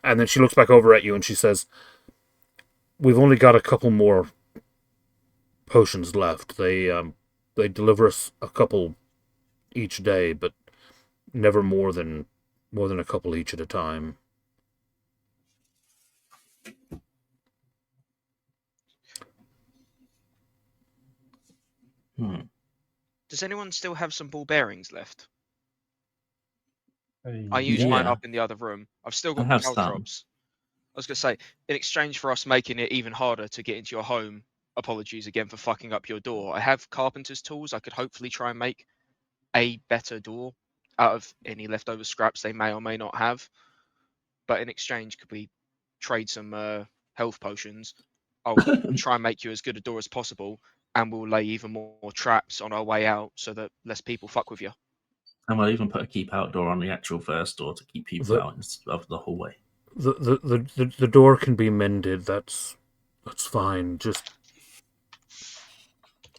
and then she looks back over at you and she says, "We've only got a couple more potions left. They deliver us a couple each day, but never more than a couple each at a time." Does anyone still have some ball bearings left? I used mine Yeah. up in the other room. I've still I got have caltrops. I was going to say, in exchange for us making it even harder to get into your home, apologies again for fucking up your door. I have carpenter's tools. I could hopefully try and make a better door out of any leftover scraps they may or may not have. But in exchange, could we trade some health potions? I'll try and make you as good a door as possible, and we'll lay even more traps on our way out so that less people fuck with you. And we'll even put a keep out door on the actual first door to keep people out of the hallway. The door can be mended. That's fine. Just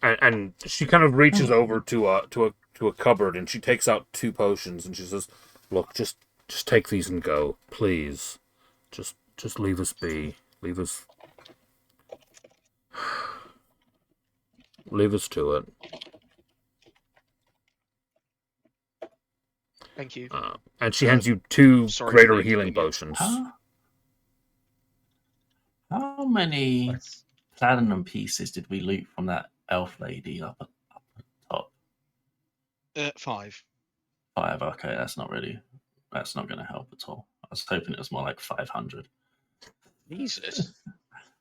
and she kind of reaches over to a cupboard and she takes out 2 potions and she says, "Look, just take these and go, please. Just leave us be. Leave us to it." Thank you. And she hands you 2 sorry greater for healing inconvenience. potions. How many Nice. platinum pieces did we loot from that elf lady up at top? 5. 5. Okay, that's not going to help at all. I was hoping it was more like 500. Jesus.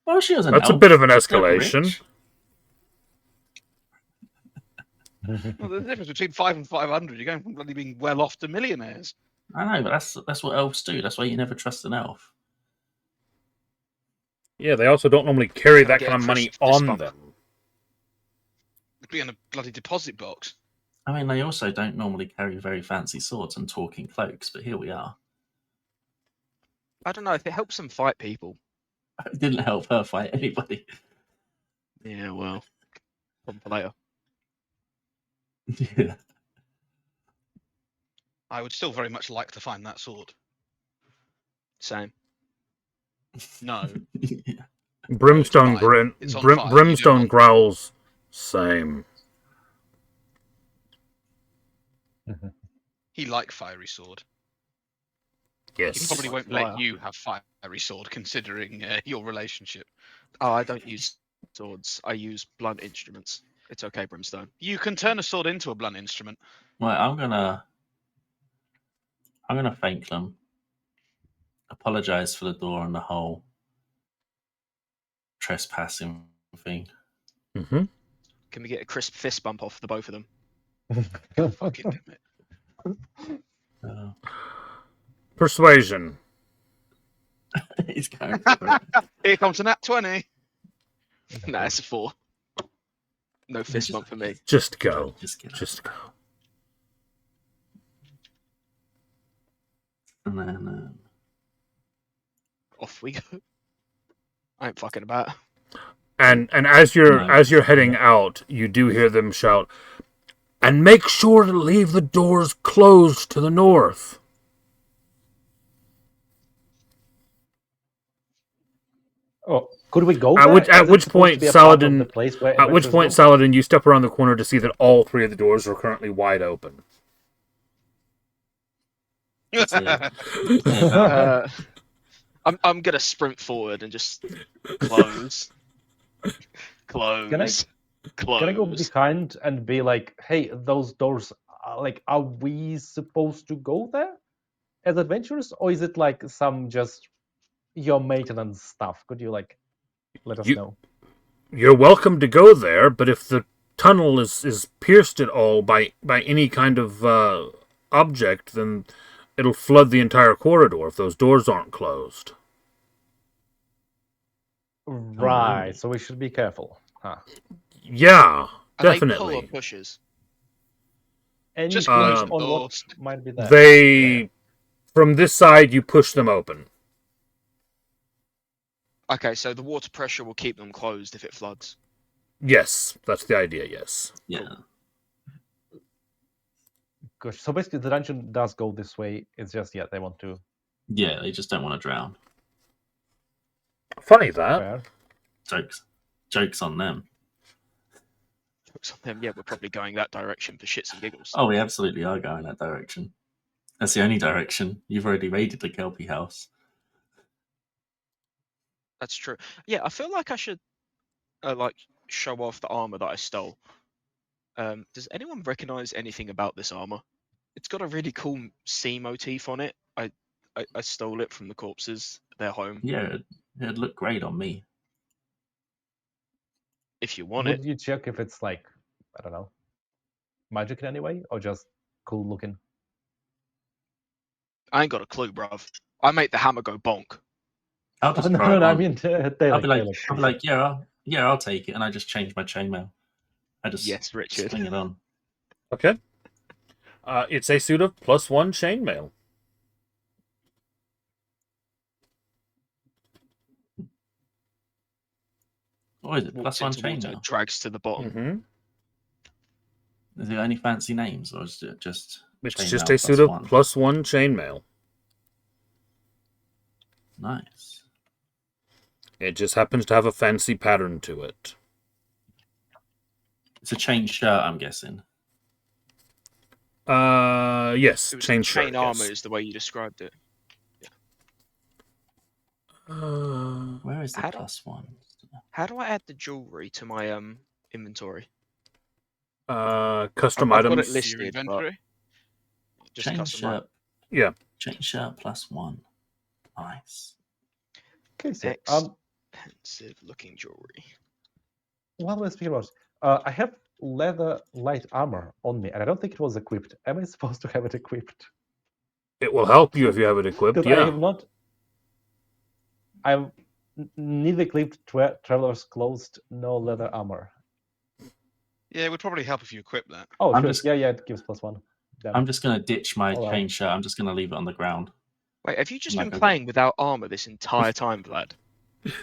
Well, she was an That's a elf. bit of an They're escalation. rich. Well, there's a difference between 5 and 500. You're going from bloody being well off to millionaires. I know, but that's what elves do. That's why you never trust an elf. Yeah, they also don't normally carry Can I that get kind a of money crisp fist on bump? them. It'd be in a bloody deposit box. I mean, they also don't normally carry very fancy swords and talking cloaks, but here we are. I don't know if it helps them fight people. It didn't help her fight anybody. Yeah, well, problem for later. Yeah. I would still very much like to find that sword. Same. No. Brimstone fine. It's on fire. You don't Brimstone want- growls. Same. He like fiery sword. Yes. He probably won't Fire. let you have fiery sword, considering your relationship. Oh, I don't use swords. I use blunt instruments. It's okay, Brimstone. You can turn a sword into a blunt instrument. Right, I'm gonna thank them. Apologize for the door and the whole trespassing thing. Mm-hmm. Can we get a crisp fist bump off the both of them? Fucking damn it. Persuasion. He's going for it. Here comes a nat 20. Nah, it's a 4. No fist bump for me. Just go. Just get up. Just go. And then Off we go. I ain't fucking about. And as you're heading out, you do hear them shout, "And make sure to leave the doors closed to the north." Oh, could we go At there? which- at Is it which supposed point to be a part of Saladin- the place where At which adventurers point, go? Saladin, you step around the corner to see that all 3 of the doors are currently wide open. I'm gonna sprint forward and just close. Close. Close. Can I go behind and be like, "Hey, those doors, are we supposed to go there as adventurers, or is it like some just your maintenance stuff? Could you let us know?" You're welcome to go there, but if the tunnel is pierced at all by any kind of object, then it'll flood the entire corridor if those doors aren't closed. Right. really? So we should be careful. Huh. Yeah, Are they definitely. pull or pushes? Any Just clues close the on what doors. might be there? They, from this side, you push them open. Okay, so the water pressure will keep them closed if it floods. Yes, that's the idea. Yes. yeah. Gosh. So basically, the dungeon does go this way. It's just they want to. Yeah, they just don't want to drown. Funny that. Fair. Jokes on them. Yeah, we're probably going that direction for shits and giggles. Oh, we absolutely are going that direction. That's the only direction. You've already raided the Kelpie house. That's true. Yeah, I feel like I should show off the armor that I stole. Does anyone recognize anything about this armor? It's got a really cool sea motif on it. I stole it from the corpses. Their home. Yeah, it'd look great on me. If you want Would it. you check if it's like, I don't know, magic in any way, or just cool looking? I ain't got a clue, bruv. I make the hammer go bonk. I'll just No, try it no, I on. mean, I'll be like, yeah, I'll take it, and I just change my chainmail. I just Yes, Richard. sling it on. Okay. It's a suit of +1 chainmail. What is it? Walks +1 into water, chainmail. drags to the bottom. Mm-hmm. Is there any fancy names, or is it just? It's chainmail just a suit of +1 chainmail. Nice. It just happens to have a fancy pattern to it. It's a chain shirt, I'm guessing. Yes, It was chain chain shirt. armor Yes. is the way you described it. Where is the How do- +1? How do I add the jewelry to my inventory? Custom I've got items. it Your listed, but inventory. just Chain custom shirt. Yeah. Chain shirt +1. Nice. Okay, so expensive looking jewelry. what was I speaking about? I have leather light armor on me, and I don't think it was equipped. Am I supposed to have it equipped? It will help you if you have it equipped. Because Yeah. I have not. I've neither equipped traveler's clothes, no leather armor. Yeah, it would probably help if you equip that. Oh, I'm sure. just- Yeah, it gives +1. Damn. I'm just gonna ditch my Oh, well. chain shirt. I'm just gonna leave it on the ground. Wait, have you just Like been a- playing without armor this entire time, Vlad?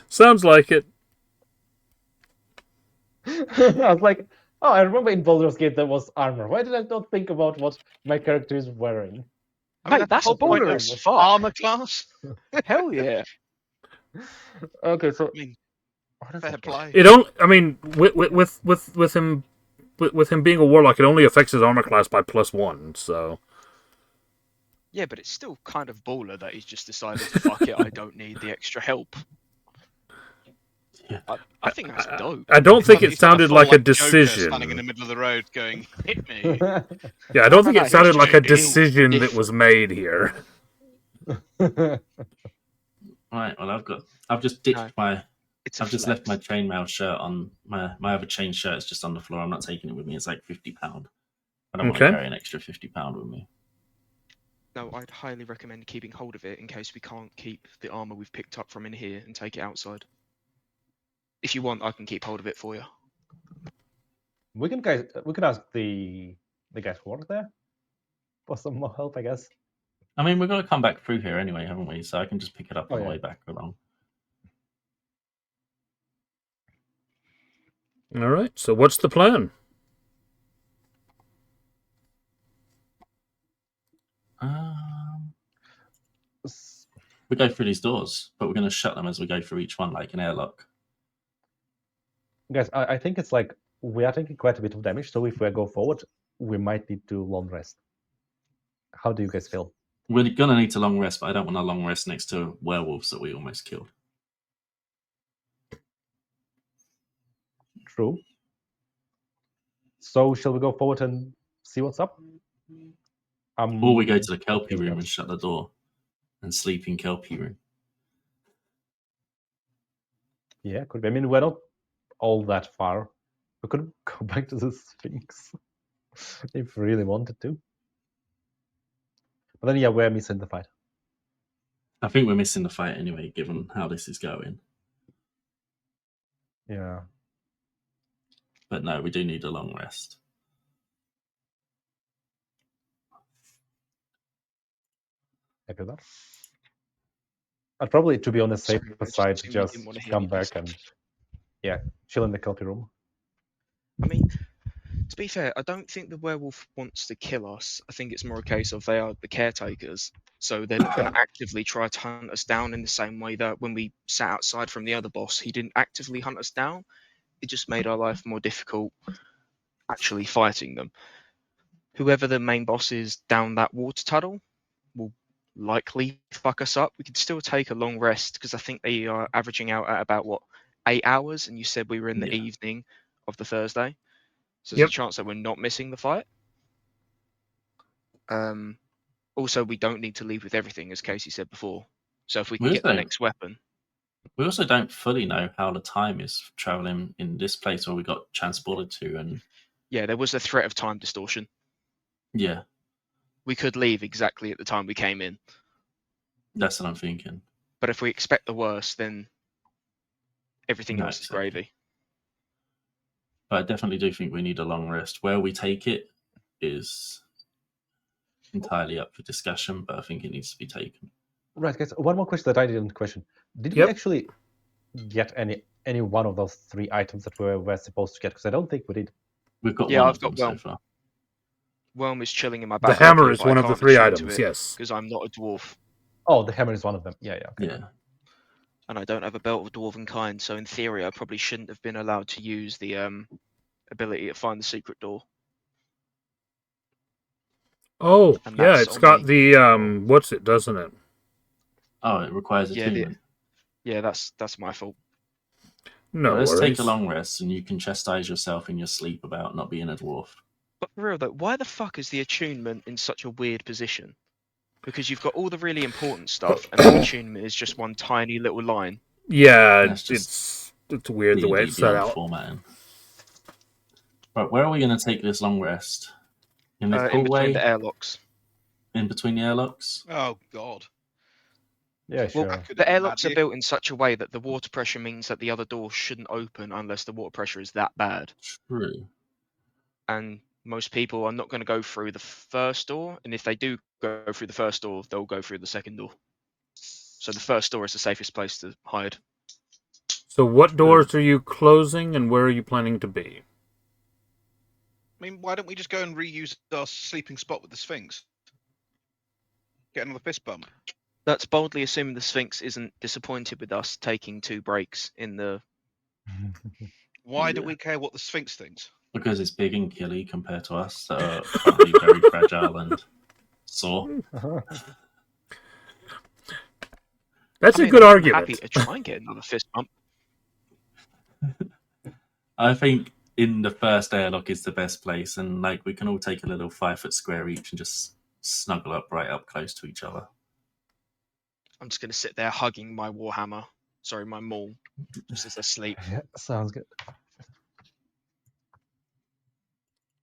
Sounds like it. I was like, oh, I remember in Baldur's Gate there was armor. Why did I not think about what my character is wearing? I mean, Mate, that's the that's whole point baller of as fuck. armor class. Hell yeah. Okay, so I mean, what is fair it? play. It don't. I mean, with him being a warlock, it only affects his armor class by +1. So Yeah, but it's still kind of baller that he's just decided to fuck it. I don't need the extra help. Yeah. I think that's dope. I don't think it He's like sounded full, like a Joker decision. standing in the middle of the road, going, "Hit me." Yeah, I don't No, think no, it sounded he's like a just being decision that different. was made here. Right. Well, I've just ditched No, my. It's a I've just flex. left my chainmail shirt on my other chain shirt. Is just on the floor. I'm not taking it with me. It's like £50. I don't want to Okay. carry an extra £50 with me. No, I'd highly recommend keeping hold of it in case we can't keep the armor we've picked up from in here and take it outside. If you want, I can keep hold of it for you. we can ask the guys who work there for some more help, I guess. I mean, we're gonna come back through here anyway, haven't we? So I can just pick it up Oh, on the yeah. way back along. All right. So what's the plan? We go through these doors, but we're going to shut them as we go through each one, like an airlock. Guys, I think it's like we are taking quite a bit of damage, so if we go forward, we might need to long rest. How do you guys feel? We're going to need a long rest, but I don't want a long rest next to werewolves that we almost killed. True. So shall we go forward and see what's up? Or we go to the Kelpie room and shut the door and sleep in Kelpie room. Yeah, could be. I mean, we're not all that far. We could go back to the Sphinx if we really wanted to. But then, yeah, we're missing the fight. I think we're missing the fight anyway, given how this is going. Yeah. But no, we do need a long rest. Happy with that? I'd probably, to be on the safe Sorry, I side, genuinely just didn't wanna hear come you back and, yeah, chill in the Kelpie room. I mean, to be fair, I don't think the werewolf wants to kill us. I think it's more a case of they are the caretakers. So they're not going to actively try to hunt us down in the same way that when we sat outside from the other boss, he didn't actively hunt us down. It just made our life more difficult actually fighting them. Whoever the main boss is down that water tunnel will likely fuck us up. We could still take a long rest because I think they are averaging out at about, 8 hours? And you said we were in the evening of the Thursday. So there's a chance that we're not missing the fight. Also, we don't need to leave with everything, as Casey said before. So if we can We get the also- next weapon. We also don't fully know how the time is traveling in this place where we got transported to, and Yeah, there was a threat of time distortion. yeah, We could leave exactly at the time we came in. that's what I'm thinking. But if we expect the worst, then everything No, else is exactly. gravy. But I definitely do think we need a long rest. Where we take it is entirely up for discussion, but I think it needs to be taken. Right, guys. One more question that I didn't question: did we Yep. actually get any one of those 3 items that we were supposed to get? Because I don't think we did. We've got Yeah, one I've of them got so Whelm. far. Whelm is chilling in my The back. hammer is one of the 3 items, yes. Because I'm not a dwarf. Oh, the hammer is one of them. Yeah, okay. Yeah. And I don't have a belt of dwarven kind, so in theory I probably shouldn't have been allowed to use the ability to find the secret door. Oh, And yeah, that's it's on got me. the what's it, doesn't it? Oh, it requires Yeah, attunement. Yeah, that's my fault. No Well, let's worries. take a long rest, and you can chastise yourself in your sleep about not being a dwarf. But for real though, why the fuck is the attunement in such a weird position? Because you've got all the really important stuff, and the attunement is just one tiny little line. Yeah, That's just it's weird the way D&D it's set beyond out. formatting. Right, where are we going to take this long rest? In the In hallway? between the airlocks. In between the airlocks? Oh God. Yeah, Well, sure. the airlocks are built in such a way that the water pressure means that the other door shouldn't open unless the water pressure is that bad. True. And most people are not going to go through the first door, and if they do go through the first door, they'll go through the second door. So the first door is the safest place to hide. So what doors are you closing, and where are you planning to be? I mean, why don't we just go and reuse our sleeping spot with the Sphinx? Get another fist bump. That's boldly assuming the Sphinx isn't disappointed with us taking 2 breaks in the... Why do Yeah. we care what the Sphinx thinks? Because it's big and killy compared to us that are apparently very fragile and sore. That's I a mean, good I'm argument. happy to try and get another fist bump. I think in the first airlock is the best place, and like we can all take a little 5-foot square each and just snuggle up right up close to each other. I'm just going to sit there hugging my warhammer. Sorry, my maul. Just as I sleep. Yeah, sounds good.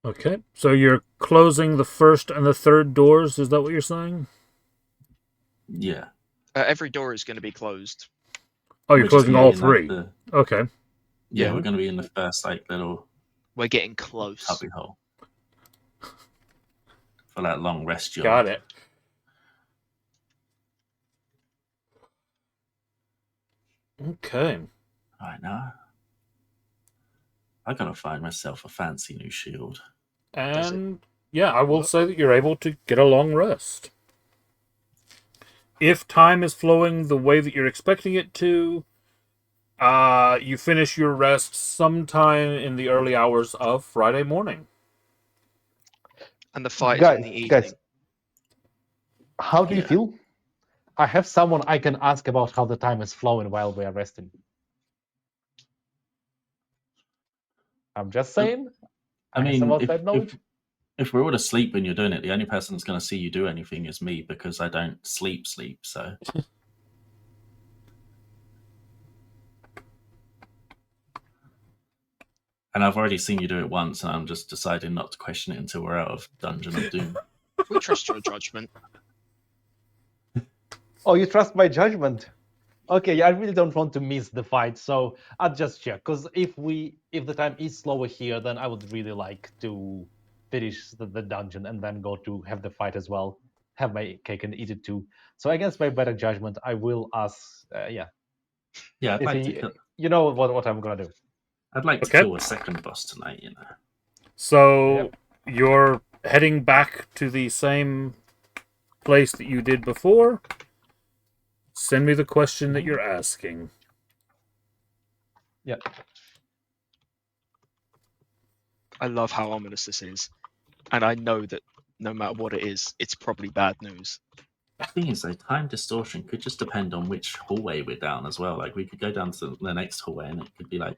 Okay, so you're closing the first and the third doors, is that what you're saying? Yeah. Every door is going to be closed. Oh, you're We're just closing gonna all be in, like, 3. Okay. Yeah, we're going to be in the first like little We're getting close. cubby hole for that long rest job. Got it. Okay. Right now, I gotta find myself a fancy new shield. And yeah, I will say that you're able to get a long rest. If time is flowing the way that you're expecting it to, you finish your rest sometime in the early hours of Friday morning. And the fight Guys, is in the evening. guys, how do you Yeah. feel? I have someone I can ask about how the time is flowing while we are resting. I'm just saying. I have mean, some outside knowledge. if we're all asleep when you're doing it, the only person that's going to see you do anything is me because I don't sleep. So and I've already seen you do it once, and I'm just deciding not to question it until we're out of Dungeon of Doom. We trust your judgment. Oh, you trust my judgment? Okay, yeah, I really don't want to miss the fight, so I'll just check. Because if the time is slower here, then I would really like to finish the dungeon and then go to have the fight as well. Have my cake and eat it too. So against my better judgment, I will ask. Yeah, I'd like to kill. You know what I'm gonna do. I'd like to kill a second boss tonight. You know. So you're heading back to the same place that you did before. Send me the question that you're asking. Yeah. I love how ominous this is. And I know that no matter what it is, it's probably bad news. The thing is, though, time distortion could just depend on which hallway we're down as well. Like, we could go down to the next hallway and it could be, like,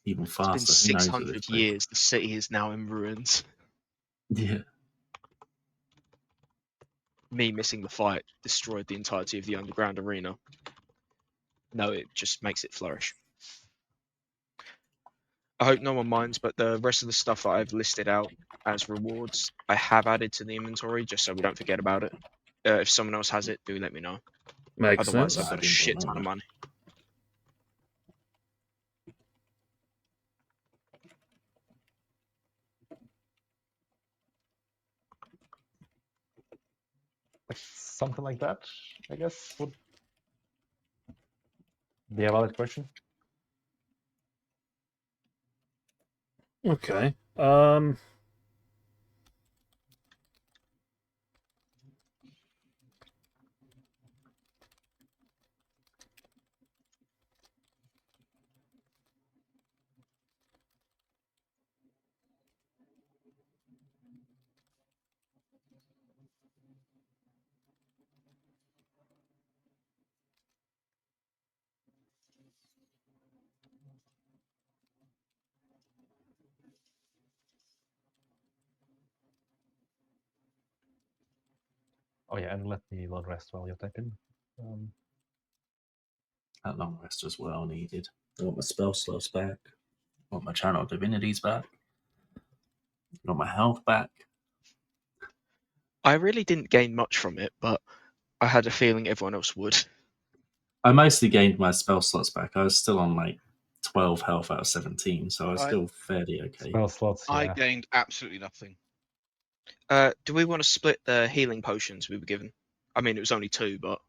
even faster. It's been Who knows 600 years. The city is now in ruins. Yeah. me missing the fight destroyed the entirety of the underground arena. No, it just makes it flourish. I hope no one minds, but the rest of the stuff that I've listed out as rewards, I have added to the inventory just so we don't forget about it. If someone else has it, do let me know. Makes Otherwise, sense. I've got a shit ton of money. Something like that, I guess, would be a valid question. Okay. Oh yeah, and let me long rest while you're typing. That long rest was well needed. I got my spell slots back. I got my channel divinities back. I got my health back. I really didn't gain much from it, but I had a feeling everyone else would. I mostly gained my spell slots back. I was still on like 12 health out of 17, so I was still fairly okay. Spell slots, yeah. I gained absolutely nothing. Do we want to split the healing potions we were given? I mean, it was only 2, but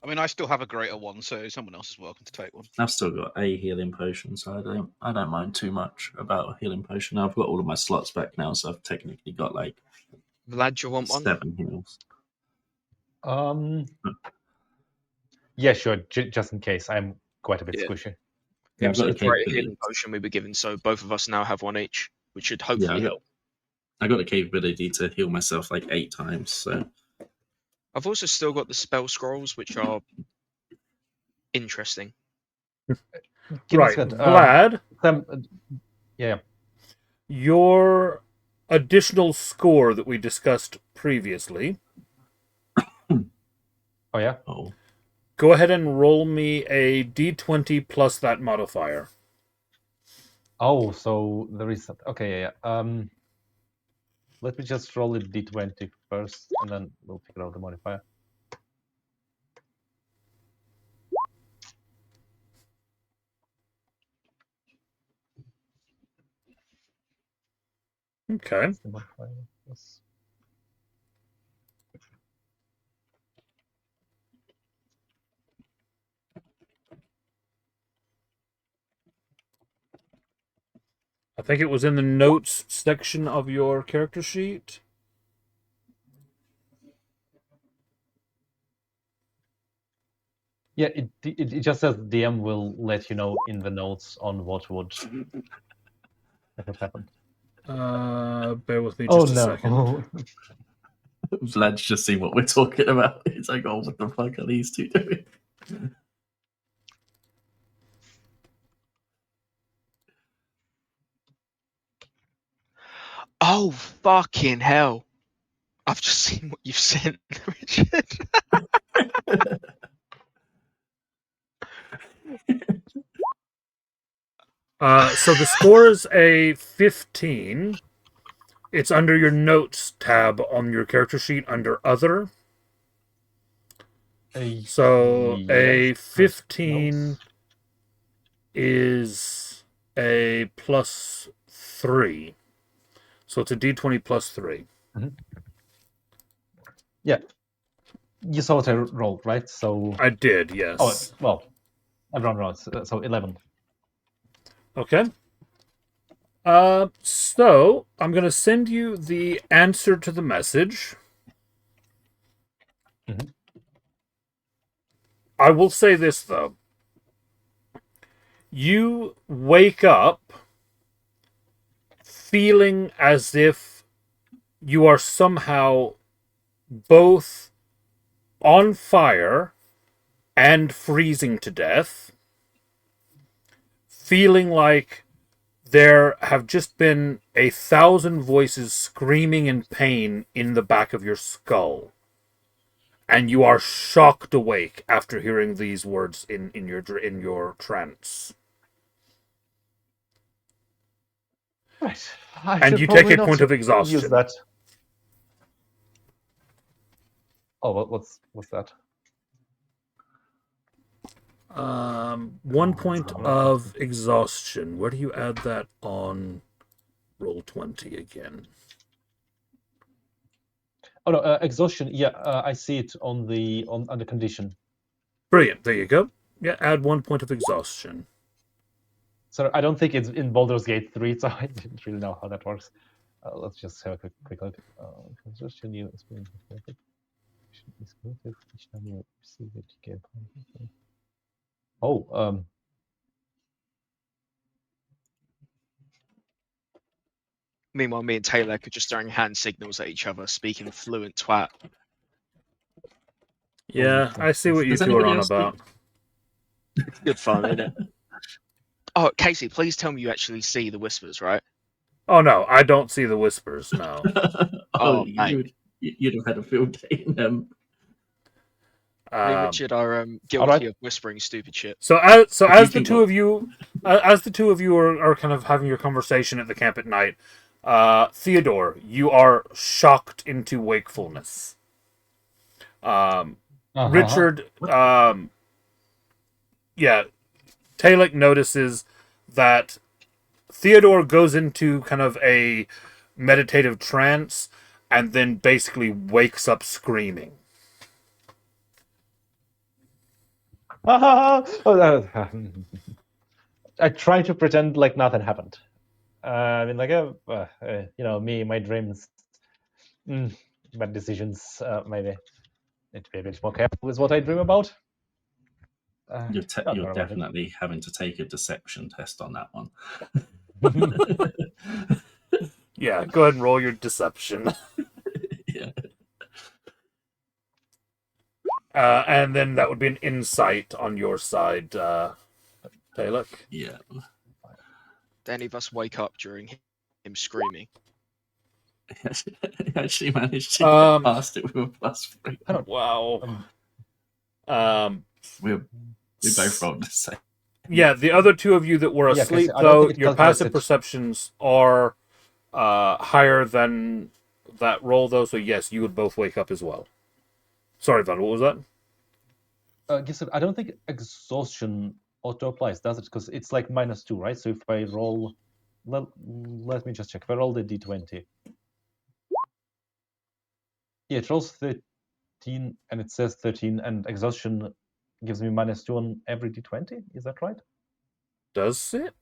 I mean, I still have a greater one, so someone else is welcome to take one. I've still got a healing potion, so I don't mind too much about a healing potion. I've got all of my slots back now, so I've technically got like Vlad, do you want one? 7 heals. Yeah, sure. Just in case, I'm quite a bit Yeah. squishy. It was I've got a a great capability. healing potion we were given, so both of us now have one each, which should hopefully help. I got the capability to heal myself like 8 times, so I've also still got the spell scrolls, which are interesting. Give me a Right, second. Vlad, yeah. your additional score that we discussed previously. Oh yeah. oh, Go ahead and roll me a d20 plus that modifier. Oh, so there is okay, yeah. Let me just roll a d20 first, and then we'll figure out the modifier. Okay. That's the modifier. Yes. I think it was in the notes section of your character sheet. Yeah, it just says DM will let you know in the notes on what would have happened. Bear with me Oh just a no. second. Vlad's just seen what we're talking about. He's like, oh, what the fuck are these two doing? Oh, fucking hell. I've just seen what you've sent, Richard. So the score is a 15. It's under your notes tab on your character sheet under other. So a Yes, 15 notes. is a plus 3. So it's a d20 plus 3. Mm-hmm. Yeah. You saw what I rolled, right? So I did, yes. Oh, well, everyone rolls. So 11. Okay. So I'm going to send you the answer to the message. Mm-hmm. I will say this, though. You wake up feeling as if you are somehow both on fire and freezing to death, feeling like there have just been 1,000 voices screaming in pain in the back of your skull. And you are shocked awake after hearing these words in your trance. Right. And you take a point of exhaustion. Use that. Oh, what's that? 1 point of exhaustion. Where do you add that on Roll20 again? Oh no, exhaustion. Yeah, I see it on the condition. Brilliant. There you go. Yeah, add 1 point of exhaustion. So I don't think it's in Baldur's Gate 3, so I didn't really know how that works. Let's just have a quick look. Exhaustion, you experience each time you receive it, you get. Oh, Meanwhile, me and Taylor are just throwing hand signals at each other, speaking fluent twat. Yeah, I see what you two are on about. Good fun, isn't it? Oh, Casey, please tell me you actually see the whispers, right? Oh no, I don't see the whispers. No. Oh, you'd have had a field day in them. Me and Richard are guilty of whispering stupid shit. So as the two of you are kind of having your conversation at the camp at night, Theodore, you are shocked into wakefulness. Richard, Talek notices that Theodore goes into kind of a meditative trance and then basically wakes up screaming. I try to pretend like nothing happened. I mean, like, me, my dreams, bad decisions. Maybe need to be a bit more careful with what I dream about. You're definitely having to take a deception test on that one. Yeah, go ahead and roll your deception. Yeah. And then that would be an insight on your side, Talek. Yeah. Did any of us wake up during him screaming? He actually managed to get past it with a +3. Wow. We both rolled the same. Yeah, the other two of you that were asleep, though, your passive perceptions are higher than that roll, though, so yes, you would both wake up as well. Sorry, Van, what was that? I don't think exhaustion auto applies, does it? Because it's like -2, right? So if I roll, let me just check. If I roll the d20, yeah, it rolls 13 and it says 13, and exhaustion gives me -2 on every d20. Is that right? Does it?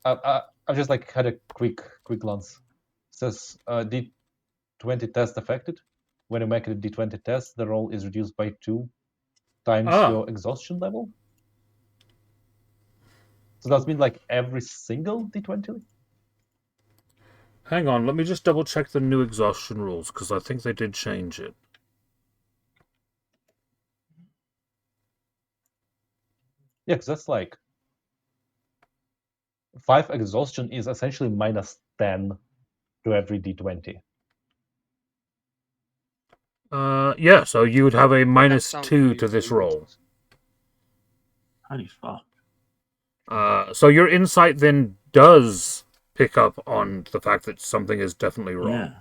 I just like had a quick glance. It says d20 test affected. When you make a d20 test, the roll is reduced by 2 times your exhaustion level. So does that mean like every single d20? Hang on, let me just double check the new exhaustion rules, because I think they did change it. Yeah, because that's like 5 exhaustion is essentially -10 to every d20. Yeah, so you would have a -2 to this roll. Holy fuck. So your insight then does pick up on the fact that something is definitely wrong. Yeah.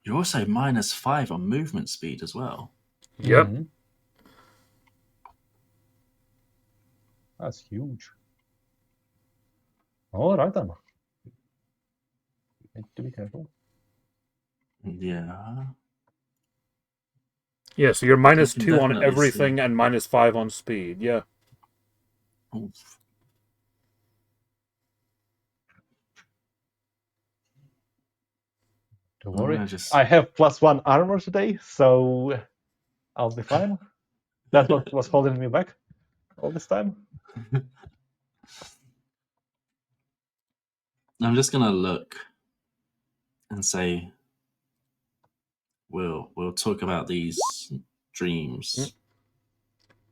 You're also -5 on movement speed as well. Yep. Mm-hmm. That's huge. All right then. Need to be careful. Yeah. Yeah, so you're -2 on definitely everything see. and -5 on speed. Yeah. Oof. Don't worry. I have +1 armor today, so I'll be fine. That's what was holding me back all this time. I'm just gonna look and say we'll talk about these dreams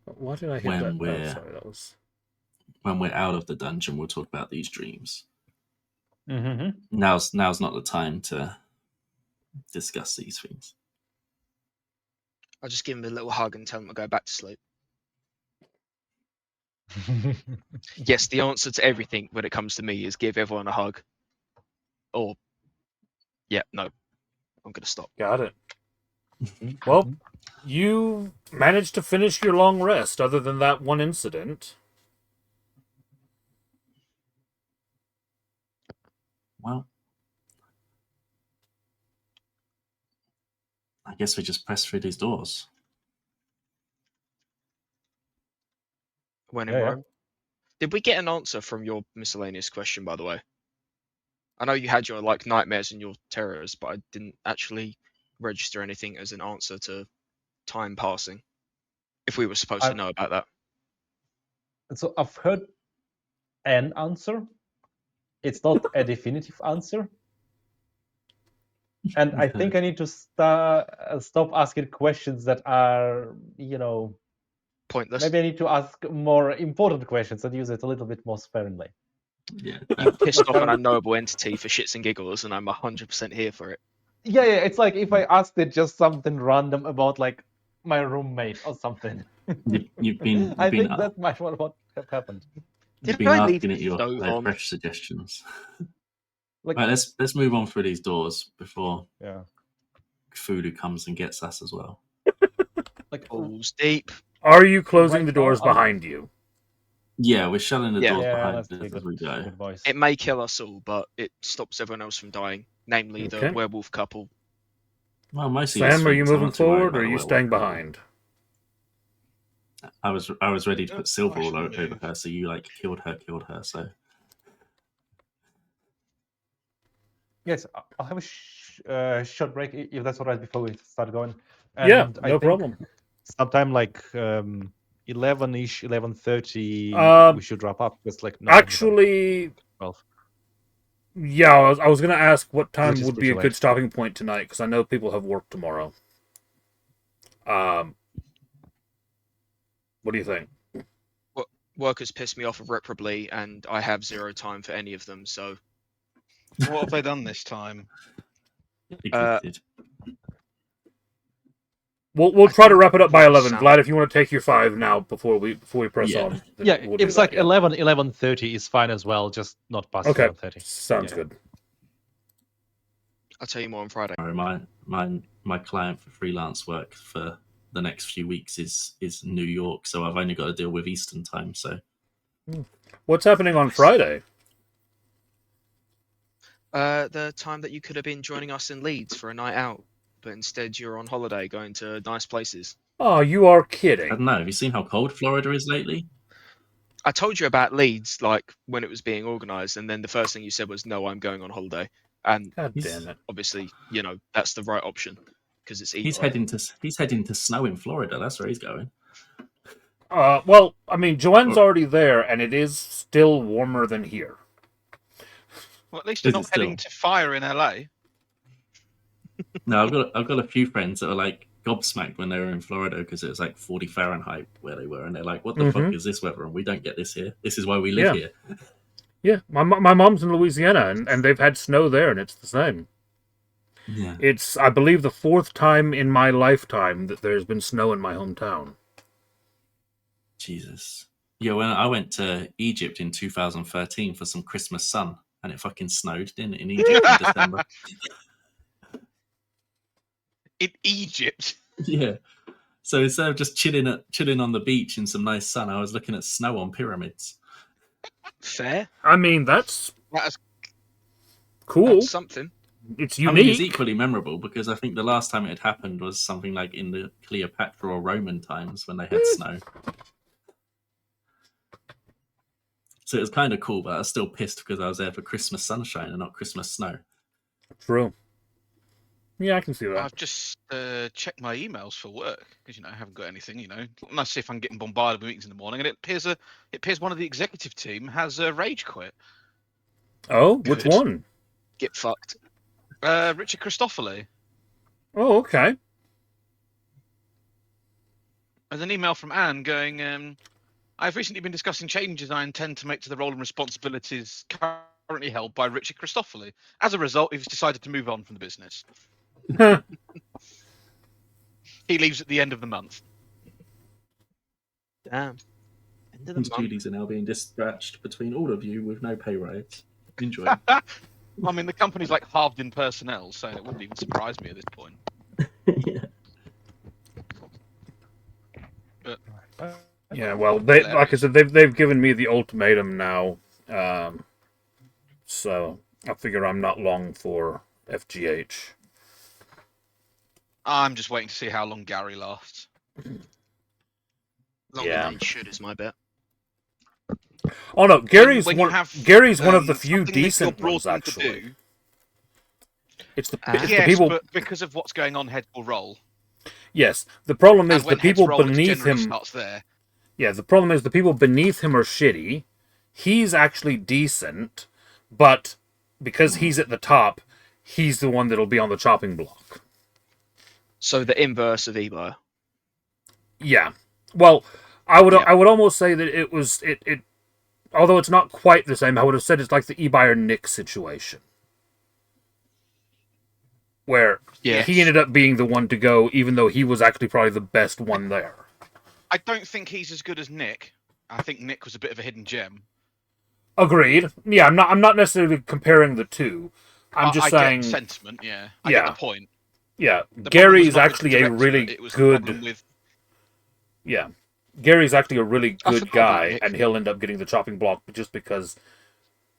Why did I hit When that? Oh, we're- sorry, that was... When we're out of the dungeon, we'll talk about these dreams. Mm-hmm. Now's not the time to discuss these things. I'll just give him a little hug and tell him to go back to sleep. Yes, the answer to everything when it comes to me is give everyone a hug. Or, yeah, no, I'm going to stop. Got it. Well, you managed to finish your long rest, other than that one incident. Well, I guess we just press through these doors. When in Yeah, yeah. Rome. Did we get an answer from your miscellaneous question, by the way? I know you had your like nightmares and your terrors, but I didn't actually register anything as an answer to time passing. If we were supposed to know about that. So I've heard an answer. It's not a definitive answer. And I think I need to stop asking questions that are, Pointless. maybe I need to ask more important questions and use it a little bit more sparingly. Yeah. You pissed off an unknowable entity for shits and giggles, and I'm 100% here for it. Yeah, it's like if I asked it just something random about like my roommate or something. You've been I think that might what have happened. You've Did been I leave asking it your so on? fresh suggestions. Like, Right, let's move on through these doors before yeah, Cthulhu comes and gets us as well. like Balls deep. Are you closing Right the doors now, I'm- behind you? Yeah, we're shutting the Yeah. doors behind that's us a as we go. good voice. It may kill us all, but it stops everyone else from dying. Namely, Okay. the werewolf couple. Well, mostly Sam, are you Sphinx. I'm moving not too worried forward, about or are the you werewolf staying couple. behind? I was ready to put silver I all should over move. her, so you like killed her. So Yes, I'll have a short break if that's all right before we start going. Yeah, And no problem. Sometime like 11-ish, 11:30, we should wrap up. Just like no, Actually, 12. yeah, I was going to ask what time is would be pretty a good late. stopping point tonight, because I know people have work tomorrow. What do you think? Workers piss me off irreparably, and I have zero time for any of them, so... What have they done this time? existed. We'll I try to think wrap it up by it was 11. Sam. Vlad, if you want to take your 5 now before we press Yeah. on. then Yeah, we'll if do it's that, like yeah. 11:30 is fine as well. Just not past Okay, 11:30. sounds Yeah. good. I'll tell you more on Friday. My client for freelance work for the next few weeks is New York, so I've only got to deal with Eastern time. So What's happening on Friday? The time that you could have been joining us in Leeds for a night out, but instead you're on holiday going to nice places. Oh, you are I kidding. don't know. Have you seen how cold Florida is lately? I told you about Leeds, like, when it was being organised, and then the first thing you said was, no, I'm going on holiday. And God He's- damn it. obviously, that's the right option, because it's He's heading to snow in Florida. That's where he's going. Well, I mean, Joanne's already there, and it is still warmer than here. Well, at least they're Is it not heading still? to fire in LA. No, I've got a few friends that are like gobsmacked when they were in Florida because it was like 40 Fahrenheit where they were, and they're like, "What the fuck is this weather? And we don't get this here. This is why we live here." Yeah, my mom's in Louisiana, and they've had snow there, and it's the same. Yeah. It's, I believe, the 4th time in my lifetime that there's been snow in my hometown. Jesus. Yeah, when I went to Egypt in 2013 for some Christmas sun, and it fucking snowed, didn't it, in Egypt in December? In Egypt. Yeah. So instead of just chilling on the beach in some nice sun, I was looking at snow on pyramids. Fair. I mean, that's That's cool. something. It's I unique. mean, it's equally memorable because I think the last time it had happened was something like in the Cleopatra or Roman times when they had snow. So it was kind of cool, but I was still pissed because I was there for Christmas sunshine and not Christmas snow. True. Yeah, I can see that. I've just checked my emails for work because I haven't got anything. Let's see if I'm getting bombarded with meetings in the morning, and it appears one of the executive team has rage quit. Oh, which Good. one? Get fucked. Richard Christopholi. Oh, okay. There's an email from Anne going, I've recently been discussing changes I intend to make to the role and responsibilities currently held by Richard Christopholi. As a result, he's decided to move on from the business. He leaves at the end of the month. Damn. End of His the month. duties are now being dispatched between all of you with no pay rise. Enjoy. I mean, the company's like halved in personnel, so it wouldn't even surprise me at this point. Yeah. Yeah, well, like I said, they've given me the ultimatum now, so I figure I'm not long for FGH. I'm just waiting to see how long Gary lasts. Longer Yeah. than it should is my bet. Oh no, Gary's When you one. have, Gary's one of the few something that you're decent brought ones, in to actually. do. It's the Yes, people. but because of what's going on, head will roll. Yes, the problem is And when the people heads roll, it beneath generally him. starts there. Yeah, the problem is the people beneath him are shitty. He's actually decent, but because he's at the top, he's the one that'll be on the chopping block. So the inverse of Ebo. Yeah. Well, I would Yeah. I would almost say that it was it. Although it's not quite the same, I would have said it's like the Ebi or Nick situation, where Yes. he ended up being the one to go, even though he was actually probably the best one there. I don't think he's as good as Nick. I think Nick was a bit of a hidden gem. Agreed. Yeah, I'm not necessarily comparing the two. I'm just I saying. get the sentiment, yeah. I Yeah. get the point. Yeah, The problem was Gary's not with actually the a director, really it was the problem good. with Yeah, Gary's actually a really I good forgot about guy, Nick. and he'll end up getting the chopping block just because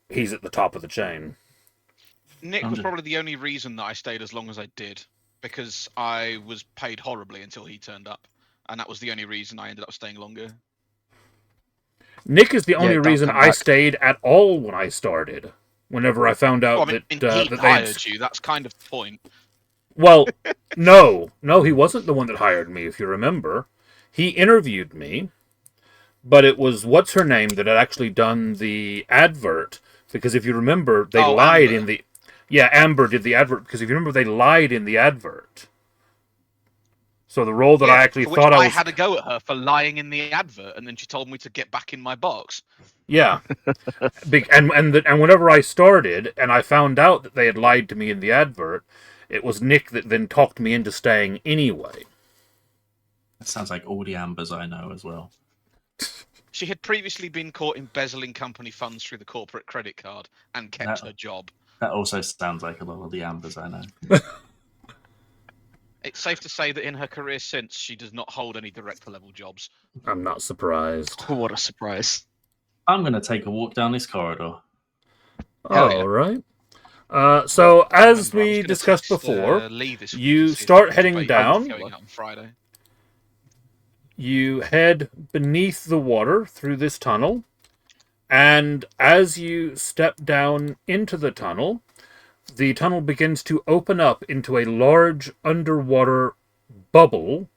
he's at the top of the chain. Nick was probably the only reason that I stayed as long as I did, because I was paid horribly until he turned up, and that was the only reason I ended up staying longer. Nick is the only don't reason come I back. stayed at all when I started. Whenever I found out Well, I mean, that he that they hired you. That's kind of the point. Well, no, he wasn't the one that hired me. If you remember, he interviewed me, but it was what's her name that had actually done the advert. Because if you remember, they lied Amber. in the. Yeah, Amber did the advert because if you remember, they lied in the advert. So the role that I actually for which thought I I was. had a go at her for lying in the advert, and then she told me to get back in my box. Yeah, and whenever I started and I found out that they had lied to me in the advert, it was Nick that then talked me into staying anyway. That sounds like all the Ambers I know as well. She had previously been caught embezzling company funds through the corporate credit card and kept her job. That also sounds like a lot of the Ambers I know. It's safe to say that in her career since, she does not hold any director level jobs. I'm not surprised. What a surprise. I'm going to take a walk down this corridor. Hell yeah. All right. So as I was we gonna discussed text, before, Lee this week you to see if start he was heading going down. Going out on Friday. You head beneath the water through this tunnel, and as you step down into the tunnel begins to open up into a large underwater bubble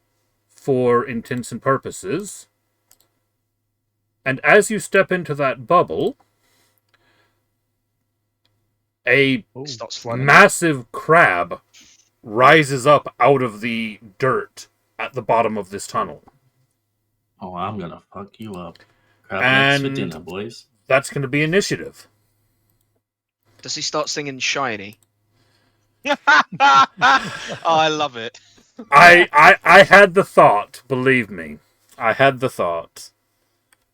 for intents and purposes. And as you step into that bubble, a Starts flooding. massive crab rises up out of the dirt at the bottom of this tunnel. Oh, I'm going to fuck you up. Crab legs for And- dinner, boys. That's going to be initiative. Does he start singing Shiny? Oh, I love it. I had the thought, believe me. I had the thought.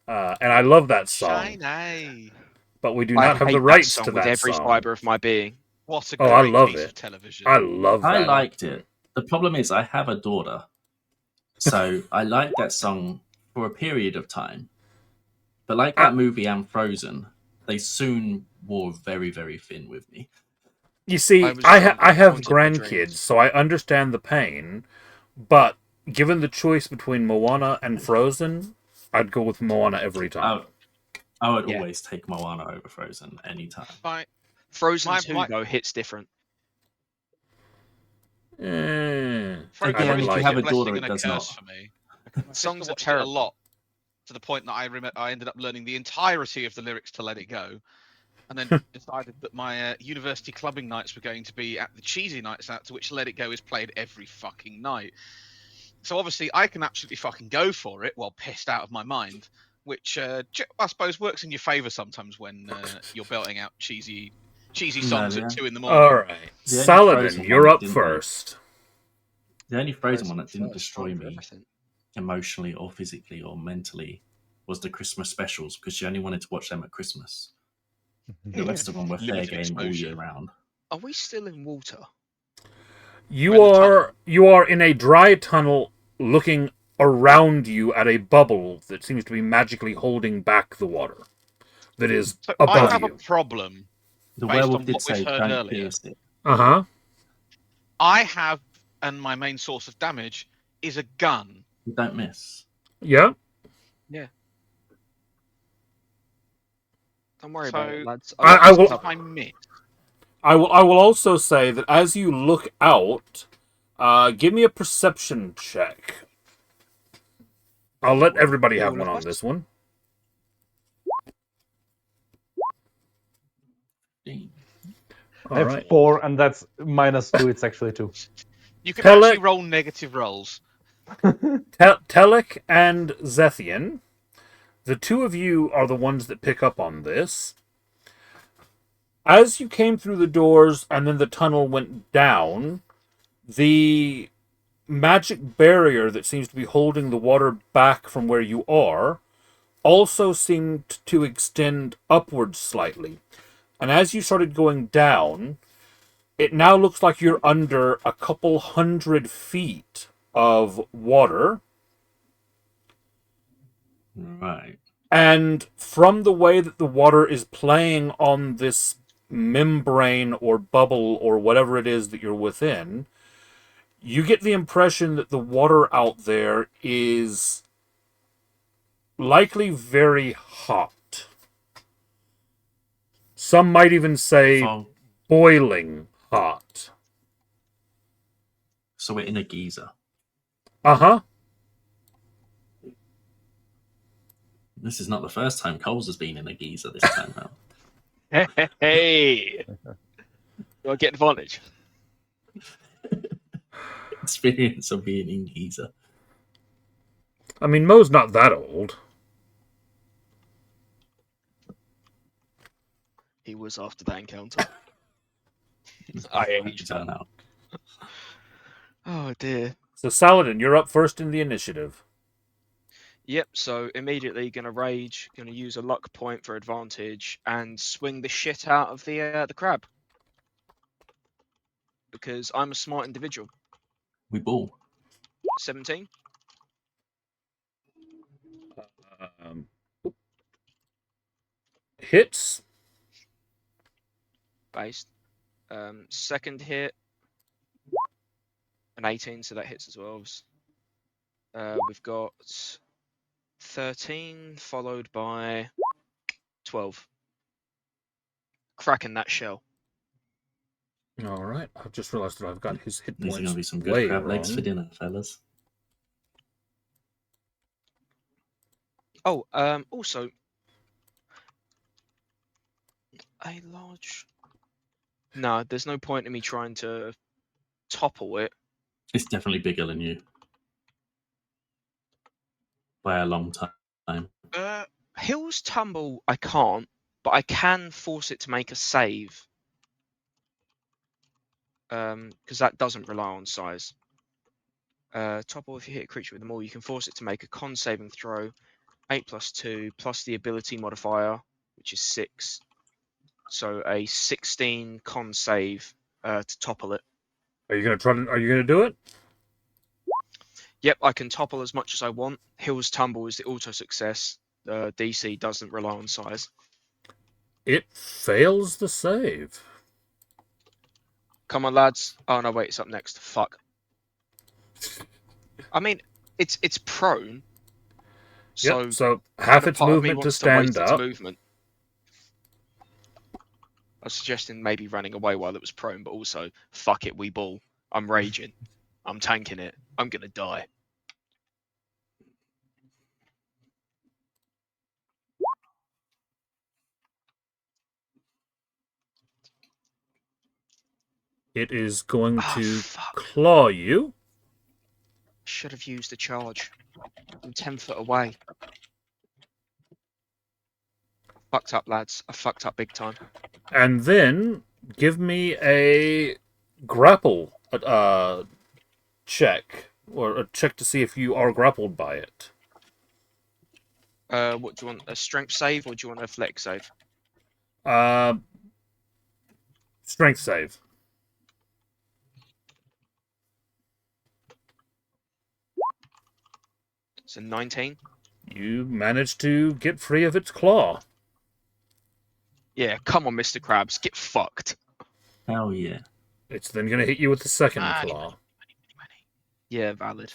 And I love that song. Shiny. But we do I not have hate the that rights song to with that every song. fiber of my being. What a Oh, great I love piece it. of television. I love that. I liked it. The problem is I have a daughter. So I liked that song for a period of time. But like that movie and Frozen, they soon wore very, very thin with me. You see, I was, I have haunted by grandkids, dreams. so I understand the pain. But given the choice between Moana and Frozen, I'd go with Moana every time. I would Yeah. always take Moana over Frozen anytime. Fine. Frozen My- 2, though, hits different. Again, I if like you have it. a daughter, blessing it and a does curse not. for me. Songs are Watched it a terrible. lot, to the point that I ended up learning the entirety of the lyrics to Let It Go, and then decided that my university clubbing nights were going to be at the cheesy nights out to which Let It Go is played every fucking night. So obviously I can absolutely fucking go for it while pissed out of my mind, which I suppose works in your favour sometimes when you're belting out cheesy songs at 2 in the morning. All right, Saladin, you're up first. The only frozen one that didn't destroy me emotionally or physically or mentally was the Christmas specials, because you only wanted to watch them at Christmas. The rest of them were fair game all year round. Are we still in water? You are in a dry tunnel looking around you at a bubble that seems to be magically holding back the water that is above you. I have a problem. The werewolf did say, "Don't pierce it." I have, and my main source of damage is a gun. You don't miss. Yeah. Yeah. Don't worry about it, lads. I will. miss. I will also say that as you look out, give me a perception check. I'll let everybody have one on this one. I have 4, and that's -2. It's actually 2. You can actually roll negative rolls. Telek and Zethian, the two of you are the ones that pick up on this. As you came through the doors and then the tunnel went down, the magic barrier that seems to be holding the water back from where you are also seemed to extend upwards slightly. And as you started going down, it now looks like you're under a couple 100 feet of water. Right. And from the way that the water is playing on this membrane or bubble or whatever it is that you're within, you get the impression that the water out there is likely very hot. Some might even say boiling hot. So we're in a geyser. Uh-huh. This is not the first time Coles has been in a geyser this time now. Hey! Do I get advantage? Experience of being in geyser. I mean, Mo's not that old. He was after that encounter. I aged out. Oh dear. So Saladin, you're up first in the initiative. Yep, so immediately gonna rage, gonna use a luck point for advantage, and swing the shit out of the crab. Because I'm a smart individual. We ball. 17. Hits. Based. Second hit. An 18, so that hits as well. We've got 13 followed by 12. Cracking that shell. All right. I've just realised that I've got his hit points. These are going to be some good crab legs for dinner, fellas. Oh, also, a large... No, there's no point in me trying to topple it. It's definitely bigger than you. By a long time. Hills tumble, I can't, but I can force it to make a save. Because that doesn't rely on size. Topple, if you hit a creature with them all, you can force it to make a con saving throw. 8+2 plus the ability modifier, which is 6. So a 16 con save to topple it. Are you gonna try? Are you gonna do it? Yep, I can topple as much as I want. Hills tumble is the auto success. DC doesn't rely on size. It fails the save. Come on, lads. Oh no, wait, it's up next. Fuck. I mean, it's prone. Yep, so half its movement to stand up. Movement. I was suggesting maybe running away while it was prone, but also, fuck it, we ball. I'm raging. I'm tanking it. I'm gonna die. It is going to claw you. Should have used the charge. I'm 10 foot away. Fucked up, lads. I fucked up big time. And then give me a grapple check, or a check to see if you are grappled by it. What do you want? A strength save or do you want a flex save? Strength save. It's a 19. You managed to get free of its claw. Yeah, come on, Mr. Krabs, get fucked. Hell yeah. It's then going to hit you with the second claw. Yeah, valid.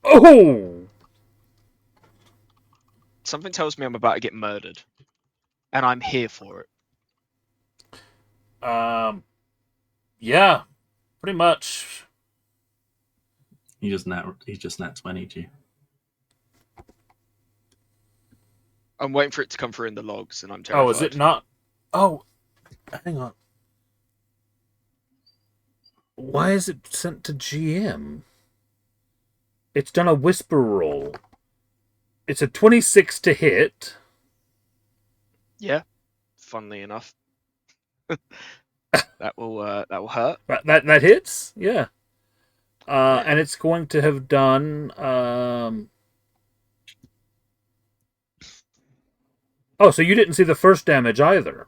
Oh! Something tells me I'm about to get murdered, and I'm here for it. Yeah, pretty much. He just nat 20'd you. I'm waiting for it to come through in the logs, and I'm terrified. Oh, is it not? Oh, hang on. Why is it sent to GM? It's done a whisper roll. It's a 26 to hit. Yeah, funnily enough. that will hurt. That hits? Yeah. And it's going to have done Oh, so you didn't see the first damage either?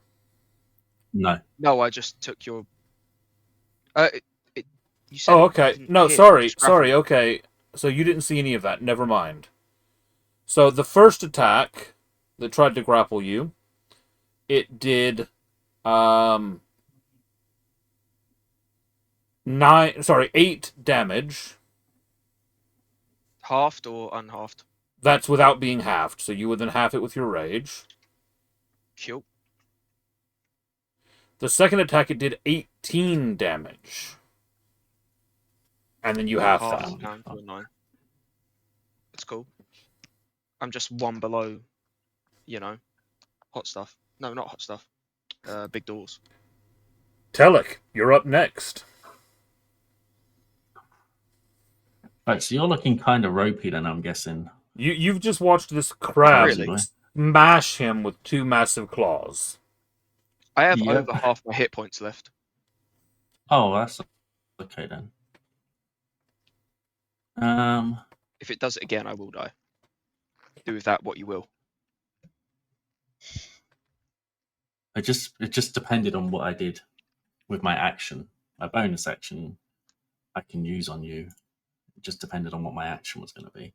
No. No, I just took your you said Oh, okay. didn't No, hit, sorry, just grapple. okay. So you didn't see any of that. Never mind. So the first attack that tried to grapple you, it did 8 damage. Halved or unhalved? That's without being halved, so you would then half it with your rage. Cool. The second attack, it did 18 damage. And then you half that. Half down to a 9. That's cool. I'm just one below, hot stuff. No, not hot stuff. Big doors. Telek, you're up next. Right, so you're looking kind of ropey then, I'm guessing. You've just watched this crab Really? smash him with 2 massive claws. I have over half my hit points left. Oh, that's okay then. If it does it again, I will die. Do with that what you will. It just depended on what I did with my action. My bonus action I can use on you. It just depended on what my action was going to be.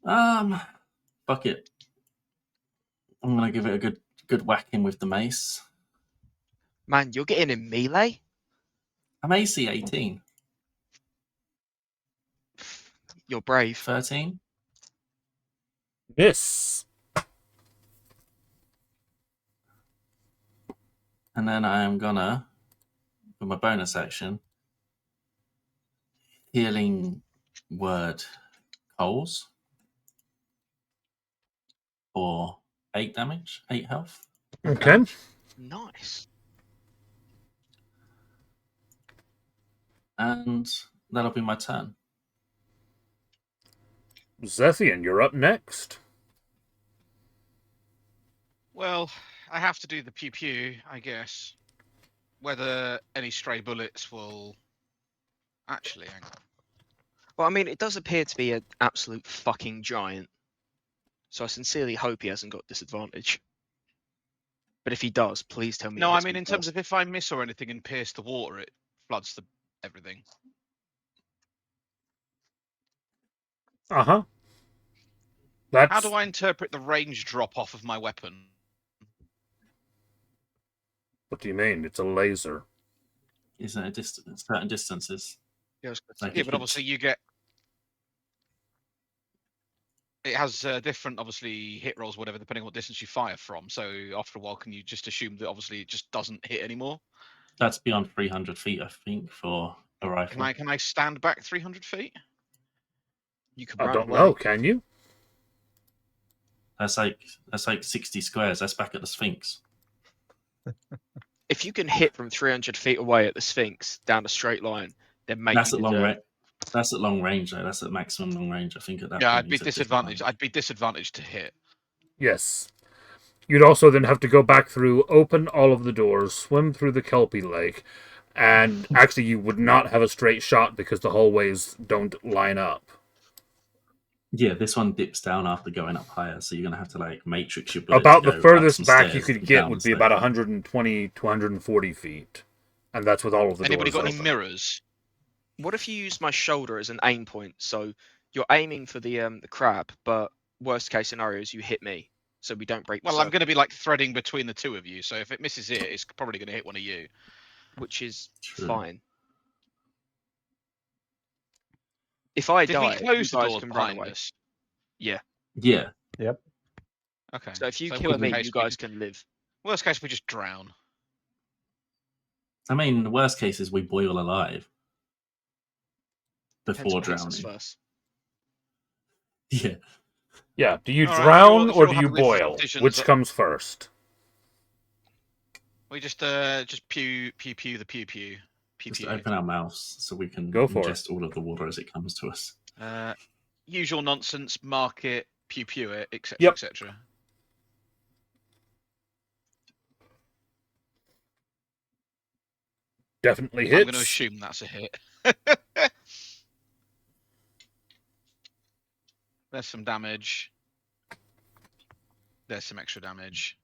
Fuck it. I'm gonna give it a good whacking with the mace. Man, you're getting in melee? I'm AC 18. You're brave. 13. Miss. And then I am gonna, with my bonus action, healing word coals for 8 damage, 8 health. Okay. Nice. And that'll be my turn. Zethian, you're up next. Well, I have to do the pew pew, I guess. Whether any stray bullets will actually hang on. Well, I mean, it does appear to be an absolute fucking giant. So I sincerely hope he hasn't got disadvantage. But if he does, please tell me. No, I mean in terms of if I miss or anything and pierce the water, it floods everything. Uh-huh. How do I interpret the range drop off of my weapon? What do you mean? It's a laser. Isn't it certain distances? Yeah, But obviously you get. It has different, obviously, hit rolls, whatever, depending on what distance you fire from. So after a while, can you just assume that obviously it just doesn't hit anymore? That's beyond 300 feet, I think, for a rifle. Can I stand back 300 feet? You could I run don't away. know, can you? That's like 60 squares. That's back at the Sphinx. if you can hit from 300 feet away at the Sphinx down a straight line, then mate, That's you at long deserve range. That's at long range, though. That's at maximum long range. I think at that Yeah, point I'd be it's at disadvantaged. I'd be disadvantaged to hit. Yes. You'd also then have to go back through, open all of the doors, swim through the Kelpie Lake, and actually you would not have a straight shot because the hallways don't line up. Yeah, this one dips down after going up higher, so you're gonna have to like matrix your bullet About to the go up furthest some back you stairs could and get down would the be about stairs. 120 to 140 feet. And that's with all of the Anybody doors got any open. mirrors? What if you use my shoulder as an aim point? So you're aiming for the crab, but worst case scenario is you hit me, so we don't break the Well, I'm circle, going to be like threading between the two of you, so if it misses it, it's probably going to hit one of you. which is True. fine. If I Did die, we close you the guys doors can run behind away. us? Yeah. Yeah, Yep. Okay. So if you So kill worst me, case, you guys can live. worst case, we just drown. I mean, the worst case is we boil alive Depends before what hits us drowning. first. Yeah, Yeah, do you All right, drown if you're or do you happy with boil? decisions, Which comes first? we just pew the pew. just open our mouths so we can Go for ingest all of the water as it comes to us. Usual nonsense, mark it, pew it, etc. Yep. etc. Definitely I'm going to hits. assume that's a hit. There's some damage. There's some extra damage.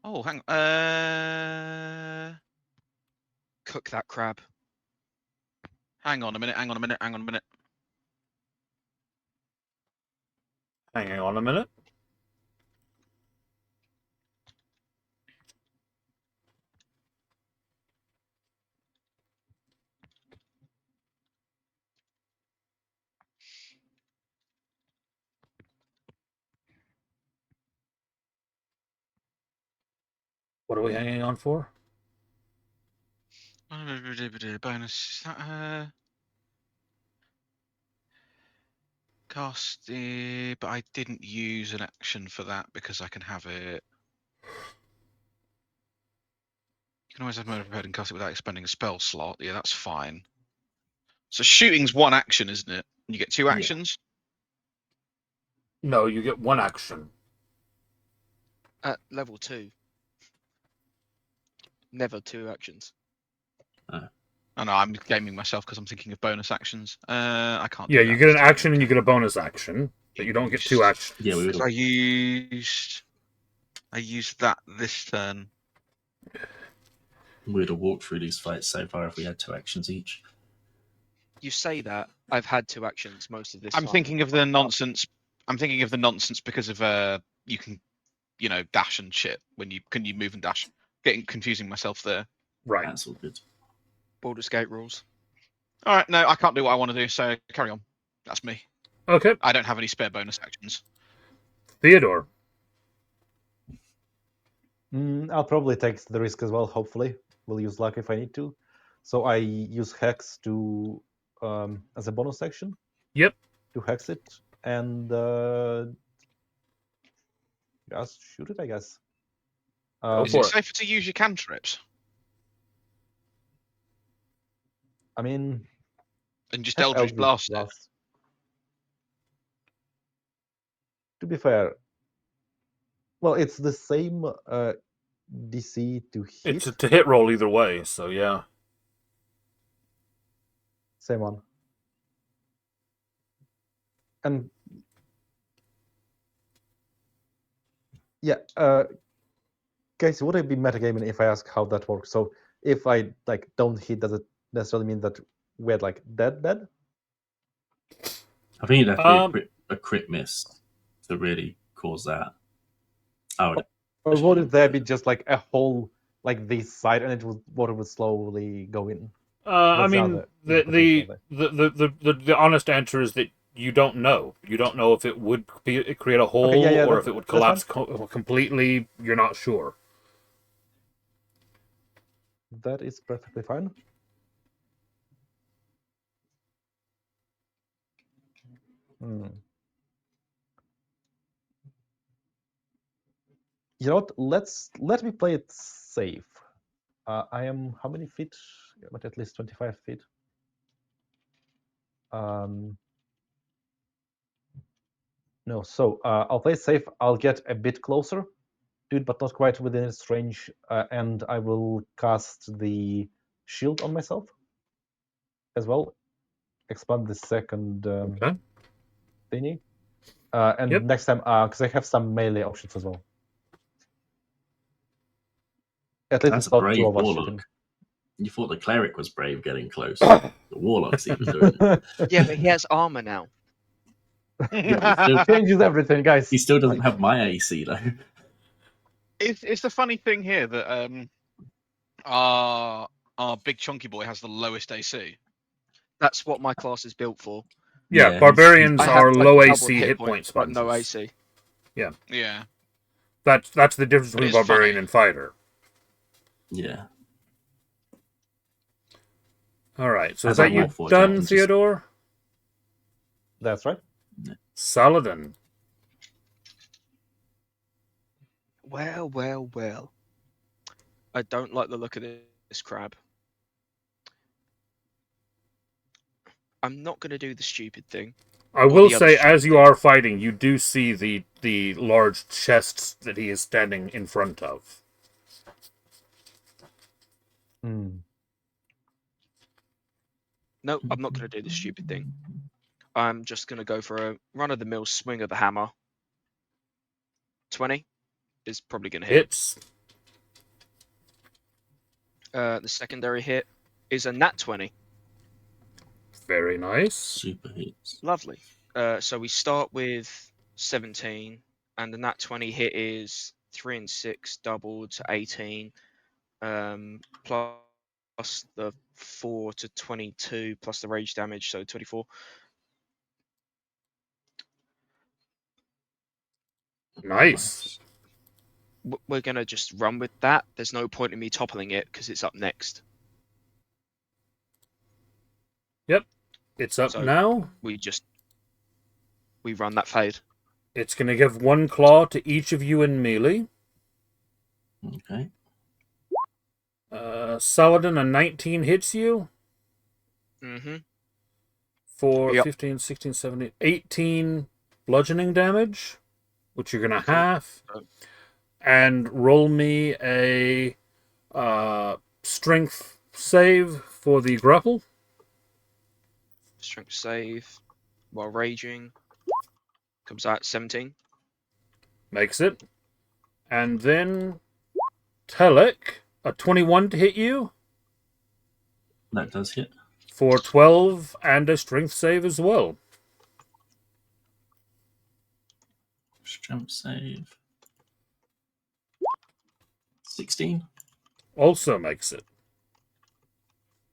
Oh, hang on. Cook that crab. Hang on a minute. Hanging on a minute. What are we hanging on for? Bonus. Is that cast? But I didn't use an action for that because I can have it. You can always have mode prepared and cast it without expending a spell slot. Yeah, that's fine. So shooting's one action, isn't it? You get two actions. No, you get one action. At level 2. Never 2 actions. Oh no, I'm gaming myself because I'm thinking of bonus actions. I can't. Yeah, do you that get an this turn, action and you okay. get a bonus action, but you don't get 2 actions. Yeah, we would. I used that this turn. We'd have walked through these fights so far if we had 2 actions each. You say that. I've had 2 actions most of this I'm time. thinking of the nonsense. I'm thinking of the nonsense because of you can, dash and shit when you move and dash. Getting confusing myself there. Right. That's all good. Baldur's Gate rules. All right, no, I can't do what I want to do, so carry on. That's me. Okay. I don't have any spare bonus actions. Theodore. I'll probably take the risk as well, hopefully. We'll use luck if I need to. So I use Hex to as a bonus action. Yep. To Hex it. And just shoot it, I guess. Is it safer to use your cantrips? I mean... And just Eldritch Blast it? To be fair, well, it's the same DC to hit. It's to hit roll either way, so yeah. Same one. And yeah, guys, would I be metagaming if I ask how that works? So if I don't hit, does it necessarily mean that we're dead? I think it'd have to be a crit miss to really cause that. Or would there be just a hole this side, and water would slowly go in? I mean, the honest answer is that you don't know. You don't know if it would create a hole or if it would collapse completely. You're not sure. That is perfectly fine. You know what? Let me play it safe. I am how many feet? But at least 25 feet. No, so I'll play safe. I'll get a bit closer, dude, but not quite within its range, and I will cast the shield on myself as well. Expand the second Okay. thingy. And Yep. next time, because I have some melee options as well. At least That's it's a not two brave of us warlock. shooting. You thought the cleric was brave getting close. The warlock's even doing it. Yeah, but he has armor now. Yeah, but still, Changes everything, guys. he still doesn't have my AC though. It's the funny thing here that our big chunky boy has the lowest AC. That's what my class is built for. Yeah, Yeah, barbarians I have are like low double AC hit point but sponges. no AC. Yeah. That's the difference between it's barbarian funny. and fighter. yeah. All right, so As is a that you Warforged, I done, can just- Theodore? That's right. Saladin. Well, well, well. I don't like the look of this crab. I'm not going to do the stupid thing. I Or will the other say, stupid as you thing. are fighting, you do see the large chests that he is standing in front of. Hmm. No, I'm not going to do the stupid thing. I'm just going to go for a run-of-the-mill swing of the hammer. 20 is probably going to hit. Hits. The secondary hit is a nat 20. Very nice. Super hits. Lovely. So we start with 17, and the nat 20 hit is 3 and 6 doubled to 18, plus the 4 to 22, plus the rage damage, so 24. Nice. We're going to just run with that. There's no point in me toppling it because it's up next. Yep. It's up So- now. We run that fade. It's going to give one claw to each of you in melee. Okay. Saladin, a 19 hits you Mm-hmm. for Yep. 15, 16, 17, 18 bludgeoning damage, which you're going to half. And roll me a strength save for the grapple. Strength save while raging. Comes out 17. Makes it. And then Telek, a 21 to hit you That does hit. for 12 and a strength save as well. Strength save. 16. Also makes it.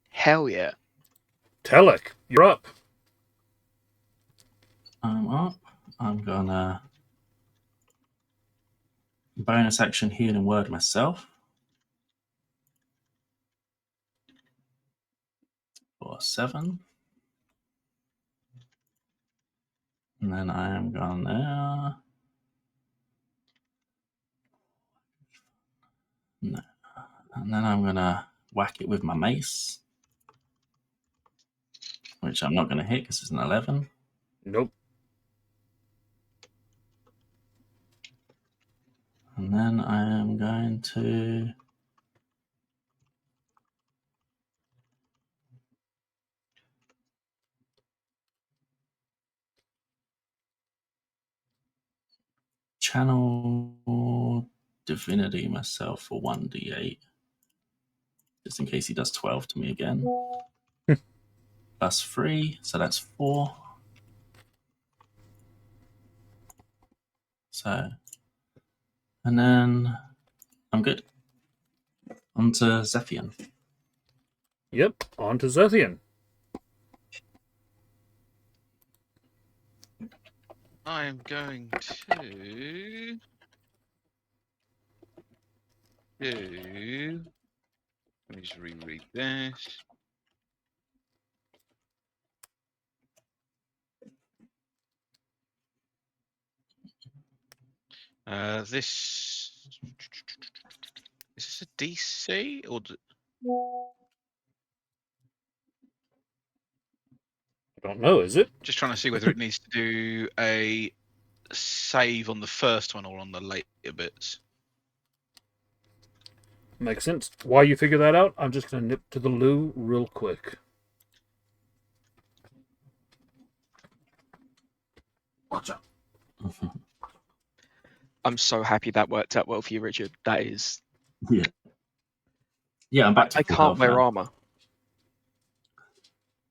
Hell yeah. Telek, you're up. I'm up. I'm gonna bonus action healing word myself. For 7. And then I am gonna. No. And then I'm gonna whack it with my mace. Which I'm not gonna hit because it's an 11. Nope. And then I am going to. Channel Divinity myself for 1d8. Just in case he does 12 to me again. Plus 3, so that's 4. So, and then I'm good. On to Zephian. Yep, on to Zethian. I am going to do. Let me just reread this. This is this a DC or I don't know, is it? just trying to see whether it needs to do a save on the first one or on the later bits. Makes sense. While you figure that out, I'm just going to nip to the loo real quick. Watch out. I'm so happy that worked out well for you, Richard. That is. Yeah. Yeah, I'm back to I full can't health wear now. armor.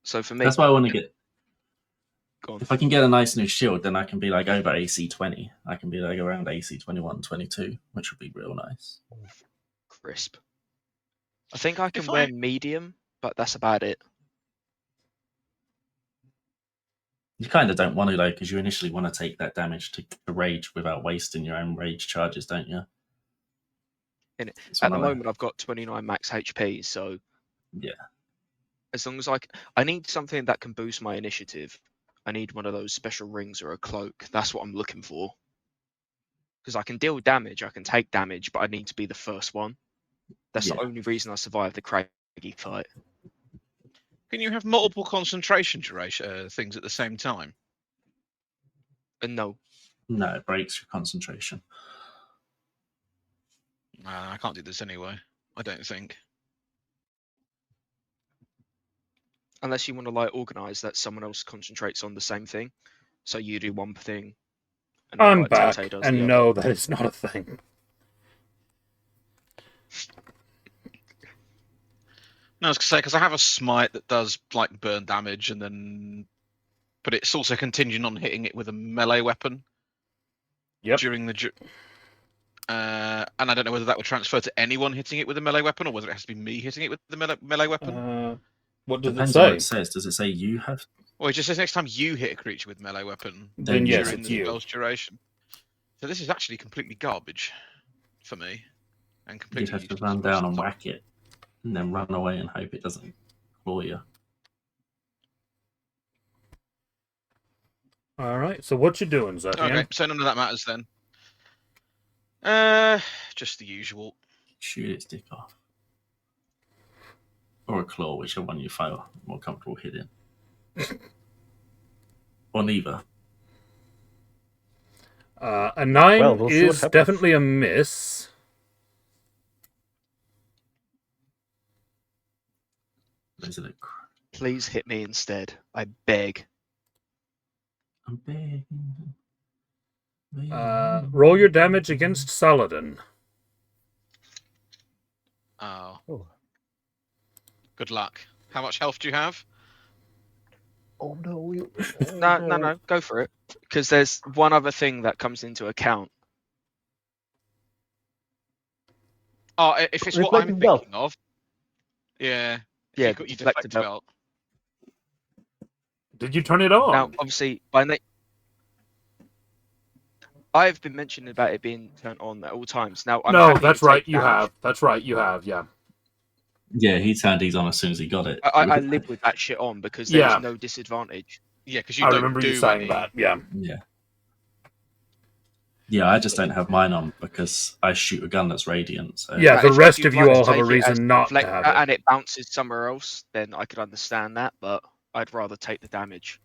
So for me, That's why I want to get. go on. If I can get a nice new shield, then I can be like over AC 20. I can be like around AC 21, 22, which would be real nice. Crisp. I think I can If wear I- medium, but that's about it. You kind of don't want to, though, because you initially want to take that damage to rage without wasting your own rage charges, don't you? At It's the one of the- moment, I've got 29 max HP, so Yeah. as long as I need something that can boost my initiative. I need one of those special rings or a cloak. That's what I'm looking for. Because I can deal damage, I can take damage, but I need to be the first one. That's the Yeah. only reason I survived the Craggy fight. Can you have multiple concentration duration things at the same time? And no, No, it breaks your concentration. I can't do this anyway. I don't think. unless you want to like organize that someone else concentrates on the same thing. So you do one thing, and then, I'm like, back, Tete does and the no, other. that is not a thing. No, I was gonna say because I have a smite that does like burn damage, and then, but it's also contingent on hitting it with a melee weapon. Yep. During the, and I don't know whether that would transfer to anyone hitting it with a melee weapon, or whether it has to be me hitting it with the melee weapon. What does Depends it on say? what it says. Does it say you have? Well, it just says next time you hit a creature with melee weapon Then you yes, during it's the you. spell's duration. So this is actually completely garbage for me, and You'd completely have to useless run for most down of and the time. whack it, and then run away and hope it doesn't claw you. All right. So what you doing, Zatian? Okay, so none of that matters then. Just the usual. Shoot its dick off. Or a claw, whichever one you feel more comfortable hitting. Or neither. A 9 Well, we'll see what is happens. definitely a miss. Is it a Please hit me instead. I beg. I'm begging. Roll your damage against Saladin. Oh, Oh. good luck. How much health do you have? Oh no, you. No, go for it. Because there's one other thing that comes into account. Oh, if it's what I'm Reflecting belt. thinking of. Yeah. If Yeah, you've got your deflected deflector belt. belt. Did you turn it on? Now, obviously, I've been mentioning about it being turned on at all times. Now, I'm no, happy that's to right. take You damage. have. That's right. You have. Yeah. Yeah, he turned these on as soon as he got it. I live with that shit on because there is no disadvantage. Yeah, because you I don't remember do you saying any. that. Yeah. Yeah. Yeah, I just don't have mine on because I shoot a gun that's radiant. So Yeah, Now, the if rest you'd of you like to all have a take it as reason not to deflector have it. and it bounces somewhere else, then I could understand that, but I'd rather take the damage.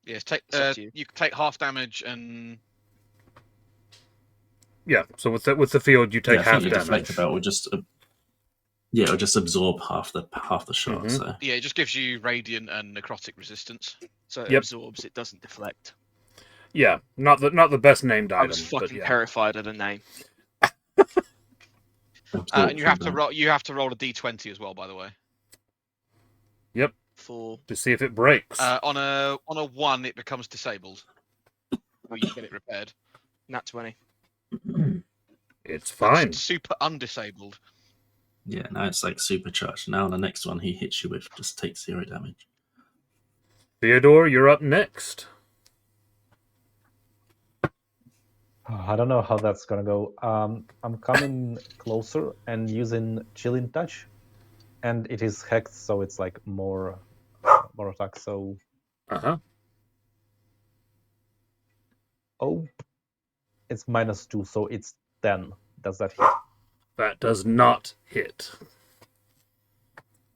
Yes, It's up to you. you can take half damage and. Yeah. So with the field, you take I half think your damage. deflector belt will just it'll just absorb half the shot. Mhm. So Yeah, it just gives you radiant and necrotic resistance. So it Yep. absorbs, it doesn't deflect. Yeah. Not the best named I item. was but fucking yeah. terrified of the name. And you have to roll. You have to roll a d20 as well, by the way. Yep. For To see if it breaks. On a 1, it becomes disabled. Or you get it repaired. nat 20. It's That's fine. super undisabled. yeah, now it's like supercharged. Now the next one he hits you with just takes 0 damage. Theodore, you're up next. I don't know how that's gonna go. I'm coming closer and using Chilling Touch, and it is hexed, so it's like more attack. So Uh huh. Oh, it's -2, so it's 10. Does that hit? That does not hit.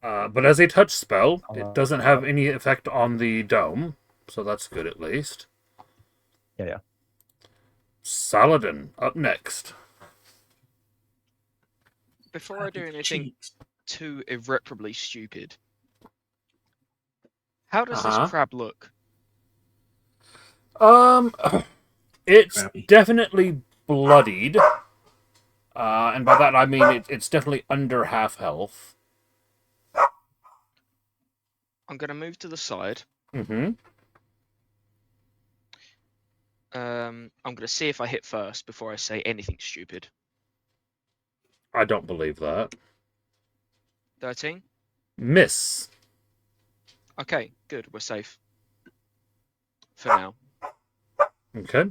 But as a touch spell, it doesn't have any effect on the dome, so that's good at least. Yeah. Saladin, up next. Before I do anything too irreparably stupid, how does this crab look? It's Crabby. definitely bloodied. And by that I mean it's definitely under half health. I'm going to move to the side. Mm-hmm. I'm going to see if I hit first before I say anything stupid. I don't believe that. 13? Miss. Okay, good. We're safe. For now. Okay.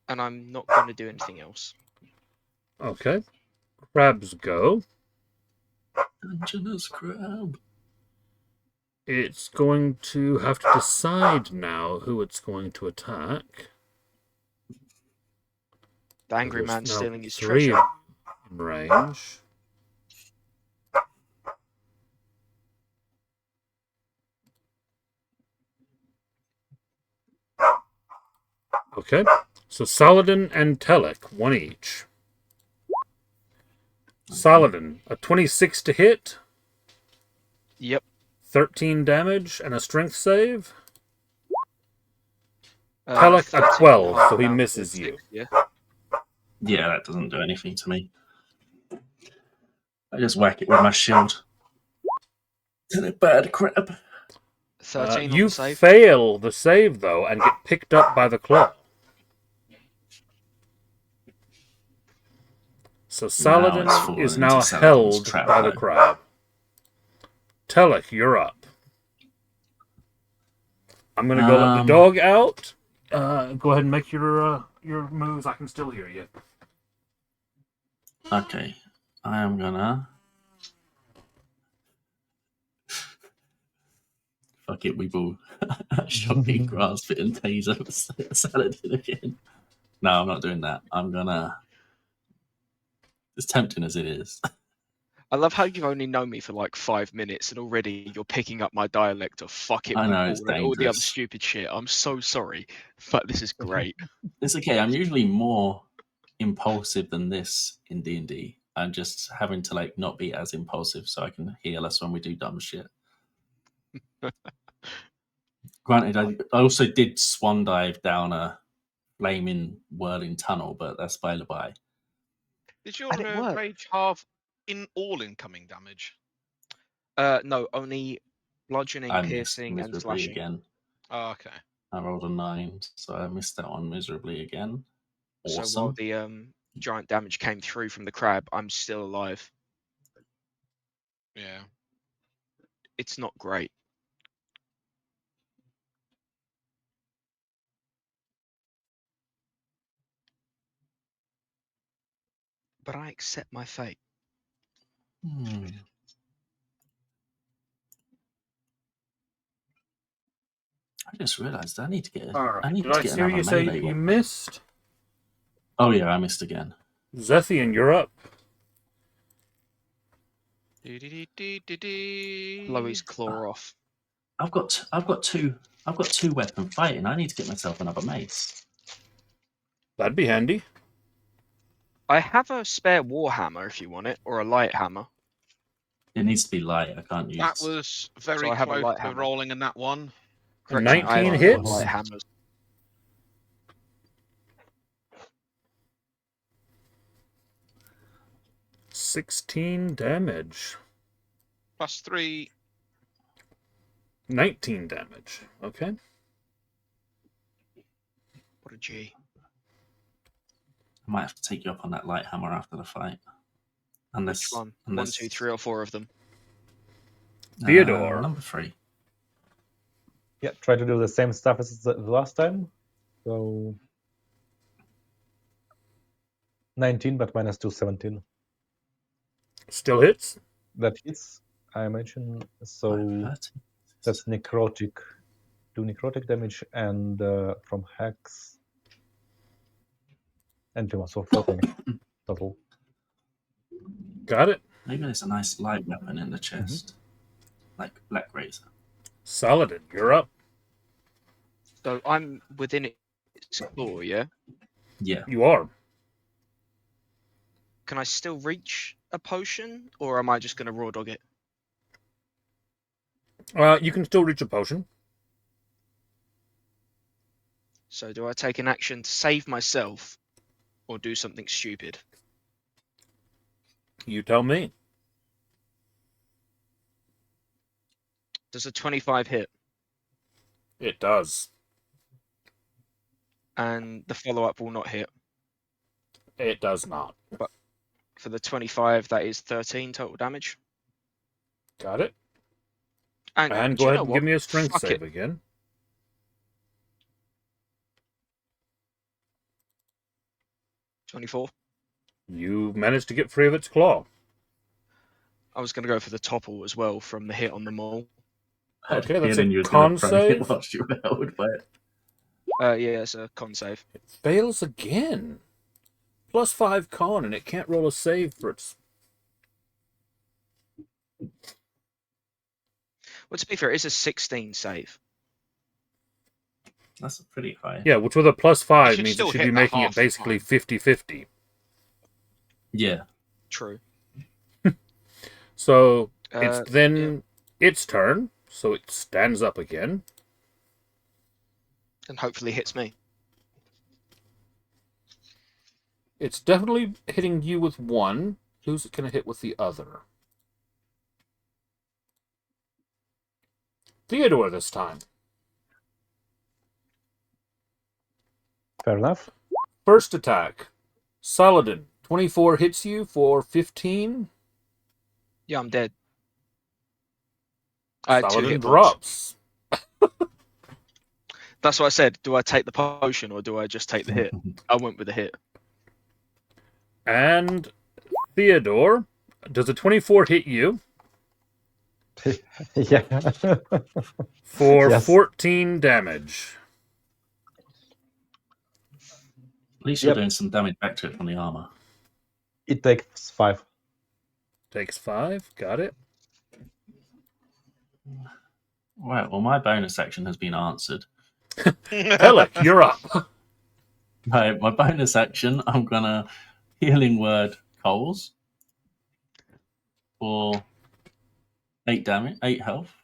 And I'm not going to do anything else. Okay. Crabs go. Dungeness crab. It's going to have to decide now who it's going to attack. The angry There's man now stealing his 3 treasure. in range. Okay. So Saladin and Telek, one each. Saladin, a 26 to hit. Yep. 13 damage and a strength save. Telek a 13 12, so he down to misses 6, you. Yeah. Yeah, that doesn't do anything to me. I just whack it with my shield. Isn't it bad, crab? 13 on You the save. fail the save, though, and get picked up by the claw. So Saladin is now held by the crab. Telek, you're up. I'm going to go let the dog out. Go ahead and make your moves. I can still hear you. Okay. I am gonna... Fuck it, we will shocking grasp it and taser Saladin again. No, I'm not doing that. I'm gonna... As tempting as it is. I love how you've only known me for like 5 minutes and already you're picking up my dialect of fuck it, I know, it's and all the other dangerous. stupid shit. I'm so sorry, but this is great. It's okay. I'm usually more impulsive than this in D&D. I'm just having to like not be as impulsive so I can heal us when we do dumb shit. Granted, I also did swan dive down a flaming, whirling tunnel, but that's by the by. Did your rage halve in all incoming damage? No, only bludgeoning, piercing, and slashing. Again. Oh, okay. I rolled a 9, so I missed that one miserably again. Awesome. So while the giant damage came through from the crab, I'm still alive. Yeah. It's not great. But I accept my fate. I just realised I need to get. Right. I need Did to I get hear another you say melee you weapon. missed? Oh yeah, I missed again. Zethian, you're up. Blow his claw off. I've got two weapon fighting. I need to get myself another mace. That'd be handy. I have a spare warhammer if you want it, or a light hammer. It needs to be light. I can't use. That was very I have a close light to hammer. rolling in that one. Correction, 19 I hits? light hammers. 16 damage. +3. 19 damage. Okay. What a G. I might have to take you up on that light hammer after the fight. Which one? 1, 2, 3, or 4 of them? Theodore. Number 3. Yeah, try to do the same stuff as the last time. So 19, but -2, 17. Still hits? That hits, I imagine. So that's necrotic. do necrotic damage and from Hex. And 2 more, so 14 total. Got it. Maybe there's a nice light weapon in the chest, like Black Razor. Saladin, you're up. So I'm within its claw, yeah? Yeah. You are. Can I still reach a potion, or am I just going to raw dog it? You can still reach a potion. So do I take an action to save myself, or do something stupid? You tell me. Does a 25 hit? It does. And the follow-up will not hit. It does not. But for the 25, that is 13 total damage. Got it. And go ahead and give me a strength save again. 24. You managed to get free of its claw. I was going to go for the topple as well from the hit on the maul. Okay, that's a con save. Whilst you were held by it. Yeah, it's a con save. It fails again. +5 con, and it can't roll a save for its... Well, to be fair, it's a 16 save. That's pretty high. Yeah, which with a +5 should means still it should hit be that making it half the basically time. 50-50. Yeah. True. So it's then yeah. its turn, so it stands up again. And hopefully hits me. It's definitely hitting you with one. Who's it going to hit with the other? Theodore this time. Fair enough. First attack. Saladin. 24 hits you for 15. Yeah, I'm dead. I had 2 Saladin hit drops. That's what I said. Do I take the potion or do I just take the hit? I went with the hit. And Theodore, does a 24 hit you? Yeah. For Yes. 14 damage. At least you're doing some damage back to it from the armor. It takes 5. Takes 5. Got it. Right, well, my bonus action has been answered. Pellic, you're up. Right, my bonus action, I'm going to Healing Word Coals for 8 damage, 8 health.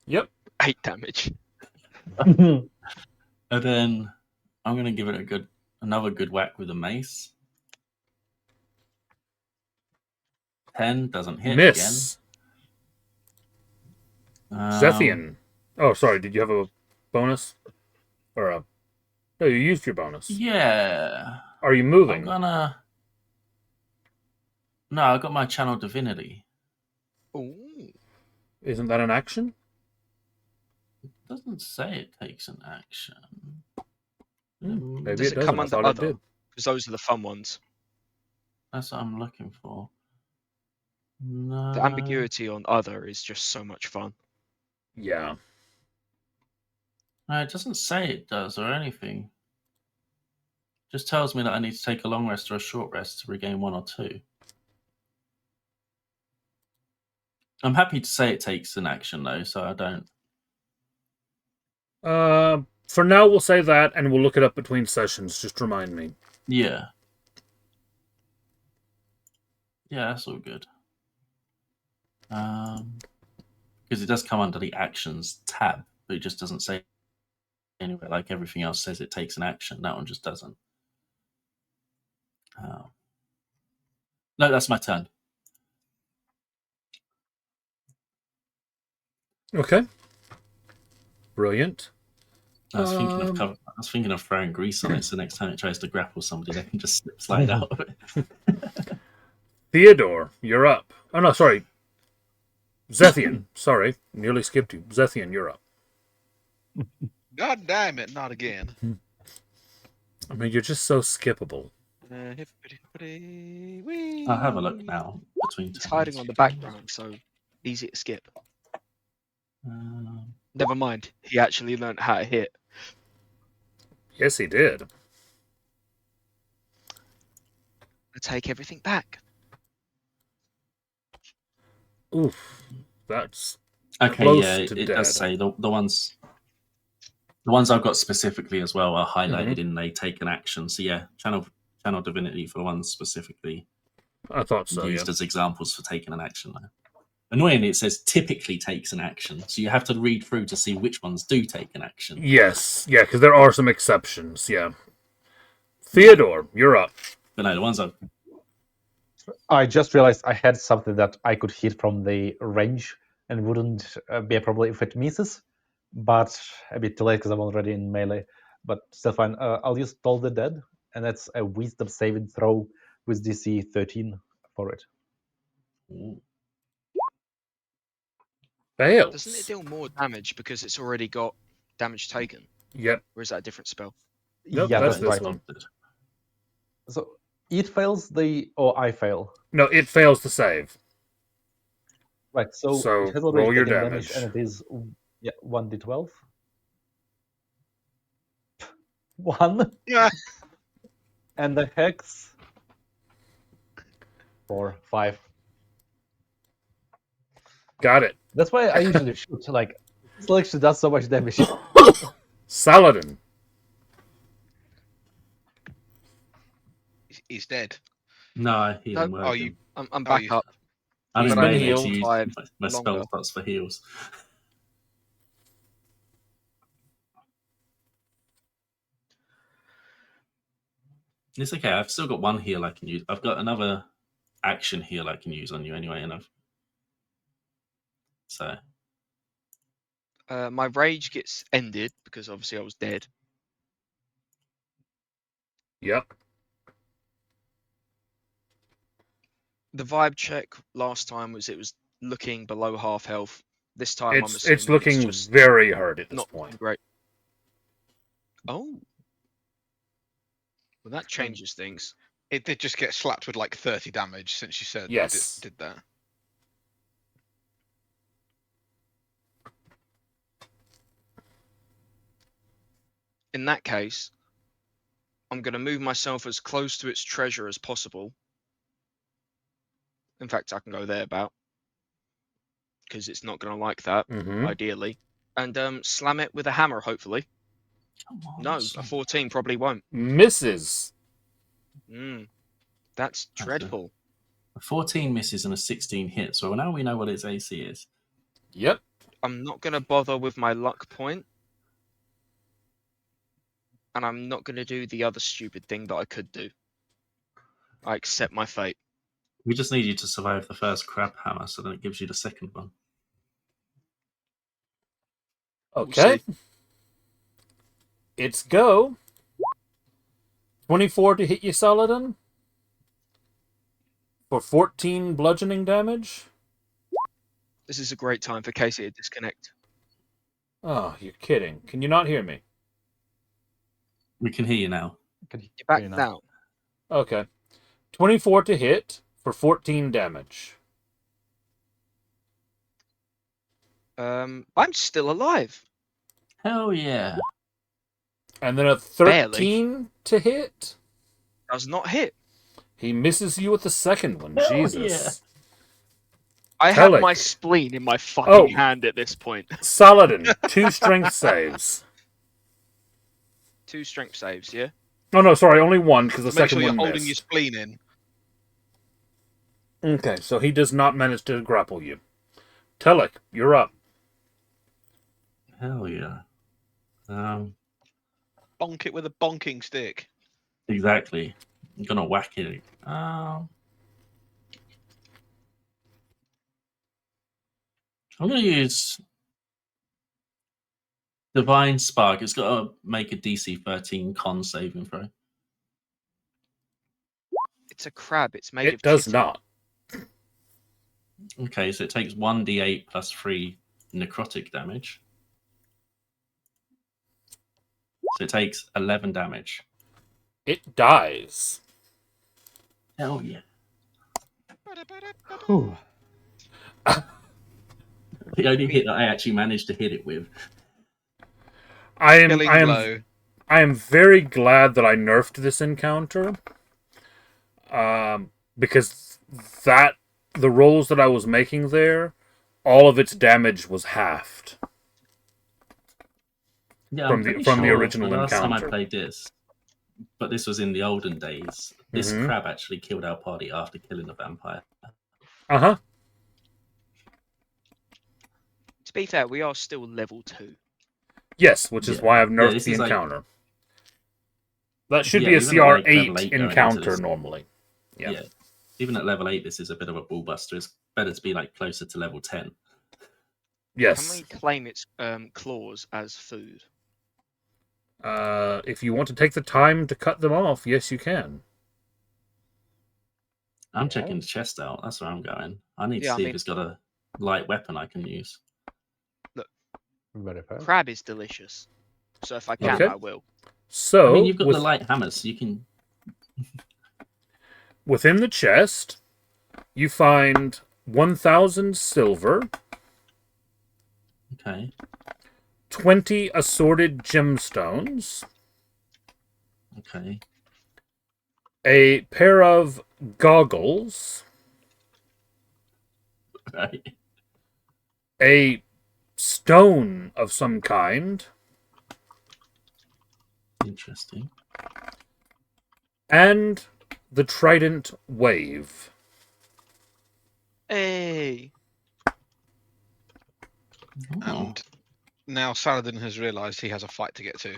Yep. 8 damage. And then I'm going to give it another good whack with a mace. 10 doesn't hit Miss. again. Zethian. Oh, sorry. Did you have a bonus? Or a... No, you used your bonus. Yeah. Are you I'm moving? gonna... No, I got my Channel Divinity. Ooh. Isn't that an action? It doesn't say it takes an action. Maybe Does it it doesn't. come I under thought it other? did. Because those are the fun ones. That's what I'm looking for. No. The ambiguity on other is just so much fun. Yeah. No, it doesn't say it does or anything. Just tells me that I need to take a long rest or a short rest to regain 1 or 2. I'm happy to say it takes an action though, so I don't. For now, we'll say that, and we'll look it up between sessions. Just remind me. Yeah. Yeah, that's all good. Because it does come under the actions tab, but it just doesn't say anywhere like everything else says it takes an action. That one just doesn't. No, that's my turn. Okay. Brilliant. I was thinking of throwing grease on it, so next time it tries to grapple somebody, they can just slide out of it. Theodore, you're up. Oh, no, sorry. Zethian. Sorry. Nearly skipped you. Zethian, you're up. God damn it, not again. I mean, you're just so skippable. I'll have a look now. Between It's hiding on the background, so easy to skip. Never mind. He actually learned how to hit. Yes, he did. I take everything back. Oof. That's Okay, close yeah, to it dead. does say the ones I've got specifically as well are highlighted Mm-hmm. in they take an action. So yeah, channel divinity for the ones specifically I thought so, used yeah. as examples for taking an action. Annoyingly, it says typically takes an action, so you have to read through to see which ones do take an action. Yes, yeah, because there are some exceptions, yeah. Theodore, you're up. But no, the ones I just realized I had something that I could hit from the range and wouldn't be a problem if it misses, but a bit too late because I'm already in melee. But still fine. I'll use Toll the Dead, and that's a Wisdom saving throw with DC 13 for it. Ooh. Fails. Doesn't it deal more damage because it's already got damage taken? Yep. Or is that a different spell? Nope, Yeah, that's that's this right. one. So it fails or I fail. No, it fails to save. Right, so So it has already roll your taken damage. and it is 1d12. 1. Yeah. And the hex 4, 5. Got it. That's why I usually shoot. Like, selection does so much damage. Saladin. He's dead. No, I heal him. No, Oh, you. I'm back you- up. I'm He's in been melee to healed. use Five my spell longer. slots for heals. It's okay. I've still got one heal I can use. I've got another action heal I can use on you anyway, and so My rage gets ended because obviously I was dead. Yep. The vibe check last time was it was looking below half health. This time I'm It's assuming looking just very hard at this not point. great. Oh. Well, that changes things. It did just get slapped with like 30 damage since you said Yes. did that. In that case, I'm going to move myself as close to its treasure as possible. In fact, I can go there about because it's not going to like that, Mm-hmm. ideally. And slam it with a hammer, hopefully. come on. No, a 14 probably won't. Misses. That's dreadful. A 14 misses and a 16 hits. So now we know what its AC is. Yep. I'm not going to bother with my luck point. And I'm not going to do the other stupid thing that I could do. I accept my fate. We just need you to survive the first crab hammer, so then it gives you the second one. Okay. We'll It's go. 24 to hit you, Saladin. For 14 bludgeoning damage. This is a great time for Casey to disconnect. Oh, you're kidding. Can you not hear me? We can hear you now. You're back now. Okay. 24 to hit for 14 damage. I'm still alive. Hell yeah. And then a 13 to hit. Does not hit. He misses you with the second one. Hell Jesus. I have Telic. my spleen in my fucking Oh. hand at this point. Saladin, 2 strength saves. 2 strength saves, yeah? Oh, no, sorry, only 1 because the Make second sure you're one holding your missed. spleen in. Okay, so he does not manage to grapple you. Telic, you're up. Hell yeah. Bonk it with a bonking stick. Exactly. I'm gonna whack it. I'm gonna use Divine Spark. It's got to make a DC 13 con saving throw. It's a crab. It's made of It does chitin. not. Okay, so it takes 1d8 plus 3 necrotic damage. So it takes 11 damage. It dies. Hell yeah. Whew. The only hit that I actually managed to hit it with. I Killing blow. am very glad that I nerfed this encounter. Because the rolls that I was making there, all of its damage was halved. Yeah, from I'm pretty the sure original the last time I encounter. played this, but this was in the olden days, this crab actually killed our party after killing the vampire. Uh-huh. To be fair, we are still level 2. Yes, which is why I've nerfed the is encounter. That should Yeah, be a even at, like, level CR8 8 going into encounter this. normally. Yeah. Even at level 8, this is a bit of a ball buster. It's better to be like closer to level 10. Yes. Can we claim its claws as food? If you want to take the time to cut them off, yes, you can. I'm checking the chest out. That's where I'm going. I need to see if it's got a light weapon I can use. Look, Very fair. crab is delicious. So if I can, Okay. I will. So, I mean, you've got the light hammers, so you can... Within the chest, you find 1,000 silver. Okay. 20 assorted gemstones. Okay. A pair of goggles. Right. A stone of some kind. Interesting. And the trident wave. Hey! Oh. And now Saladin has realised he has a fight to get to.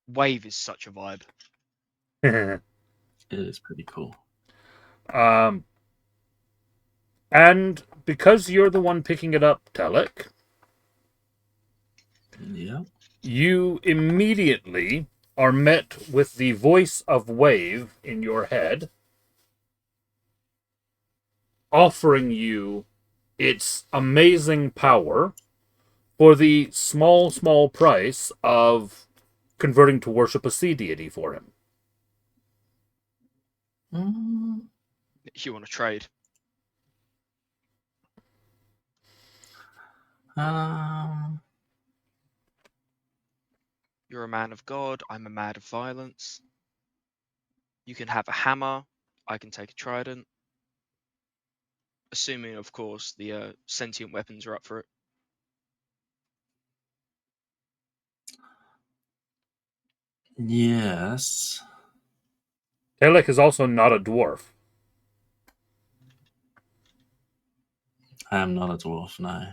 Wave is such a vibe. It is pretty cool. And because you're the one picking it up, Telek, Yeah. you immediately are met with the voice of Wave in your head, offering you its amazing power for the small, small price of converting to worship a sea deity for him. You want to trade? You're a man of God. I'm a man of violence. You can have a hammer. I can take a trident. Assuming, of course, the sentient weapons are up for it. Yes. Telek is also not a dwarf. I am not a dwarf, no.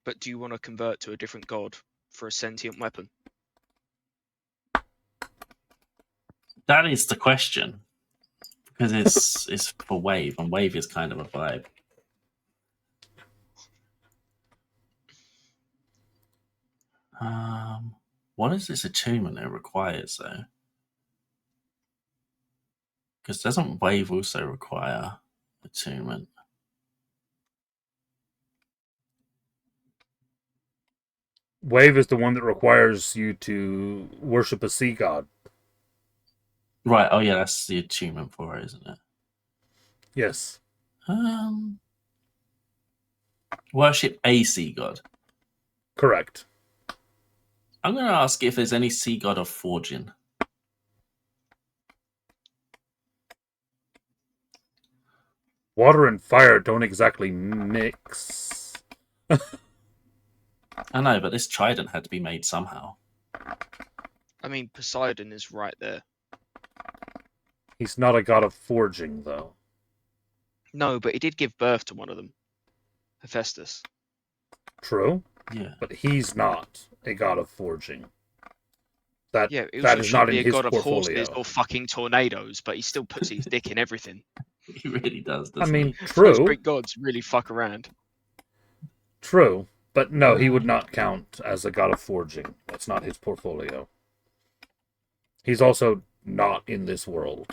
But do you want to convert to a different god for a sentient weapon? That is the question. Because it's for Wave, and Wave is kind of a vibe. What is this attunement it requires, though? Because doesn't Wave also require attunement? Wave is the one that requires you to worship a sea god. Right, oh yeah, that's the attunement for it, isn't it? Yes. Worship a sea god. Correct. I'm going to ask if there's any sea god of forging. Water and fire don't exactly mix. I know, but this trident had to be made somehow. I mean, Poseidon is right there. He's not a god of forging, though. No, but he did give birth to one of them. Hephaestus. True. Yeah. But he's not a god of forging. That is not in be a his god of portfolio. horses or fucking tornadoes, but he still puts his dick in everything. He really does, I doesn't mean, he? Those true. Greek gods really fuck around. True. But no, he would not count as a god of forging. That's not his portfolio. He's also not in this world.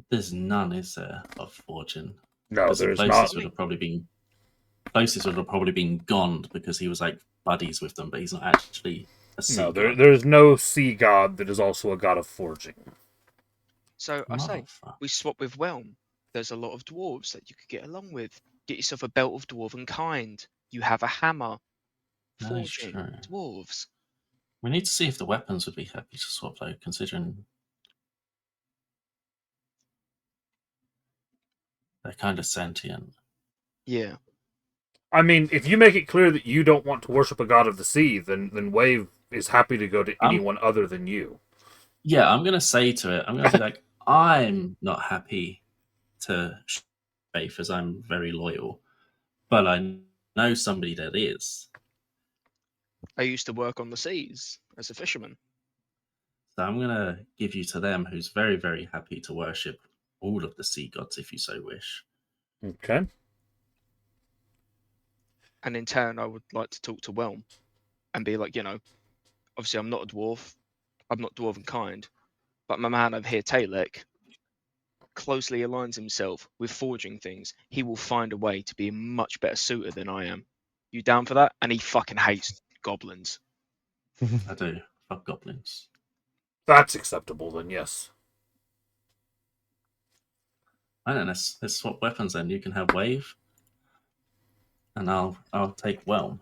There's none, is there, of fortune? No, there's the not. closest would have probably been Gond because he was like buddies with them, but he's not actually No, there's no sea god that is also a god of forging. So I say, we swap with Whelm. There's a lot of dwarves that you could get along with. Get yourself a belt of dwarven kind. You have a hammer. Forging. Dwarves. We need to see if the weapons would be happy to swap, though, considering they're kind of sentient. Yeah. I mean, if you make it clear that you don't want to worship a god of the sea, then Wave is happy to go to anyone other than you. Yeah, I'm going to say to it, I'm going to be like, I'm not happy to Faith as I'm very loyal, but I know somebody that is. I used to work on the seas as a fisherman. So I'm going to give you to them, who's very, very happy to worship all of the sea gods if you so wish. Okay. And in turn, I would like to talk to Whelm and be like, obviously I'm not a dwarf. I'm not dwarven kind. But my man over here, Talek, closely aligns himself with forging things. He will find a way to be a much better suitor than I am. You down for that? And he fucking hates goblins. I do. Fuck goblins. That's acceptable then, yes. I don't know. Let's swap weapons then. You can have Wave, and I'll take Whelm.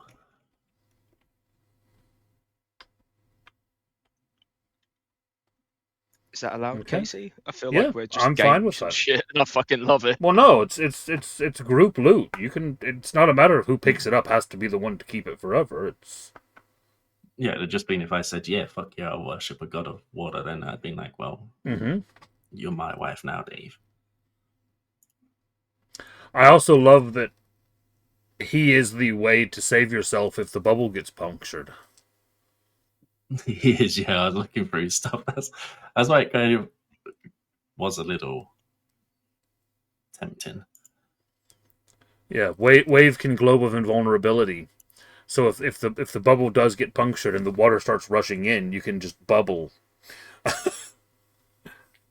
Is that allowed, Okay. Casey? I feel Yeah, like we're just I'm fine with some that. shit, and I fucking love it. Well, no, it's group loot. It's not a matter of who picks it up has to be the one to keep it forever. Yeah, it'd just been if I said, yeah, fuck yeah, I'll worship a god of water, then I'd been like, well, you're my wife now, Dave. I also love that he is the way to save yourself if the bubble gets punctured. He is, yeah. I was looking through stuff. That's why it kind of was a little tempting. Yeah, Wave can globe of invulnerability. So if the bubble does get punctured and the water starts rushing in, you can just bubble.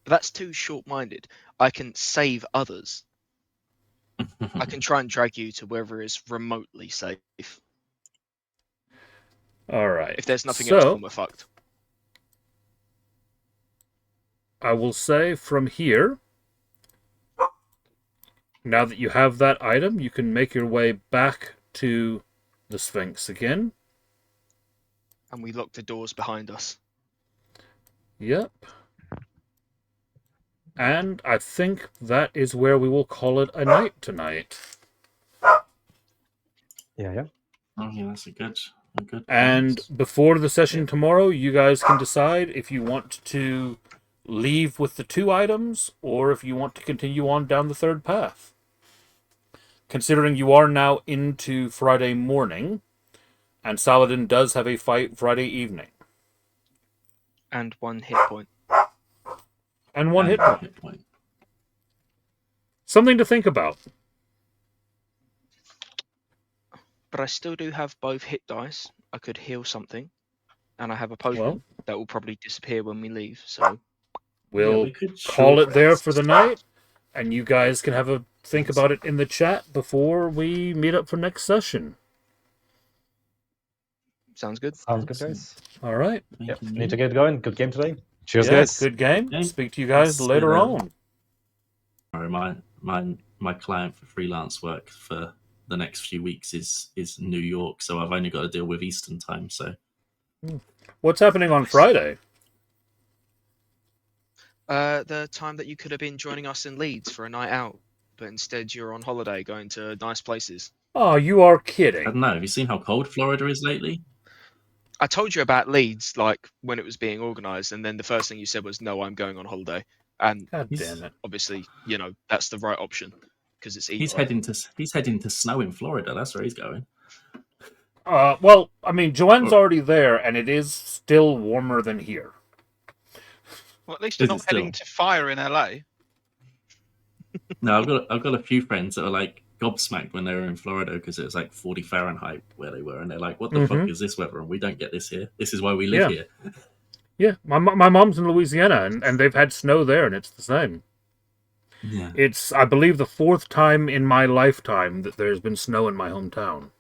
That's too short-minded. I can save others. I can try and drag you to wherever is remotely safe. All right. If there's nothing else, then we're fucked. I will say from here, now that you have that item, you can make your way back to the Sphinx again. And we lock the doors behind us. Yep. And I think that is where we will call it a night tonight. Yeah. Oh yeah, that's a good. And before the session tomorrow, you guys can decide if you want to leave with the 2 items or if you want to continue on down the third path. Considering you are now into Friday morning, and Saladin does have a fight Friday evening. And 1 hit point. And 1 hit point. Something to think about. But I still do have both hit dice. I could heal something. And I have a potion that will probably disappear when we leave. So we'll call it there for the night. And you guys can have a think about it in the chat before we meet up for next session. Sounds good. Sounds good, guys. All right. Yep. Need to get going. Good game today. Cheers, guys. Good game. Speak to you guys later on. My client for freelance work for the next few weeks is New York, so I've only got to deal with Eastern time. So, what's happening on Friday? The time that you could have been joining us in Leeds for a night out, but instead you're on holiday going to nice places. Oh, you are kidding. I don't know. Have you seen how cold Florida is lately? I told you about Leeds, like, when it was being organised, and then the first thing you said was, no, I'm going on holiday. And God damn it. Obviously, that's the right option. Because it's he's heading to snow in Florida. That's where he's going. Well, I mean, Joanne's already there, and it is still warmer than here. Well, at least you're not heading to fire in LA. No, I've got a few friends that are like gobsmacked when they were in Florida because it was like 40 Fahrenheit where they were, and they're like, "What the fuck is this weather? And we don't get this here. This is why we live here." Yeah, my mom's in Louisiana, and they've had snow there, and it's the same. Yeah. It's, I believe, the 4th time in my lifetime that there's been snow in my hometown.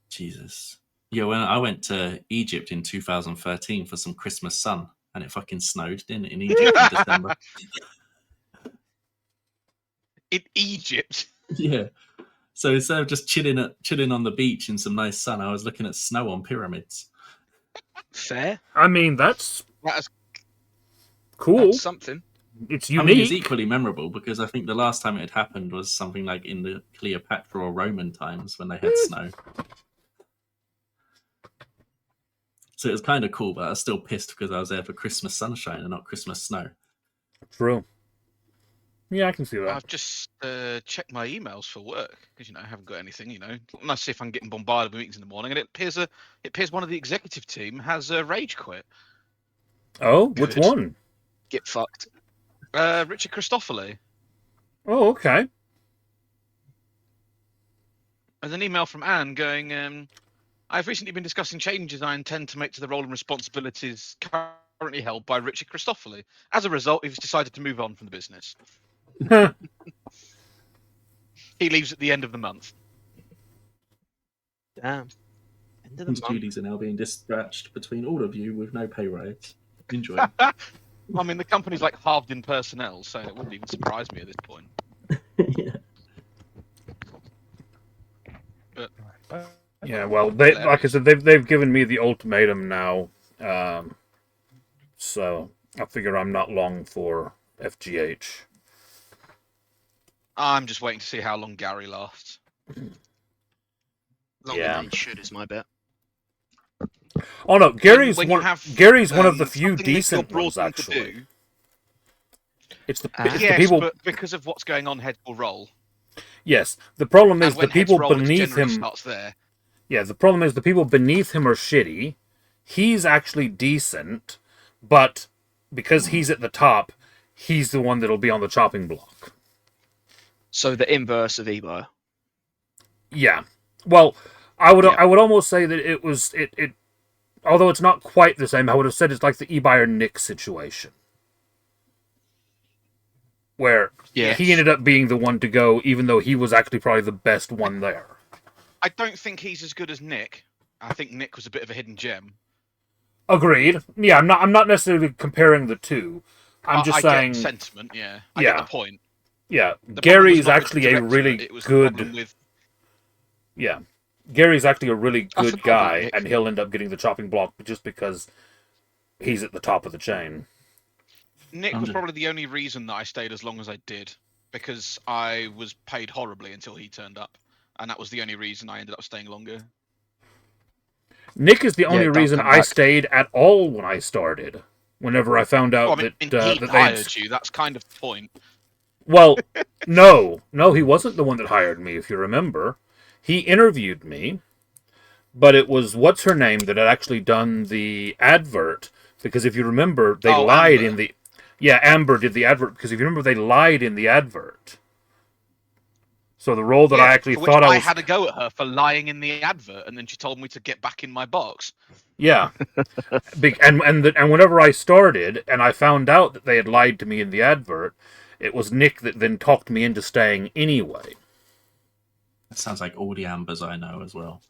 Jesus. Yeah, when I went to Egypt in 2013 for some Christmas sun, and it fucking snowed, didn't it, in Egypt in December? In Egypt. Yeah. So instead of just chilling on the beach in some nice sun, I was looking at snow on pyramids. Fair. I mean, that's That's cool. something. It's I unique. mean, it's equally memorable because I think the last time it had happened was something like in the Cleopatra or Roman times when they had snow. So it was kind of cool, but I was still pissed because I was there for Christmas sunshine and not Christmas snow. True. Yeah, I can see that. I've just checked my emails for work because I haven't got anything. And I see if I'm getting bombarded with meetings in the morning, and it appears one of the executive team has rage quit. Oh, which Good. one? Get fucked. Richard Christopholi. Oh, okay. And an email from Anne going, I've recently been discussing changes I intend to make to the role and responsibilities currently held by Richard Christopholi. As a result, he's decided to move on from the business. He leaves at the end of the month. Damn. End of the These month. duties are now being dispatched between all of you with no pay rise. Enjoy. I mean, the company's like halved in personnel, so it wouldn't even surprise me at this point. Yeah. But Yeah, well, they like I said, they've given me the ultimatum now, so I figure I'm not long for FGH. I'm just waiting to see how long Gary lasts. Longer Yeah. than it should is my bet. Oh no, Gary's When you one. have, Gary's one of the few something that you're decent brought ones, in to actually. do. It's the Yes, people. but because of what's going on, head will roll. Yes, the problem And is the when heads people roll, it beneath generally him. starts there. Yeah, the problem is the people beneath him are shitty. He's actually decent, but because he's at the top, he's the one that'll be on the chopping block. So the inverse of Ebo. Yeah. Well, I would Yeah. almost say that it was it. Although it's not quite the same, I would have said it's like the Ebuyer Nick situation, where Yes. he ended up being the one to go, even though he was actually probably the best one there. I don't think he's as good as Nick. I think Nick was a bit of a hidden gem. Agreed. Yeah, I'm not necessarily comparing the two. I'm just I saying. get the sentiment, yeah. I Yeah. get the point. Yeah, The problem was Gary's not with actually the a director, really it was the problem good. with... Yeah, Gary's actually a really I good forgot about guy, Nick. and he'll end up getting the chopping block just because he's at the top of the chain. Nick was probably the only reason that I stayed as long as I did, because I was paid horribly until he turned up, and that was the only reason I ended up staying longer. Nick is the only don't reason come I back. stayed at all when I started. Whenever I found out Well, I mean, that he that hired you. That's kind of the point. Well, no, he wasn't the one that hired me. If you remember, he interviewed me, but it was what's her name that had actually done the advert. Because if you remember, they lied Amber. in the. Yeah, Amber did the advert because if you remember, they lied in the advert. So the role that I actually for which thought I I was. had a go at her for lying in the advert, and then she told me to get back in my box. Yeah, and whenever I started and I found out that they had lied to me in the advert, it was Nick that then talked me into staying anyway. That sounds like all the Ambers I know as well.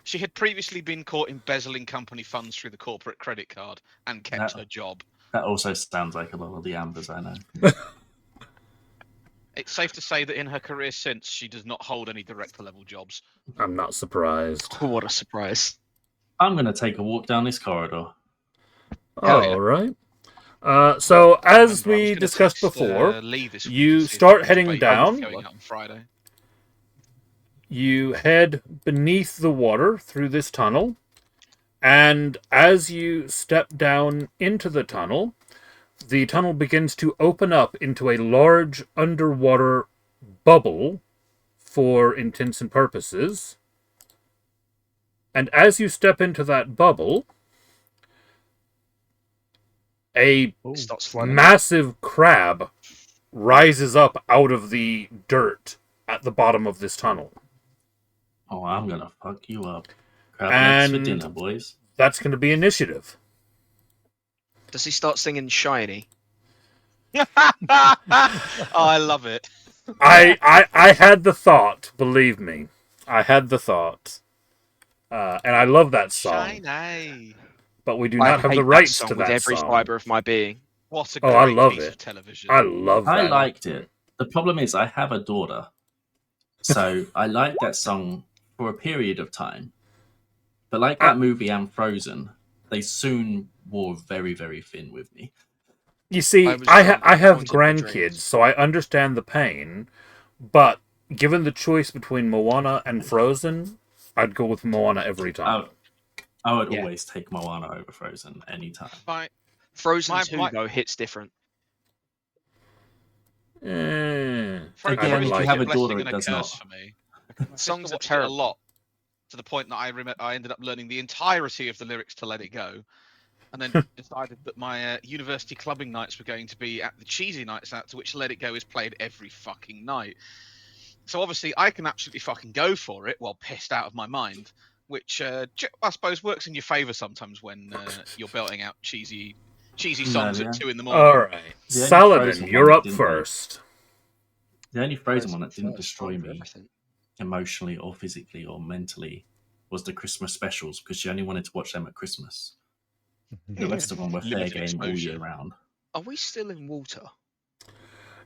She had previously been caught embezzling company funds through the corporate credit card and kept her job. That also sounds like a lot of the Ambers I know. It's safe to say that in her career since, she does not hold any director level jobs. I'm not surprised. What a surprise. I'm going to take a walk down this corridor. Hell All yeah. right. So as Remember, I was we gonna discussed text, before, Lee this week you to see if start there was heading baby down. going out on Friday. You head beneath the water through this tunnel, and as you step down into the tunnel begins to open up into a large underwater bubble for intents and purposes. And as you step into that bubble, a Starts flooding. massive crab rises up out of the dirt at the bottom of this tunnel. Oh, I'm going to fuck you up. Crab legs for And- dinner, boys. That's going to be initiative. Does he start singing Shiny? Oh, I love it. I had the thought, believe me. I had the thought. And I love that song, Shiny. but we do I not have hate the that rights song to with that every song. fiber of my being. What a Oh, I great love piece it. of television. I love I that. liked it. The problem is I have a daughter, so I liked that song for a period of time. But like that movie and Frozen, they soon wore very, very thin with me. You see, I was drunk I and have haunted my grandkids, dreams. so I understand the pain. But given the choice between Moana and Frozen, I'd go with Moana every time. I would Yeah. always take Moana over Frozen anytime. Fine. Frozen My- 2, my- though, hits different. I Again, don't if you like have a a it. daughter, blessing it and a does curse not. for me. The songs are Watched it a terrible. lot, to the point that I ended up learning the entirety of the lyrics to Let It Go, and then decided that my university clubbing nights were going to be at the cheesy nights out to which Let It Go is played every fucking night. So obviously I can absolutely fucking go for it while pissed out of my mind, which I suppose works in your favour sometimes when you're belting out cheesy songs No, at yeah. 2 in the morning. All right, The only Saladin, Frozen you're one that up didn't, first. The only Frozen one that Frozen didn't first, destroy fine for me everything. emotionally or physically or mentally was the Christmas specials, because she only wanted to watch them at Christmas. The rest of them were fair Limited game all exposure. year round. Are we still in water?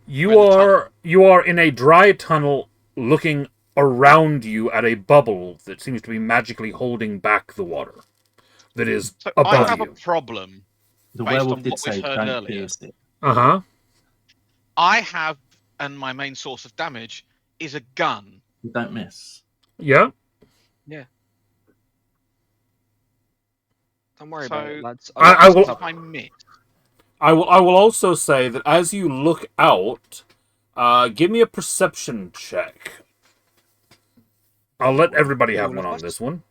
You We're in the tunnel. you are in a dry tunnel, looking around you at a bubble that seems to be magically holding back the water that is So I above have you. a problem The based werewolf on did what we've say, heard "Don't earlier. pierce it." Uh-huh. I have, and my main source of damage is a gun. You don't miss. Yeah. Don't worry about it, So lads. I got will- some I miss. I will also say that as you look out, give me a perception check. I'll let everybody have All one of on us? this one.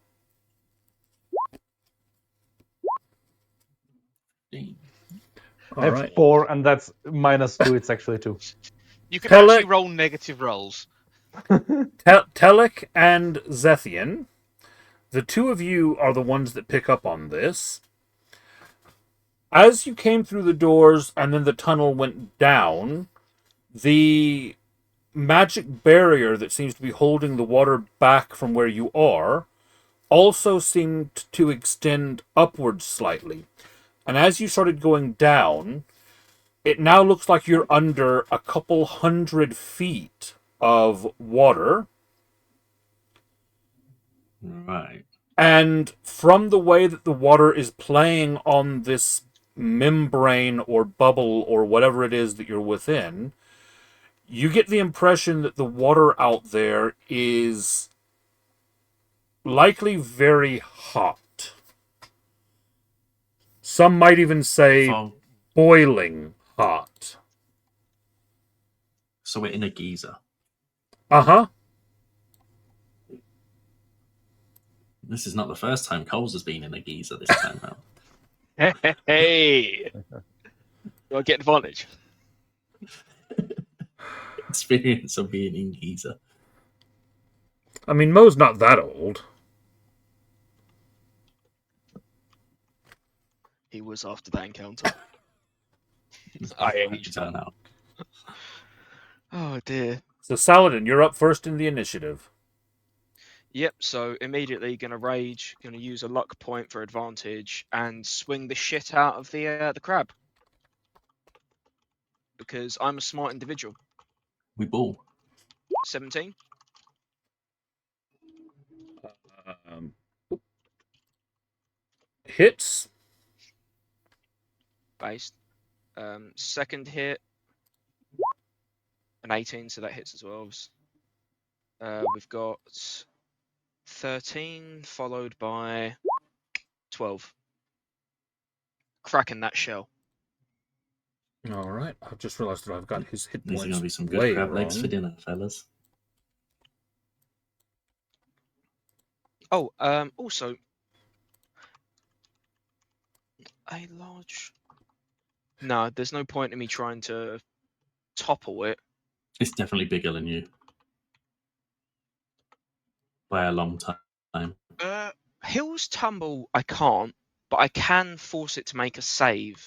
I have Alright. 4, and that's -2. It's actually 2. You can Tele- actually roll negative rolls. Telek and Zethian, the two of you are the ones that pick up on this. As you came through the doors and then the tunnel went down, the magic barrier that seems to be holding the water back from where you are also seemed to extend upwards slightly. And as you started going down, it now looks like you're under a couple 100 feet of water. Right. And from the way that the water is playing on this membrane or bubble or whatever it is that you're within, you get the impression that the water out there is likely very hot. Some might even say Fog. boiling hot. So we're in a geyser. Uh-huh. This is not the first time Coles has been in a geyser this time round. Hey! Do I get advantage? Experience of being in geyser. I mean, Mo's not that old. He was after that encounter. I aged. Turn out. Oh dear. So, Saladin, you're up first in the initiative. Yep, so immediately gonna rage, gonna use a luck point for advantage, and swing the shit out of the crab. Because I'm a smart individual. We ball. 17. Hits. Based. Second hit, an 18, so that hits as well. We've got 13 followed by 12. Cracking that shell. All right. I've just realized that I've got his hit These are points going to be some way good crab wrong. legs for dinner, fellas. Oh, also, a large. No, there's no point in me trying to topple it. It's definitely bigger than you. By a long time. Hills tumble, I can't, but I can force it to make a save.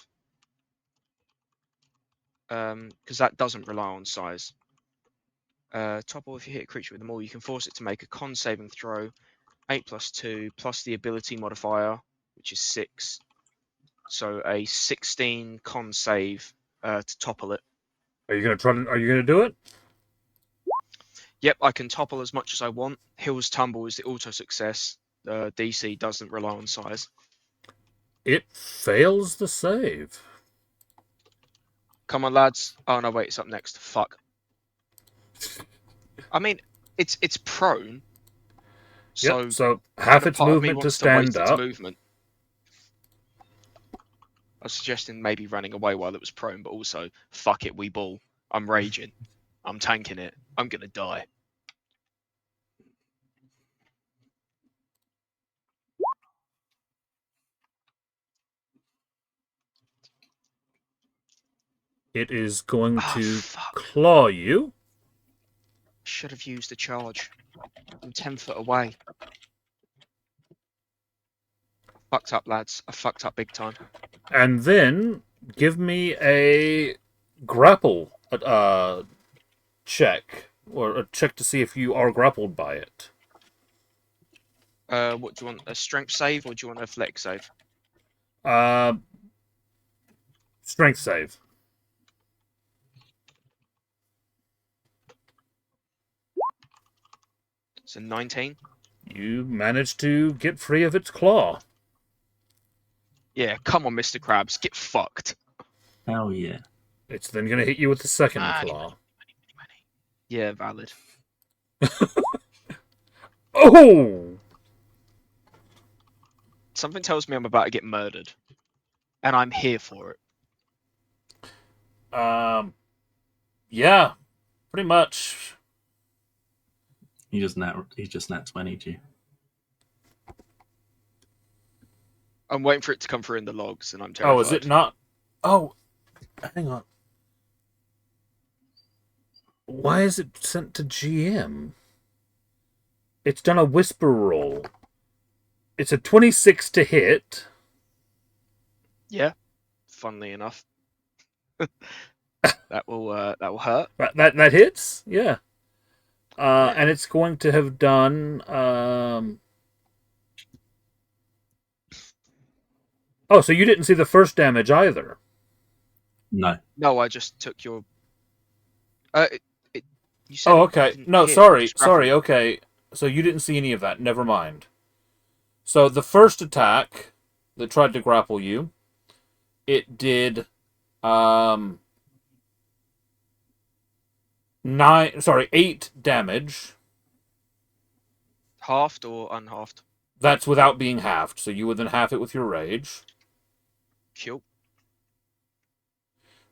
Because that doesn't rely on size. Topple, if you hit a creature with them all, you can force it to make a con saving throw 8 plus 2 plus the ability modifier, which is 6. So a 16 con save to topple it. Are you gonna do it? Yep, I can topple as much as I want. Hills Tumble is the auto success. DC doesn't rely on size. It fails the save. Come on, lads. Oh no, wait, it's up next. Fuck. I mean, it's prone. So, so half its part of me movement to wants to waste stand its up. movement. I was suggesting maybe running away while it was prone, but also, fuck it, we ball. I'm raging. I'm tanking it. I'm gonna die. It is going to fuck. claw you. Should have used the charge. I'm 10 foot away. Fucked up, lads. I fucked up big time. And then give me a grapple check, or a check to see if you are grappled by it. What do you want? A strength save or do you want a flex save? Strength save. It's a 19. You managed to get free of its claw. Yeah, come on, Mr. Krabs, get fucked. Hell yeah. It's then going to hit you with the second Money, claw. money. Yeah, valid. Oh! Something tells me I'm about to get murdered, and I'm here for it. Yeah, pretty much. He just nat 20'd you. I'm waiting for it to come through in the logs, and I'm terrified. Oh, is it not? Oh, hang on. Why is it sent to GM? It's done a whisper roll. It's a 26 to hit. Yeah, funnily enough. that will hurt. That hits, yeah. And it's going to have done. Oh, so you didn't see the first damage either? No. No, I just took your. You said Oh, it okay. didn't No, hit, sorry. just grappled. Okay. So you didn't see any of that. Never mind. So the first attack that tried to grapple you, it did 8 damage. Halved or unhalved? That's without being halved, so you would then half it with your rage. Cool.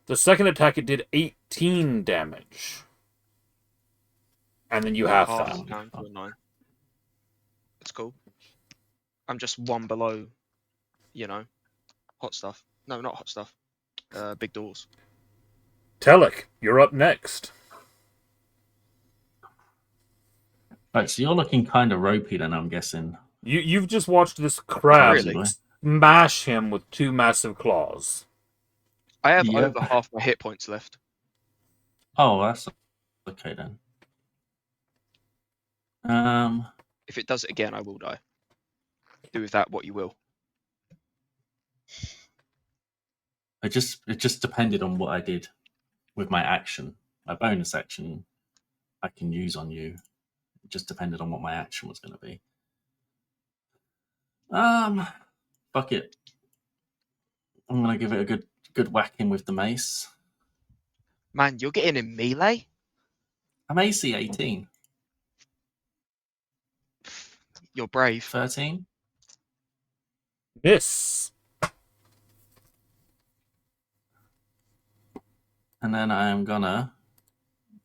The second attack, it did 18 damage. And then you half Half that. down to a 9. That's cool. I'm just one below, hot stuff. No, not hot stuff. Big doors. Telek, you're up next. Right, so you're looking kind of ropey then, I'm guessing. You've just watched this crab Really? smash him with 2 massive claws. I have Yep. over half my hit points left. Oh, that's okay then. If it does it again, I will die. Do with that what you will. It just depended on what I did with my action. My bonus action I can use on you. It just depended on what my action was going to be. Fuck it. I'm gonna give it a good whacking with the mace. Man, you're getting in melee? I'm AC 18. You're brave. 13. Miss. And then I am gonna,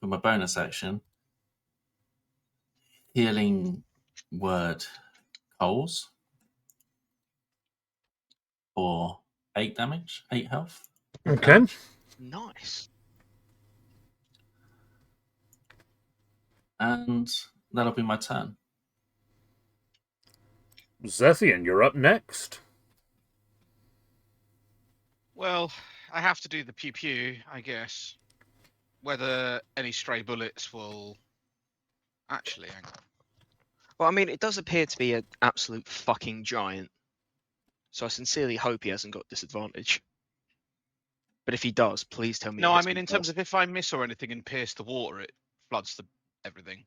with my bonus action, healing word coals for 8 damage, 8 health. Okay. Nice. And that'll be my turn. Zethian, you're up next. Well, I have to do the pew pew, I guess. Whether any stray bullets will. Actually, hang on. Well, I mean, it does appear to be an absolute fucking giant. So I sincerely hope he hasn't got disadvantage. But if he does, please tell me. No, I mean, in terms of if I miss or anything and pierce the water, it floods everything.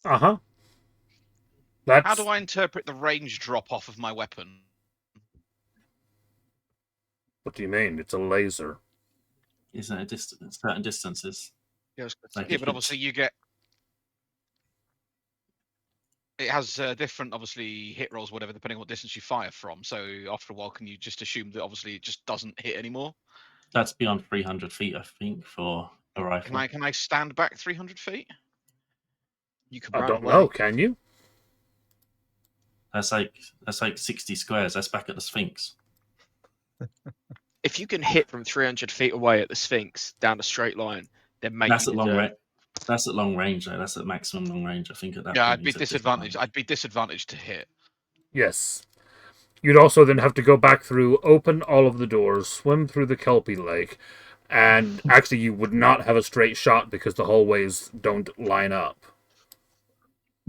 Uh-huh. How do I interpret the range drop off of my weapon? What do you mean? It's a laser. Isn't it certain distances? Yeah, but obviously you get. It has different, obviously, hit rolls, whatever, depending on what distance you fire from. So after a while, can you just assume that obviously it just doesn't hit anymore? That's beyond 300 feet, I think, for a rifle. Can I stand back 300 feet? You can I run don't away. know. Can you? That's like 60 squares. That's back at the Sphinx. If you can hit from 300 feet away at the Sphinx down a straight line, then mate, That's you at long deserve. range. That's at long range, though. That's at maximum long range. I think at that Yeah, point. I'd be disadvantaged. I'd be disadvantaged to hit. Yes. You'd also then have to go back through, open all of the doors, swim through the Kelpie Lake, and actually you would not have a straight shot because the hallways don't line up.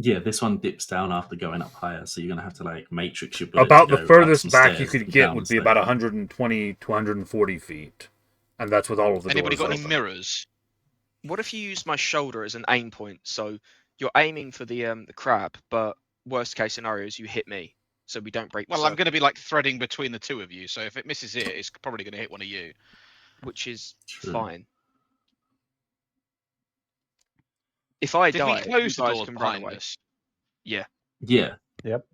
Yeah, this one dips down after going up higher, so you're gonna have to like matrix your bullet. About to the go furthest up some back you stairs could and get down would the be about stairs. 120 to 140 feet. And that's with all of the Anybody doors got any open. mirrors? What if you use my shoulder as an aim point? So you're aiming for the crab, but worst case scenario is you hit me, so we don't break the Well, I'm circle, going to be like threading between the two of you, so if it misses it, it's probably going to hit one of you. which is True. fine. If I Did die, we close you the guys doors can run behind away. us? Yeah. Yeah, Yep.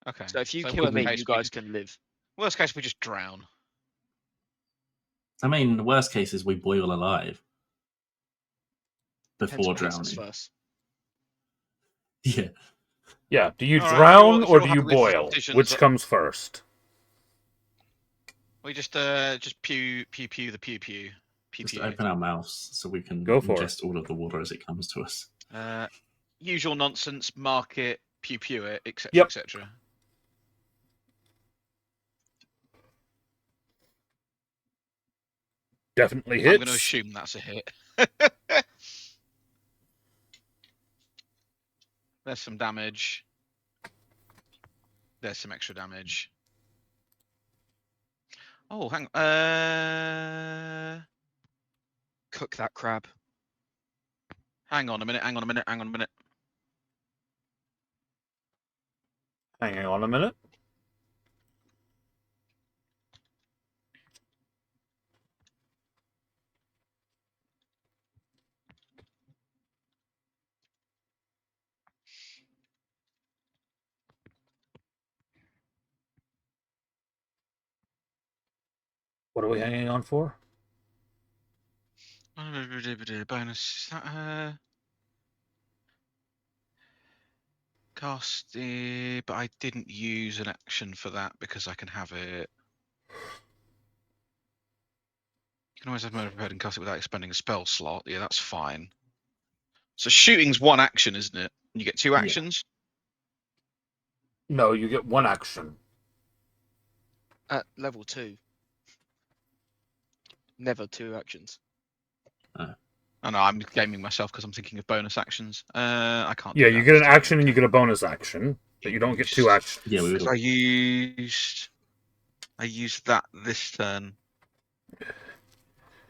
Okay. So if you So kill worst me, case, you we guys just- can live. Worst case, we just drown. I mean, the worst case is we boil alive Depends before what hits us drowning. first. Yeah, Yeah, do you All right, drown if you're or do happy you with the boil? decisions Which that- comes first? We just pew the pew pew. just open our mouths so we can Go for it. ingest all of the water as it comes to us. Usual nonsense, mark it, pew it, etc. Yep. etc. Definitely I'm hits. going to assume that's a hit. There's some damage. There's some extra damage. Oh, hang on. Cook that crab. Hang on a minute. Hanging on a minute. What are we hanging on for? Bonus. Is that cast? But I didn't use an action for that because I can have it. You can always have murder prepared and cast it without expending a spell slot. Yeah, that's fine. So shooting's one action, isn't it? You get two Yeah. actions. No, you get one action. At level 2. Never 2 actions. Oh no, I'm gaming myself because I'm thinking of bonus actions. I can't. Yeah, do you that get an this turn. action and you get a bonus action, but you don't get 2 actions. Yeah, we would. I used that this turn.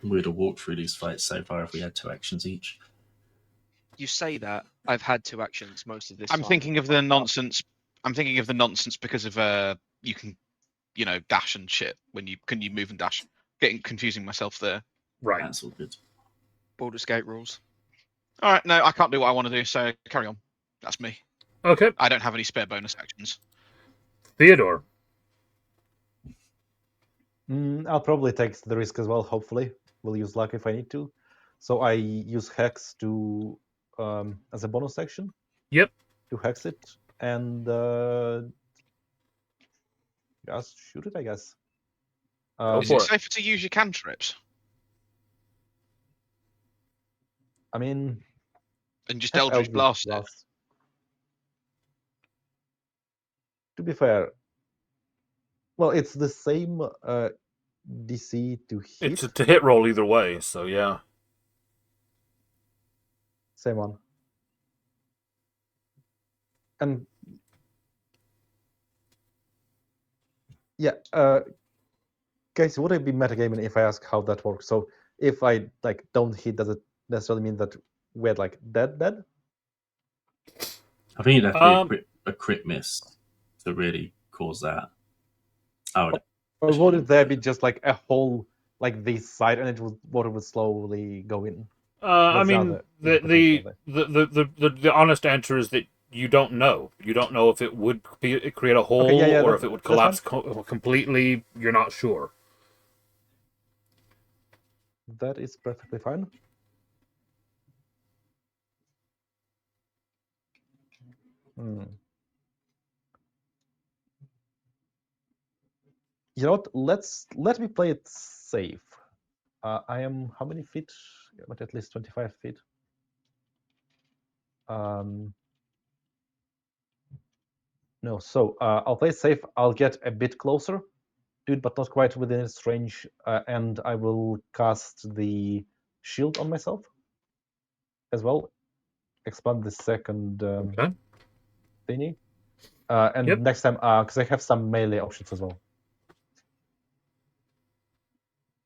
We would have walked through these fights so far if we had 2 actions each. You say that. I've had 2 actions most of this I'm time. thinking of the nonsense. I'm thinking of the nonsense because of you can, dash and shit when you move and dash. Confusing myself there. Right. That's all good. Baldur's Gate rules. All right, no, I can't do what I want to do, so carry on. That's me. Okay. I don't have any spare bonus actions. Theodore. I'll probably take the risk as well, hopefully. We'll use luck if I need to. So I use Hex to as a bonus action. Yep. To Hex it. And just shoot it, I guess. Go Is for it it. safer to use your cantrips? I mean... And just Eldritch Blast it? To be fair, well, it's the same DC to hit. It's a to hit roll either way, so yeah. Same one. And yeah, guys, would it be metagaming if I ask how that works? So if I like don't hit, does it necessarily mean that we're like dead? I think it'd have to be a crit miss to really cause that. Or would there be just like a hole like this side, and water would slowly go in? I mean, the honest answer is that you don't know. You don't know if it would create a hole or if it would collapse completely. You're not sure. That is perfectly fine. You know what? Let me play it safe. I am how many feet? But at least 25 feet. No, so I'll play safe. I'll get a bit closer, dude, but not quite within its range, and I will cast the shield on myself as well. Expand the second thingy. And next time, because I have some melee options as well.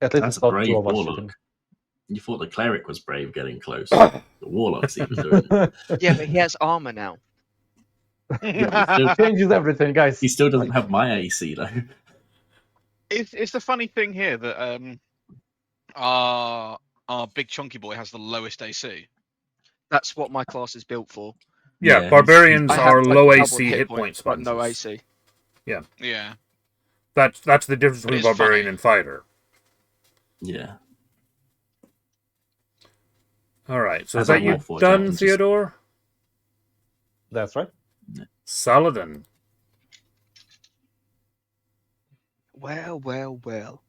At least it's not two of us shooting. You thought the cleric was brave getting close. The warlock's even doing it. Yeah, but he has armor now. Still changes everything, guys. He still doesn't have my AC though. It's the funny thing here that our big chunky boy has the lowest AC. That's what my class is built for. Yeah, barbarians are low AC hit point sponges. But no AC. Yeah. Yeah. That's the difference between barbarian and fighter. Yeah. All right. So is that you done, Theodore? That's right. Saladin. Well.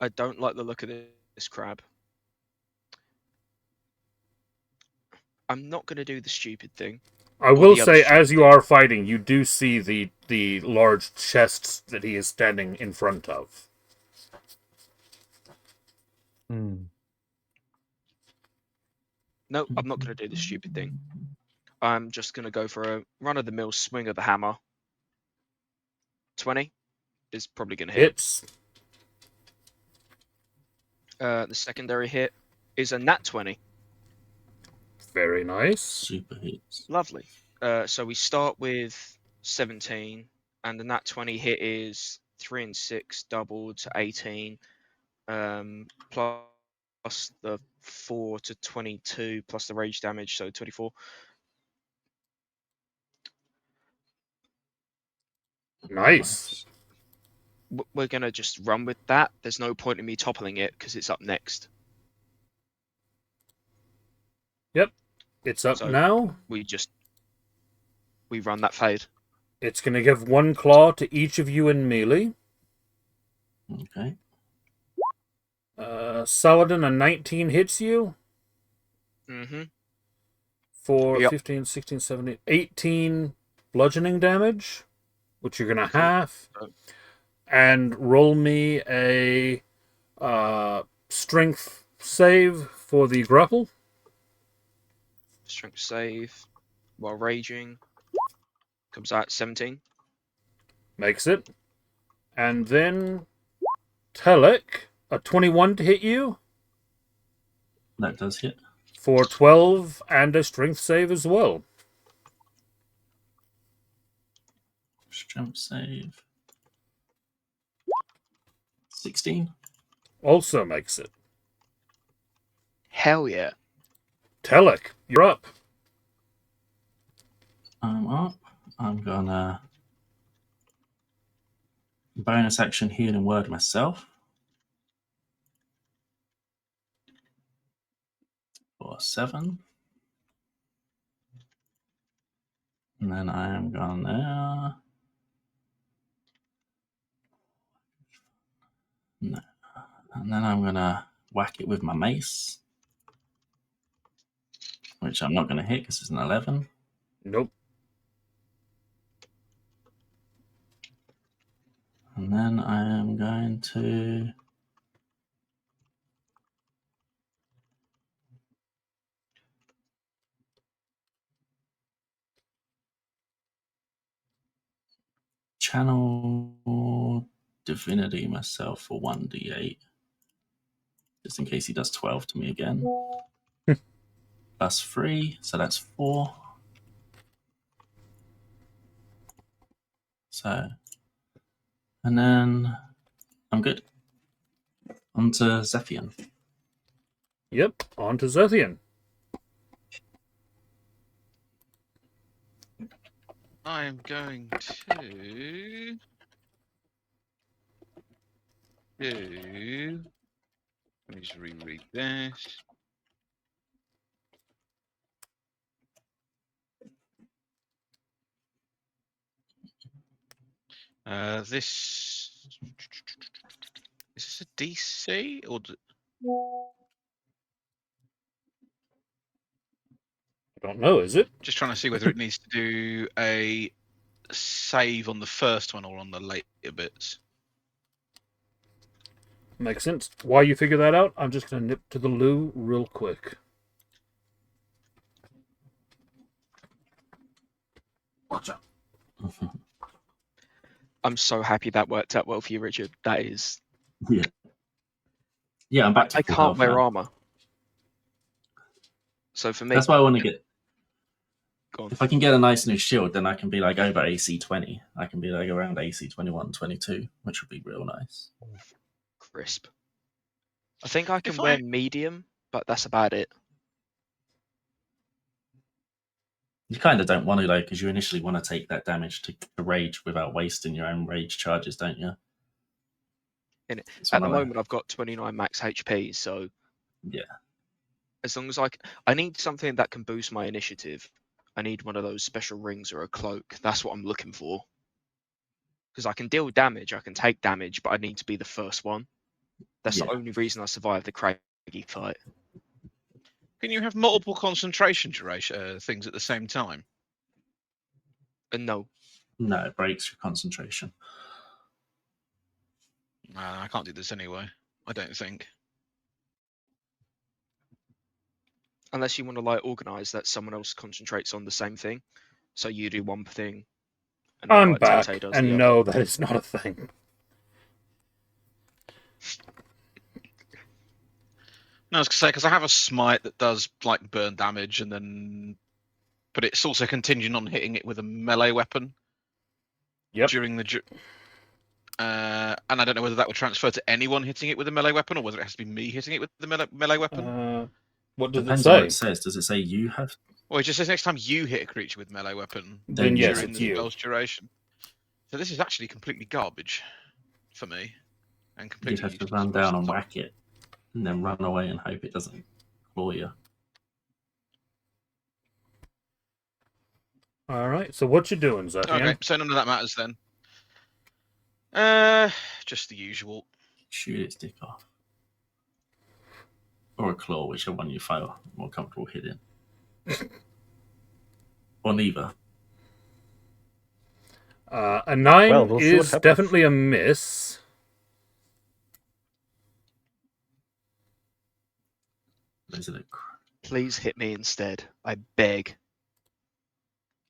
I don't like the look of this crab. I'm not going to do the stupid thing. I will say, as you are fighting, you do see the large chests that he is standing in front of. No, I'm not going to do the stupid thing. I'm just going to go for a run-of-the-mill swing of the hammer. 20 is probably going to hit. Hits. The secondary hit is a nat 20. Very nice. Super hits. Lovely. So we start with 17, and the nat 20 hit is 3 and 6 doubled to 18, plus the 4 to 22, plus the rage damage, so 24. Nice. We're going to just run with that. There's no point in me toppling it because it's up next. Yep. It's up now. We run that fade. It's going to give 1 claw to each of you in melee. Okay. Saladin, a 19 hits you. Mm-hmm. For 15, 16, 17, 18 bludgeoning damage, which you're going to half. And roll me a strength save for the grapple. Strength save while raging. Comes out 17. Makes it. And then Telek, a 21 to hit you. That does hit. For 12 and a strength save as well. Strength save. 16. Also makes it. Hell yeah. Telek, you're up. I'm up. I'm gonna bonus action healing word myself. For 7. And then I am gonna... No. And then I'm gonna whack it with my mace. Which I'm not gonna hit because it's an 11. Nope. And then I am going to... channel Divinity myself for 1d8. Just in case he does 12 to me again. Plus 3, so that's 4. So, and then I'm good. On to Zephian. Yep, on to Zethian. I'm going to do. Let me just reread this. This is this a DC or I don't know, is it? just trying to see whether it needs to do a save on the first one or on the later bits. Makes sense. While you figure that out, I'm just going to nip to the loo real quick. Watch out. I'm so happy that worked out well for you, Richard. That is. Yeah. Yeah, I'm back to I full can't health wear now. armor. So for me, That's why I want to get. go on. If I can get a nice new shield, then I can be like over AC 20. I can be like around AC 21, 22, which would be real nice. Crisp. I think I can If wear I- medium, but that's about it. You kind of don't want to though, because you initially want to take that damage to rage without wasting your own rage charges, don't you? In it. It's At one the of moment, I've got 29 max HP, so Yeah. as long as I need something that can boost my initiative. I need one of those special rings or a cloak. That's what I'm looking for. Because I can deal damage, I can take damage, but I need to be the first one. That's the Yeah. only reason I survived the Craigie fight. Can you have multiple concentration duration things at the same time? And no, No, it breaks your concentration. I can't do this anyway. I don't think. unless you want to like organize that someone else concentrates on the same thing. So you do one thing, and then I'm like back, Tete does and the other. no, that is not a thing. No, I was gonna say because I have a smite that does like burn damage, and then, but it's also contingent on hitting it with a melee weapon. Yep. During the, and I don't know whether that would transfer to anyone hitting it with a melee weapon, or whether it has to be me hitting it with the melee weapon. What does Depends it on say? what it says. Does it say you have? Well, it just says next time you hit a creature with melee weapon Then Then yes, during it's the you. spell's duration. So this is actually completely garbage for me, and You'd completely have to useless run most down of and the time. whack it, and then run away and hope it doesn't claw you. All right. So what you doing, Zephian? Okay, so none of that matters then. Just the usual. Shoot its dick off. Or a claw, whichever one you feel more comfortable hitting. Or neither. A 9 Well, we'll see what is happens. definitely a miss. Is it a Please hit me instead. I beg.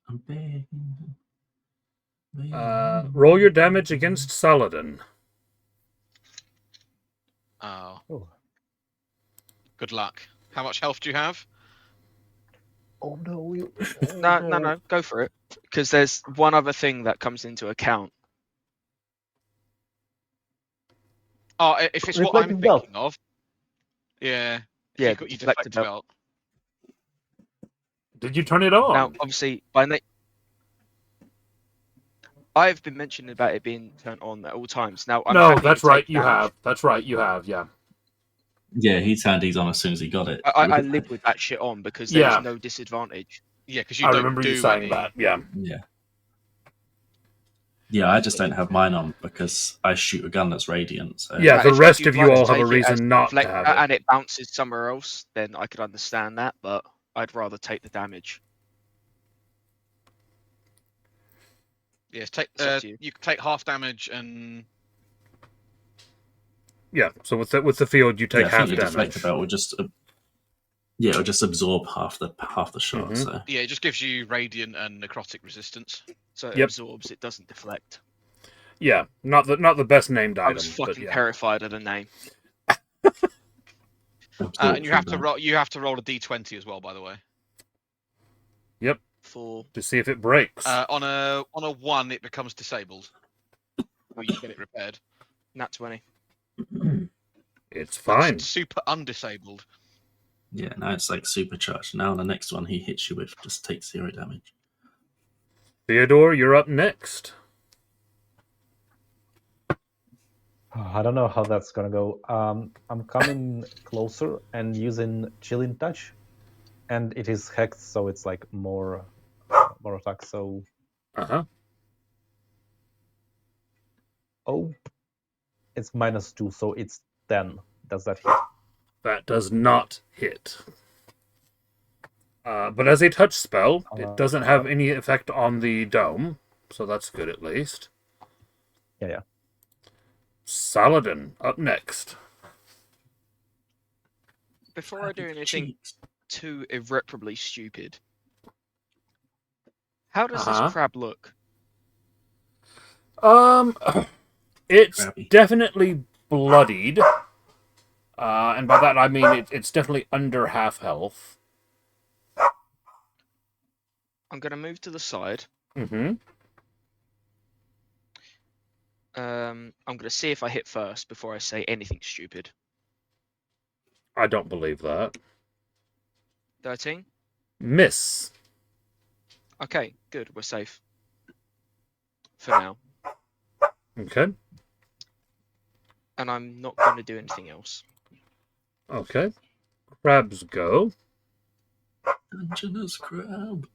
I'm begging. Roll your damage against Saladin. Oh, Oh. good luck. How much health do you have? Oh no! No, go for it. Because there's one other thing that comes into account. Oh, if it's what I'm Reflective belt. thinking of. Yeah. If Yeah, you've got your deflector deflector belt. belt. Did you turn it on? Now, obviously, I've been mentioning about it being turned on at all times. Now, I'm No, happy that's to right. take You damage. have. That's right. You have. Yeah. Yeah, he turned these on as soon as he got it. I live with that shit on because there Yeah. is no disadvantage. Yeah, because you I don't remember do you saying any... that. Yeah. Yeah. Yeah, I just don't have mine on because I shoot a gun that's radiant. So Yeah, the If rest you'd of you like to all have a take it as reason not to deflector have it. and it bounces somewhere else, then I could understand that, but I'd rather take the damage. Yes, It's up to you. you can take half damage and... Yeah. So with the field, you take I half think the damage. deflector belt will just it'll just absorb half the shot. Mhm. So Yeah, it just gives you radiant and necrotic resistance. So it Yep. absorbs, it doesn't deflect. Yeah, not the best named I item, was but fucking yeah. terrified of the name. And you have to roll. You have to roll a d20 as well, by the way. Yep. For To see if it breaks. On a 1, it becomes disabled. Or you get it repaired. nat 20. It's That's fine. super undisabled. Yeah, now it's like supercharged. Now the next one he hits you with just takes 0 damage. Theodore, you're up next. I don't know how that's gonna go. I'm coming closer and using Chilling Touch, and it is hexed, so it's like more attack. So it's -2, so it's 10. Does that hit? That does not hit. But as a touch spell, it doesn't have any effect on the dome, so that's good at least. Yeah. Saladin, up next. Before I do anything too irreparably stupid, how does this crab look? It's Crabby. definitely bloodied. And by that I mean it's definitely under half health. I'm going to move to the side. Mm-hmm. I'm going to see if I hit first before I say anything stupid. I don't believe that. 13? Miss. Okay, good. We're safe. For now. Okay. And I'm not going to do anything else. Okay. Crabs go. Dungeness crab.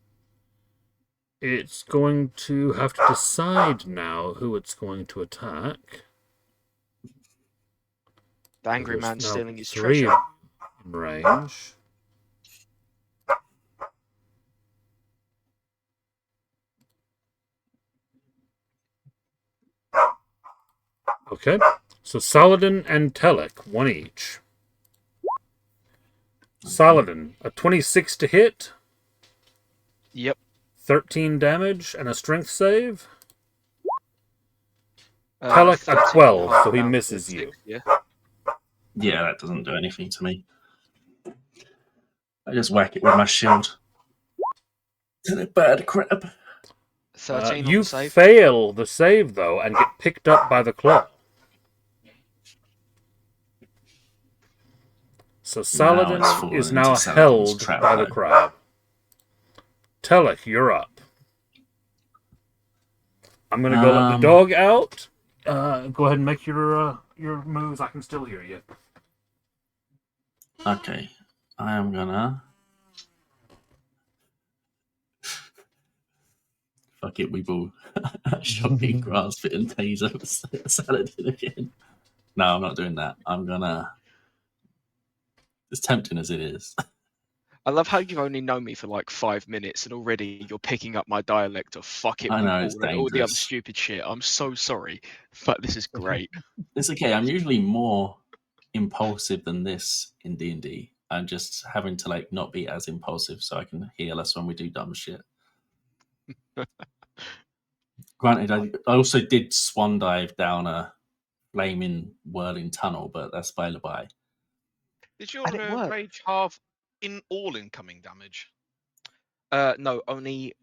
It's going to have to decide now who it's going to attack. The angry There's man now stealing his 3 treasure. in range. Okay. So Saladin and Telek, 1 each. Saladin, a 26 to hit. Yep. 13 damage and a strength save. Uh, Telek a 12, so he misses you. Yeah. Yeah, that doesn't do anything to me. I just whack it with my shield. Isn't it bad crab? 13 on You the save. fail the save, though, and get picked up by the claw. So Saladin is now held by the crab. Telek, you're up. I'm going to go let the dog out. Go ahead and make your moves. I can still hear you. Okay. I am gonna... Fuck it, we will shocking grasp it and taser Saladin again. No, I'm not doing that. I'm gonna... As tempting as it is. I love how you've only known me for like 5 minutes and already you're picking up my dialect of fuck it, I know, it's and all the other dangerous. stupid shit. I'm so sorry, but this is great. It's okay. I'm usually more impulsive than this in D&D. I'm just having to like not be as impulsive so I can heal us when we do dumb shit. Granted, I also did swan dive down a flaming, whirling tunnel, but that's by the by. Did your And it worked. rage have in all incoming damage? No, only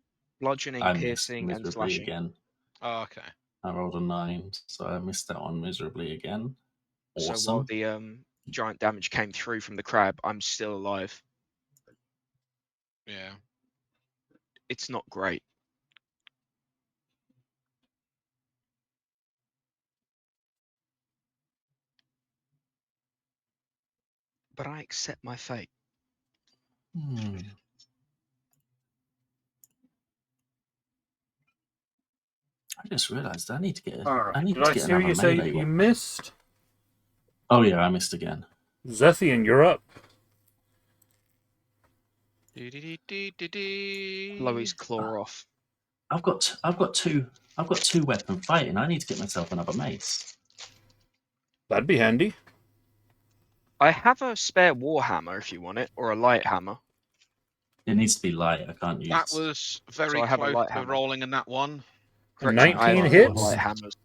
bludgeoning, I piercing, missed and miserably slashing. again. Oh, okay. I rolled a 9, so I missed that one miserably again. Awesome. So while the giant damage came through from the crab, I'm still alive. Yeah. It's not great. But I accept my fate. I just realised I need to get. I need to get another you say melee you weapon. missed? Oh yeah, I missed again. Zethian, you're up. Blow his claw off. I've got two weapon fighting. I need to get myself another mace. That'd be handy. I have a spare warhammer if you want it, or a light hammer. It needs to be light. I can't use. That was very So I have a close light to hammer. rolling in that one. Correction, I have 19 4 hits? light hammers.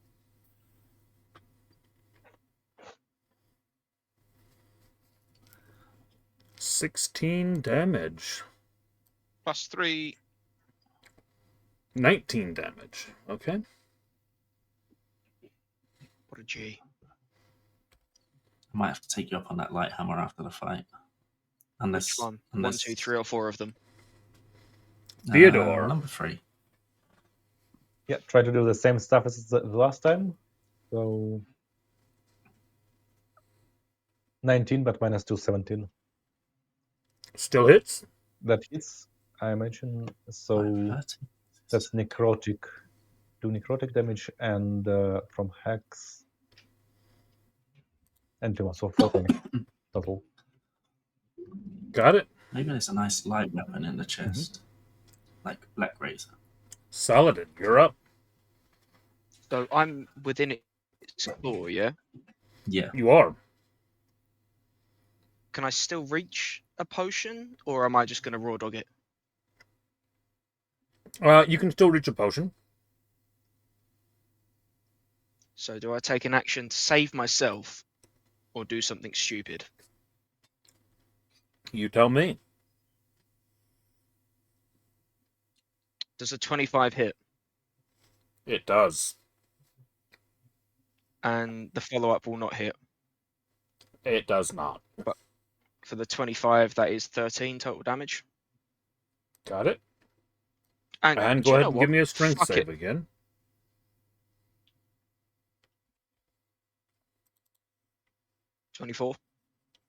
16 damage. +3. 19 damage. Okay. What a G. I might have to take you up on that light hammer after the fight. Which one? 1, 2, 3, or 4 of them? Theodore. Number 3. Yeah, try to do the same stuff as the last time. So 19, but -2, 17. Still hits? That hits, I imagine. So that's necrotic. Do necrotic damage and from hex. And 2 more, so 14 total. Got it. Maybe there's a nice light weapon in the chest. Like Black Razor. Saladin, you're up. So I'm within its claw, yeah? Yeah. You are. Can I still reach a potion, or am I just going to raw dog it? You can still reach a potion. So do I take an action to save myself, or do something stupid? You tell me. Does a 25 hit? It does. And the follow-up will not hit. It does not. But for the 25, that is 13 total damage. Got it. And go ahead and give me a strength save again. 24.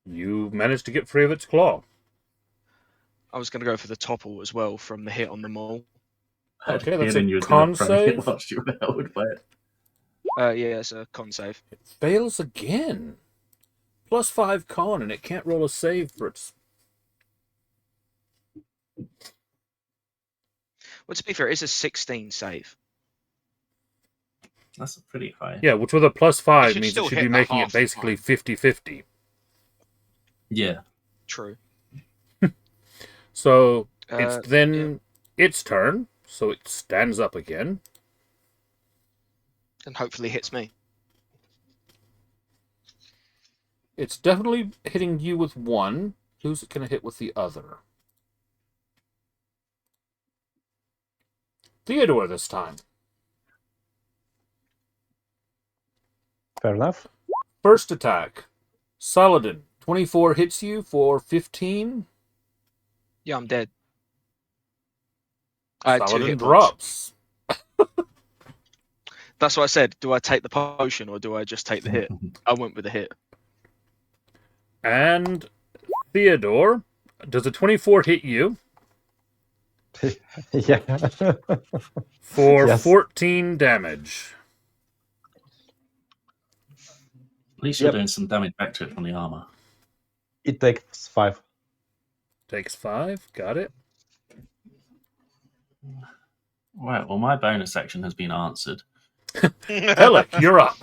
You managed to get free of its claw. I was going to go for the topple as well from the hit on the mole. Okay, that's a con save. Whilst you were held by it. Yeah, it's a con save. It fails again. +5 con, and it can't roll a save for its... Well, to be fair, it's a 16 save. That's pretty high. Yeah, which with a +5 should means still it should hit be that making half it the basically 50-50. Yeah. True. So it's then yeah. its turn, so it stands up again. And hopefully hits me. It's definitely hitting you with one. Who's it going to hit with the other? Theodore this time. Fair enough. First attack. Saladin. 24 hits you for 15. Yeah, I'm dead. I had 2 Saladin hit drops. That's what I said. Do I take the potion or do I just take the hit? I went with the hit. And Theodore, does a 24 hit you? Yeah. For Yes. 14 damage. At least you're doing some damage back to it from the armor. It takes 5. Takes 5. Got it. Right, well, my bonus action has been answered. Pellic, you're up.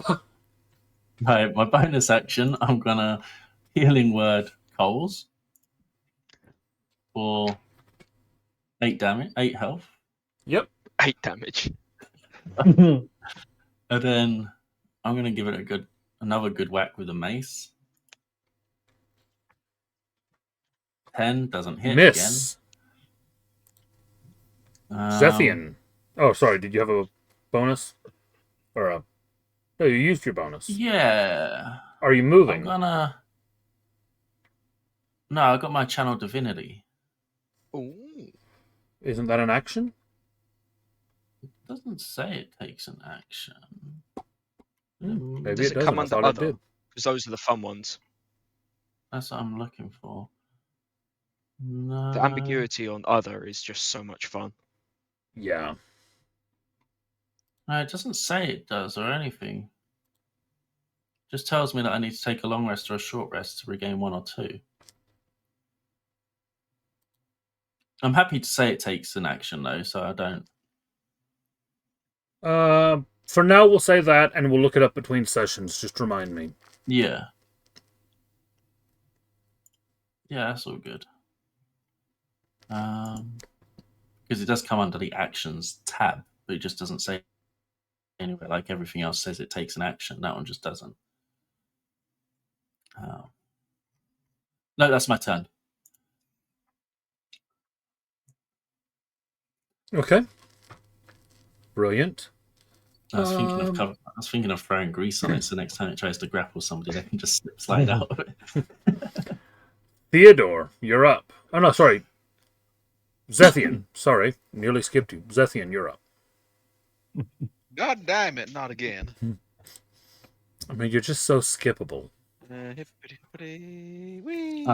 Right, my bonus action, I'm going to Healing Word Coals for 8 damage, 8 health. Yep. 8 damage. And then I'm going to give it another good whack with a mace. 10 doesn't hit Miss. again. Zethian. Oh, sorry. Did you have a bonus? Or a... No, you used your bonus. Yeah. Are you moving? I'm gonna... No, I got my Channel Divinity. Ooh. Isn't that an action? It doesn't say it takes an action. Maybe Does it it doesn't. come I under thought it other? did. Because those are the fun ones. That's what I'm looking for. No. The ambiguity on other is just so much fun. Yeah. No, it doesn't say it does or anything. Just tells me that I need to take a long rest or a short rest to regain 1 or 2. I'm happy to say it takes an action though, so I don't. For now, we'll say that, and we'll look it up between sessions. Just remind me. Yeah. Yeah, that's all good. Because it does come under the actions tab, but it just doesn't say anywhere. Like everything else says it takes an action. That one just doesn't. No, that's my turn. Okay. Brilliant. I was thinking of throwing grease on it, so next time it tries to grapple somebody, they can just slide out of it. Theodore, you're up. Oh no, sorry. Zethian. Sorry, nearly skipped you. Zethian, you're up. God damn it, not again. I mean, you're just so skippable. I'll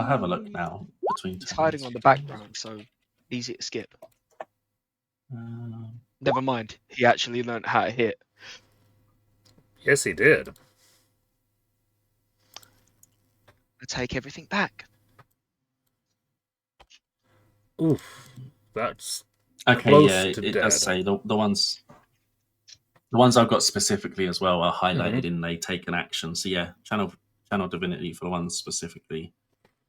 have a look now. He's hiding on the background, so easy to skip. Never mind. He actually learned how to hit. Yes, he did. I take everything back. Oof. That's okay. close Yeah, to it dead. does say the ones I've got specifically as well are highlighted in they take an action. So yeah, channel divinity for the ones specifically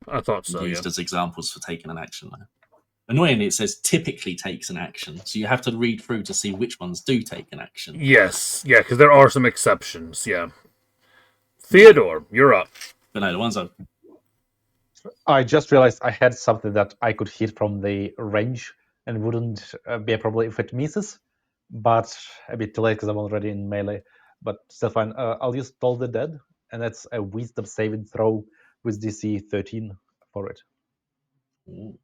I thought so, used yeah. as examples for taking an action. Though. Annoyingly, it says typically takes an action, so you have to read through to see which ones do take an action. Yes, yeah, because there are some exceptions, yeah. Theodore, you're up. But no, the ones I just realized I had something that I could hit from the range and wouldn't be a problem if it misses, but a bit too late because I'm already in melee. But still fine. I'll use Toll the Dead, and that's a Wisdom saving throw with DC 13 for it. Ooh.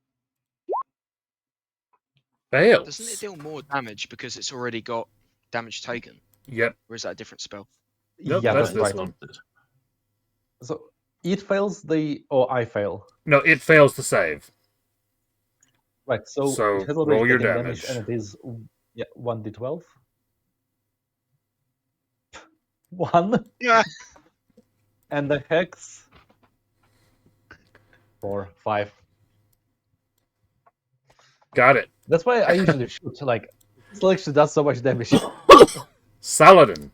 Fails. Doesn't it deal more damage because it's already got damage taken? Yep. Or is that a different spell? Nope, Yeah, that's that's this right. one. So it fails or I fail. No, it fails to save. Right, so So, it has already roll your taken damage. and it is 1d12. 1. Yeah. And the hex 4, 5. Got it. That's why I usually shoot. Like, selection does so much damage. Saladin.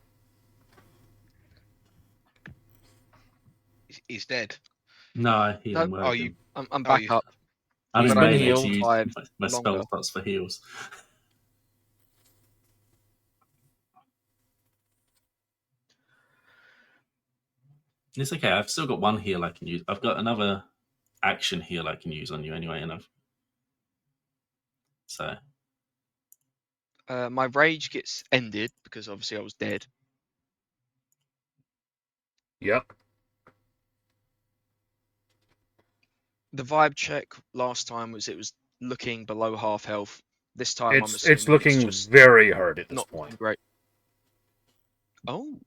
He's dead. No, I heal No, and work. Oh, you. I'm back up. I'm in but I melee heal to use 5 my spell longer. slots for heals. It's okay. I've still got one heal I can use. I've got another action heal I can use on you anyway, so My rage gets ended because obviously I was dead. Yep. The vibe check last time was it was looking below half health. This time I'm It's assuming looking just very hard at this not point. great. Oh.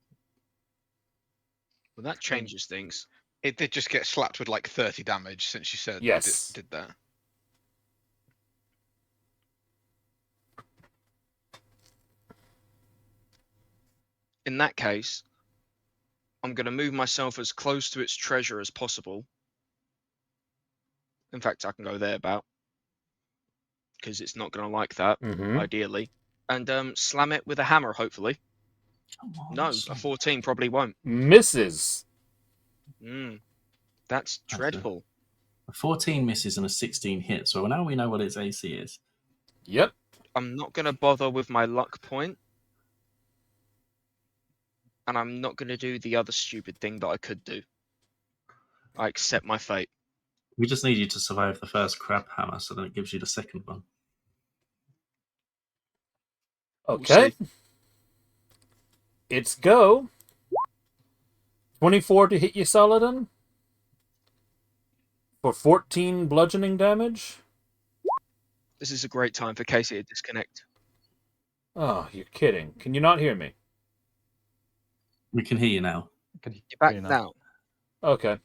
Well, that changes things. It did just get slapped with like 30 damage since you said Yes. did that. In that case, I'm going to move myself as close to its treasure as possible. In fact, I can go there about because it's not going to like that, ideally. And slam it with a hammer, hopefully. come on, No, a 14 probably won't. Misses. That's dreadful. A 14 misses and a 16 hits. So now we know what its AC is. Yep. I'm not going to bother with my luck point. And I'm not going to do the other stupid thing that I could do. I accept my fate. We just need you to survive the first crab hammer, so then it gives you the second one. Okay. We'll It's go. 24 to hit you, Saladin. For 14 bludgeoning damage. This is a great time for Casey to disconnect. Oh, you're kidding. Can you not hear me? We can hear you now. You're back down. Okay.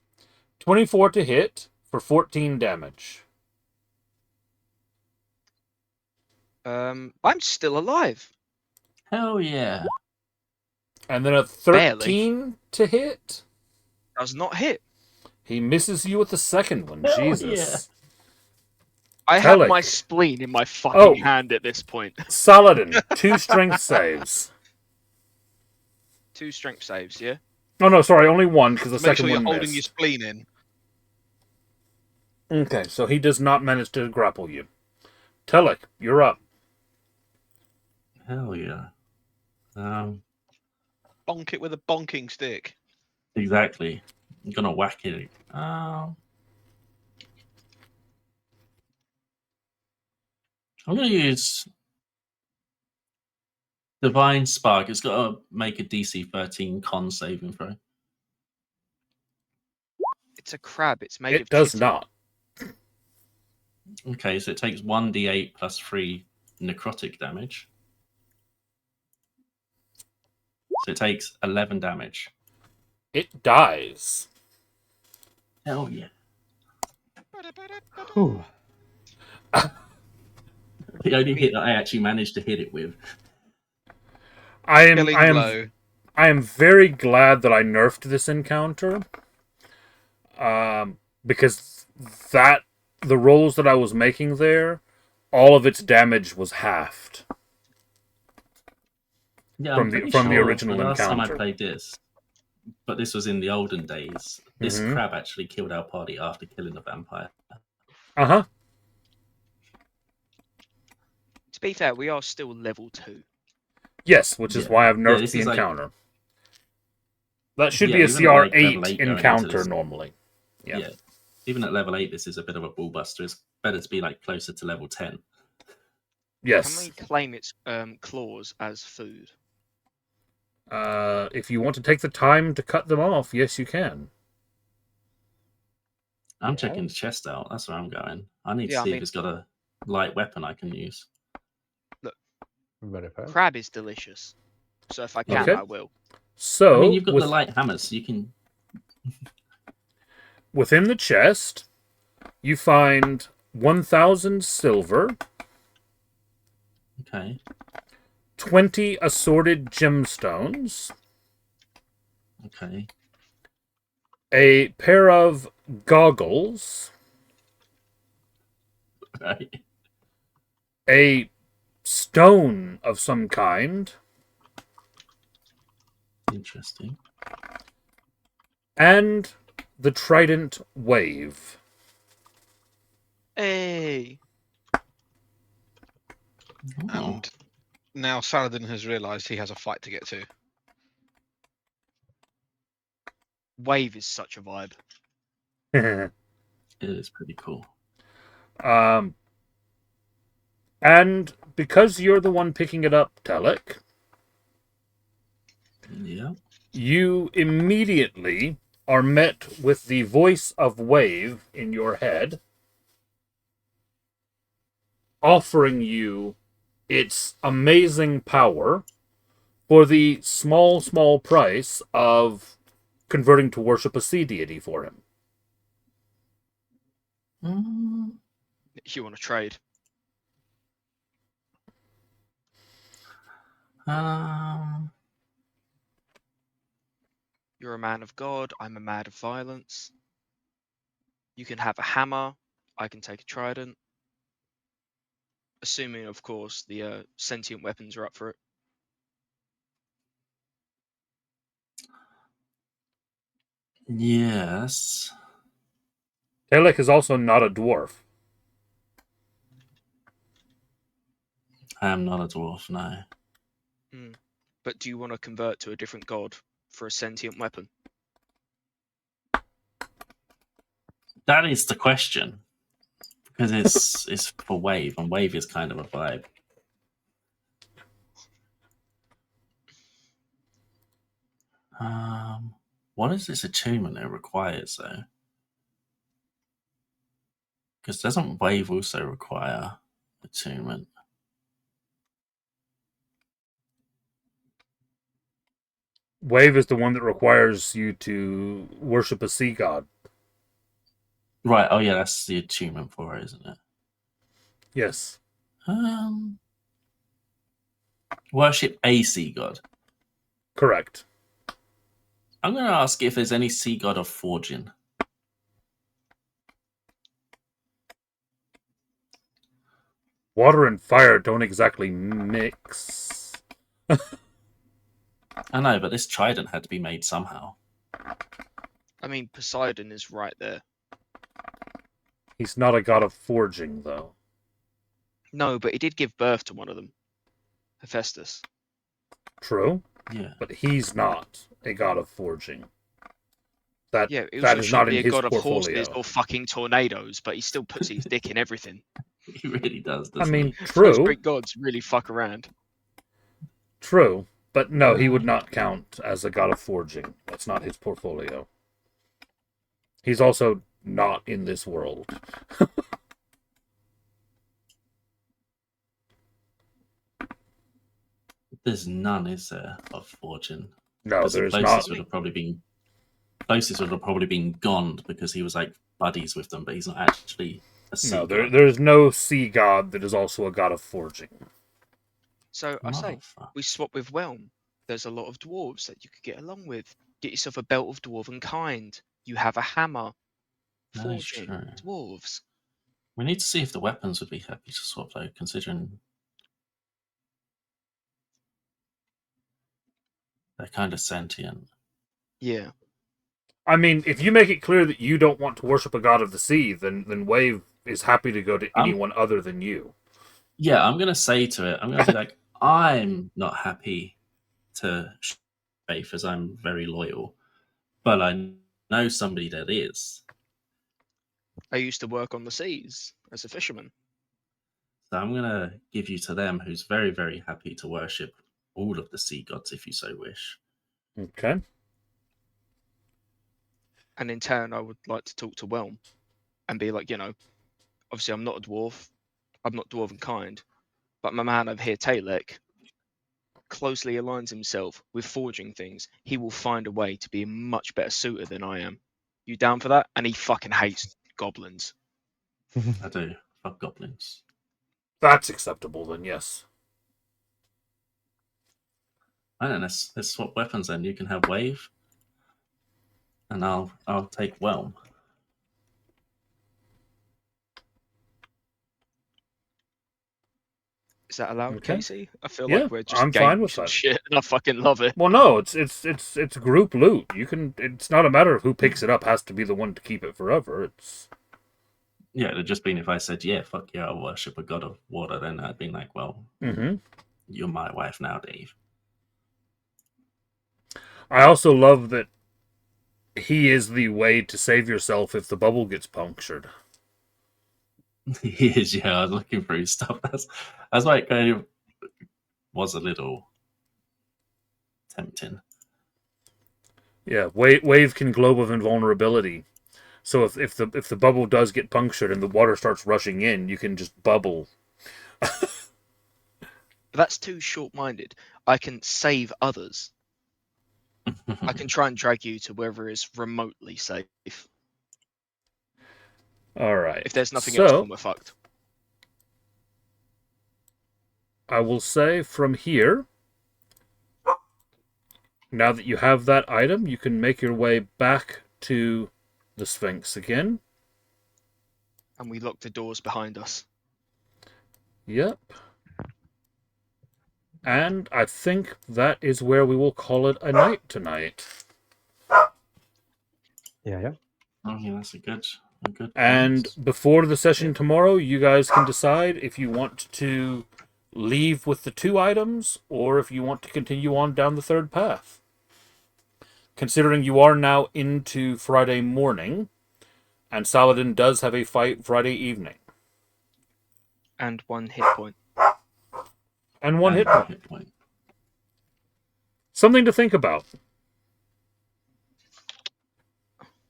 24 to hit for 14 damage. I'm still alive. Hell yeah. And then a 13 to hit. Does not hit. He misses you with the second one. Hell Jesus. I have Telic. my spleen in my fucking hand at this point. Saladin, 2 strength saves. 2 strength saves, yeah? Oh, no, sorry, only 1, because the Make second sure you're one holding your missed. spleen in. Okay, so he does not manage to grapple you. Telic, you're up. Hell yeah. Bonk it with a bonking stick. Exactly. I'm gonna whack it. I'm gonna use Divine Spark. It's got to make a DC 13 con saving throw. It's a crab. It's made of It does chitin. not. Okay, so it takes 1d8 plus 3 necrotic damage. So it takes 11 damage. It dies. Hell yeah. Whew. The only hit that I actually managed to hit it with. Killing blow. I am very glad that I nerfed this encounter. Because the rolls that I was making there, all of its damage was halved. Yeah, From I'm the- pretty from the sure original the last time I encounter. played this, but this was in the olden days, this Mhm. crab actually killed our party after killing the vampire. Uh-huh. To be fair, we are still level 2. Yes, which is Yeah. why I've Yeah, nerfed this the is like- encounter. That should Yeah, be a even at, like, CR8 level 8 going into encounter this. normally. Yeah. Yeah. Even at level 8, this is a bit of a ballbuster. It's better to be like closer to level 10. Yes. Can we claim its claws as food? If you want to take the time to cut them off, yes, you can. I'm Yeah. checking the chest out. That's where I'm going. I need to Yeah, I see mean- if it's got a light weapon I can use. Very fair. Crab is delicious. So if I can, Okay. I will. So, I mean, you've got with- the light hammers, so you can. within the chest, you find 1,000 silver, Okay. 20 assorted gemstones, Okay. a pair of goggles, Right. a stone of some kind, Interesting. and the trident wave. Hey! Oh. And now Saladin has realised he has a fight to get to. Wave is such a vibe. It is pretty cool. And because you're the one picking it up, Telek, Yeah. you immediately are met with the voice of Wave in your head, offering you its amazing power for the small, small price of converting to worship a sea deity for him. Mm, You want to trade? um, You're a man of God. I'm a man of violence. You can have a hammer. I can take a trident. Assuming, of course, the sentient weapons are up for it. yes. Telek is also not a dwarf. I am not a dwarf, no. But do you want to convert to a different god for a sentient weapon? That is the question. Because it's for Wave, and Wave is kind of a vibe. What is this attunement it requires, though? Because doesn't Wave also require attunement? Wave is the one that requires you to worship a sea god. Right, oh yeah, that's the attunement for it, isn't it? Yes. Worship a sea god. Correct. I'm going to ask if there's any sea god of forging. Water and fire don't exactly mix. I know, but this trident had to be made somehow. I mean, Poseidon is right there. He's not a god of forging, though. No, but he did give birth to one of them. Hephaestus. True, Yeah. but he's not a god of forging. That Yeah, it that also is not shouldn't be in a his god of portfolio. horses or fucking tornadoes, but he still puts his dick in everything. He really does, I doesn't mean, he? Those true. Greek gods really fuck around. True, but no, he would not count as a god of forging. That's not his portfolio. He's also not in this world. There's none, is there, of fortune? No, Because the there's closest not. would have probably been Gond, because he was like buddies with them, but he's not actually a sea No, god. there's no sea god that is also a god of forging. So I say we swap with Whelm. There's a lot of dwarves that you could get along with. Get yourself a belt of dwarven kind. You have a hammer. That is Forging true. dwarves. We need to see if the weapons would be happy to swap, though, considering they're kind of sentient. Yeah. I mean, if you make it clear that you don't want to worship a god of the sea, then Wave is happy to go to anyone other than you. Yeah, I'm going to say to it, I'm going to be like, I'm not happy to Faith, as I'm very loyal, but I know somebody that is. I used to work on the seas as a fisherman. So I'm going to give you to them, who's very, very happy to worship all of the sea gods, if you so wish. Okay. And in turn, I would like to talk to Whelm and be like, obviously I'm not a dwarf. I'm not dwarven kind. But my man over here, Talek, closely aligns himself with forging things. He will find a way to be a much better suitor than I am. You down for that? And he fucking hates goblins. I do. Fuck goblins. That's acceptable then, yes. I don't know. Let's swap weapons then. You can have Wave, and I'll take Whelm. Is that allowed, Okay. Casey? I feel Yeah, like we're just I'm fine gaming with some that. shit, and I fucking love it. Well, no, it's group loot. You can. It's not a matter of who picks it up has to be the one to keep it forever. It's Yeah, it'd just been if I said, yeah, fuck yeah, I'll worship a god of water, then I'd been like, well, you're my wife now, Dave. I also love that he is the way to save yourself if the bubble gets punctured. He is, yeah. I was looking through stuff. That's why it kind of was a little tempting. Yeah, wave can globe of invulnerability. So if the bubble does get punctured and the water starts rushing in, you can just bubble. That's too short-minded. I can save others. I can try and drag you to wherever is remotely safe. All right. If there's nothing else, then we're fucked. I will say from here, now that you have that item, you can make your way back to the Sphinx again. And we lock the doors behind us. Yep. And I think that is where we will call it a night tonight. Yeah. Oh yeah, that's a good And point. before the session tomorrow, you guys can decide if you want to leave with the 2 items or if you want to continue on down the third path. Considering you are now into Friday morning, and Saladin does have a fight Friday evening. And 1 hit point. And 1 hit point. Something to think about.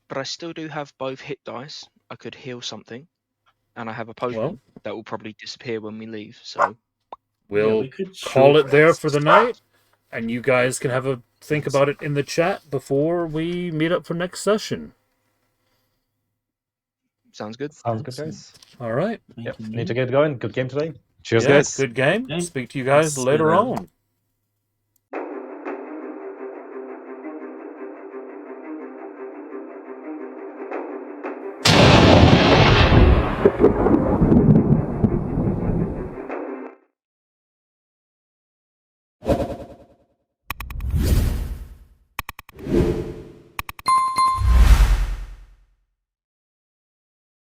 But I still do have both hit dice. I could heal something. And I have a potion that will probably disappear when we leave. So we'll call it there for the night. And you guys can have a think about it in the chat before we meet up for next session. Sounds good. Sounds good, guys. All right. Yep. Need to get going. Good game today. Cheers, Yeah, guys. good game. Speak to you guys later on. You